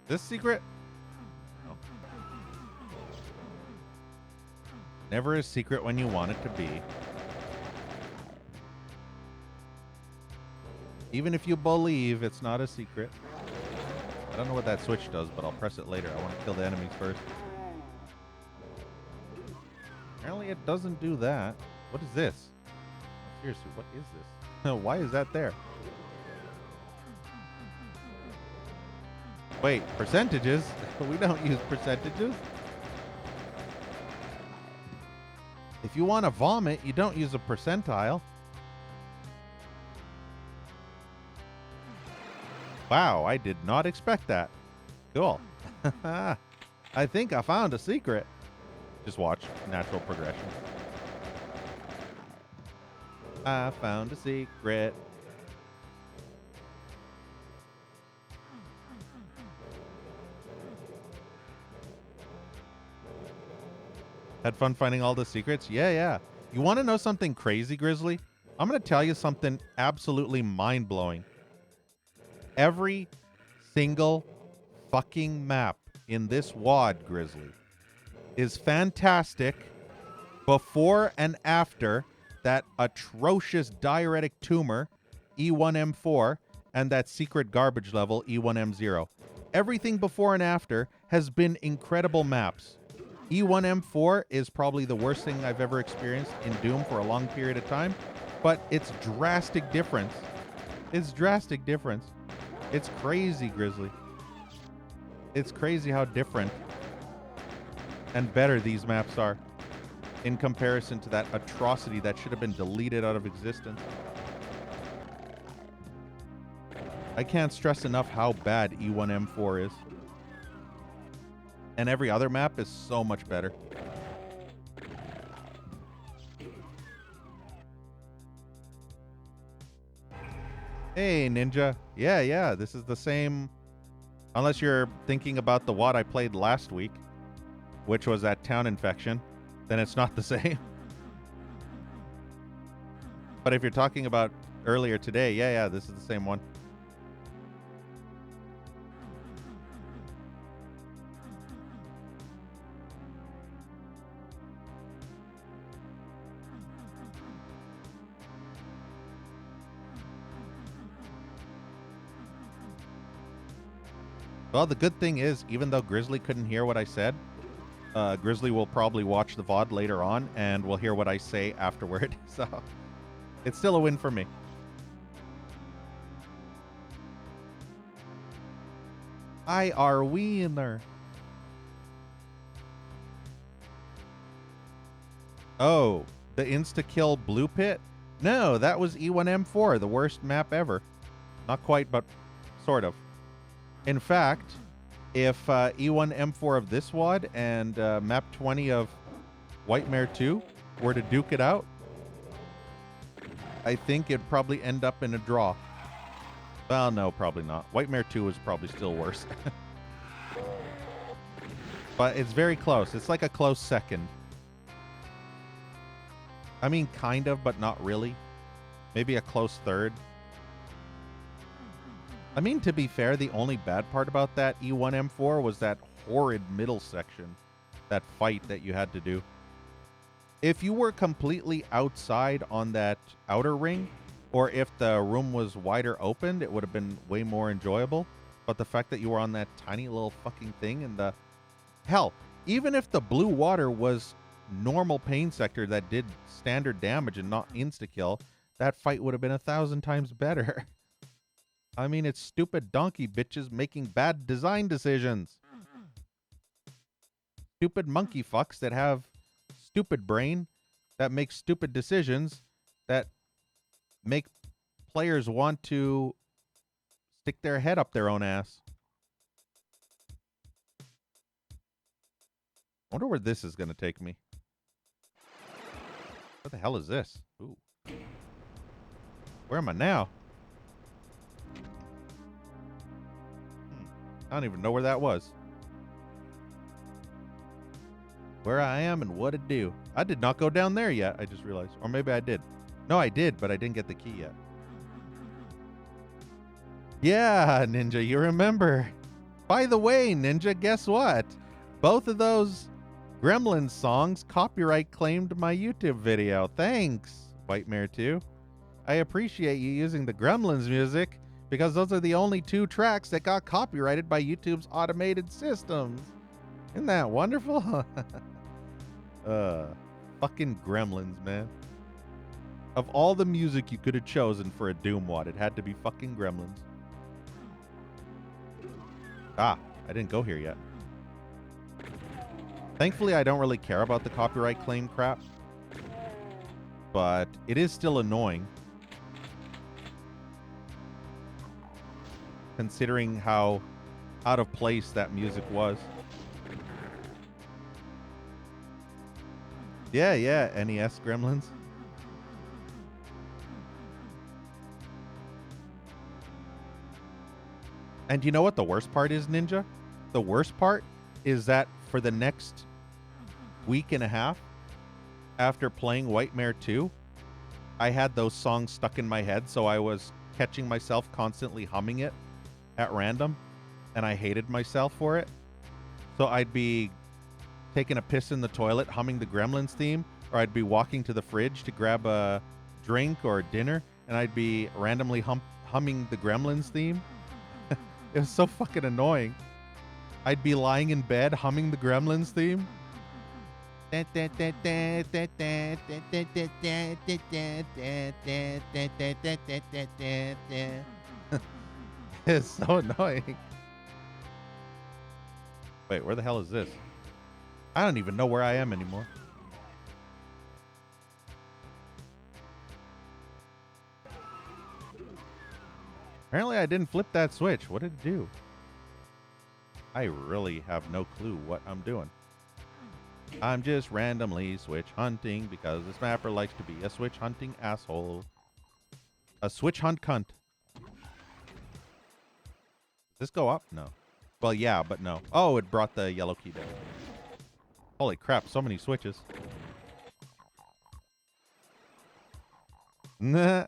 This secret? Oh. Never a secret when you want it to be. Even if you believe it's not a secret. I don't know what that switch does, but I'll press it later. I want to kill the enemies first. Apparently it doesn't do that. What is this? Oh, seriously, what is this? Why is that there? Wait, percentages? We don't use percentages. If you want to vomit, you don't use a percentile. Wow, I did not expect that. Cool. I think I found a secret. Just watch natural progression. I found a secret. Had fun finding all the secrets? Yeah. You want to know something crazy, Grizzly? I'm going to tell you something absolutely mind-blowing. Every single fucking map in this WAD, Grizzly, is fantastic before and after that atrocious diuretic tumor, E1M4, and that secret garbage level, E1M0. Everything before and after has been incredible maps. E1M4 is probably the worst thing I've ever experienced in Doom for a long period of time, but it's drastic difference. It's drastic difference. It's crazy, Grizzly. It's crazy how different and better these maps are in comparison to that atrocity that should have been deleted out of existence. I can't stress enough how bad E1M4 is. And every other map is so much better. Hey, Ninja. Yeah, this is the same. Unless you're thinking about the WAD I played last week, which was that town infection, then it's not the same. But if you're talking about earlier today, yeah, this is the same one. Well, the good thing is, even though Grizzly couldn't hear what I said, Grizzly will probably watch the VOD later on and will hear what I say afterward. So it's still a win for me. I are winner. Oh, the insta-kill blue pit? No, that was E1M4, the worst map ever. Not quite, but sort of. In fact, if E1M4 of this WAD and map 20 of Whitemare 2 were to duke it out, I think it'd probably end up in a draw. Well, no, probably not. Whitemare 2 is probably still worse. But it's very close. It's like a close second. I mean, kind of, but not really. Maybe a close third. I mean, to be fair, the only bad part about that E1M4 was that horrid middle section. That fight that you had to do. If you were completely outside on that outer ring, or if the room was wider opened, it would have been way more enjoyable. But the fact that you were on that tiny little fucking thing and the... Hell, even if the blue water was normal pain sector that did standard damage and not insta-kill, that fight would have been 1,000 times better. I mean, it's stupid donkey bitches making bad design decisions. stupid monkey fucks that have stupid brain that make stupid decisions that make players want to stick their head up their own ass. I wonder where this is going to take me. What the hell is this? Ooh. Where am I now? I don't even know where that was. Where I am and what to do. I did not go down there yet, I just realized. Or maybe I did. No, I did, but I didn't get the key yet. Yeah, Ninja, you remember. By the way, Ninja, guess what? Both of those Gremlins songs copyright claimed my YouTube video. Thanks, Whitemare 2. I appreciate you using the Gremlins music because those are the only 2 tracks that got copyrighted by YouTube's automated systems. Isn't that wonderful? Fucking Gremlins, man. Of all the music you could have chosen for a Doom wad, it had to be fucking Gremlins. Ah, I didn't go here yet. Thankfully, I don't really care about the copyright claim crap, but it is still annoying considering how out of place that music was. Yeah, NES Gremlins. And you know what the worst part is, Ninja? The worst part is that for the next week and a half after playing Whitemare 2, I had those songs stuck in my head, so I was catching myself constantly humming it at random, and I hated myself for it. So I'd be taking a piss in the toilet humming the Gremlins theme, or I'd be walking to the fridge to grab a drink or dinner, and I'd be randomly humming the Gremlins theme. It was so fucking annoying. I'd be lying in bed humming the Gremlins theme. It's so annoying. Wait, where the hell is this? I don't even know where I am anymore. Apparently I didn't flip that switch. What did it do? I really have no clue what I'm doing. I'm just randomly switch hunting because this mapper likes to be a switch hunting asshole. A switch hunt cunt. Does this go up? No. Well, yeah, but no. Oh, it brought the yellow key down. Holy crap, so many switches. Nah.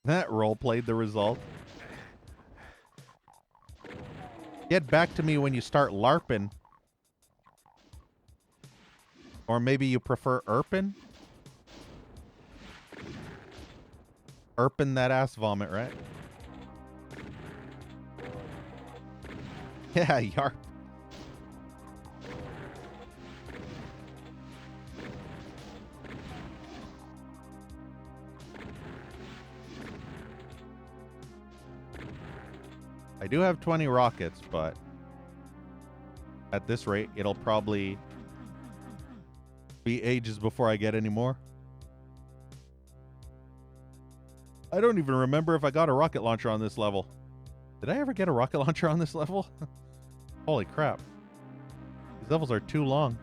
That role played the result. Get back to me when you start LARPing. Or maybe you prefer ERPing? ERPing that ass vomit, right? Yeah, yarp. I do have 20 rockets, but at this rate, it'll probably be ages before I get any more. I don't even remember if I got a rocket launcher on this level. Did I ever get a rocket launcher on this level? Holy crap. These levels are too long.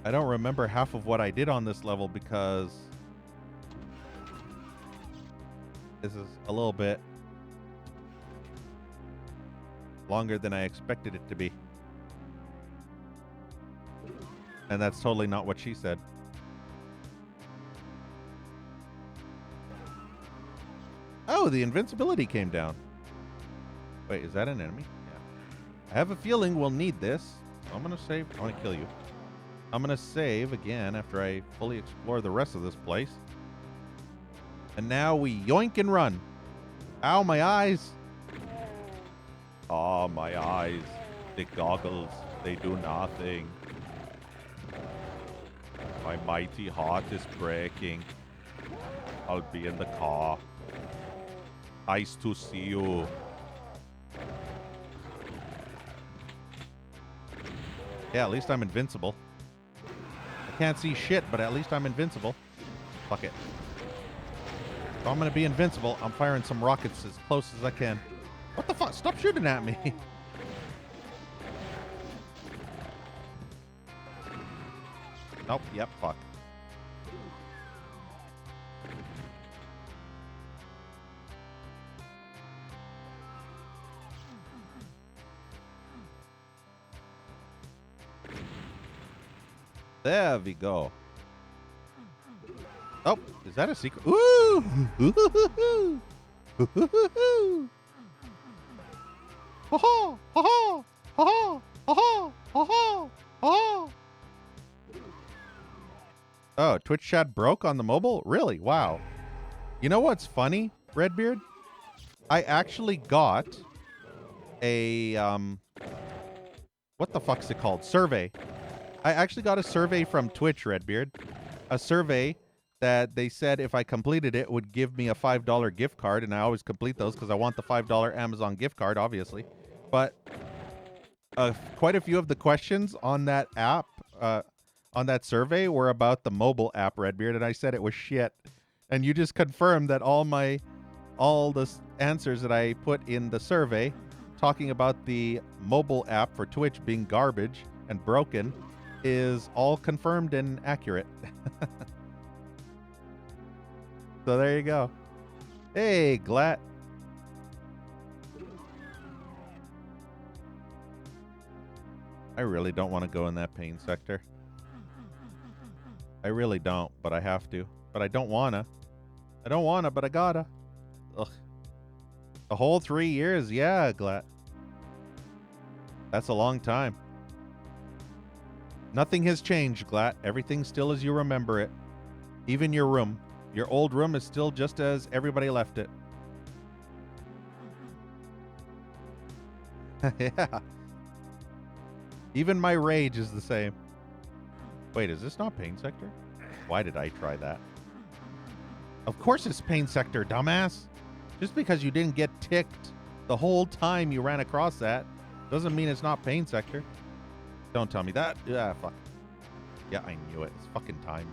I don't remember half of what I did on this level because this is a little bit longer than I expected it to be. And that's totally not what she said. Oh, the invincibility came down. Wait, is that an enemy? Yeah. I have a feeling we'll need this. I'm going to save. I want to kill you. I'm going to save again after I fully explore the rest of this place. And now we yoink and run. Ow, my eyes. Oh, my eyes. The goggles. They do nothing. My mighty heart is breaking. I'll be in the car. Nice to see you. Yeah, at least I'm invincible. I can't see shit, but at least I'm invincible. Fuck it. If I'm gonna be invincible, I'm firing some rockets as close as I can. What the fuck? Stop shooting at me. Nope. Yep. Fuck. There we go. Oh, is that a secret? Ooh! Ooh! Ooh! Ha ha! Ha ha! Ha ha! Ha ha! Ha! Oh, Twitch chat broke on the mobile? Really? Wow. You know what's funny, Redbeard? I actually got a what the fuck's it called? Survey. I actually got a survey from Twitch, Redbeard. A survey that they said if I completed it would give me a $5 gift card, and I always complete those because I want the $5 Amazon gift card, obviously. But quite a few of the questions on that app, on that survey, were about the mobile app, Redbeard, and I said it was shit. And you just confirmed that all the answers that I put in the survey, talking about the mobile app for Twitch being garbage and broken, is all confirmed and accurate. So there you go. Hey, Glat. I really don't want to go in that pain sector. I really don't, but I have to. But I don't wanna. I don't wanna, but I gotta. Ugh. A whole 3 years? Yeah, Glat. That's a long time. Nothing has changed, Glat. Everything's still as you remember it. Even your room. Your old room is still just as everybody left it. Yeah. Even my rage is the same. Wait, is this not pain sector? Why did I try that? Of course it's pain sector, dumbass. Just because you didn't get ticked the whole time you ran across that doesn't mean it's not pain sector. Don't tell me that. Yeah, fuck. Yeah, I knew it. It's fucking time.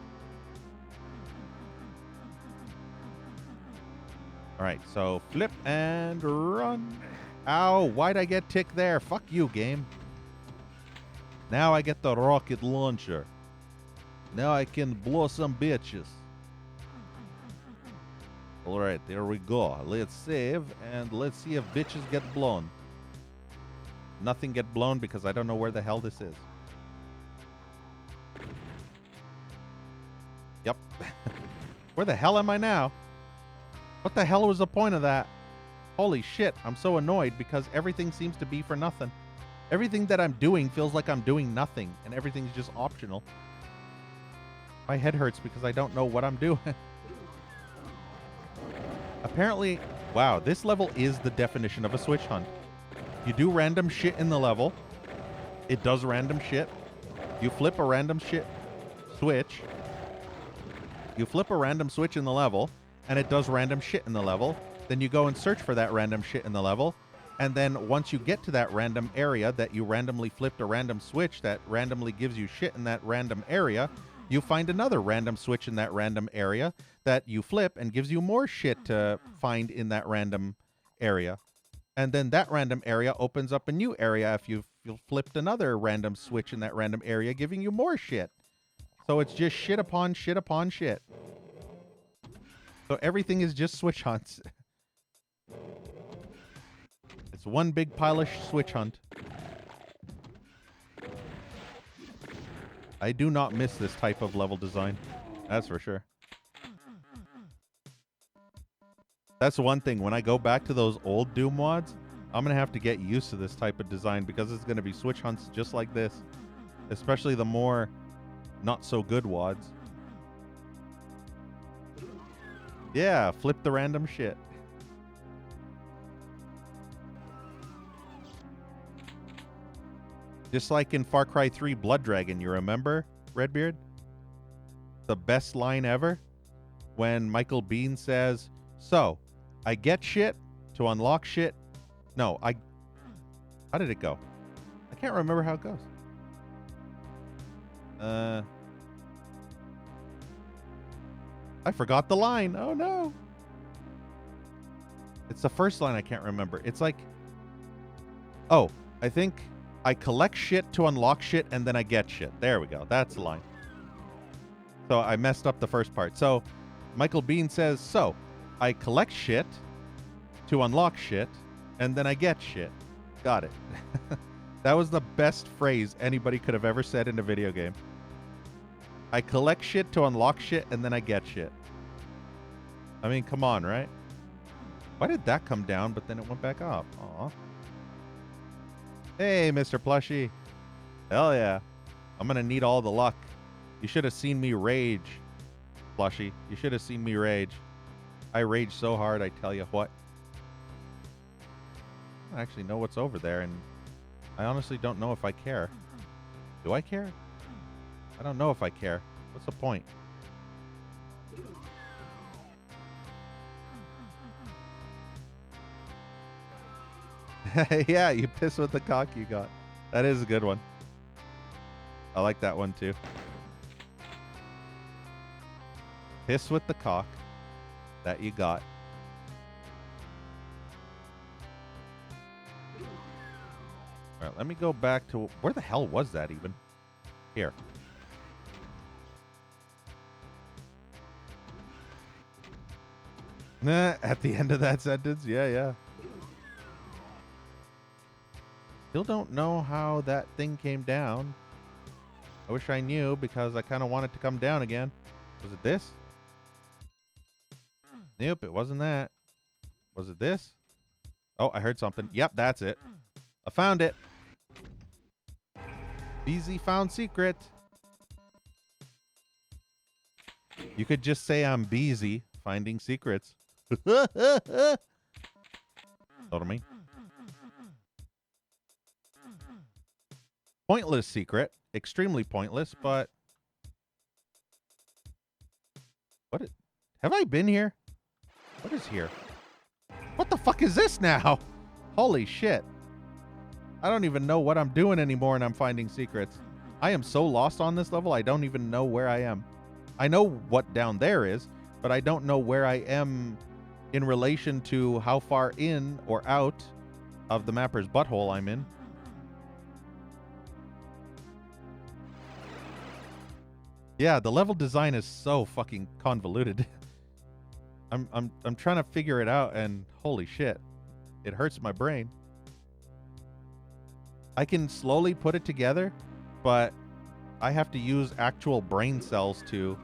All right, so flip and run. Ow, why'd I get ticked there? Fuck you, game. Now I get the rocket launcher. Now I can blow some bitches. All right, there we go. Let's save and let's see if bitches get blown. Nothing get blown because I don't know where the hell this is. Yep. Where the hell am I now? What the hell was the point of that? Holy shit, I'm so annoyed because everything seems to be for nothing. Everything that I'm doing feels like I'm doing nothing, and everything's just optional. My head hurts because I don't know what I'm doing. Apparently, wow, this level is the definition of a switch hunt. You do random shit in the level. It does random shit. You flip a random switch. You flip a random switch in the level, and it does random shit in the level. Then you go and search for that random shit in the level. And then once you get to that random area that you randomly flipped a random switch that randomly gives you shit in that random area, you find another random switch in that random area that you flip and gives you more shit to find in that random area. And then that random area opens up a new area if you've flipped another random switch in that random area, giving you more shit. So it's just shit upon shit upon shit. So everything is just switch hunts. It's one big pile of switch hunt. I do not miss this type of level design. That's for sure. That's one thing. When I go back to those old Doom mods, I'm going to have to get used to this type of design because it's going to be switch hunts just like this. Especially the more not so good wads. Yeah, flip the random shit. Just like in Far Cry 3 Blood Dragon, you remember, Redbeard? The best line ever? When Michael Biehn says, so, I get shit to unlock shit. No, how did it go? I can't remember how it goes. I forgot the line. Oh, no. It's the first line I can't remember. It's like... Oh, I think I collect shit to unlock shit, and then I get shit. There we go. That's the line. So I messed up the first part. So Michael Bean says, so I collect shit to unlock shit, and then I get shit. Got it. That was the best phrase anybody could have ever said in a video game. I collect shit to unlock shit, and then I get shit. I mean, come on, right? Why did that come down, but then it went back up? Aw. Hey, Mr. Plushie. Hell yeah. I'm going to need all the luck. You should have seen me rage, Plushie. You should have seen me rage. I rage so hard, I tell you what. I don't actually know what's over there, and I honestly don't know if I care. Do I care? I don't know if I care. What's the point? Yeah, you piss with the cock you got. That is a good one. I like that one too. Piss with the cock that you got. All right, let me go back to... Where the hell was that even? Here. Nah, at the end of that sentence? Yeah. Still don't know how that thing came down. I wish I knew because I kind of want it to come down again. Was it this? Nope, it wasn't that. Was it this? Oh, I heard something. Yep, that's it. I found it. Easy found secret. You could just say I'm busy finding secrets. Told me. Pointless secret. Extremely pointless, but... Have I been here? What is here? What the fuck is this now? Holy shit. I don't even know what I'm doing anymore and I'm finding secrets. I am so lost on this level, I don't even know where I am. I know what down there is, but I don't know where I am in relation to how far in or out of the mapper's butthole I'm in. Yeah, the level design is so fucking convoluted. I'm trying to figure it out, and holy shit, it hurts my brain. I can slowly put it together, but I have to use actual brain cells to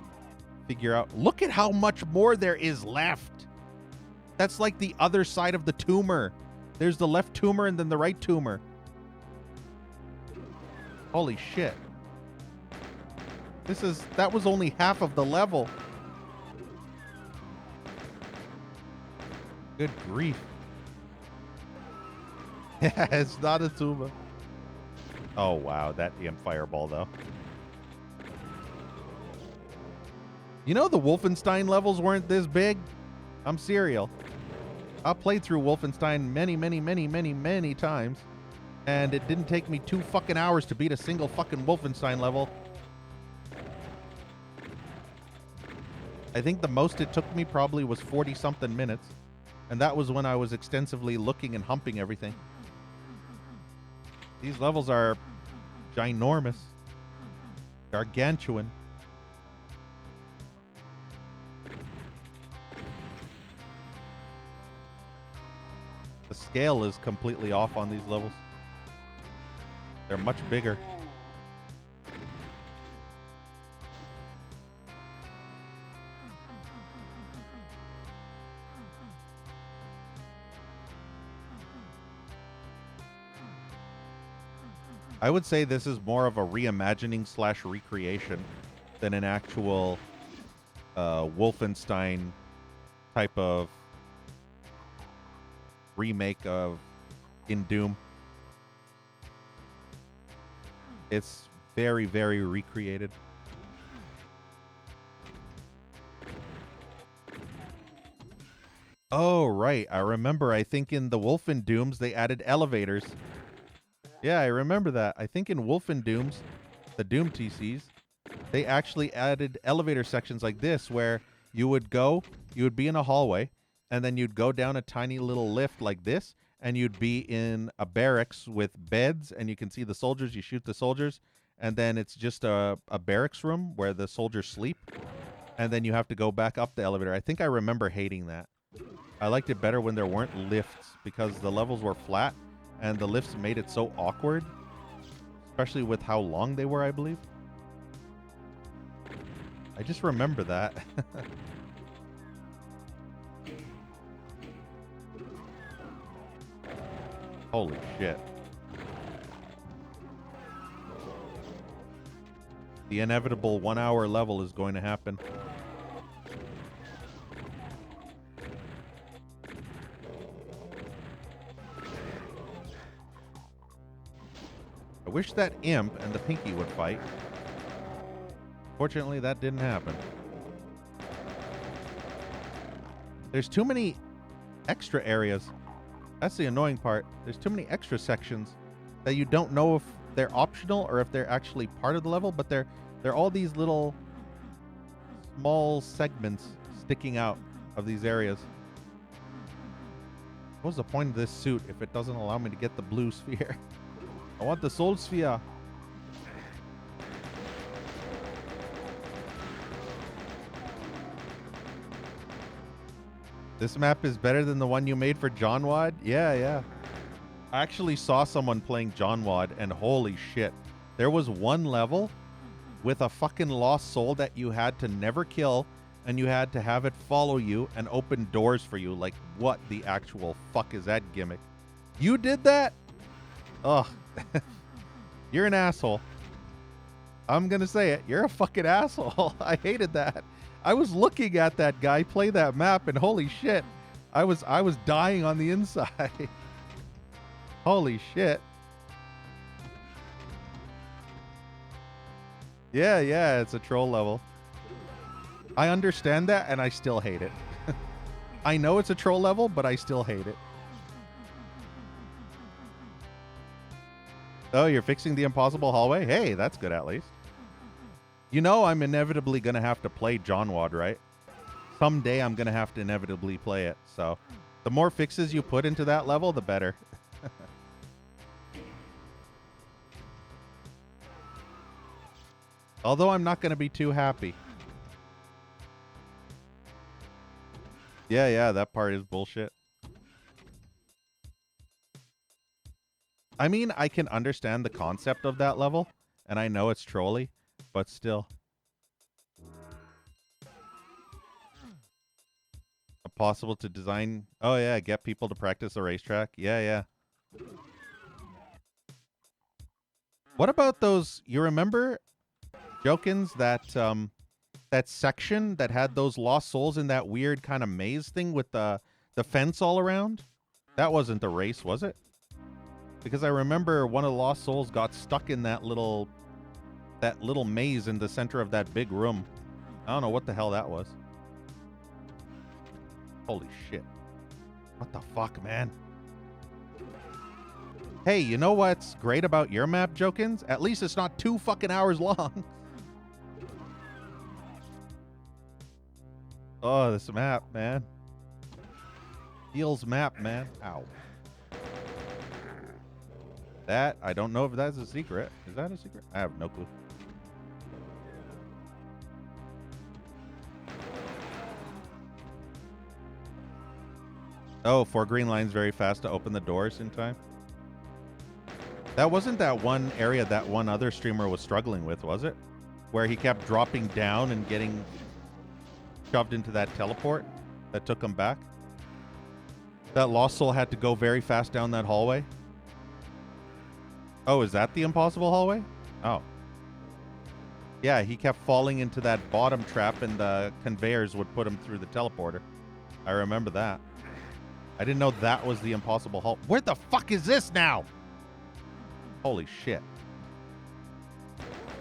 figure out. Look at how much more there is left. That's like the other side of the tumor. There's the left tumor and then the right tumor. Holy shit. That was only half of the level. Good grief. Yeah, it's not a tumor. Oh, wow. That damn fireball, though. You know the Wolfenstein levels weren't this big? I'm serial. I played through Wolfenstein many times. And it didn't take me 2 fucking hours to beat a single fucking Wolfenstein level. I think the most it took me probably was 40-something minutes. And that was when I was extensively looking and humping everything. These levels are ginormous. Gargantuan. The scale is completely off on these levels. They're much bigger. I would say this is more of a reimagining / recreation than an actual Wolfenstein type of remake of in Doom. It's very, very recreated. Oh, right. I remember. I think in the Wolfen Dooms, they added elevators. Yeah, I remember that. I think in Wolfen Dooms, the Doom TCs, They actually added elevator sections like this where you would be in a hallway, and then you'd go down a tiny little lift like this, and you'd be in a barracks with beds, and you can see the soldiers. You shoot the soldiers, and then it's just a barracks room where the soldiers sleep, and then you have to go back up the elevator. I think I remember hating that. I liked it better when there weren't lifts because the levels were flat, and the lifts made it so awkward, especially with how long they were, I believe. I just remember that. Holy shit. The inevitable 1 hour level is going to happen. I wish that imp and the pinky would fight. Fortunately, that didn't happen. There's too many extra areas. That's the annoying part. There's too many extra sections that you don't know if they're optional or if they're actually part of the level, but they're all these little small segments sticking out of these areas. What's the point of this suit if it doesn't allow me to get the blue sphere? I want the soul sphere. This map is better than the one you made for John Wad? Yeah. I actually saw someone playing John Wad, and holy shit. There was one level with a fucking lost soul that you had to never kill, and you had to have it follow you and open doors for you. Like, what the actual fuck is that gimmick? You did that? Ugh. You're an asshole. I'm gonna say it. You're a fucking asshole. I hated that. I was looking at that guy play that map, and holy shit, I was dying on the inside. Holy shit. Yeah, it's a troll level. I understand that, and I still hate it. I know it's a troll level, but I still hate it. Oh, you're fixing the impossible hallway? Hey, that's good at least. You know I'm inevitably going to have to play John Wad, right? Someday I'm going to have to inevitably play it. So the more fixes you put into that level, the better. Although I'm not going to be too happy. Yeah, that part is bullshit. I mean, I can understand the concept of that level, and I know it's trolly, but still. Possible to design. Oh, yeah, get people to practice the racetrack. Yeah. What about those? You remember, Jokins, that section that had those lost souls in that weird kind of maze thing with the fence all around? That wasn't the race, was it? Because I remember one of the lost souls got stuck in that little maze in the center of that big room. I don't know what the hell that was. Holy shit. What the fuck, man? Hey, you know what's great about your map, Jokins? At least it's not 2 fucking hours long. Oh, this map, man. Feels map, man. Ow. That, I don't know if that's a secret. Is that a secret? I have no clue. Oh, 4 green lines very fast to open the doors in time. That wasn't that one area that one other streamer was struggling with, was it? Where he kept dropping down and getting shoved into that teleport that took him back? That lost soul had to go very fast down that hallway? Oh, is that the impossible hallway? Oh. Yeah, he kept falling into that bottom trap and the conveyors would put him through the teleporter. I remember that. I didn't know that was the impossible hall. Where the fuck is this now? Holy shit.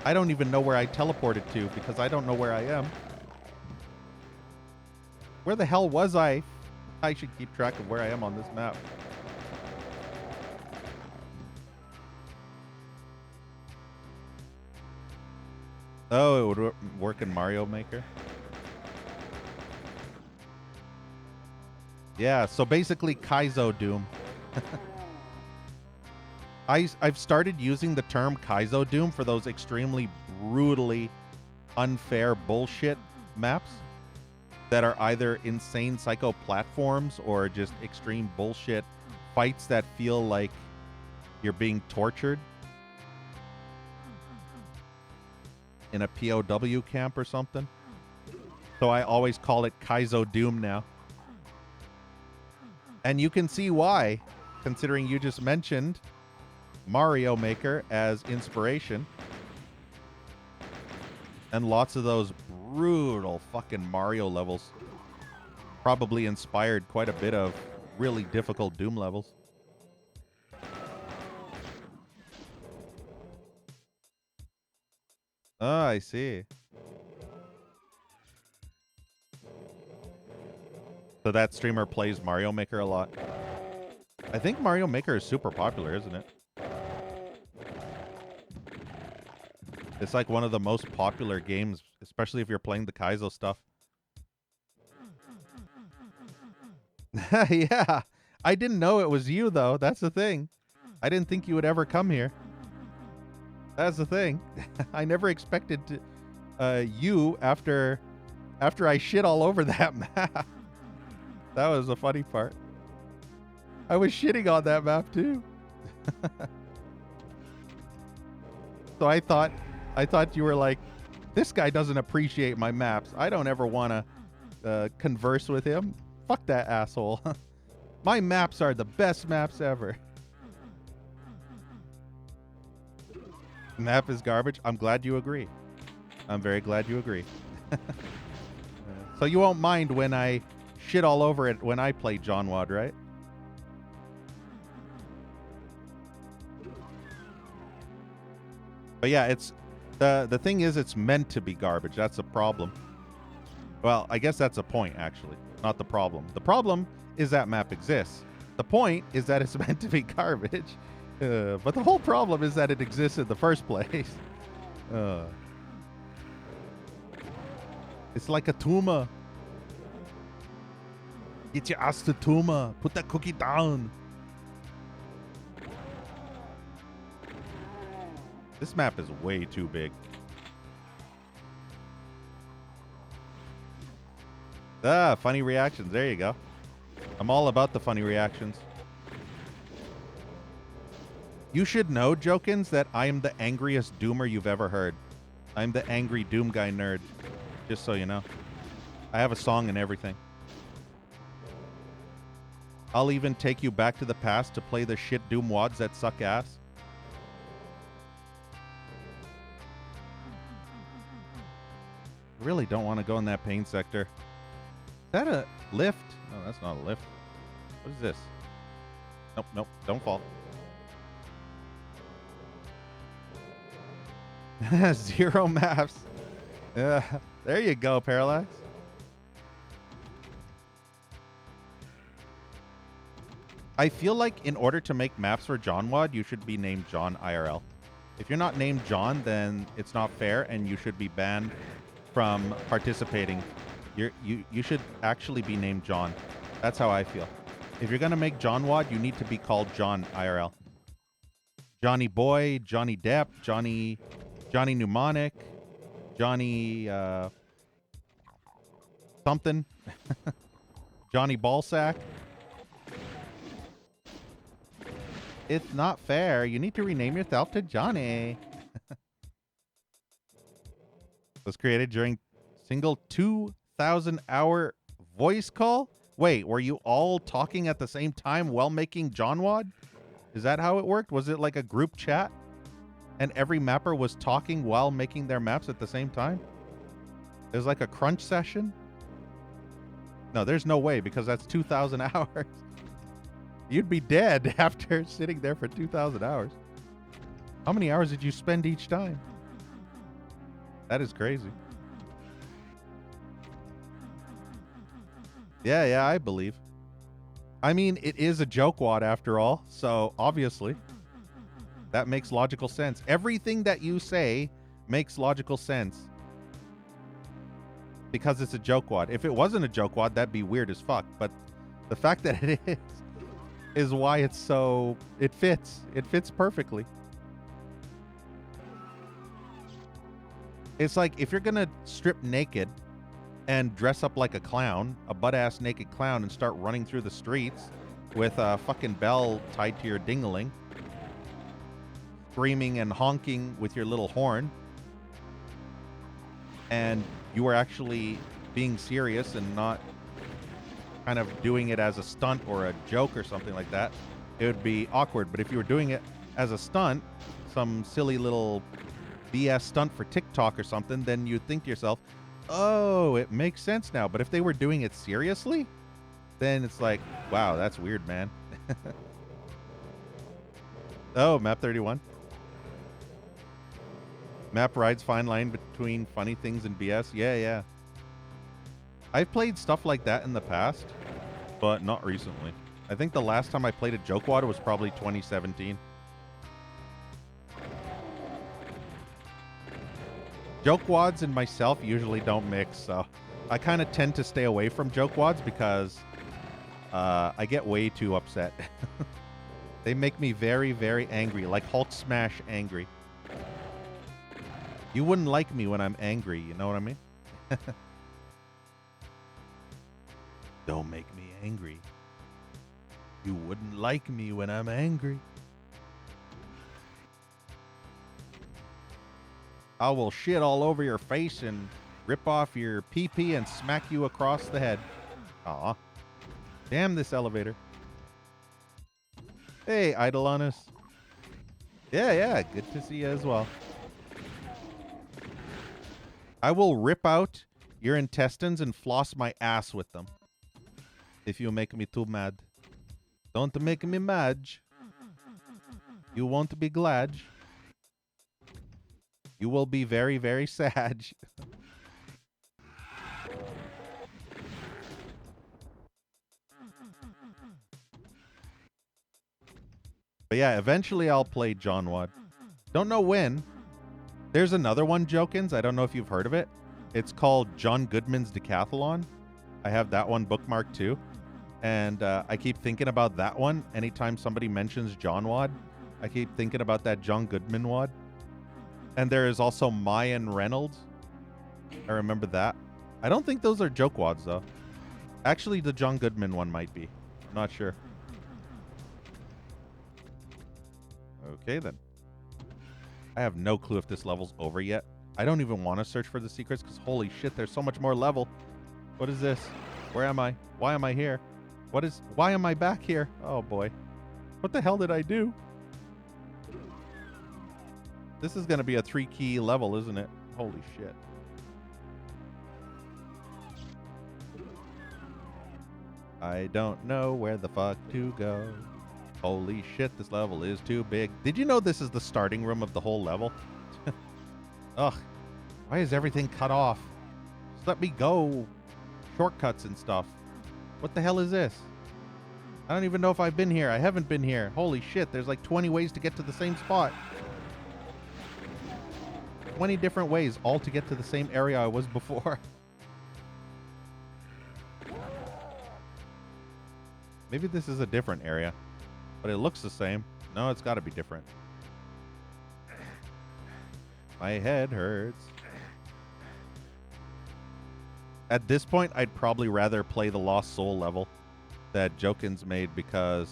I don't even know where I teleported to because I don't know where I am. Where the hell was I? I should keep track of where I am on this map. Oh, it would work in Mario Maker? Yeah, so basically Kaizo Doom. I've started using the term Kaizo Doom for those extremely brutally unfair bullshit maps that are either insane psycho platforms or just extreme bullshit fights that feel like you're being tortured in a POW camp or something. So I always call it Kaizo Doom now. And you can see why, considering you just mentioned Mario Maker as inspiration. And lots of those brutal fucking Mario levels probably inspired quite a bit of really difficult Doom levels. Oh, I see. So that streamer plays Mario Maker a lot. I think Mario Maker is super popular, isn't it? It's like one of the most popular games, especially if you're playing the Kaizo stuff. Yeah. I didn't know it was you, though. That's the thing. I didn't think you would ever come here. That's the thing. I never expected to, you after I shit all over that map. That was the funny part. I was shitting on that map too. So I thought you were like, this guy doesn't appreciate my maps. I don't ever want to converse with him. Fuck that asshole. My maps are the best maps ever. Map is garbage. I'm glad you agree. I'm very glad you agree. So you won't mind when I shit all over it when I play John Wad, right? But yeah, it's the thing is it's meant to be garbage. That's the problem. Well, I guess that's a point actually, not the problem. The problem is that map exists. The point is that it's meant to be garbage. But the whole problem is that it exists in the first place. It's like a tumor. Get your ass to tumor. Put that cookie down. This map is way too big. Ah, funny reactions. There you go. I'm all about the funny reactions. You should know, Jokins, that I am the angriest Doomer you've ever heard. I'm the angry Doom guy nerd. Just so you know. I have a song and everything. I'll even take you back to the past to play the shit Doom wads that suck ass. I really don't want to go in that pain sector. Is that a lift? No, that's not a lift. What is this? Nope, nope, don't fall. Zero maps. There you go, Parallax. I feel like in order to make maps for John Wad, you should be named John IRL. If you're not named John, then it's not fair, and you should be banned from participating. You should actually be named John. That's how I feel. If you're gonna make John Wad, you need to be called John IRL. Johnny Boy, Johnny Depp, Johnny Mnemonic, Johnny something, Johnny Ballsack. It's not fair. You need to rename yourself to Johnny. Was created during single 2,000-hour voice call. Wait, were you all talking at the same time while making John Wad? Is that how it worked? Was it like a group chat? And every mapper was talking while making their maps at the same time? It was like a crunch session? No, there's no way, because that's 2,000 hours. You'd be dead after sitting there for 2,000 hours. How many hours did you spend each time? That is crazy. Yeah, I believe. I mean, it is a joke wad after all, so obviously that makes logical sense. Everything that you say Makes logical sense. Because it's a joke wad. If it wasn't a joke wad, that'd be weird as fuck. But the fact that it is why it's so... It fits. It fits perfectly. It's like if you're going to strip naked and dress up like a clown, a butt-ass naked clown, and start running through the streets with a fucking bell tied to your ding-a-ling, screaming and honking with your little horn, and you were actually being serious and not kind of doing it as a stunt or a joke or something like that, it would be awkward. But if you were doing it as a stunt, some silly little BS stunt for TikTok or something, then you'd think to yourself, oh, it makes sense now. But if they were doing it seriously, then it's like, wow, that's weird, man. Oh, map 31. Map rides fine line between funny things and BS. Yeah, yeah. I've played stuff like that in the past, but not recently. I think the last time I played a joke wad was probably 2017. Joke wads and myself usually don't mix, so I kind of tend to stay away from joke wads because I get way too upset. They make me very, very angry, like Hulk smash angry. You wouldn't like me when I'm angry, you know what I mean? Don't make me angry. You wouldn't like me when I'm angry. I will shit all over your face and rip off your pee-pee and smack you across the head. Aw. Damn this elevator. Hey, Idolonus. Yeah, yeah, good to see you as well. I will rip out your intestines and floss my ass with them. If you make me too mad. Don't make me mad. You won't be glad. You will be very, very sad. But yeah, eventually I'll play John Wad. Don't know when. There's another one, Jokins. I don't know if you've heard of it. It's called John Goodman's Decathlon. I have that one bookmarked too. And I keep thinking about that one. Anytime somebody mentions John Wad, I keep thinking about that John Goodman Wad. And there is also Mayan Reynolds. I remember that. I don't think those are joke wads, though. Actually, the John Goodman one might be. I'm not sure. Okay, then. I have no clue if this level's over yet. I don't even want to search for the secrets because holy shit, there's so much more level. What is this? Where am I? Why am I here? Why am I back here? Oh boy. What the hell did I do? This is going to be a 3-key level, isn't it? Holy shit. I don't know where the fuck to go. Holy shit, this level is too big. Did you know this is the starting room of the whole level? Ugh. Why is everything cut off? Just let me go. Shortcuts and stuff. What the hell is this? I don't even know if I've been here. I haven't been here. Holy shit, there's like 20 ways to get to the same spot. 20 different ways, all to get to the same area I was before. Maybe this is a different area, but it looks the same. No, it's got to be different. My head hurts. At this point, I'd probably rather play the Lost Soul level that Jokins made because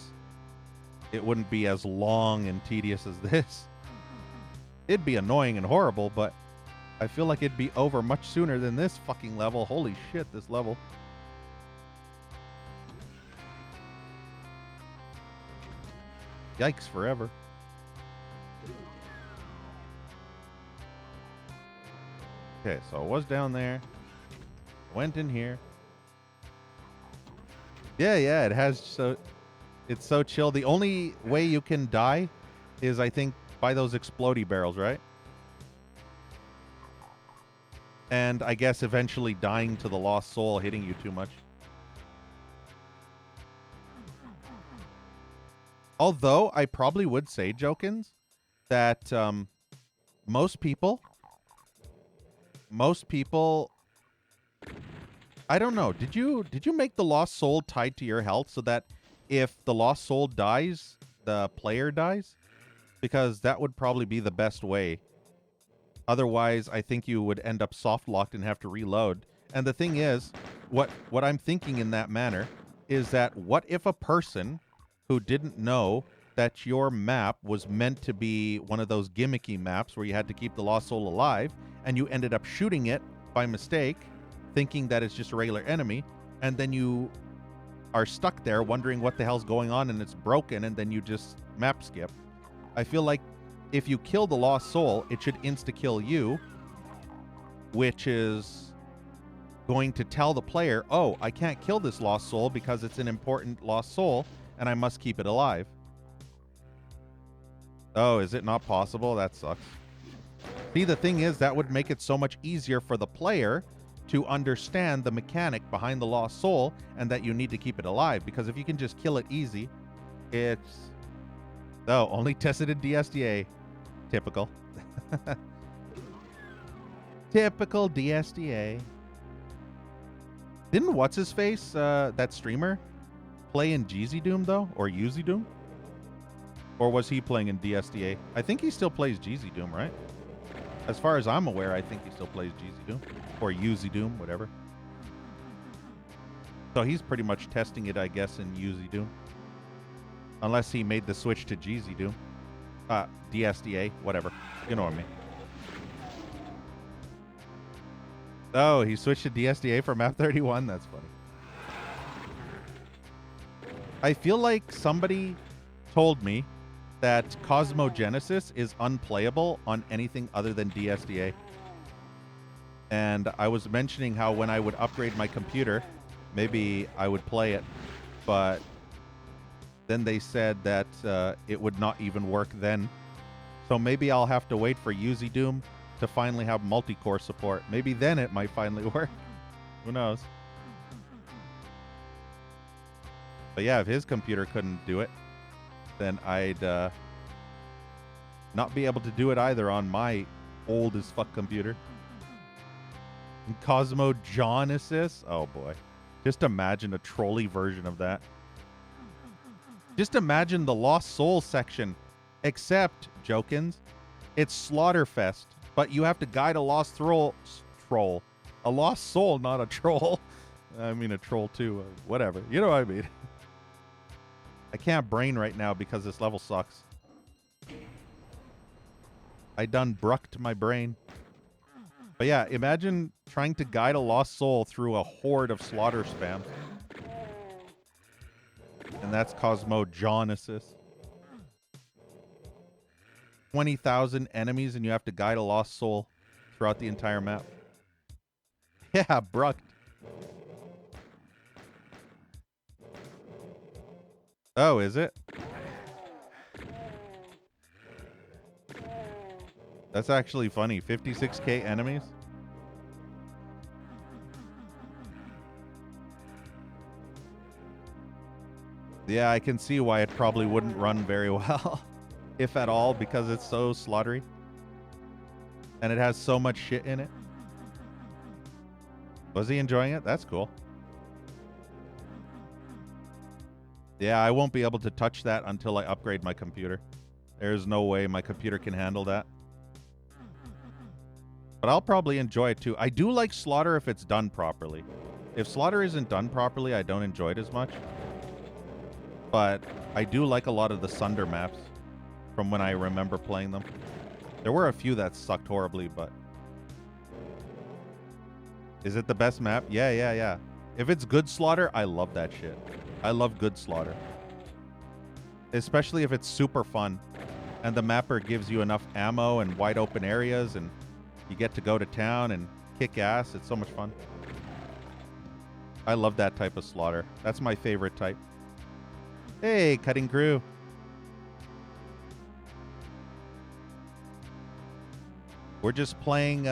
it wouldn't be as long and tedious as this. It'd be annoying and horrible, but I feel like it'd be over much sooner than this fucking level. Holy shit, this level. Yikes forever. Okay, so I was down there. Went in here. Yeah, yeah, it has so... It's so chill. The only way you can die is, I think, by those explodey barrels, right? And I guess eventually dying to the Lost Soul hitting you too much. Although I probably would say, Jokins, that most people most people, I don't know. Did you make the lost soul tied to your health so that if the lost soul dies, the player dies? Because that would probably be the best way. Otherwise, I think you would end up soft locked and have to reload. And the thing is, what I'm thinking in that manner is that what if a person who didn't know that your map was meant to be one of those gimmicky maps where you had to keep the lost soul alive, and you ended up shooting it by mistake, thinking that it's just a regular enemy, and then you are stuck there wondering what the hell's going on and it's broken, and then you just map skip. I feel like if you kill the lost soul, it should insta-kill you, which is going to tell the player, oh, I can't kill this lost soul because it's an important lost soul, and I must keep it alive. Oh, is it not possible? That sucks. See, the thing is, that would make it so much easier for the player to understand the mechanic behind the lost soul and that you need to keep it alive. Because if you can just kill it easy, it's... Oh, only tested in DSDA. Typical. Typical DSDA. Didn't What's-His-Face, that streamer, play in Jeezy Doom, though? Or Uzi Doom? Or was he playing in DSDA? I think he still plays Jeezy Doom, right? As far as I'm aware, I think he still plays Jeezy Doom. Or Uzi Doom, whatever. So he's pretty much testing it, I guess, in Uzi Doom. Unless he made the switch to Jeezy Doom. DSDA, whatever. You know what I mean. Oh, he switched to DSDA for map 31? That's funny. I feel like somebody told me that Cosmogenesis is unplayable on anything other than DSDA. And I was mentioning how when I would upgrade my computer, maybe I would play it. But then they said that it would not even work then. So maybe I'll have to wait for Uzi Doom to finally have multi-core support. Maybe then it might finally work. Who knows? But yeah, if his computer couldn't do it, then I'd not be able to do it either on my old as fuck computer. And Cosmogenesis? Oh boy. Just imagine a trolley version of that. Just imagine the Lost Soul section. Except, Jokins, it's Slaughterfest. But you have to guide a lost troll. A lost soul, not a troll. I mean a troll too. Whatever. You know what I mean. I can't brain right now because this level sucks. I done brucked my brain. But yeah, imagine trying to guide a lost soul through a horde of slaughter spam. And that's Cosmogenesis. 20,000 enemies and you have to guide a lost soul throughout the entire map. Yeah, brucked. Oh, is it? That's actually funny. 56k enemies? Yeah, I can see why it probably wouldn't run very well. If at all, because it's so slaughtery. And it has so much shit in it. Was he enjoying it? That's cool. Yeah, I won't be able to touch that until I upgrade my computer. There's no way my computer can handle that. But I'll probably enjoy it too. I do like Slaughter if it's done properly. If Slaughter isn't done properly, I don't enjoy it as much. But I do like a lot of the Sunder maps from when I remember playing them. There were a few that sucked horribly, but... Is it the best map? Yeah. If it's good Slaughter, I love that shit. I love good Slaughter. Especially if it's super fun. And the mapper gives you enough ammo and wide open areas and you get to go to town and kick ass. It's so much fun. I love that type of Slaughter. That's my favorite type. Hey, Cutting Crew. We're just playing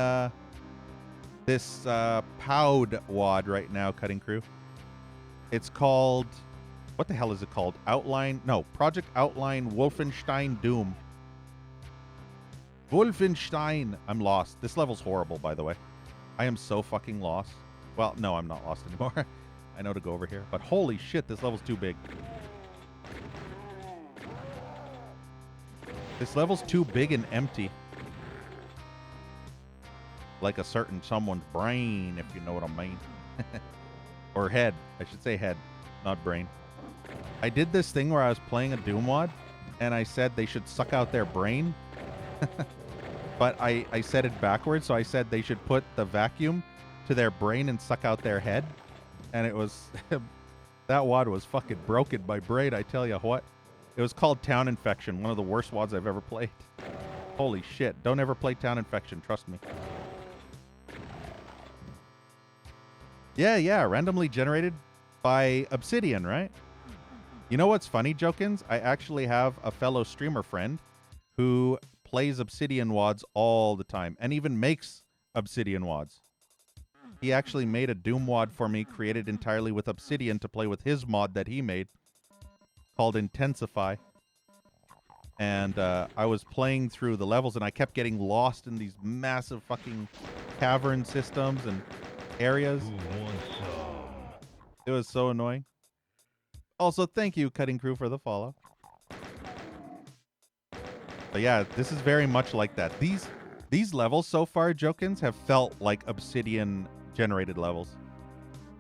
this POWD WOD right now, Cutting Crew. It's called... What the hell is it called? Project Outline Wolfenstein Doom. Wolfenstein. I'm lost. This level's horrible, by the way. I am so fucking lost. Well, no, I'm not lost anymore. I know to go over here. But holy shit, this level's too big. This level's too big and empty. Like a certain someone's brain, if you know what I mean. Or head. I should say head, not brain. I did this thing where I was playing a Doom mod, and I said they should suck out their brain. But I said it backwards, so I said they should put the vacuum to their brain and suck out their head. And it was... that WOD was fucking broken by brain, I tell you what. It was called Town Infection, one of the worst WODs I've ever played. Holy shit. Don't ever play Town Infection, trust me. Yeah, randomly generated by Obsidian, right? You know what's funny, Jokins? I actually have a fellow streamer friend who plays Obsidian WODs all the time and even makes Obsidian WODs. He actually made a Doom WOD for me, created entirely with Obsidian to play with his mod that he made called Intensify. And I was playing through the levels and I kept getting lost in these massive fucking cavern systems and areas. It was so annoying. Also, thank you, Cutting Crew, for the follow. But yeah, this is very much like that. These levels so far, Jokins, have felt like Obsidian generated levels.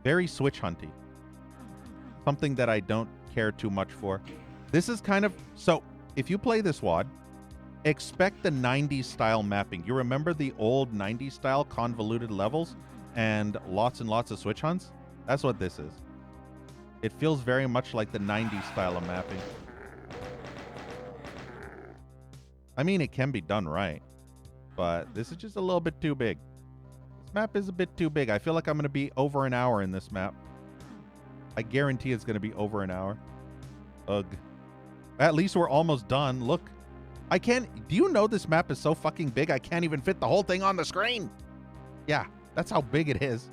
Very Switch hunty. Something that I don't care too much for. This is kind of... So, if you play this WOD, expect the 90s style mapping. You remember the old 90s style convoluted levels and lots of Switch hunts? That's what this is. It feels very much like the 90s style of mapping. I mean, it can be done right, but this is just a little bit too big. This map is a bit too big. I feel like I'm going to be over an hour in this map. I guarantee it's going to be over an hour. Ugh. At least we're almost done. Look, I can't... Do you know this map is so fucking big I can't even fit the whole thing on the screen? Yeah, that's how big it is.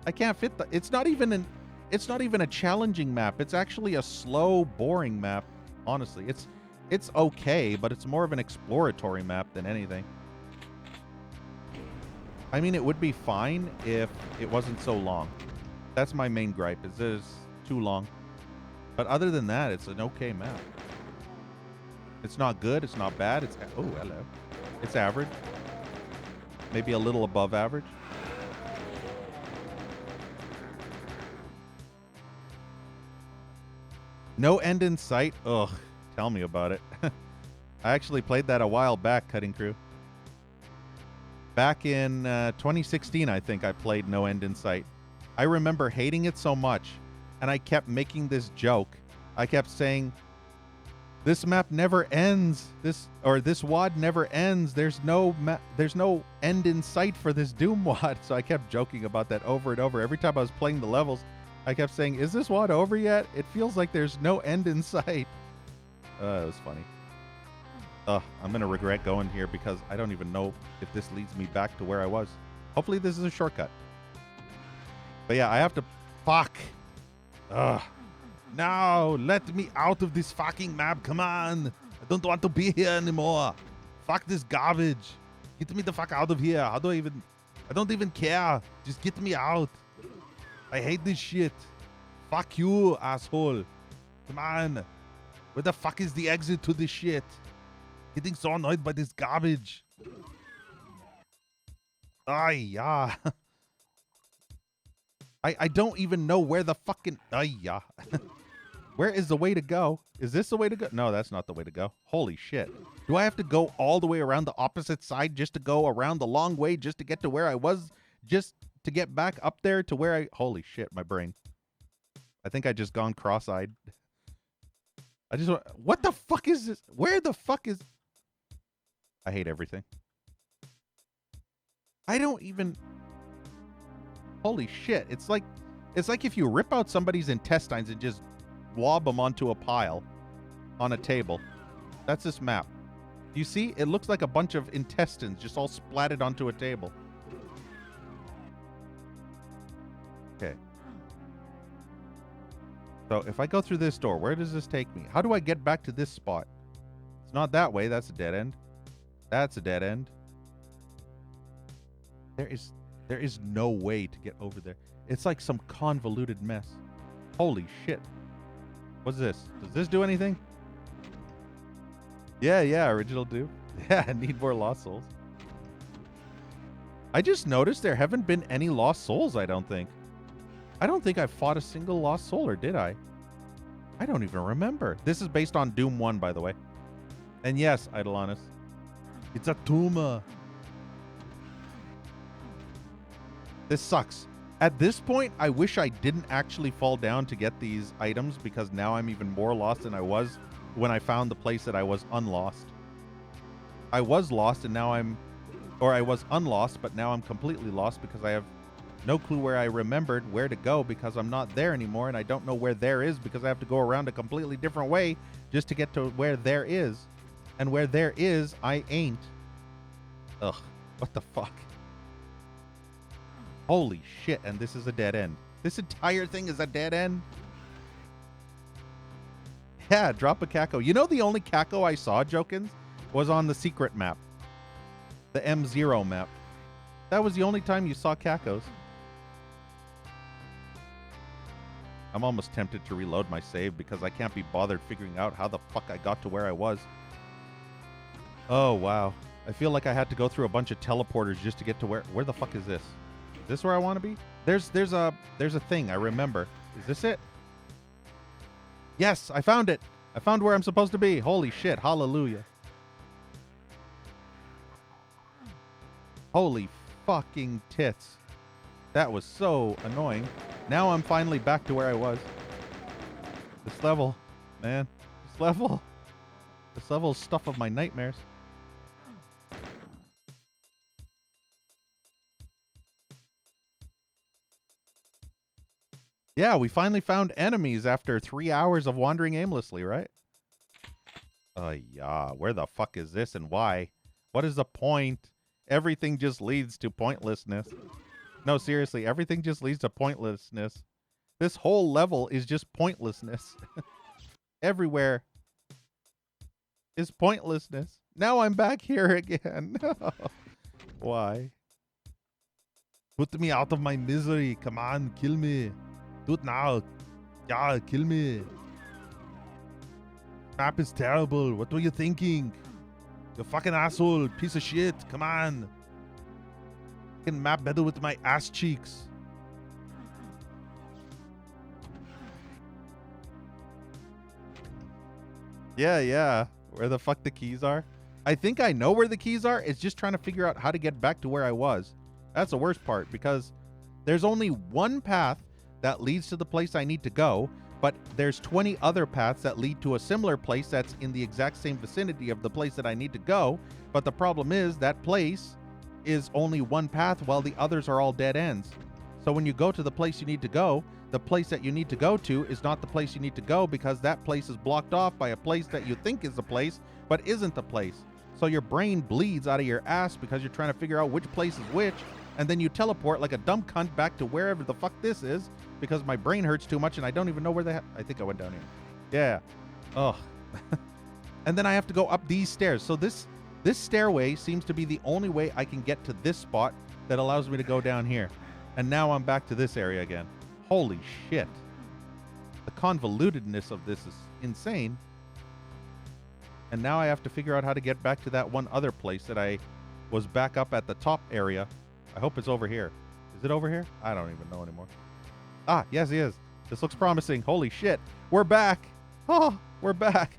I can't fit the... It's not even a challenging map. It's actually a slow, boring map. Honestly, it's okay, but it's more of an exploratory map than anything. I mean, it would be fine if it wasn't so long. That's my main gripe, is it's too long. But other than that, it's an okay map. It's not good, it's not bad, it's... Oh, hello. It's average. Maybe a little above average. No end in sight? Ugh, tell me about it. I actually played that a while back, Cutting Crew. Back in 2016, I think I played No End in Sight. I remember hating it so much, and I kept making this joke. I kept saying, this map never ends. This WOD never ends. There's no end in sight for this Doom WOD. So I kept joking about that over and over. Every time I was playing the levels, I kept saying, is this WOD over yet? It feels like there's no end in sight. It was funny. I'm going to regret going here because I don't even know if this leads me back to where I was. Hopefully this is a shortcut. But yeah, I have to... Fuck. No, let me out of this fucking map. Come on. I don't want to be here anymore. Fuck this garbage. Get me the fuck out of here. How do I even... I don't even care. Just get me out. I hate this shit. Fuck you, asshole. Come on. Where the fuck is the exit to this shit? Getting so annoyed by this garbage. Yeah. I don't even know where the fucking... yeah. Where is the way to go? Is this the way to go? No, that's not the way to go. Holy shit. Do I have to go all the way around the opposite side just to go around the long way just to get to where I was? Just to get back up there to where I... Holy shit, my brain. I think I just gone cross-eyed. I just... What the fuck is this? Where the fuck is... I hate everything. I don't even... Holy shit. It's like if you rip out somebody's intestines and just lob them onto a pile on a table. That's this map. You see? It looks like a bunch of intestines just all splatted onto a table. Okay. So if I go through this door, where does this take me? How do I get back to this spot? It's not that way. That's a dead end. That's a dead end. There is no way to get over there. It's like some convoluted mess. Holy shit. What's this? Does this do anything? Yeah, original Doom. Yeah, I need more lost souls. I just noticed there haven't been any lost souls, I don't think. I don't think I fought a single lost soul, or did I? I don't even remember. This is based on Doom 1, by the way. And yes, Eidolonus, it's a tumor. This sucks. At this point, I wish I didn't actually fall down to get these items, because now I'm even more lost than I was when I found the place that I was unlost. I was lost and now I was unlost, but now I'm completely lost because I have no clue where I remembered where to go, because I'm not there anymore, and I don't know where there is because I have to go around a completely different way just to get to where there is. And where there is, I ain't. Ugh, what the fuck? Holy shit, and this is a dead end. This entire thing is a dead end? Yeah, drop a Caco. You know, the only Caco I saw, Jokins, was on the secret map. The M0 map. That was the only time you saw Cacos. I'm almost tempted to reload my save because I can't be bothered figuring out how the fuck I got to where I was. Oh, wow. I feel like I had to go through a bunch of teleporters just to get to where the fuck is this? Is this where I want to be? There's a thing, I remember. Is this it? Yes, I found it. I found where I'm supposed to be. Holy shit, hallelujah. Holy fucking tits. That was so annoying. Now I'm finally back to where I was. This level, man. This level is stuff of my nightmares. Yeah, we finally found enemies after 3 hours of wandering aimlessly, right? Yeah. Where the fuck is this and why? What is the point? Everything just leads to pointlessness. No, seriously, everything just leads to pointlessness. This whole level is just pointlessness. Everywhere is pointlessness. Now I'm back here again. Why? Put me out of my misery. Come on, kill me. Do it now. Yeah, kill me. Map is terrible. What were you thinking? You fucking asshole. Piece of shit. Come on. I can map better with my ass cheeks. Yeah. Where the fuck the keys are? I think I know where the keys are. It's just trying to figure out how to get back to where I was. That's the worst part, because there's only one path that leads to the place I need to go, but there's 20 other paths that lead to a similar place that's in the exact same vicinity of the place that I need to go. But the problem is that place is only one path while the others are all dead ends. So when you go to the place you need to go, the place that you need to go to is not the place you need to go, because that place is blocked off by a place that you think is the place, but isn't the place. So your brain bleeds out of your ass because you're trying to figure out which place is which, and then you teleport like a dumb cunt back to wherever the fuck this is, because my brain hurts too much and I don't even know where the heck. I think I went down here. Yeah. Ugh. And then I have to go up these stairs. So this stairway seems to be the only way I can get to this spot that allows me to go down here. And now I'm back to this area again. Holy shit. The convolutedness of this is insane. And now I have to figure out how to get back to that one other place that I was back up at the top area. I hope it's over here. Is it over here? I don't even know anymore. Ah, yes, it is. This looks promising. Holy shit. We're back. Oh, we're back.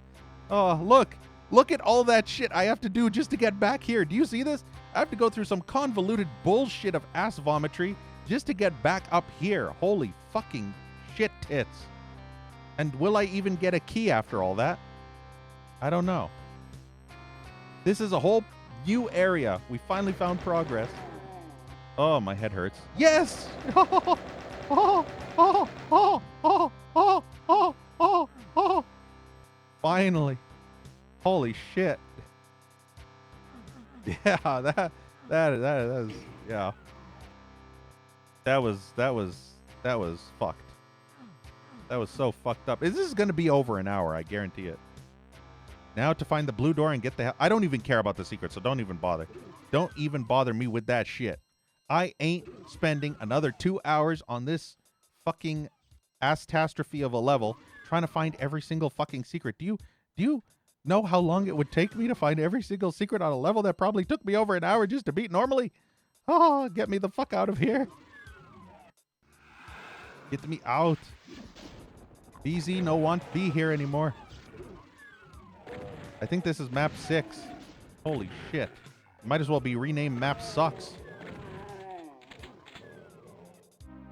Oh, look. Look at all that shit I have to do just to get back here. Do you see this? I have to go through some convoluted bullshit of ass vomitry just to get back up here. Holy fucking shit tits. And will I even get a key after all that? I don't know. This is a whole new area. We finally found progress. Oh, my head hurts. Yes! Finally. Holy shit. Yeah, that is, yeah. That was fucked. That was so fucked up. This is going to be over an hour, I guarantee it. Now to find the blue door and get the hell. I don't even care about the secret, so don't even bother. Don't even bother me with that shit. I ain't spending another 2 hours on this fucking catastrophe of a level trying to find every single fucking secret. Do you know how long it would take me to find every single secret on a level that probably took me over an hour just to beat normally? Oh, get me the fuck out of here. Get me out. BZ no want be here anymore. I think this is map 6. Holy shit. Might as well be renamed map sucks.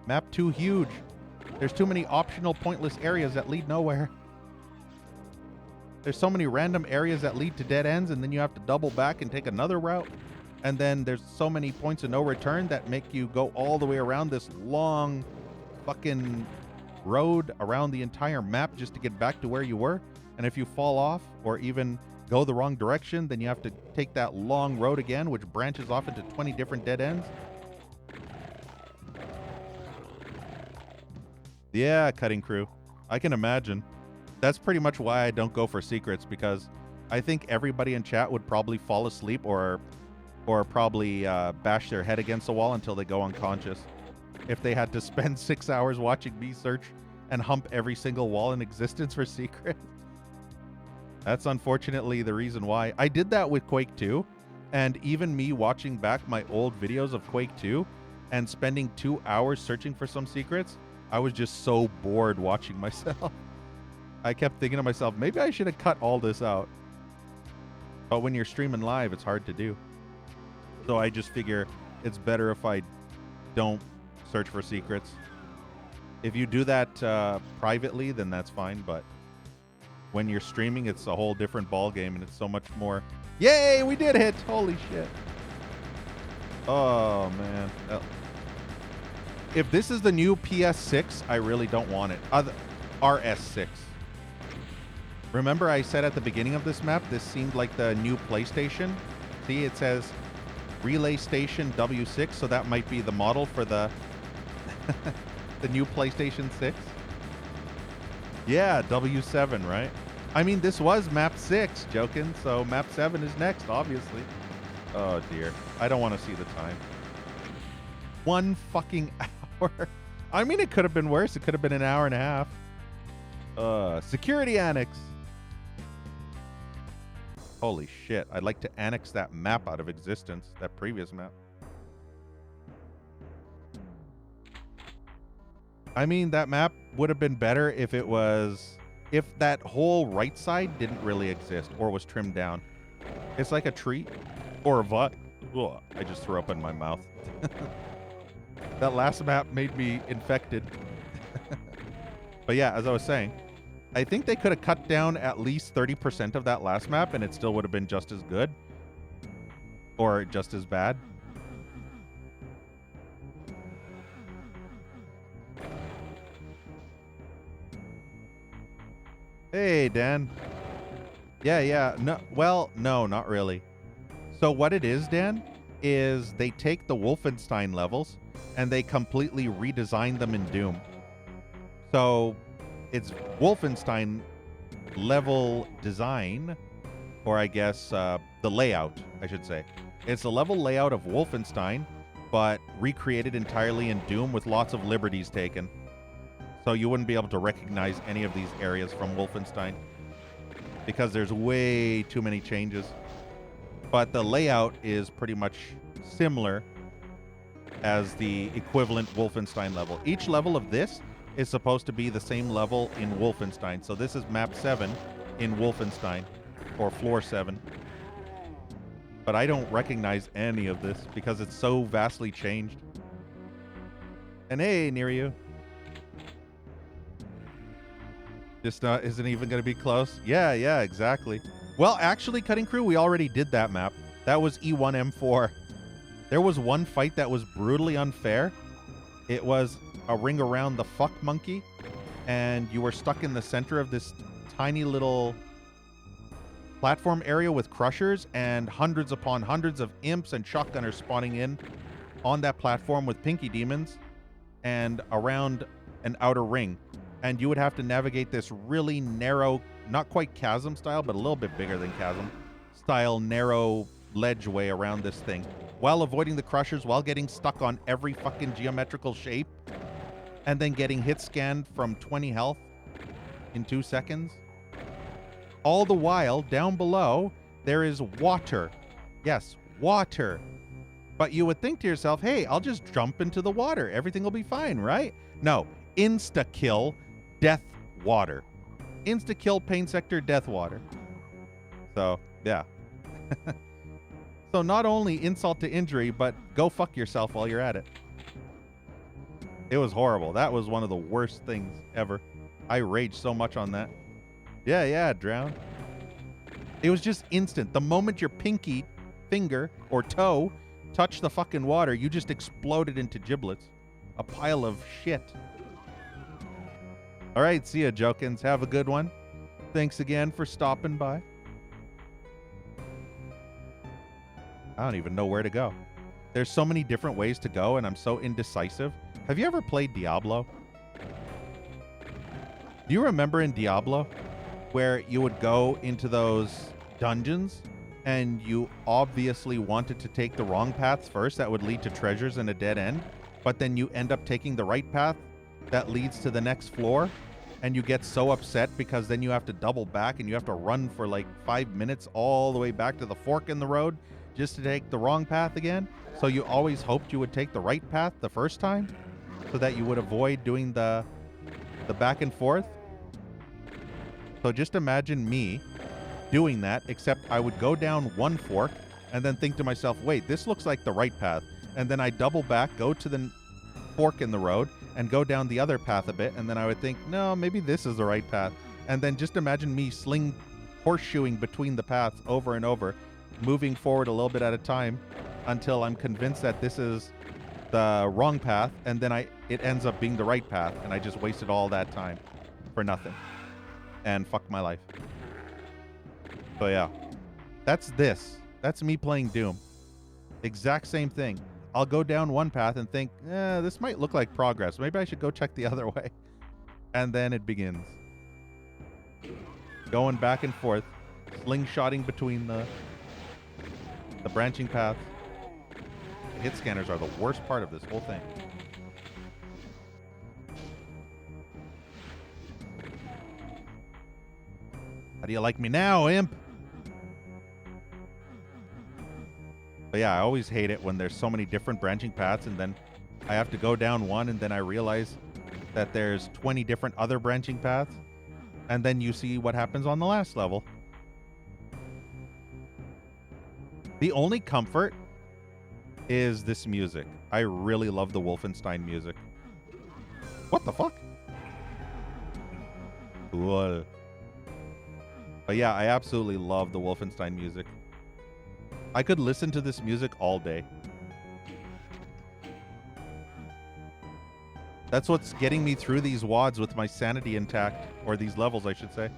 Map too huge. There's too many optional pointless areas that lead nowhere. There's so many random areas that lead to dead ends, and then you have to double back and take another route. And then there's so many points of no return that make you go all the way around this long fucking road around the entire map just to get back to where you were. And if you fall off or even go the wrong direction, then you have to take that long road again, which branches off into 20 different dead ends. Yeah, cutting crew. I can imagine. That's pretty much why I don't go for secrets, because I think everybody in chat would probably fall asleep or probably bash their head against the wall until they go unconscious if they had to spend 6 hours watching me search and hump every single wall in existence for secrets. That's unfortunately the reason why. I did that with Quake 2, and even me watching back my old videos of Quake 2 and spending 2 hours searching for some secrets, I was just so bored watching myself. I kept thinking to myself, maybe I should have cut all this out. But when you're streaming live, it's hard to do. So I just figure it's better if I don't search for secrets. If you do that privately, then that's fine. But when you're streaming, it's a whole different ball game, and it's so much more. Yay, we did hit! Holy shit. Oh, man. If this is the new PS6, I really don't want it. RS6. Remember I said at the beginning of this map, this seemed like the new PlayStation? See, it says Relay Station W6, so that might be the model for the the new PlayStation 6. Yeah, W7, right? I mean, this was map 6, joking, so map 7 is next, obviously. Oh, dear. I don't want to see the time. 1 fucking hour. I mean, it could have been worse. It could have been an hour and a half. Security annex. Holy shit. I'd like to annex that map out of existence, that previous map. I mean, that map would have been better if it was... if that whole right side didn't really exist or was trimmed down. It's like a tree or a vine. Ugh, I just threw up in my mouth. That last map made me infected. But yeah, as I was saying, I think they could have cut down at least 30% of that last map and it still would have been just as good. Or just as bad. Hey, Dan. Yeah. No, well, no, not really. So what it is, Dan, is they take the Wolfenstein levels and they completely redesign them in Doom. So it's Wolfenstein level design, or I guess the layout, I should say. It's the level layout of Wolfenstein, but recreated entirely in Doom with lots of liberties taken. So you wouldn't be able to recognize any of these areas from Wolfenstein because there's way too many changes. But the layout is pretty much similar as the equivalent Wolfenstein level. Each level of this is supposed to be the same level in Wolfenstein. So this is map 7 in Wolfenstein, or floor 7. But I don't recognize any of this because it's so vastly changed. And hey, near you. Just isn't even going to be close. Yeah, exactly. Well, actually, Cutting Crew, we already did that map. That was E1M4. There was one fight that was brutally unfair. It was a ring around the fuck monkey, and you were stuck in the center of this tiny little platform area with crushers, and hundreds upon hundreds of imps and shotgunners spawning in on that platform with pinky demons and around an outer ring. And you would have to navigate this really narrow, not quite chasm style, but a little bit bigger than chasm style, narrow ledge way around this thing while avoiding the crushers, while getting stuck on every fucking geometrical shape, and then getting hit scanned from 20 health in 2 seconds. All the while, down below, there is water. Yes, water. But you would think to yourself, hey, I'll just jump into the water. Everything will be fine, right? No. Insta-kill, death water. Insta-kill, pain sector, death water. So, yeah. So not only insult to injury, but go fuck yourself while you're at it. It was horrible. That was one of the worst things ever. I raged so much on that. Yeah, drown. It was just instant. The moment your pinky finger or toe touched the fucking water, you just exploded into giblets. A pile of shit. All right, see ya, Jokins. Have a good one. Thanks again for stopping by. I don't even know where to go. There's so many different ways to go, and I'm so indecisive. Have you ever played Diablo? Do you remember in Diablo where you would go into those dungeons and you obviously wanted to take the wrong paths first that would lead to treasures and a dead end, but then you end up taking the right path that leads to the next floor, and you get so upset because then you have to double back and you have to run for like 5 minutes all the way back to the fork in the road just to take the wrong path again? So you always hoped you would take the right path the first time so that you would avoid doing the back and forth? So just imagine me doing that, except I would go down one fork and then think to myself, wait, this looks like the right path. And then I double back, go to the fork in the road and go down the other path a bit. And then I would think, no, maybe this is the right path. And then just imagine me horseshoing between the paths over and over, moving forward a little bit at a time until I'm convinced that this is the wrong path. And then it ends up being the right path. And I just wasted all that time for nothing. And fuck my life. So yeah, that's me playing Doom. Exact same thing. I'll go down one path and think, this might look like progress. Maybe I should go check the other way. And then it begins. Going back and forth, slingshotting between the branching paths. The hit scanners are the worst part of this whole thing. How do you like me now, imp? But yeah, I always hate it when there's so many different branching paths and then I have to go down one and then I realize that there's 20 different other branching paths. And then you see what happens on the last level. The only comfort is this music. I really love the Wolfenstein music. What the fuck? Cool. But yeah, I absolutely love the Wolfenstein music. I could listen to this music all day. That's what's getting me through these WODs with my sanity intact. Or these levels, I should say.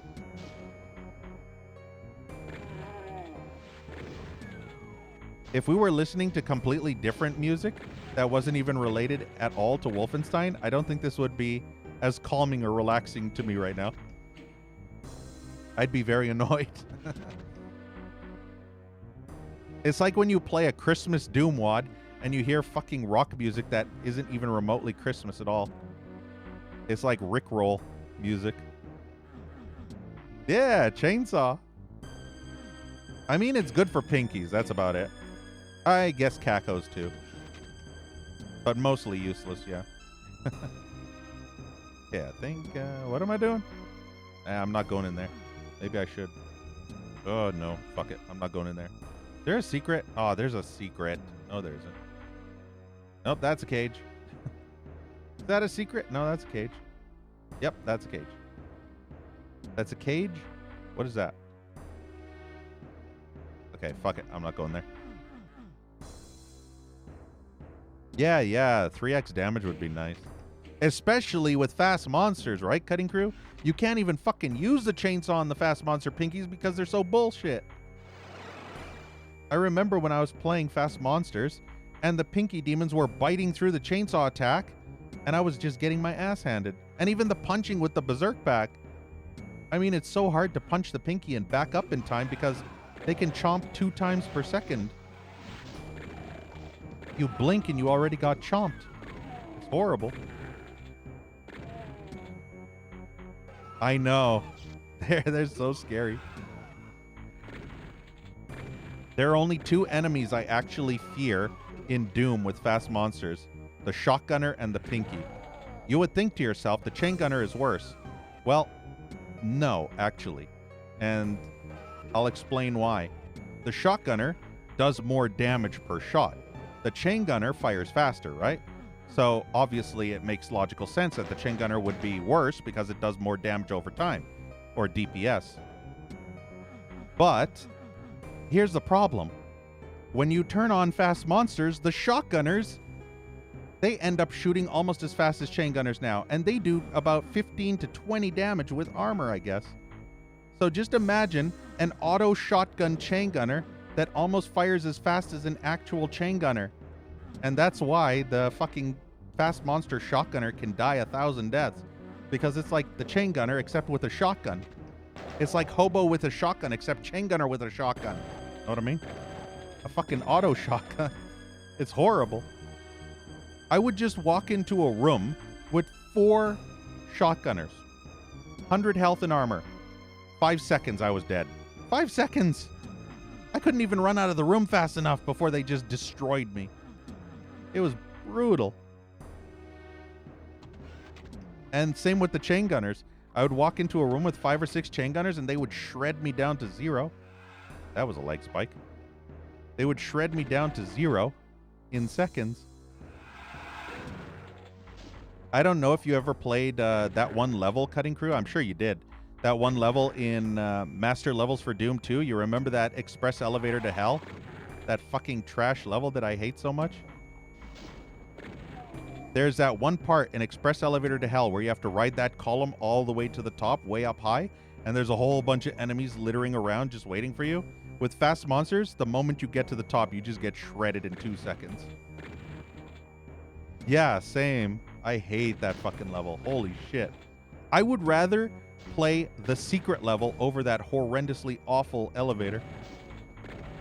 If we were listening to completely different music that wasn't even related at all to Wolfenstein, I don't think this would be as calming or relaxing to me right now. I'd be very annoyed. It's like when you play a Christmas Doom WOD and you hear fucking rock music that isn't even remotely Christmas at all. It's like Rickroll music. Yeah, chainsaw. I mean, it's good for pinkies. That's about it. I guess cacos too. But mostly useless, yeah. Yeah, I think, what am I doing? I'm not going in there. Maybe I should. Oh, no. Fuck it. I'm not going in there. Is there a secret? Oh, there's a secret. No, there isn't. Nope, that's a cage. Is that a secret? No, that's a cage. Yep, that's a cage. That's a cage? What is that? Okay, fuck it. I'm not going there. Yeah, 3x damage would be nice. Especially with fast monsters, right, Cutting Crew? You can't even fucking use the chainsaw on the fast monster pinkies because they're so bullshit. I remember when I was playing fast monsters and the pinky demons were biting through the chainsaw attack and I was just getting my ass handed. And even the punching with the berserk back. I mean, it's so hard to punch the pinky and back up in time because They can chomp 2 times per second. You blink and you already got chomped. It's horrible. I know. They're so scary. There are only 2 enemies I actually fear in Doom with fast monsters. The shotgunner and the pinky. You would think to yourself, the chain gunner is worse. Well, no, actually. And I'll explain why. The shotgunner does more damage per shot. The chain gunner fires faster, right? So obviously it makes logical sense that the chain gunner would be worse because it does more damage over time, or DPS. But here's the problem. When you turn on fast monsters, the shotgunners, they end up shooting almost as fast as chain gunners now, and they do about 15 to 20 damage with armor, I guess. So just imagine an auto shotgun chain gunner that almost fires as fast as an actual chain gunner. And that's why the fucking fast monster shotgunner can die 1,000 deaths. Because it's like the chain gunner except with a shotgun. It's like hobo with a shotgun except chain gunner with a shotgun. Know what I mean? A fucking auto shotgun. It's horrible. I would just walk into a room with 4 shotgunners. 100 health and armor. 5 seconds I was dead. 5 seconds! I couldn't even run out of the room fast enough before they just destroyed me. It was brutal. And same with the chain gunners. I would walk into a room with 5 or 6 chain gunners and they would shred me down to 0. That was a leg spike. They would shred me down to 0 in seconds. I don't know if you ever played that one level, Cutting Crew. I'm sure you did. That one level in Master Levels for Doom 2. You remember that express elevator to hell? That fucking trash level that I hate so much? There's that one part in Express Elevator to Hell where you have to ride that column all the way to the top, way up high, and there's a whole bunch of enemies littering around just waiting for you. With fast monsters, the moment you get to the top, you just get shredded in 2 seconds. Yeah, same. I hate that fucking level. Holy shit. I would rather play the secret level over that horrendously awful elevator.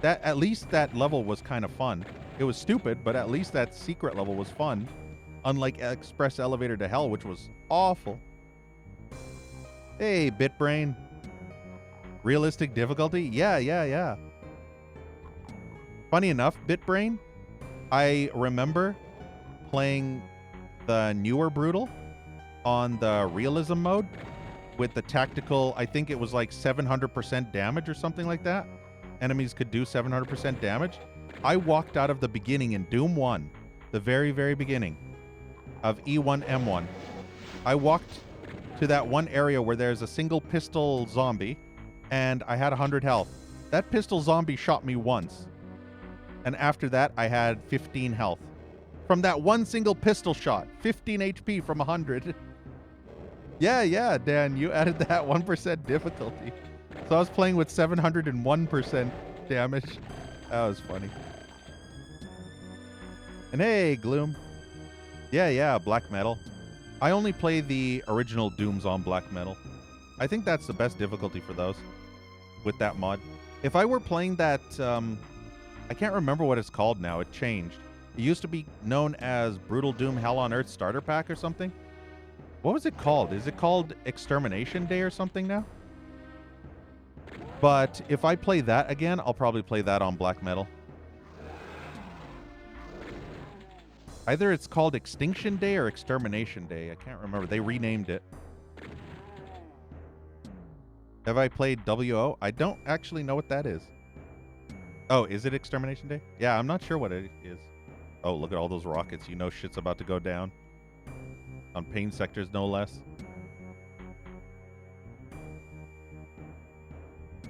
At least that level was kind of fun. It was stupid, but at least that secret level was fun. Unlike Express Elevator to Hell, which was awful. Hey, BitBrain. Realistic difficulty? Yeah. Funny enough, BitBrain, I remember playing the newer Brutal on the realism mode with the tactical, I think it was like 700% damage or something like that. Enemies could do 700% damage. I walked out of the beginning in Doom 1, the very, very beginning of E1M1. I walked to that one area where there's a single pistol zombie, and I had 100 health. That pistol zombie shot me once, and after that, I had 15 health. From that one single pistol shot, 15 HP from 100. Yeah, Dan, you added that 1% difficulty. So I was playing with 701% damage. That was funny. And hey, Gloom. Yeah, Black Metal. I only play the original Dooms on Black Metal. I think that's the best difficulty for those with that mod. If I were playing that, I can't remember what it's called now. It changed. It used to be known as Brutal Doom Hell on Earth Starter Pack or something. What was it called? Is it called Extermination Day or something now? But if I play that again, I'll probably play that on Black Metal. Either it's called Extinction Day or Extermination Day. I can't remember. They renamed it. Have I played WO? I don't actually know what that is. Oh, is it Extermination Day? Yeah, I'm not sure what it is. Oh, look at all those rockets. You know shit's about to go down. On pain sectors, no less.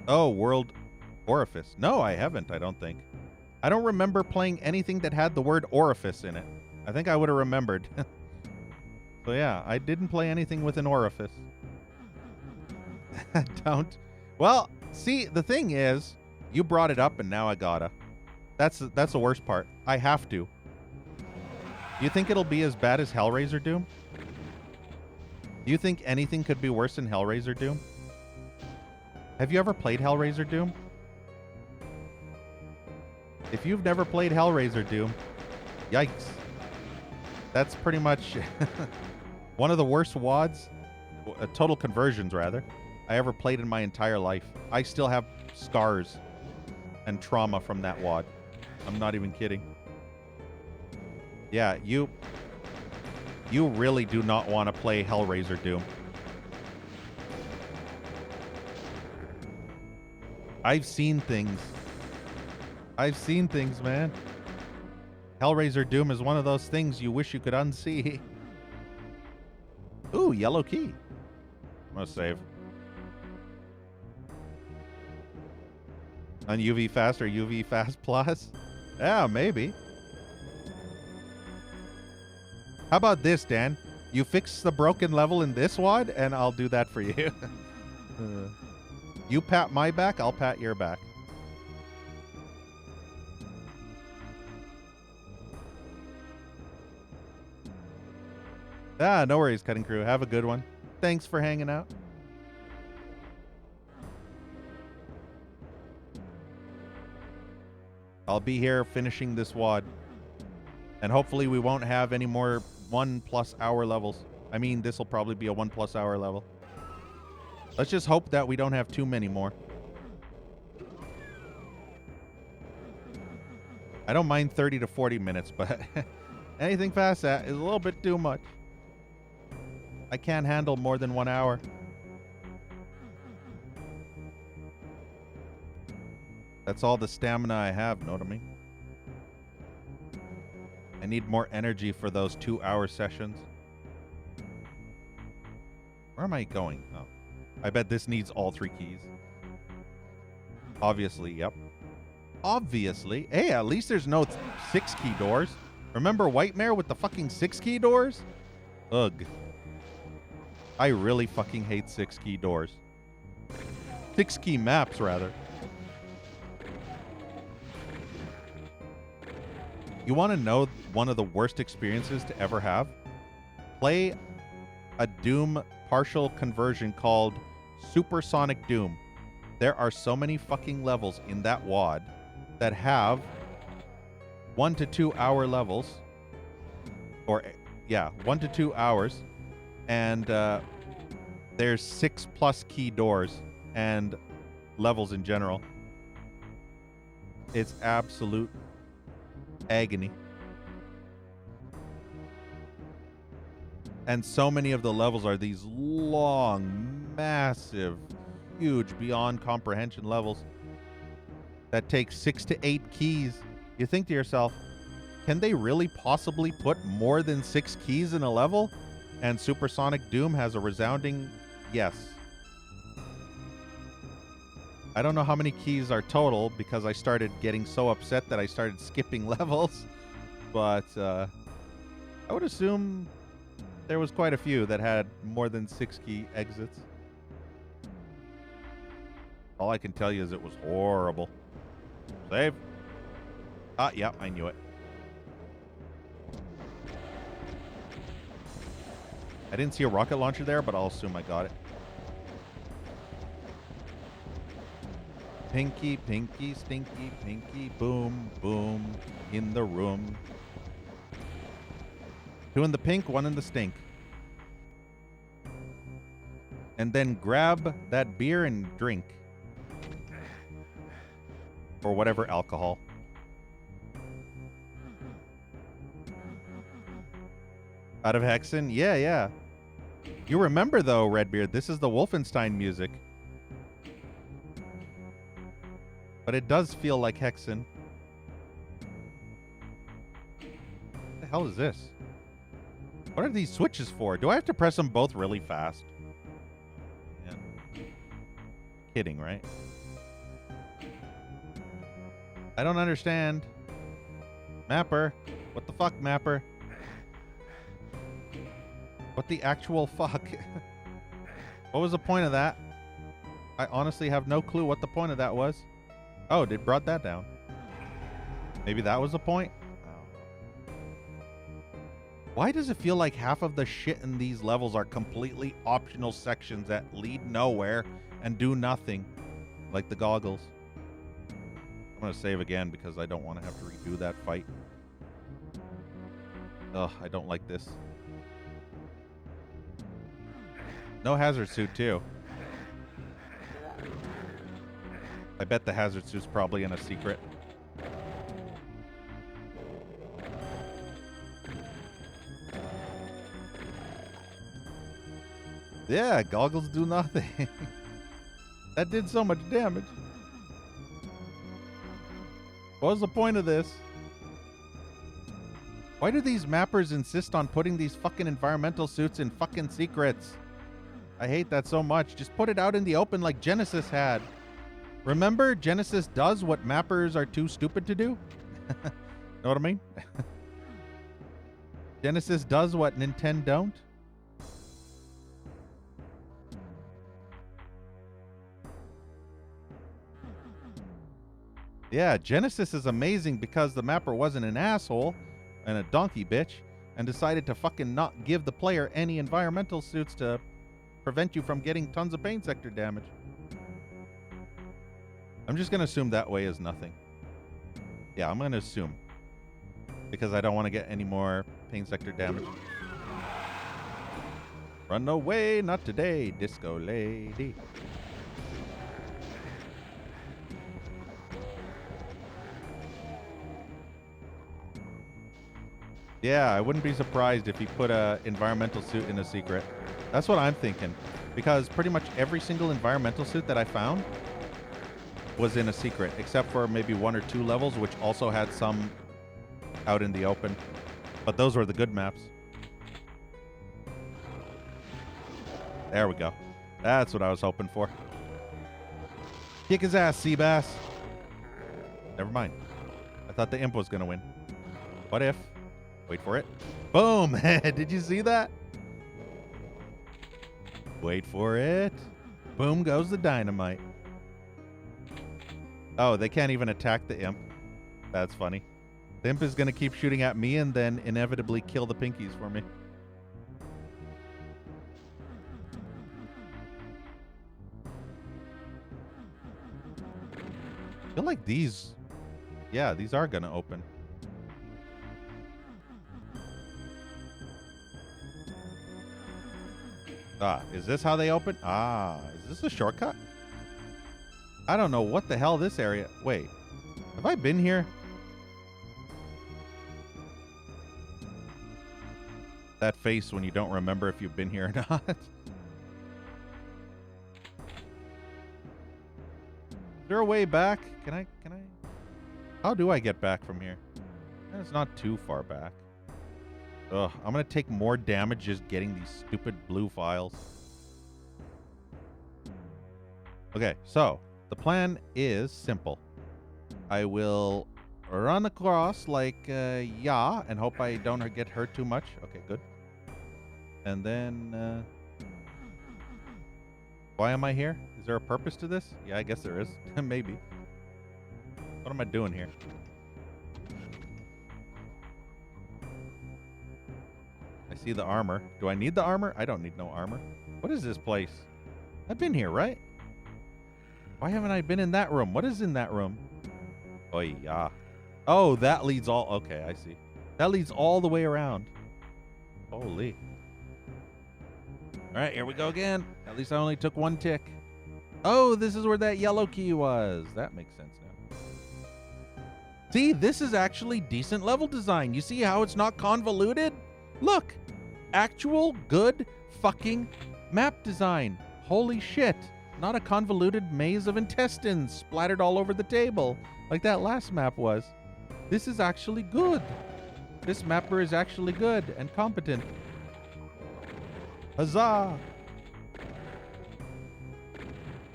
Oh, World Orifice. No, I haven't, I don't think. I don't remember playing anything that had the word orifice in it. I think I would have remembered. So yeah, I didn't play anything with an orifice. Don't. Well, see, the thing is, you brought it up and now I gotta. That's the worst part. I have to. Do you think it'll be as bad as Hellraiser Doom? Do you think anything could be worse than Hellraiser Doom? Have you ever played Hellraiser Doom? If you've never played Hellraiser Doom, yikes. That's pretty much one of the worst WODs, total conversions rather, I ever played in my entire life. I still have scars and trauma from that WOD. I'm not even kidding. Yeah, you really do not want to play Hellraiser Doom. I've seen things. I've seen things, man. Hellraiser Doom is one of those things you wish you could unsee. Ooh, yellow key. I'm gonna save. On UV Fast or UV Fast Plus? Yeah, maybe. How about this, Dan? You fix the broken level in this WOD, and I'll do that for you. You pat my back, I'll pat your back. Ah, no worries, Cutting Crew. Have a good one. Thanks for hanging out. I'll be here finishing this WOD. And hopefully we won't have any more 1+ hour levels. I mean, this will probably be a 1+ hour level. Let's just hope that we don't have too many more. I don't mind 30 to 40 minutes, but anything past that is a little bit too much. I can't handle more than 1 hour. That's all the stamina I have, know what I mean? I need more energy for those 2-hour sessions. Where am I going? Oh. I bet this needs all 3 keys. Obviously, yep. Obviously. Hey, at least there's no 6-key doors. Remember Whitemare with the fucking 6-key doors? Ugh. I really fucking hate 6-key doors. 6-key maps, rather. You want to know one of the worst experiences to ever have? Play a Doom partial conversion called Supersonic Doom. There are so many fucking levels in that WOD that have 1 to 2 hour levels. Or, yeah, 1 to 2 hours. And there's 6+ key doors and levels in general. It's absolute agony. And so many of the levels are these long, massive, huge, beyond comprehension levels that take 6 to 8 keys. You think to yourself, can they really possibly put more than 6 keys in a level? And Supersonic Doom has a resounding yes. I don't know how many keys are total because I started getting so upset that I started skipping levels. But I would assume there was quite a few that had more than 6 key exits. All I can tell you is it was horrible. Save. Ah, yeah, I knew it. I didn't see a rocket launcher there, but I'll assume I got it. Pinky, pinky, stinky, pinky, boom, boom, in the room. 2 in the pink, 1 in the stink. And then grab that beer and drink. Or whatever alcohol. Out of Hexen? Yeah, yeah. You remember, though, Redbeard, this is the Wolfenstein music. But it does feel like Hexen. What the hell is this? What are these switches for? Do I have to press them both really fast? Yeah. Kidding, right? I don't understand. Mapper. What the fuck, Mapper? What the actual fuck? What was the point of that? I honestly have no clue what the point of that was. Oh, it brought that down. Maybe that was the point? Oh. Why does it feel like half of the shit in these levels are completely optional sections that lead nowhere and do nothing? Like the goggles. I'm going to save again because I don't want to have to redo that fight. Ugh, I don't like this. No hazard suit, too. I bet the hazard suit's probably in a secret. Yeah, goggles do nothing. That did so much damage. What was the point of this? Why do these mappers insist on putting these fucking environmental suits in fucking secrets? I hate that so much. Just put it out in the open like Genesis had. Remember, Genesis does what mappers are too stupid to do? Know what I mean? Genesis does what Nintendo don't? Yeah, Genesis is amazing because the mapper wasn't an asshole and a donkey bitch and decided to fucking not give the player any environmental suits to prevent you from getting tons of pain sector damage. I'm just going to assume that way is nothing. Yeah, I'm going to assume. Because I don't want to get any more pain sector damage. Run away, not today, disco lady. Yeah, I wouldn't be surprised if he put a environmental suit in a secret. That's what I'm thinking. Because pretty much every single environmental suit that I found was in a secret, except for maybe 1 or 2 levels, which also had some out in the open. But those were the good maps. There we go. That's what I was hoping for. Kick his ass, Seabass. Never mind. I thought the imp was going to win. What if? Wait for it. Boom! Did you see that? Wait for it. Boom goes the dynamite. Oh, they can't even attack the imp. That's funny. The imp is going to keep shooting at me and then inevitably kill the pinkies for me. I feel like these... Yeah, these are going to open. Ah, is this how they open? Ah, is this a shortcut? I don't know what the hell this area... Wait, have I been here? That face when you don't remember if you've been here or not. Is there a way back? Can I... How do I get back from here? It's not too far back. Ugh, I'm going to take more damage just getting these stupid blue files. Okay, so the plan is simple. I will run across like, yeah, and hope I don't get hurt too much. Okay, good. And then, why am I here? Is there a purpose to this? Yeah, I guess there is. Maybe. What am I doing here? I see the armor. Do I need the armor? I don't need no armor. What is this place? I've been here, right? Why haven't I been in that room? What is in that room? Oh, yeah. Oh, that leads all... Okay, I see. That leads all the way around. Holy. All right, here we go again. At least I only took 1 tick. Oh, this is where that yellow key was. That makes sense now. See, this is actually decent level design. You see how it's not convoluted? Look. Actual good fucking map design. Holy shit. Not a convoluted maze of intestines splattered all over the table like that last map was. This is actually good. This mapper is actually good and competent. Huzzah!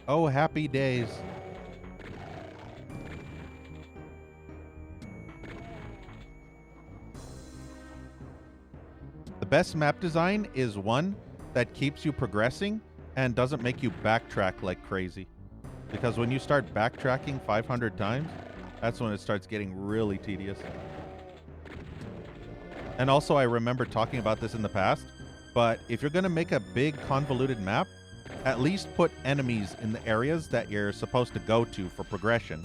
Oh, happy days. The best map design is one that keeps you progressing and doesn't make you backtrack like crazy. Because when you start backtracking 500 times, that's when it starts getting really tedious. And also, I remember talking about this in the past, but if you're going to make a big convoluted map, at least put enemies in the areas that you're supposed to go to for progression.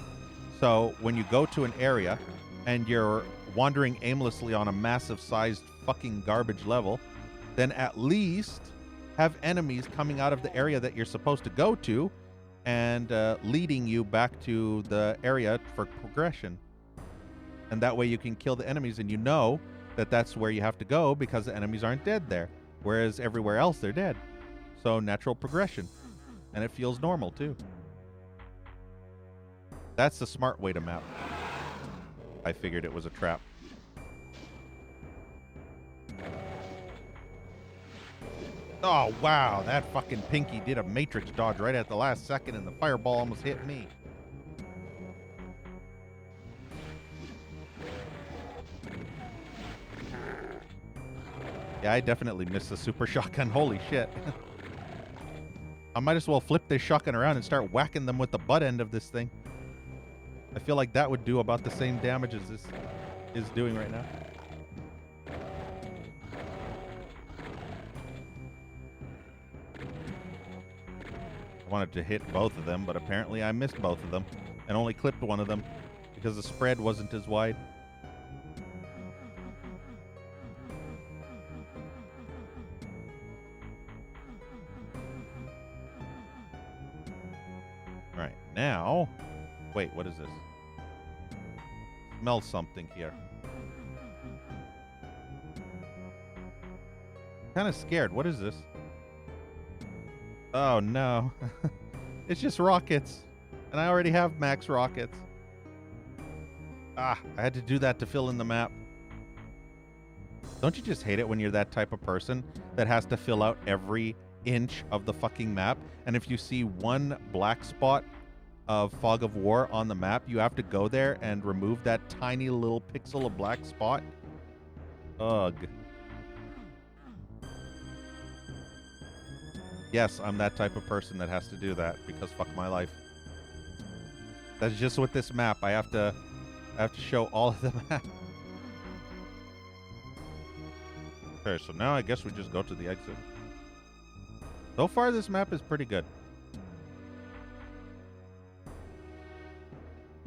So when you go to an area and you're wandering aimlessly on a massive sized fucking garbage level, then at least have enemies coming out of the area that you're supposed to go to and leading you back to the area for progression. And that way you can kill the enemies and you know that that's where you have to go because the enemies aren't dead there. Whereas everywhere else they're dead. So natural progression. And it feels normal too. That's the smart way to map. I figured it was a trap. Oh, wow. That fucking Pinky did a matrix dodge right at the last second and the fireball almost hit me. Yeah, I definitely missed the super shotgun. Holy shit. I might as well flip this shotgun around and start whacking them with the butt end of this thing. I feel like that would do about the same damage as this is doing right now. I wanted to hit both of them, but apparently I missed both of them and only clipped one of them because the spread wasn't as wide. All right, now, wait, what is this? Smell something here. Kind of scared. What is this? Oh no. It's just rockets. And I already have max rockets. Ah, I had to do that to fill in the map. Don't you just hate it when you're that type of person that has to fill out every inch of the fucking map? And if you see one black spot of Fog of War on the map, you have to go there and remove that tiny little pixel of black spot. Ugh. Yes, I'm that type of person that has to do that because fuck my life. That's just with this map. I have to show all of the map. Okay, so now I guess we just go to the exit. So far, this map is pretty good.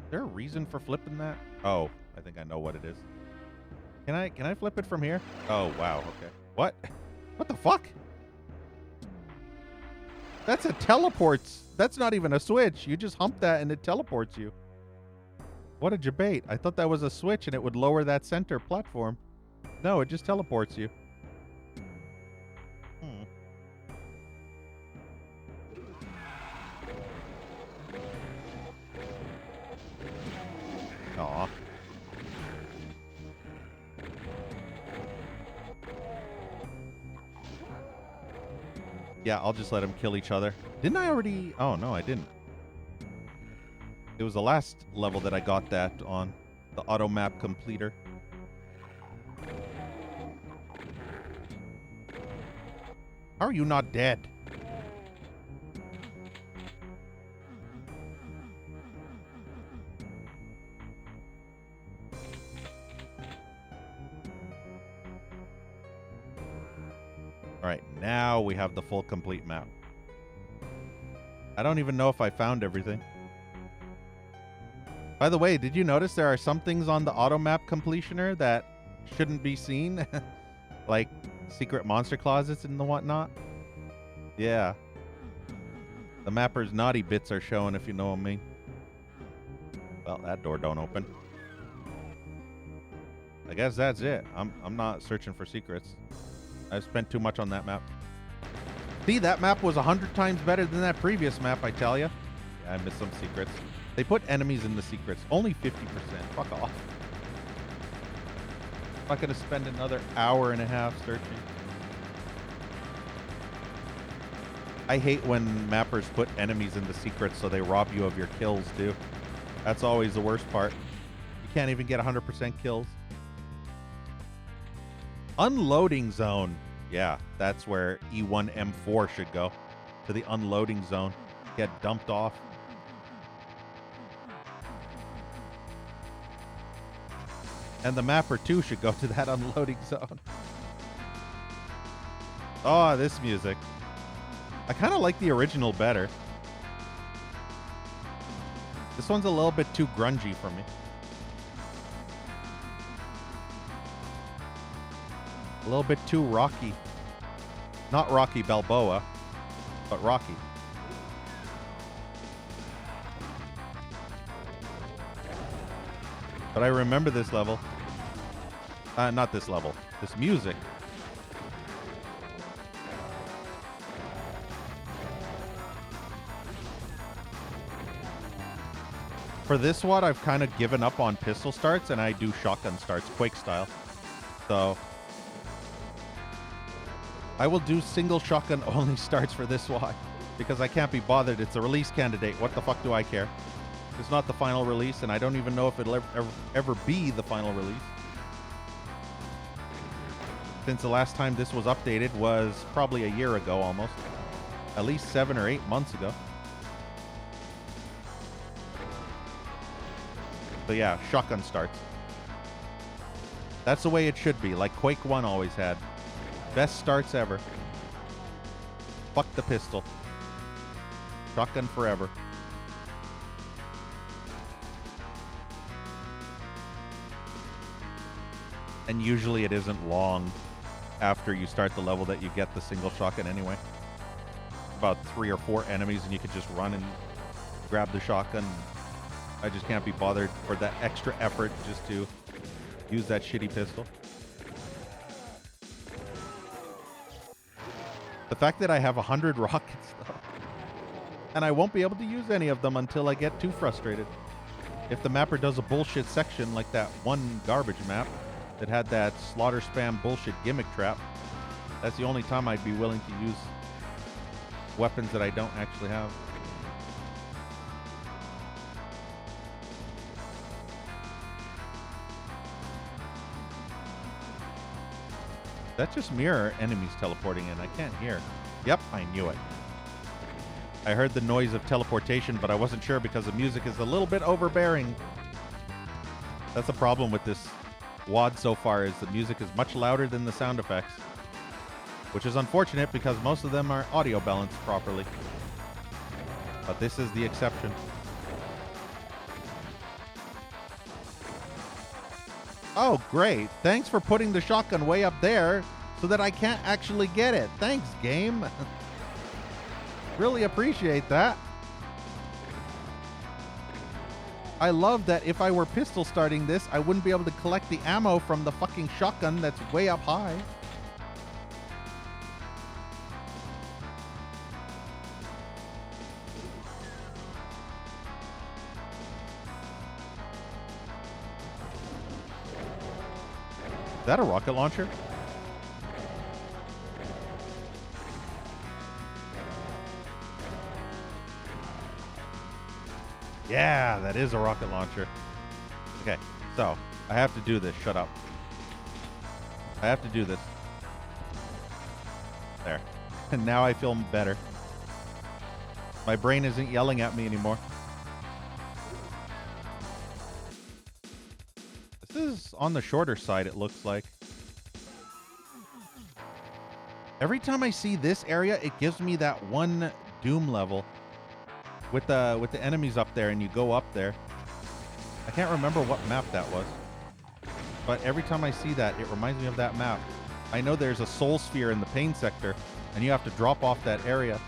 Is there a reason for flipping that? Oh, I think I know what it is. Can I flip it from here? Oh, wow. Okay. What? What the fuck? That's a teleports. That's not even a switch. You just hump that and it teleports you. What a debate. I thought that was a switch and it would lower that center platform. No, it just teleports you. Aw. Yeah, I'll just let them kill each other. Didn't I already? Oh, no, I didn't. It was the last level that I got that on. The auto map completer. How are you not dead? All right, now we have the full complete map. I don't even know if I found everything. By the way, did you notice there are some things on the auto map completioner that shouldn't be seen? Like secret monster closets and the whatnot? Yeah. The mapper's naughty bits are showing, if you know what I mean. Well, that door don't open. I guess that's it. I'm not searching for secrets. I've spent too much on that map. See, that map was 100 times better than that previous map, I tell you. Yeah, I missed some secrets. They put enemies in the secrets. Only 50%. Fuck off. I'm not going to spend another hour and a half searching. I hate when mappers put enemies in the secrets so they rob you of your kills, too. That's always the worst part. You can't even get 100% kills. Unloading zone. Yeah, that's where E1 M4 should go. To the unloading zone. Get dumped off. And the mapper too should go to that unloading zone. Oh, this music. I kind of like the original better. This one's a little bit too grungy for me. A little bit too Rocky. Not Rocky Balboa, but Rocky. But I remember this level. Not this level. This music. For this one, I've kind of given up on pistol starts, and I do shotgun starts, Quake style. So I will do single shotgun only starts for this one because I can't be bothered. It's a release candidate. What the fuck do I care? It's not the final release, and I don't even know if it'll ever be the final release. Since the last time this was updated was probably a year ago almost. At least 7 or 8 months ago. But yeah, shotgun starts. That's the way it should be, like Quake 1 always had. Best starts ever. Fuck the pistol. Shotgun forever. And usually it isn't long after you start the level that you get the single shotgun anyway. About 3 or 4 enemies and you can just run and grab the shotgun. I just can't be bothered for that extra effort just to use that shitty pistol. The fact that I have 100 rockets, though, and I won't be able to use any of them until I get too frustrated. If the mapper does a bullshit section like that one garbage map that had that slaughter spam bullshit gimmick trap, that's the only time I'd be willing to use weapons that I don't actually have. That just mirror enemies teleporting in. I can't hear. Yep, I knew it. I heard the noise of teleportation, but I wasn't sure because the music is a little bit overbearing. That's the problem with this WAD so far, is the music is much louder than the sound effects, which is unfortunate because most of them are audio balanced properly. But this is the exception. Oh, great. Thanks for putting the shotgun way up there so that I can't actually get it. Thanks, game. Really appreciate that. I love that if I were pistol starting this, I wouldn't be able to collect the ammo from the fucking shotgun that's way up high. Is that a rocket launcher? Yeah, that is a rocket launcher. Okay, so I have to do this. Shut up. I have to do this. There. And now I feel better. My brain isn't yelling at me anymore. This is on the shorter side, it looks like. Every time I see this area, it gives me that one Doom level with the enemies up there, and you go up there. I can't remember what map that was, but every time I see that, it reminds me of that map. I know there's a soul sphere in the pain sector, and you have to drop off that area,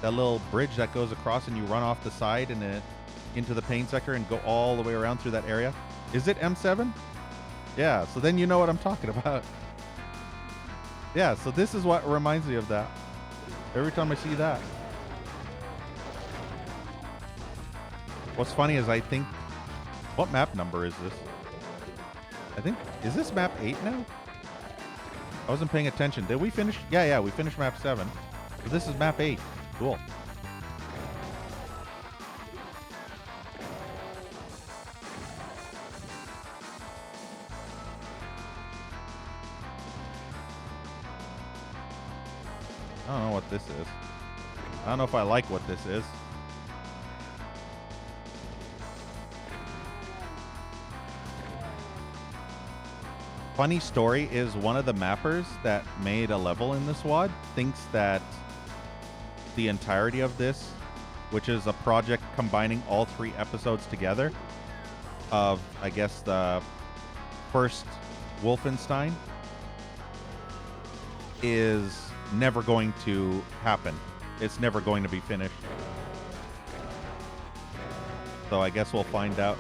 that little bridge that goes across, and you run off the side and into the pain sector and go all the way around through that area. Is it M7? Yeah, so then you know what I'm talking about. Yeah, so this is what reminds me of that. Every time I see that. What's funny is I think... What map number is this? I think... Is this map 8 now? I wasn't paying attention. Did we finish? Yeah, we finished map 7. So this is map 8. Cool. I don't know what this is. I don't know if I like what this is. Funny story is one of the mappers that made a level in this WAD thinks that the entirety of this which is a project combining all 3 episodes together of, I guess, the first Wolfenstein, is never going to happen. It's never going to be finished. So I guess we'll find out,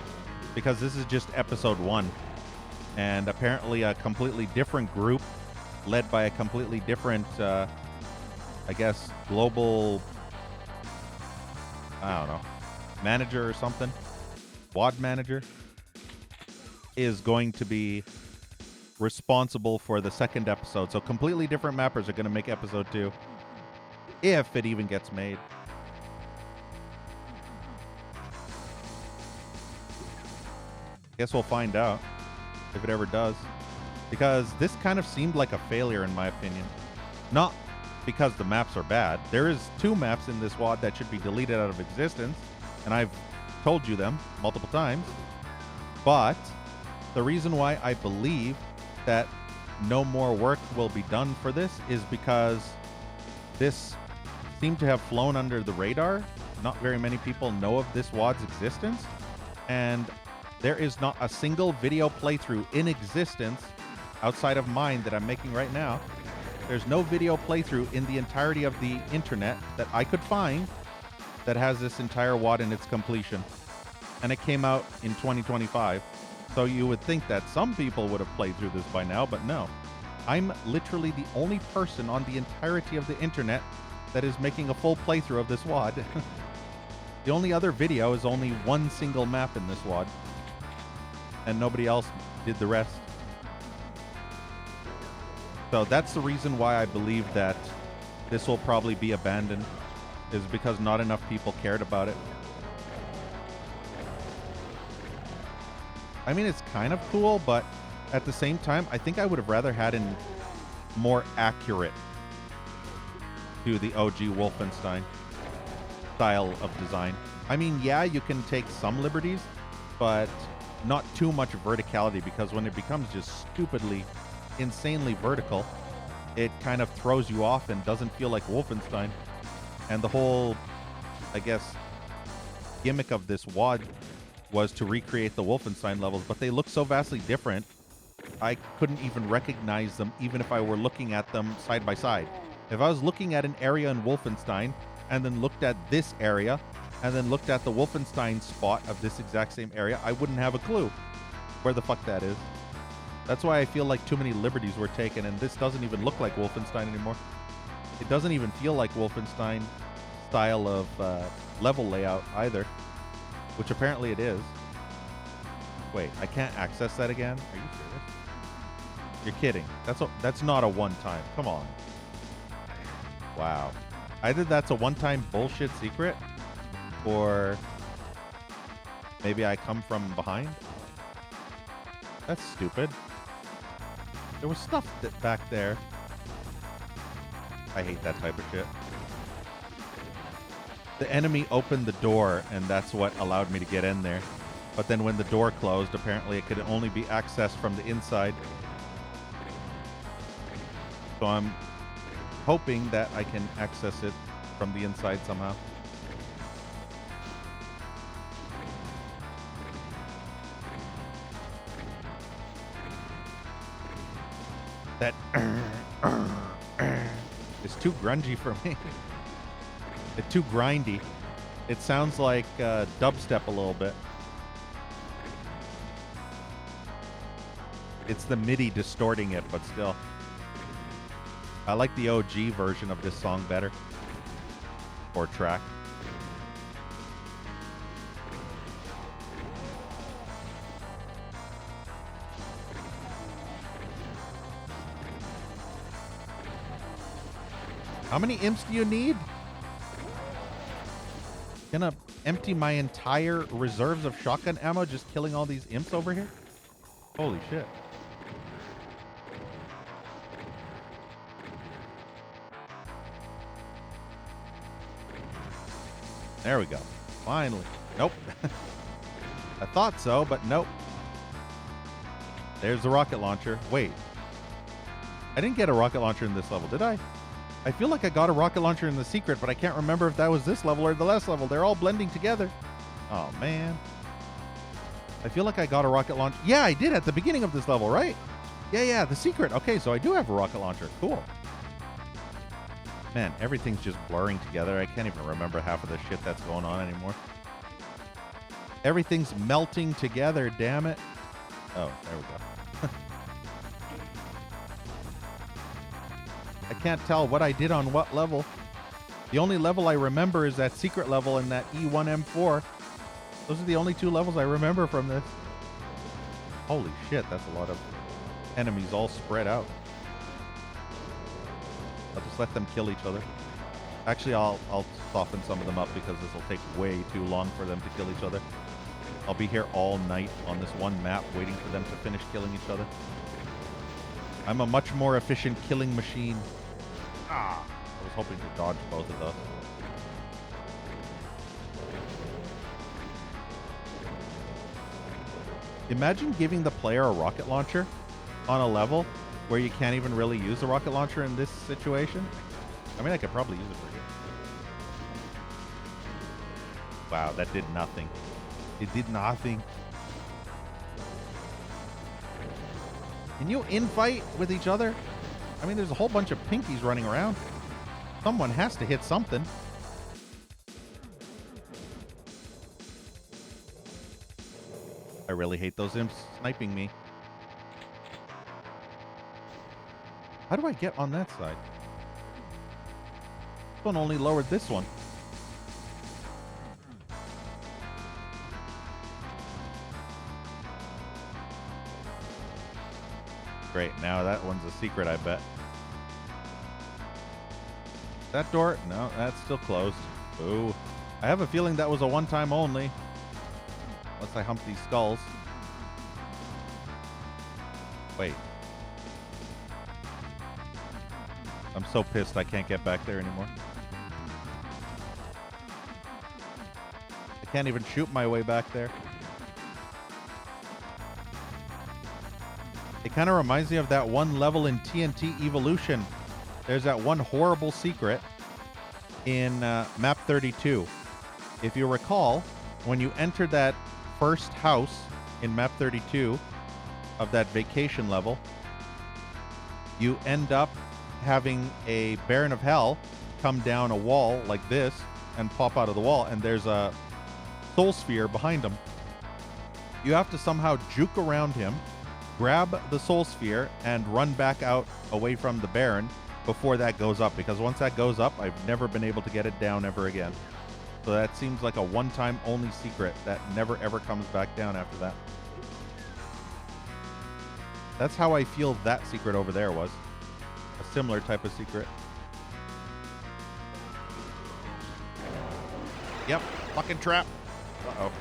because this is just episode 1, and apparently a completely different group led by a completely different, I guess, global, I don't know, manager or something, WAD manager, is going to be responsible for the second episode. So completely different mappers are going to make episode 2, if it even gets made. Guess we'll find out if it ever does, because this kind of seemed like a failure in my opinion. Not because the maps are bad. There is 2 maps in this WAD that should be deleted out of existence, and I've told you them multiple times. But the reason why I believe that no more work will be done for this is because this seemed to have flown under the radar. Not very many people know of this WAD's existence, and there is not a single video playthrough in existence outside of mine that I'm making right now. There's no video playthrough in the entirety of the internet that I could find that has this entire WAD in its completion. And it came out in 2025. So you would think that some people would have played through this by now, but no. I'm literally the only person on the entirety of the internet that is making a full playthrough of this WAD. The only other video is only 1 single map in this WAD, and nobody else did the rest. So that's the reason why I believe that this will probably be abandoned, is because not enough people cared about it. I mean, it's kind of cool, but at the same time, I think I would have rather had an more accurate to the OG Wolfenstein style of design. I mean, yeah, you can take some liberties, but not too much verticality, because when it becomes just stupidly, insanely vertical, it kind of throws you off and doesn't feel like Wolfenstein. And the whole, I guess, gimmick of this WAD was to recreate the Wolfenstein levels, but they look so vastly different, I couldn't even recognize them even if I were looking at them side by side. If I was looking at an area in Wolfenstein and then looked at this area and then looked at the Wolfenstein spot of this exact same area, I wouldn't have a clue where the fuck that is. That's why I feel like too many liberties were taken, and this doesn't even look like Wolfenstein anymore. It doesn't even feel like Wolfenstein style of level layout either, which apparently it is. Wait, I can't access that again? Are you serious? You're kidding. That's not a one-time. Come on. Wow. Either that's a one-time bullshit secret, or maybe I come from behind. That's stupid. There was stuff back there. I hate that type of shit. The enemy opened the door, and that's what allowed me to get in there. But then when the door closed, apparently it could only be accessed from the inside. So I'm hoping that I can access it from the inside somehow. That is too grungy for me. It's too grindy. It sounds like dubstep a little bit. It's the MIDI distorting it, but still. I like the OG version of this song better. Or track. How many imps do you need? Gonna empty my entire reserves of shotgun ammo just killing all these imps over here? Holy shit. There we go. Finally. Nope. I thought so, but nope. There's the rocket launcher. Wait. I didn't get a rocket launcher in this level, did I? I feel like I got a rocket launcher in the secret, but I can't remember if that was this level or the last level. They're all blending together. Oh, man. I feel like I got a rocket launcher. Yeah, I did at the beginning of this level, right? Yeah, the secret. Okay, so I do have a rocket launcher. Cool. Man, everything's just blurring together. I can't even remember half of the shit that's going on anymore. Everything's melting together, damn it. Oh, there we go. I can't tell what I did on what level. The only level I remember is that secret level in that E1M4. Those are the only 2 levels I remember from this. Holy shit, that's a lot of enemies all spread out. I'll just let them kill each other. Actually, I'll soften some of them up because this will take way too long for them to kill each other. I'll be here all night on this one map waiting for them to finish killing each other. I'm a much more efficient killing machine. I was hoping to dodge both of those. Imagine giving the player a rocket launcher on a level where you can't even really use a rocket launcher in this situation. I mean, I could probably use it for you. Wow, that did nothing. It did nothing. Can you infight with each other? I mean, there's a whole bunch of pinkies running around. Someone has to hit something. I really hate those imps sniping me. How do I get on that side? This one only lowered this one. Great, now that one's a secret, I bet. That door? No, that's still closed. Ooh. I have a feeling that was a one-time only. Unless I hump these skulls. Wait. I'm so pissed I can't get back there anymore. I can't even shoot my way back there. It kind of reminds me of that one level in TNT Evolution. There's that one horrible secret in map 32. If you recall, when you enter that first house in map 32 of that vacation level, you end up having a Baron of Hell come down a wall like this and pop out of the wall, and there's a soul sphere behind him. You have to somehow juke around him, grab the soul sphere, and run back out away from the Baron before that goes up, because once that goes up, I've never been able to get it down ever again. So that seems like a one-time only secret that never ever comes back down after that. That's how I feel that secret over there was. A similar type of secret. Yep, fucking trap. Uh-oh.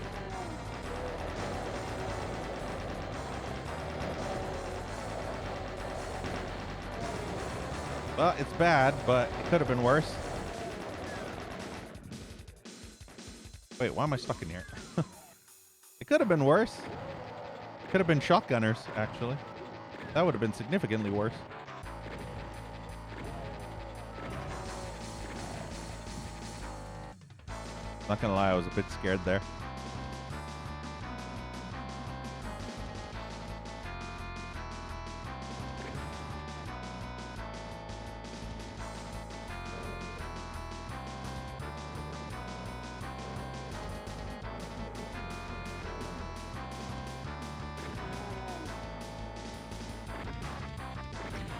Well, it's bad, but it could have been worse. Wait, why am I stuck in here? It could have been worse. It could have been shotgunners, actually. That would have been significantly worse. Not gonna lie, I was a bit scared there.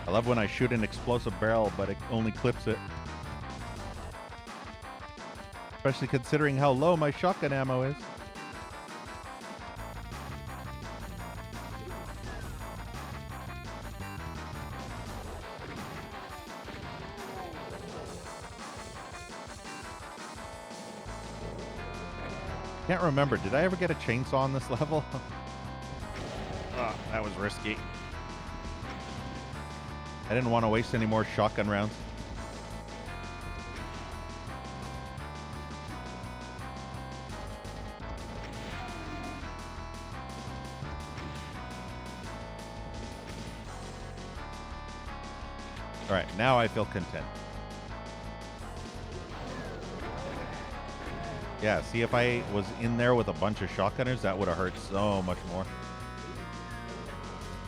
I love when I shoot an explosive barrel, but it only clips it. Especially considering how low my shotgun ammo is. Can't remember. Did I ever get a chainsaw on this level? Oh, that was risky. I didn't want to waste any more shotgun rounds. All right, now I feel content. Yeah, see, if I was in there with a bunch of shotgunners, that would have hurt so much more.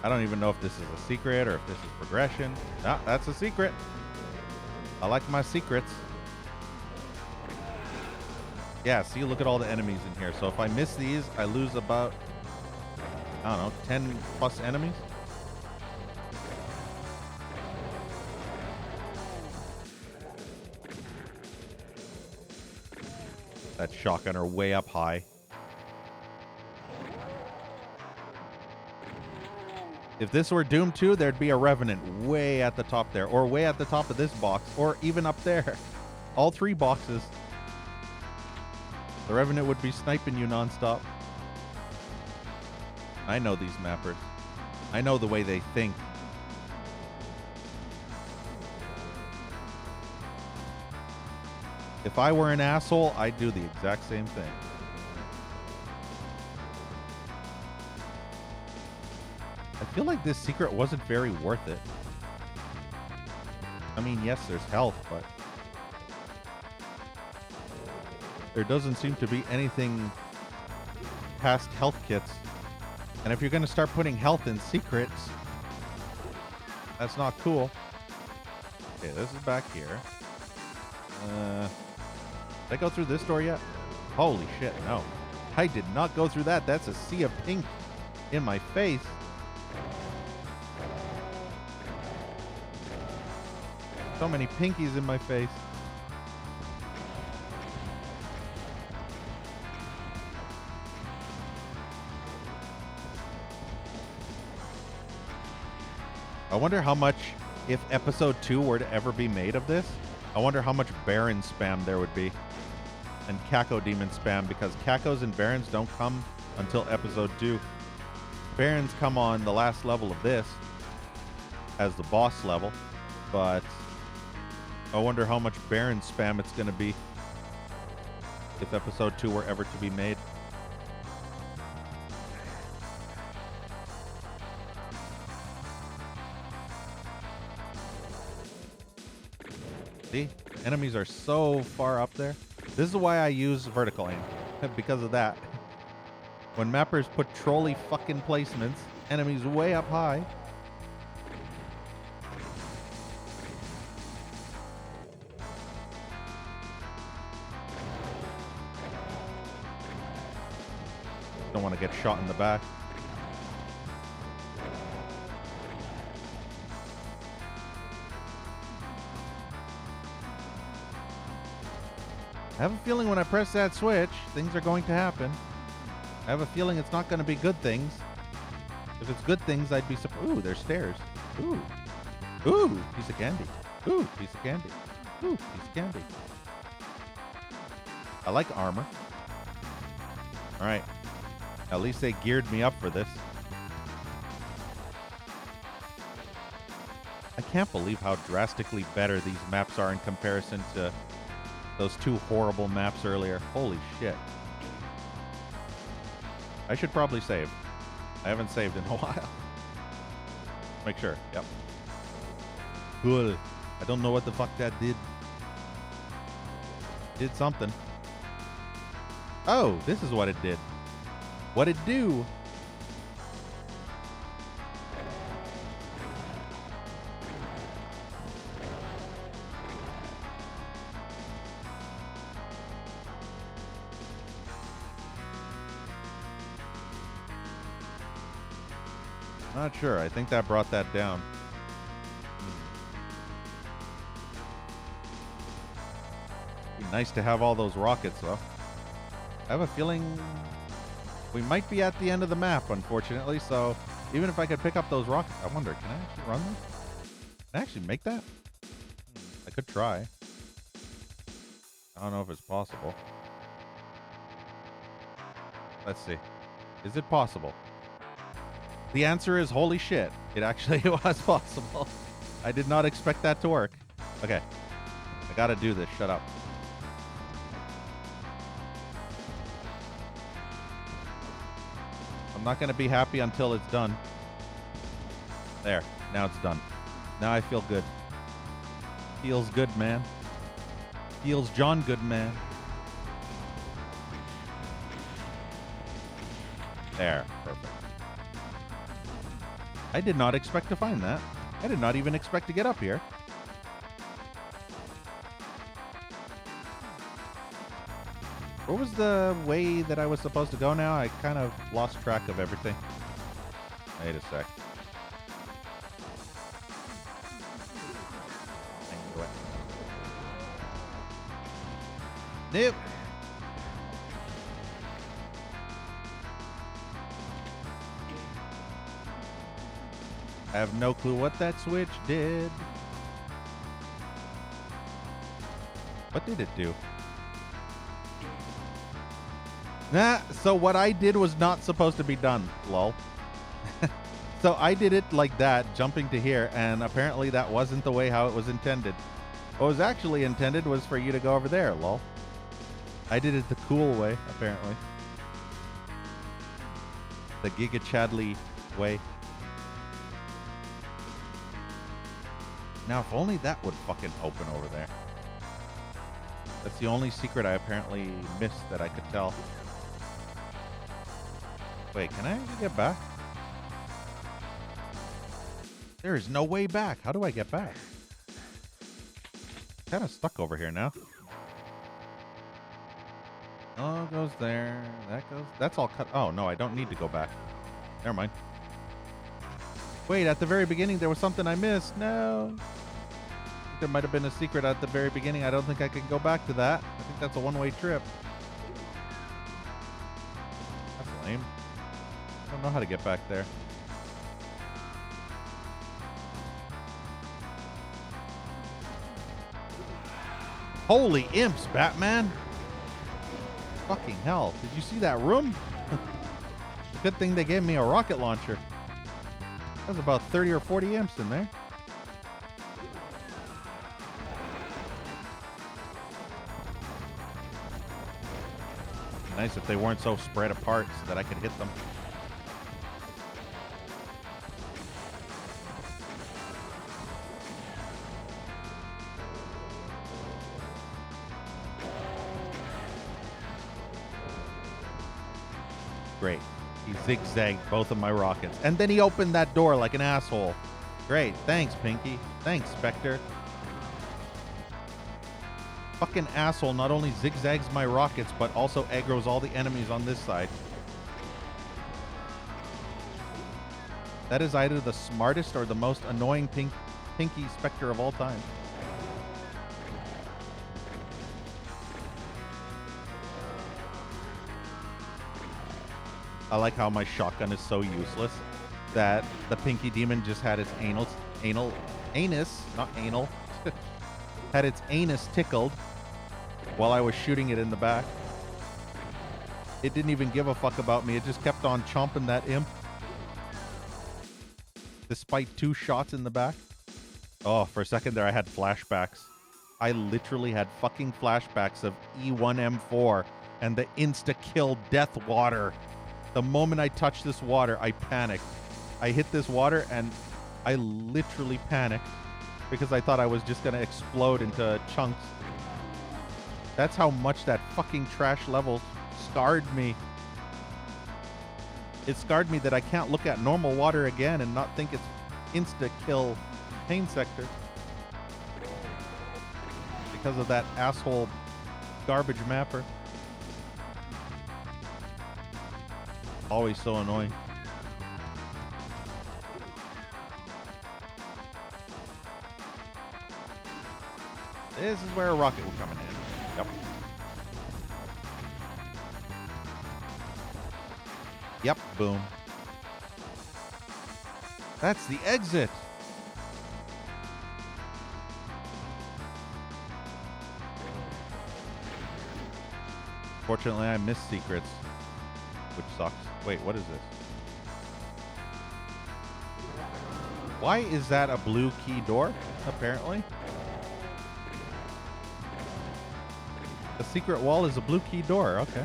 I don't even know if this is a secret or if this is progression. Ah, that's a secret. I like my secrets. Yeah, see, look at all the enemies in here. So if I miss these, I lose about, I don't know, 10 plus enemies. That shotgunner way up high. If this were Doom 2, there'd be a Revenant way at the top there, or way at the top of this box, or even up there. All three boxes. The Revenant would be sniping you nonstop. I know these mappers. I know the way they think. If I were an asshole, I'd do the exact same thing. I feel like this secret wasn't very worth it. I mean, yes, there's health, but there doesn't seem to be anything past health kits. And if you're going to start putting health in secrets, that's not cool. Okay, this is back here. Did I go through this door yet? Holy shit, no. I did not go through that. That's a sea of pink in my face. So many pinkies in my face. I wonder how much, if episode 2 were to ever be made of this, I wonder how much Baron spam there would be. And Caco Demon spam, because Cacos and Barons don't come until episode 2. Barons come on the last level of this as the boss level, but I wonder how much Baron spam it's going to be if episode 2 were ever to be made. See? Enemies are so far up there. This is why I use vertical aim. Because of that. When mappers put trolley fucking placements, enemies way up high. Don't want to get shot in the back. I have a feeling when I press that switch, things are going to happen. I have a feeling it's not going to be good things. If it's good things, I'd be surprised. Ooh, there's stairs. Ooh. Ooh, piece of candy. Ooh, piece of candy. Ooh, piece of candy. I like armor. All right. At least they geared me up for this. I can't believe how drastically better these maps are in comparison to those two horrible maps earlier. Holy shit. I should probably save. I haven't saved in a while. Make sure. Yep. Cool. I don't know what the fuck that did. Did something. Oh, this is what it did. What'd it do? Not sure. I think that brought that down. Be nice to have all those rockets, though. I have a feeling we might be at the end of the map, unfortunately, so even if I could pick up those rockets, I wonder, can I actually run this? Can I actually make that? I could try. I don't know if it's possible. Let's see. Is it possible? The answer is holy shit. It actually was possible. I did not expect that to work. Okay. I gotta do this. Shut up. I'm not gonna be happy until it's done. There. Now it's done. Now I feel good. Feels good, man. Feels John good, man. There. Perfect. I did not expect to find that. I did not even expect to get up here. What was the way that I was supposed to go now? I kind of lost track of everything. Wait a sec. Nope. I have no clue what that switch did. What did it do? Nah, so what I did was not supposed to be done, lol. So I did it like that, jumping to here, and apparently that wasn't the way how it was intended. What was actually intended was for you to go over there, lol. I did it the cool way, apparently. The Giga Chadley way. Now, if only that would fucking open over there. That's the only secret I apparently missed that I could tell. Wait, can I get back? There is no way back. How do I get back? Kind of stuck over here now. Oh, goes there. That goes. That's all cut. Oh, no, I don't need to go back. Never mind. Wait, at the very beginning, there was something I missed. No. There might have been a secret at the very beginning. I don't think I can go back to that. I think that's a one-way trip. That's lame. I don't know how to get back there. Holy imps, Batman! Fucking hell. Did you see that room? Good thing they gave me a rocket launcher. There's about 30 or 40 imps in there. Nice if they weren't so spread apart so that I could hit them. Great. He zigzagged both of my rockets. And then he opened that door like an asshole. Great. Thanks, Pinky. Thanks, Spectre. Fucking asshole not only zigzags my rockets, but also aggroes all the enemies on this side. That is either the smartest or the most annoying Pinky Spectre of all time. I like how my shotgun is so useless that the Pinky Demon just had its anus, not anal, had its anus tickled while I was shooting it in the back. It didn't even give a fuck about me. It just kept on chomping that imp. Despite 2 shots in the back. Oh, for a second there I had flashbacks. I literally had fucking flashbacks of E1M4 and the insta-kill death water. The moment I touched this water, I panicked. I hit this water and I literally panicked because I thought I was just going to explode into chunks. That's how much that fucking trash level scarred me. It scarred me that I can't look at normal water again and not think it's insta-kill pain sector. Because of that asshole garbage mapper. Always so annoying. This is where a rocket will come in. Yep. Yep, boom. That's the exit. Fortunately, I missed secrets, which sucks. Wait, what is this? Why is that a blue key door, apparently? The secret wall is a blue key door, okay.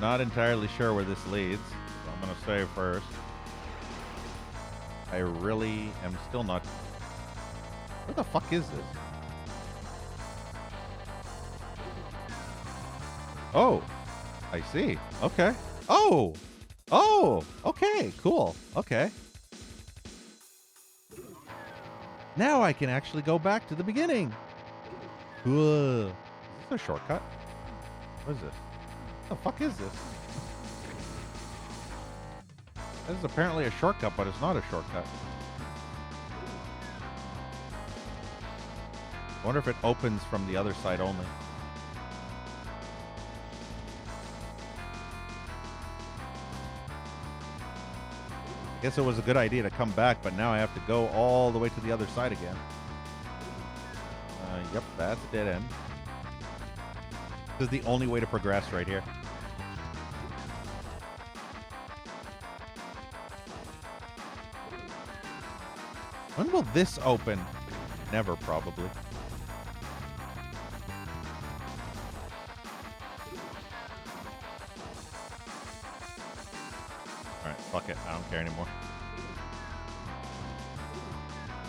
Not entirely sure where this leads, so I'm gonna save first. I really am still not... Where the fuck is this? Oh, I see. Okay. Oh! Oh! Okay, cool. Okay. Now I can actually go back to the beginning. Whoa. Is this a shortcut? What is this? What the fuck is this? This is apparently a shortcut, but it's not a shortcut. I wonder if it opens from the other side only. I guess it was a good idea to come back, but now I have to go all the way to the other side again. Yep, that's a dead end. This is the only way to progress right here. When will this open? Never, probably. Alright, fuck it. I don't care anymore.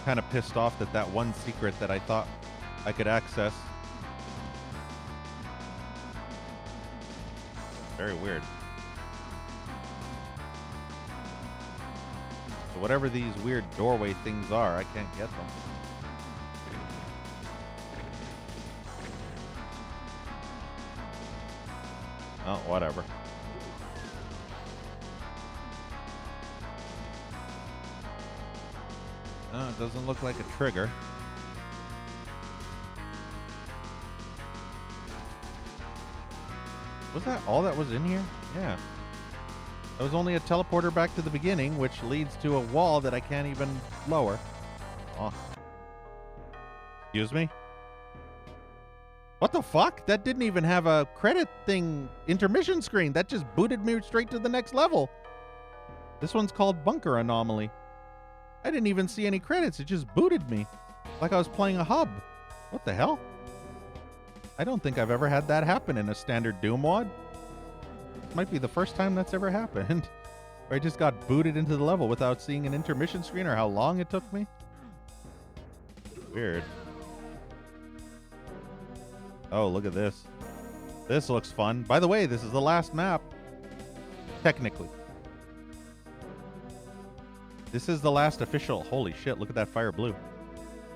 Kind of pissed off that that one secret that I thought I could access. Very weird. So whatever these weird doorway things are, I can't get them. Oh, whatever. Oh, it doesn't look like a trigger. Was that all that was in here? Yeah. That was only a teleporter back to the beginning, which leads to a wall that I can't even lower. Oh. Excuse me? What the fuck? That didn't even have a credit thing, intermission screen. That just booted me straight to the next level. This one's called Bunker Anomaly. I didn't even see any credits. It just booted me. Like I was playing a hub. What the hell? I don't think I've ever had that happen in a standard Doom mod. This might be the first time that's ever happened. Where I just got booted into the level without seeing an intermission screen or how long it took me. Weird. Oh, look at this. This looks fun. By the way, this is the last map. Technically. This is the last official. Holy shit, look at that fire blue.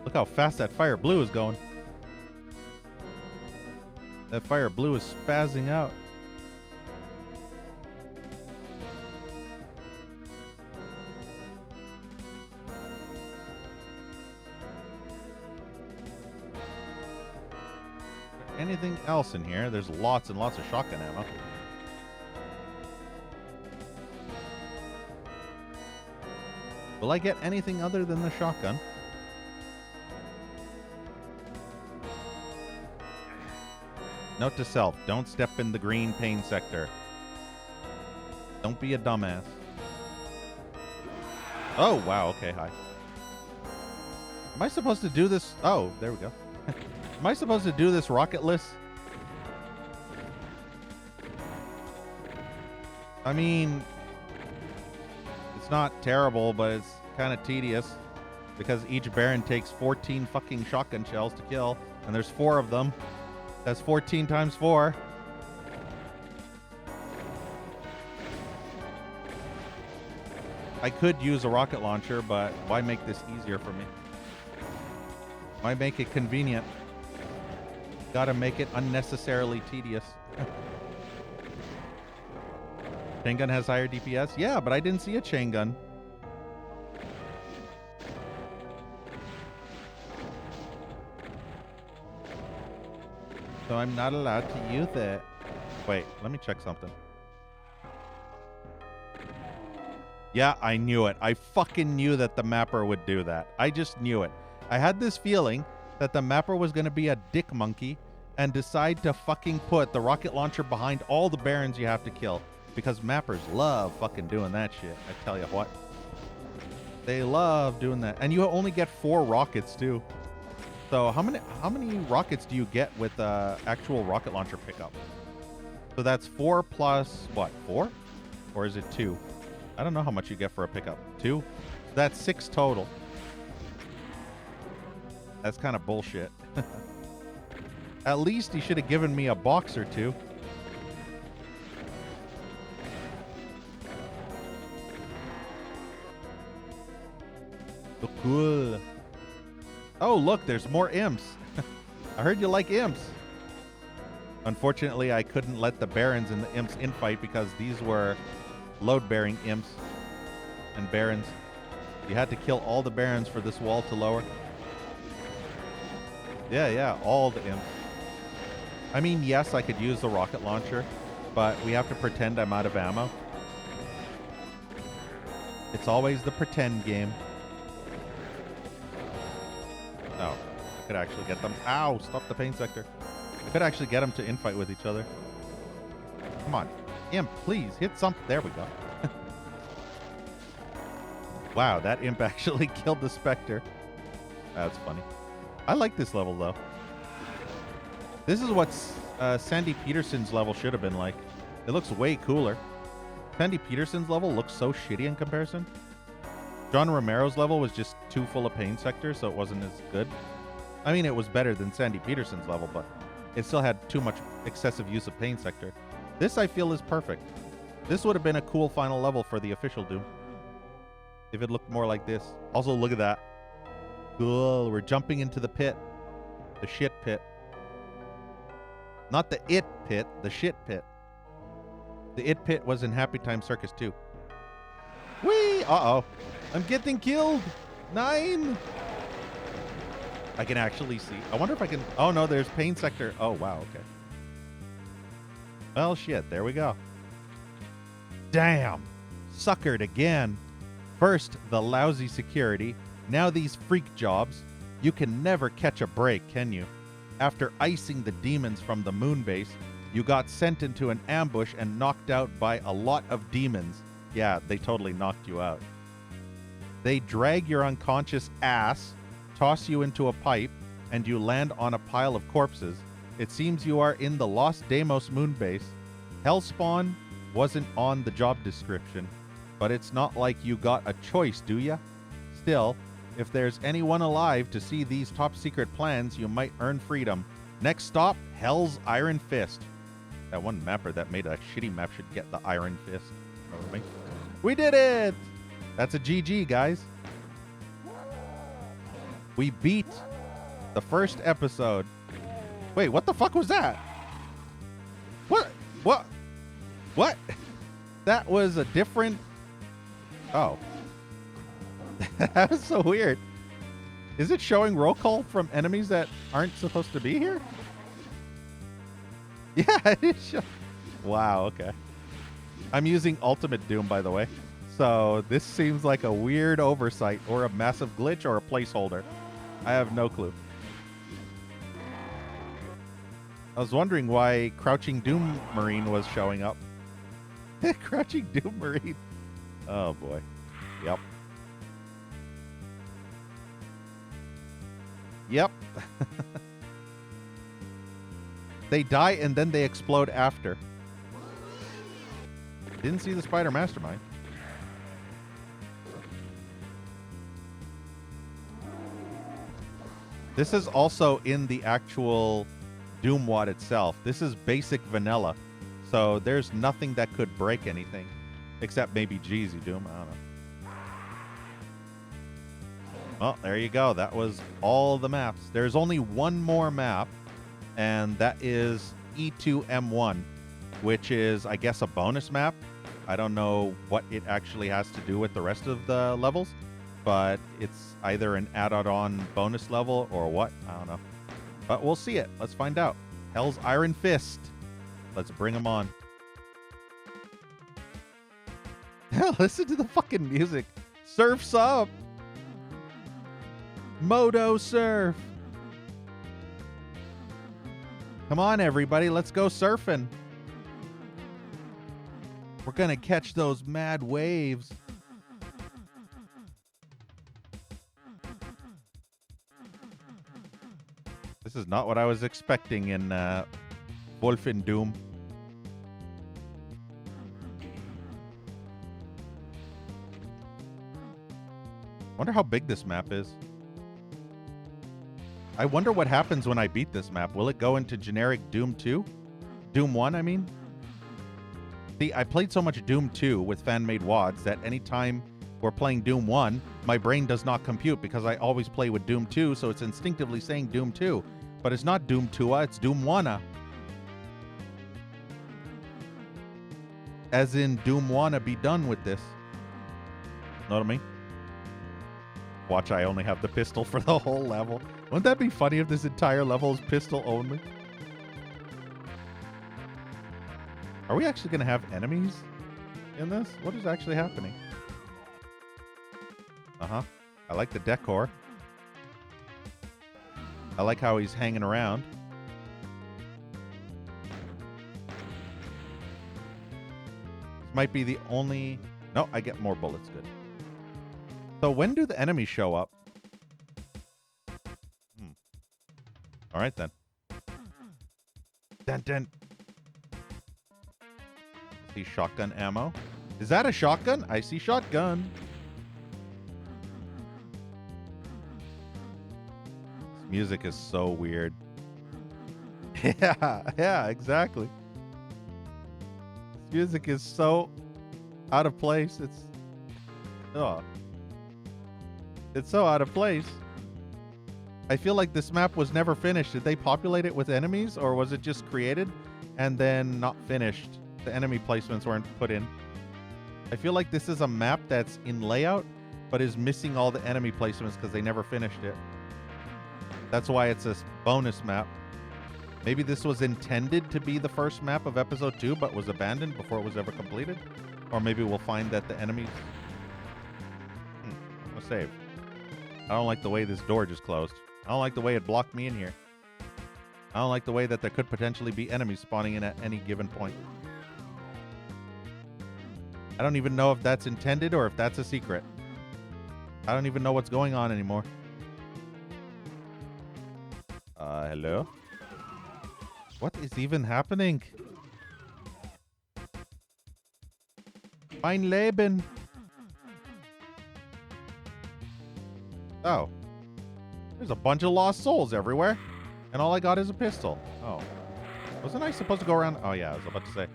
Look how fast that fire blue is going. That fire blue is spazzing out. Anything else in here? There's lots and lots of shotgun ammo. Will I get anything other than the shotgun? Note to self, don't step in the green pain sector. Don't be a dumbass. Oh, wow, okay, hi. Am I supposed to do this? Oh, there we go. Am I supposed to do this rocketless? I mean, it's not terrible, but it's kind of tedious because each Baron takes 14 fucking shotgun shells to kill, and there's 4 of them. That's 14 times 4. I could use a rocket launcher, but why make this easier for me? Why make it convenient? Gotta make it unnecessarily tedious. Chain gun has higher DPS? Yeah, but I didn't see a chain gun. So I'm not allowed to use it. Wait, let me check something. Yeah, I knew it. I fucking knew that the mapper would do that. I just knew it. I had this feeling that the mapper was going to be a dick monkey and decide to fucking put the rocket launcher behind all the barons you have to kill. Because mappers love fucking doing that shit. I tell you what. They love doing that. And you only get 4 rockets too. So how many rockets do you get with actual rocket launcher pickup? So that's 4 plus, what, 4? Or is it 2? I don't know how much you get for a pickup. 2? So that's 6 total. That's kind of bullshit. At least he should have given me a box or 2. So cool. Oh, look, there's more imps. I heard you like imps. Unfortunately, I couldn't let the barons and the imps infight because these were load-bearing imps and barons. You had to kill all the barons for this wall to lower. Yeah, all the imps. I mean, yes, I could use the rocket launcher, but we have to pretend I'm out of ammo. It's always the pretend game. Oh, I could actually get them. Ow, stop the pain sector. I could actually get them to infight with each other. Come on. Imp, please, hit something. There we go. Wow, that imp actually killed the Spectre. That's funny. I like this level, though. This is what Sandy Peterson's level should have been like. It looks way cooler. Sandy Peterson's level looks so shitty in comparison. John Romero's level was just too full of pain sector, so it wasn't as good. I mean, it was better than Sandy Peterson's level, but it still had too much excessive use of pain sector. This, I feel, is perfect. This would have been a cool final level for the official Doom. If it looked more like this. Also, look at that. Cool, we're jumping into the pit. The shit pit. Not the it pit, the shit pit. The it pit was in Happy Time Circus too. Whee! Uh-oh. I'm getting killed. 9. I can actually see. I wonder if I can... Oh, no, there's pain sector. Oh, wow, okay. Well, shit, there we go. Damn. Suckered again. First, the lousy security. Now these freak jobs. You can never catch a break, can you? After icing the demons from the moon base, you got sent into an ambush and knocked out by a lot of demons. Yeah, they totally knocked you out. They drag your unconscious ass, toss you into a pipe, and you land on a pile of corpses. It seems you are in the Los Deimos moon base. Hellspawn wasn't on the job description, but it's not like you got a choice, do ya? Still, if there's anyone alive to see these top secret plans, you might earn freedom. Next stop, Hell's Iron Fist. That one mapper that made a shitty map should get the Iron Fist. We did it! That's a GG, guys. We beat the first episode. Wait, what the fuck was that? What? That was a different... Oh. That was so weird. Is it showing roll call from enemies that aren't supposed to be here? Yeah, it is. Wow, okay. I'm using Ultimate Doom, by the way. So this seems like a weird oversight or a massive glitch or a placeholder. I have no clue. I was wondering why Crouching Doom Marine was showing up. Crouching Doom Marine. Oh, boy. Yep. Yep. They die and then they explode after. Didn't see the Spider Mastermind. This is also in the actual Doom WAD itself. This is basic vanilla. So there's nothing that could break anything. Except maybe Jeezy Doom. I don't know. Well, there you go. That was all the maps. There's only one more map, and that is E2M1, which is, I guess, a bonus map. I don't know what it actually has to do with the rest of the levels, but it's either an added-on bonus level or what. I don't know. But we'll see it. Let's find out. Hell's Iron Fist. Let's bring him on. Listen to the fucking music. Surf's up. Moto surf. Come on, everybody. Let's go surfing. We're going to catch those mad waves. This is not what I was expecting in Wolfenstein Doom. Wonder how big this map is. I wonder what happens when I beat this map. Will it go into generic Doom 2? Doom 1, I mean? See, I played so much Doom 2 with fan-made WODs that anytime we're playing Doom 1, my brain does not compute because I always play with Doom 2, so it's instinctively saying Doom 2. But it's not Doom 2, it's Doom 1. As in, Doom 1 be done with this. Know what I mean? Watch, I only have the pistol for the whole level. Wouldn't that be funny if this entire level is pistol only? Are we actually going to have enemies in this? What is actually happening? Uh-huh. I like the decor. I like how he's hanging around. This might be the only... No, I get more bullets. Good. So when do the enemies show up? All right, then. Dun, dun. See shotgun ammo. Is that a shotgun? I see shotgun. This music is so weird. Yeah, exactly. This music is so out of place. It's so out of place. I feel like this map was never finished. Did they populate it with enemies, or was it just created and then not finished? The enemy placements weren't put in. I feel like this is a map that's in layout, but is missing all the enemy placements because they never finished it. That's why it's a bonus map. Maybe this was intended to be the first map of episode 2, but was abandoned before it was ever completed. Or maybe we'll find that the enemies... I'm gonna save. I don't like the way this door just closed. I don't like the way it blocked me in here. I don't like the way that there could potentially be enemies spawning in at any given point. I don't even know if that's intended or if that's a secret. I don't even know what's going on anymore. Hello? What is even happening? Mein Leben. Oh. There's a bunch of lost souls everywhere. And all I got is a pistol. Oh. Wasn't I supposed to go around? Oh, yeah, I was about to say.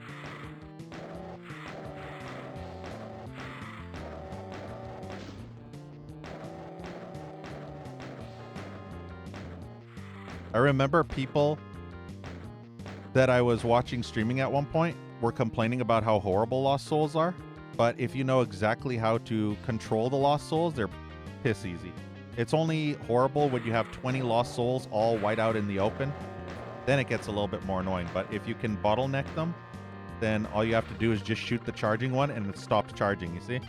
I remember people that I was watching streaming at one point were complaining about how horrible lost souls are. But if you know exactly how to control the lost souls, they're piss easy. It's only horrible when you have 20 lost souls all white out in the open. Then it gets a little bit more annoying. But if you can bottleneck them, then all you have to do is just shoot the charging one and it stops charging, you see?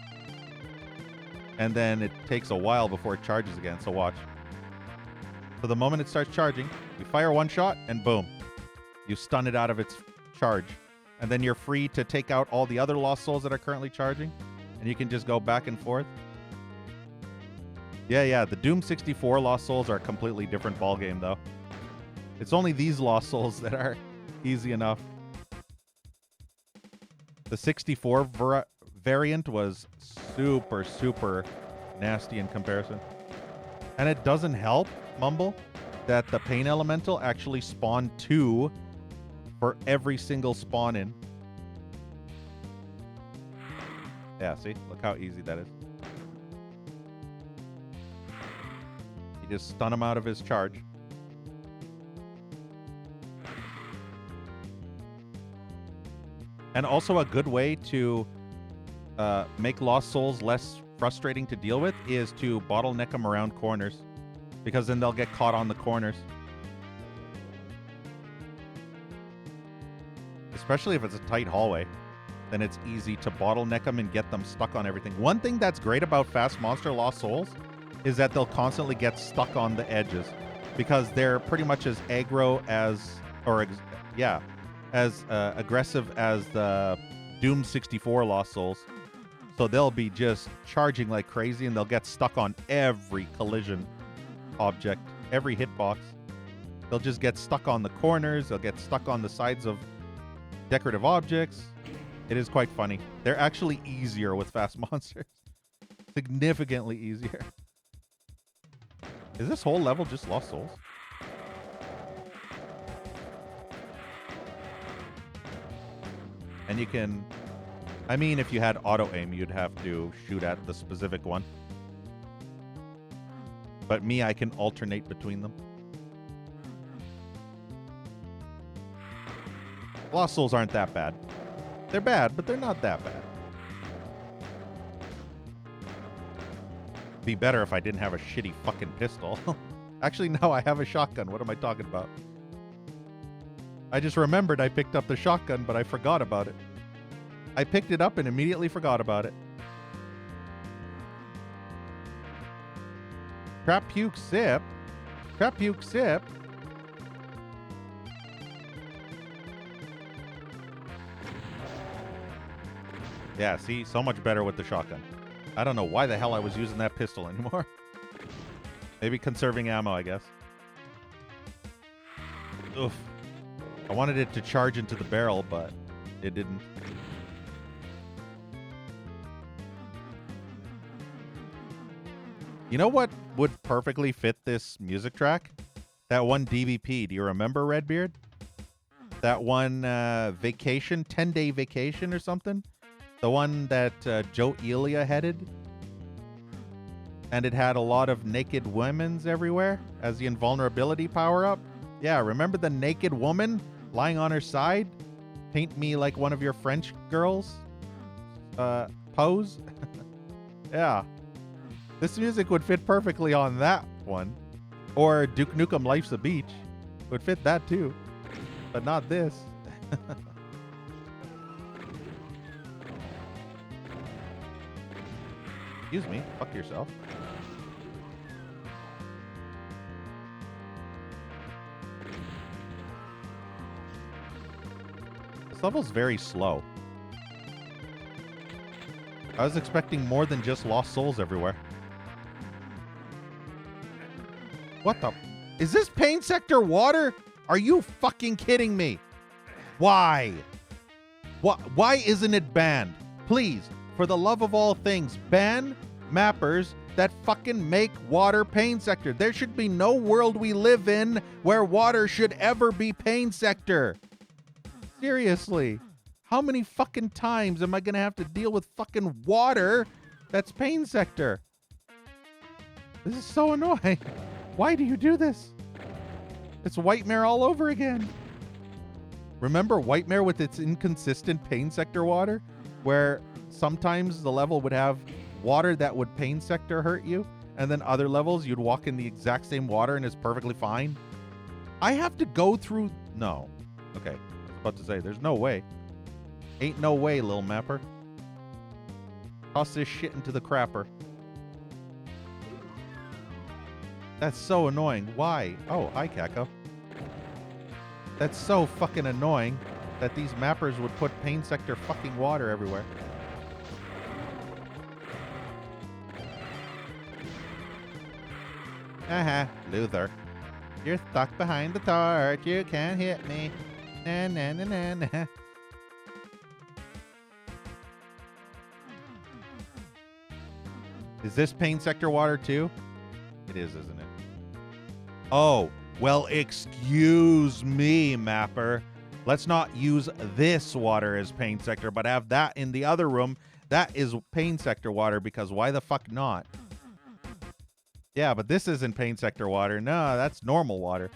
And then it takes a while before it charges again, so watch. So the moment it starts charging, you fire one shot and boom. You stun it out of its charge. And then you're free to take out all the other lost souls that are currently charging. And you can just go back and forth. Yeah, the Doom 64 lost souls are a completely different ballgame, though. It's only these lost souls that are easy enough. The 64 variant was super, super nasty in comparison. And it doesn't help, Mumble, that the Pain Elemental actually spawned 2 for every single spawn in. Yeah, see? Look how easy that is. You just stun him out of his charge. And also a good way to make lost souls less frustrating to deal with is to bottleneck them around corners, because then they'll get caught on the corners. Especially if it's a tight hallway, then it's easy to bottleneck them and get them stuck on everything. One thing that's great about Fast Monster Lost Souls is that they'll constantly get stuck on the edges, because they're pretty much as aggro as, as aggressive as the Doom 64 Lost Souls. So they'll be just charging like crazy and they'll get stuck on every collision object, every hitbox. They'll just get stuck on the corners. They'll get stuck on the sides of decorative objects. It is quite funny. They're actually easier with Fast Monsters. Significantly easier. Is this whole level just Lost Souls? And you can... I mean, if you had auto-aim, you'd have to shoot at the specific one. But me, I can alternate between them. Lost Souls aren't that bad. They're bad, but they're not that bad. Be better if I didn't have a shitty fucking pistol. Actually, no, I have a shotgun. What am I talking about? I just remembered I picked up the shotgun, but I forgot about it. I picked it up and immediately forgot about it. Crap, puke, sip. Crap, puke, sip. Yeah, see? So much better with the shotgun. I don't know why the hell I was using that pistol anymore. Maybe conserving ammo, I guess. Oof. I wanted it to charge into the barrel, but it didn't. You know what would perfectly fit this music track? That one DVP. Do you remember, Redbeard? That one vacation, 10-day vacation or something? The one that Joe Elia headed? And it had a lot of naked women's everywhere as the invulnerability power-up? Yeah, remember the naked woman lying on her side? Paint me like one of your French girls? Pose? Yeah. This music would fit perfectly on that one. Or Duke Nukem Life's a Beach. Would fit that too. But not this. Excuse me. Fuck yourself. This level's very slow. I was expecting more than just Lost Souls everywhere. What the? Is this Pain Sector water? Are you fucking kidding me? Why? Why isn't it banned? Please, for the love of all things, ban mappers that fucking make water Pain Sector. There should be no world we live in where water should ever be Pain Sector. Seriously. How many fucking times am I gonna have to deal with fucking water that's Pain Sector? This is so annoying. Why do you do this? It's Whitemare all over again. Remember Whitemare with its inconsistent Pain Sector water? Where sometimes the level would have water that would Pain Sector hurt you, and then other levels you'd walk in the exact same water and it's perfectly fine? I have to go through... No. Okay. I was about to say, there's no way. Ain't no way, lil mapper. Toss this shit into the crapper. That's so annoying. Why? Oh, hi, Kako. That's so fucking annoying that these mappers would put Pain Sector fucking water everywhere. Luther. You're stuck behind the torch. You can't hit me. Na na na na na. Is this Pain Sector water too? It is, isn't it? Oh, well, excuse me, mapper. Let's not use this water as Pain Sector, but have that in the other room. That is Pain Sector water, because why the fuck not? Yeah, but this isn't Pain Sector water. No, that's normal water.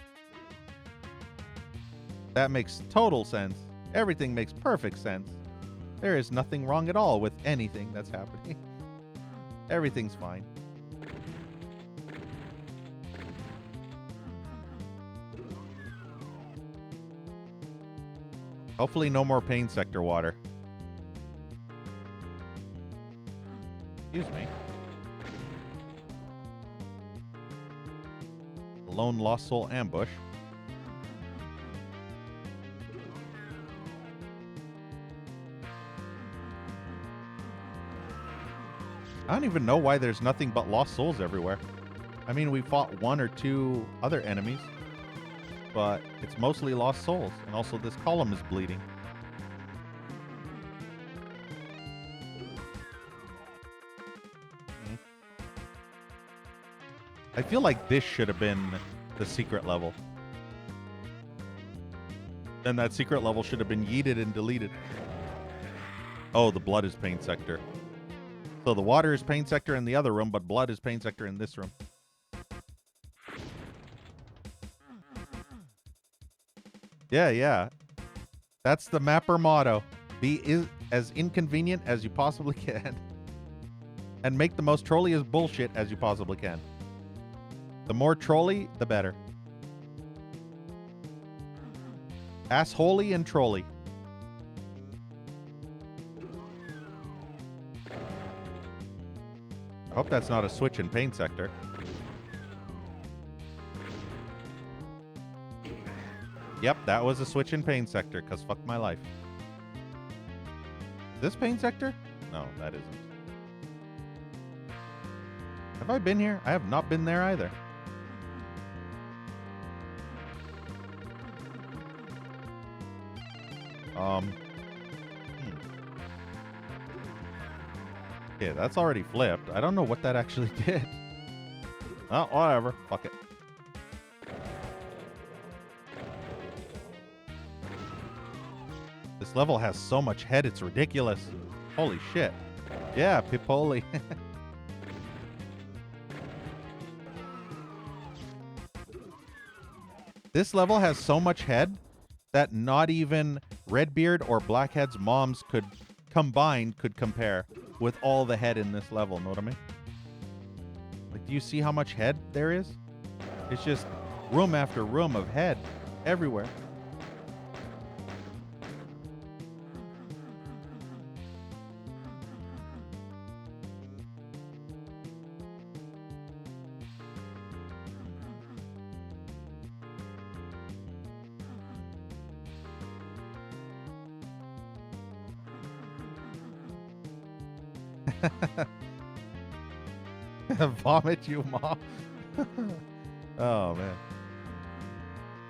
That makes total sense. Everything makes perfect sense. There is nothing wrong at all with anything that's happening. Everything's fine. Hopefully no more Pain Sector water. Excuse me. Lone Lost Soul ambush. I don't even know why there's nothing but Lost Souls everywhere. I mean, we fought one or two other enemies, but it's mostly Lost Souls. And also this column is bleeding. I feel like this should have been the secret level. And that secret level should have been yeeted and deleted. Oh, the blood is pain sector. So the water is pain sector in the other room, but blood is pain sector in this room. Yeah. That's the mapper motto. Be as inconvenient as you possibly can. And make the most trolly as bullshit as you possibly can. The more trolly, the better. Assholey and trolly. I hope that's not a switch in pain sector. Yep, that was a switch in pain sector, because fuck my life. Is this pain sector? No, that isn't. Have I been here? I have not been there either. Yeah, that's already flipped. I don't know what that actually did. Oh, whatever. Fuck it. This level has so much head, it's ridiculous. Holy shit. Yeah, Pipoli. This level has so much head that not even Redbeard or Blackhead's moms could compare with all the head in this level. Know what I mean? Like, do you see how much head there is? It's just room after room of head everywhere. Vomit you, mom. Oh, man.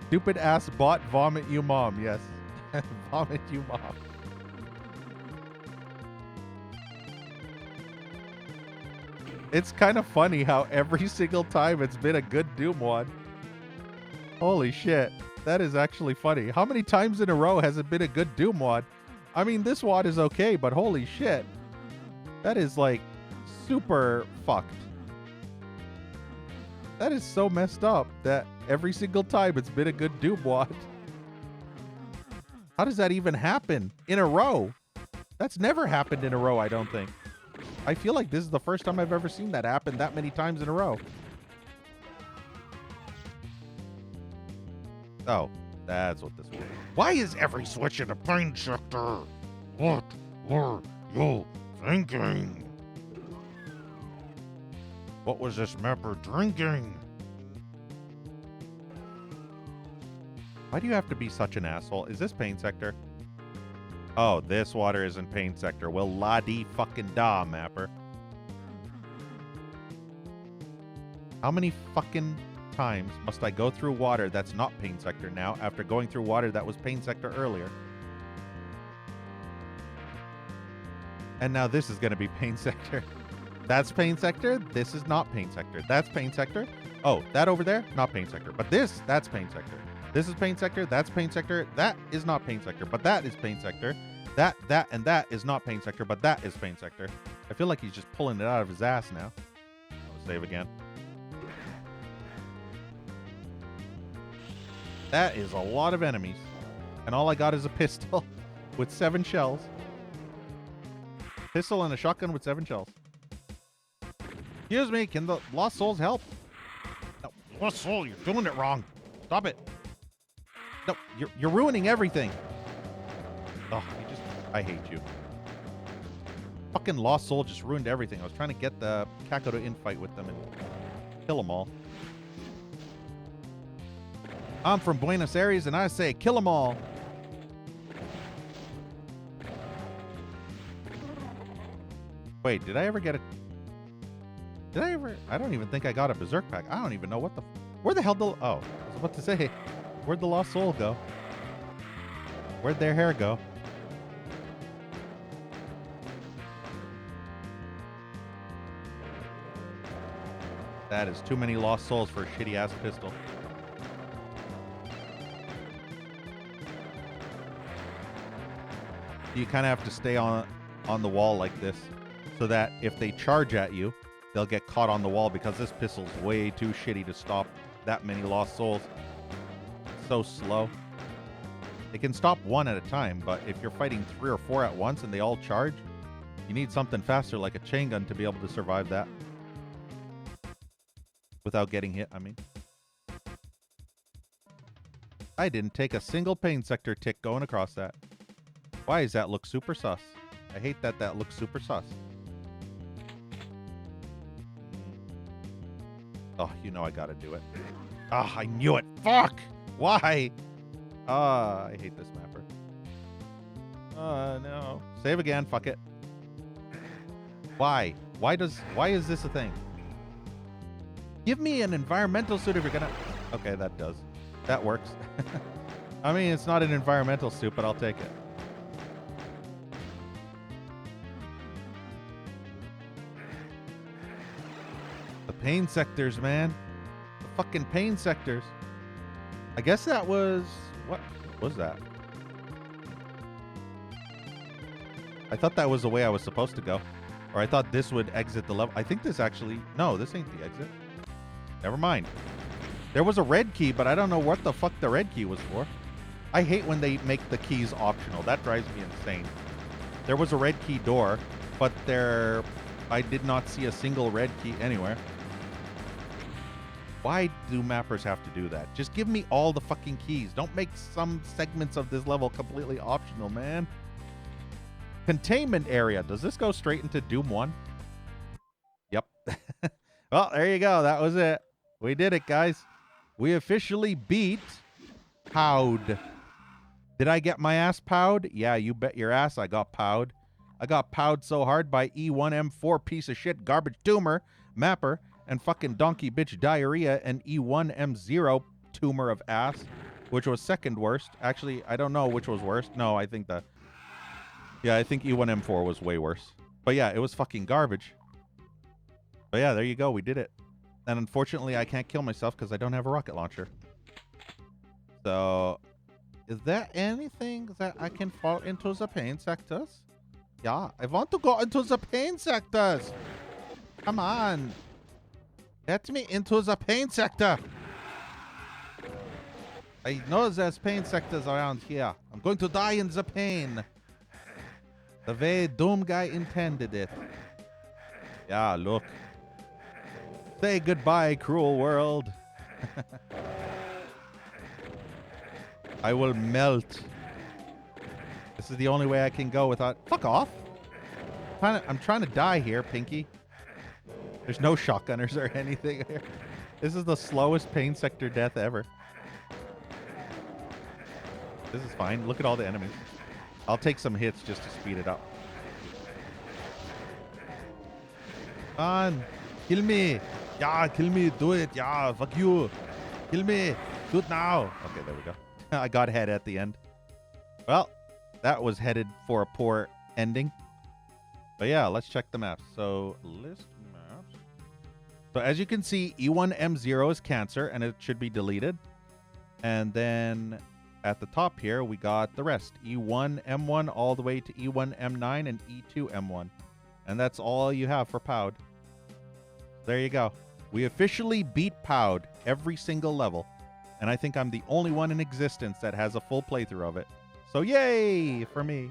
Stupid ass bot vomit you, mom. Yes. Vomit you, mom. It's kind of funny how every single time it's been a good Doom one. Holy shit. That is actually funny. How many times in a row has it been a good Doom wad? I mean, this wad is okay, but holy shit. That is like super fucked. That is so messed up that every single time it's been a good Doom wad. How does that even happen in a row? That's never happened in a row, I don't think. I feel like this is the first time I've ever seen that happen that many times in a row. Oh, that's what this was. Why is every switch in a pain sector? What were you thinking? What was this mapper drinking? Why do you have to be such an asshole? Is this pain sector? Oh, this water is in pain sector. Well, la-dee-fucking-da, mapper. How many fucking times must I go through water that's not pain sector now after going through water that was pain sector earlier? And now this is going to be pain sector. That's pain sector. This is not pain sector. That's pain sector. Oh, that over there, not pain sector. But this, that's pain sector. This is pain sector. That's pain sector. That is not pain sector. But that is pain sector. That, and that is not pain sector. But that is pain sector. I feel like he's just pulling it out of his ass now. I'll save again. That is a lot of enemies. And all I got is a pistol with 7 shells. Pistol and a shotgun with 7 shells. Excuse me, can the Lost Souls help? No, Lost Soul, you're doing it wrong. Stop it. No, you're ruining everything. Oh, I hate you. Fucking Lost Soul just ruined everything. I was trying to get the Kako to infight with them and kill them all. I'm from Buenos Aires and I say kill them all. Wait, did I ever get a... Did I ever... I don't even think I got a Berserk pack. I don't even know what the... Where the hell the... Oh, I was about to say, where'd the Lost Soul go? Where'd their hair go? That is too many lost souls for a shitty-ass pistol. You kind of have to stay on the wall like this so that if they charge at you, they'll get caught on the wall because this pistol's way too shitty to stop that many lost souls. It's so slow. They can stop one at a time, but if you're fighting 3 or 4 at once and they all charge, you need something faster like a chain gun to be able to survive that. Without getting hit, I mean. I didn't take a single pain sector tick going across that. Why does that look super sus? I hate that that looks super sus. Oh, you know I gotta do it. Ah, I knew it. Fuck! Why? Ah, I hate this mapper. No. Save again. Fuck it. Why? Why is this a thing? Give me an environmental suit if you're gonna... Okay, that does. That works. I mean, it's not an environmental suit, but I'll take it. The pain sectors, man. The fucking pain sectors. I guess that was... What was that? I thought that was the way I was supposed to go. Or I thought this would exit the level. I think this actually... No, this ain't the exit. Never mind. There was a red key, but I don't know what the fuck the red key was for. I hate when they make the keys optional. That drives me insane. There was a red key door, but I did not see a single red key anywhere. Why do mappers have to do that? Just give me all the fucking keys. Don't make some segments of this level completely optional, man. Containment area. Does this go straight into Doom 1? Yep. Well, there you go. That was it. We did it, guys. We officially beat Powed. Did I get my ass powed? Yeah, you bet your ass I got powed. I got powed so hard by E1M4 piece of shit garbage tumor mapper and fucking donkey bitch diarrhea and E1M0 tumor of ass, which was second worst. Actually, I don't know which was worst. No, I think I think E1M4 was way worse. But yeah, it was fucking garbage. But yeah, there you go. We did it. And unfortunately, I can't kill myself because I don't have a rocket launcher. So, is there anything that I can fall into the pain sectors? Yeah, I want to go into the pain sectors. Come on. Get me into the pain sector. I know there's pain sectors around here. I'm going to die in the pain. The way Doom guy intended it. Yeah, look. Say goodbye, cruel world. I will melt. This is the only way I can go without... Fuck off. I'm trying to die here, Pinky. There's no shotgunners or anything here. This is the slowest pain sector death ever. This is fine. Look at all the enemies. I'll take some hits just to speed it up. Come on. Kill me. Yeah, kill me. Do it. Yeah, fuck you. Kill me. Do it now. Okay, there we go. I got head at the end. Well, that was headed for a poor ending. But yeah, let's check the maps. So, list maps. So as you can see, E1M0 is cancer, and it should be deleted. And then at the top here, we got the rest. E1M1 all the way to E1M9 and E2M1. And that's all you have for Powed. There you go. We officially beat Powed every single level. And I think I'm the only one in existence that has a full playthrough of it. So yay for me.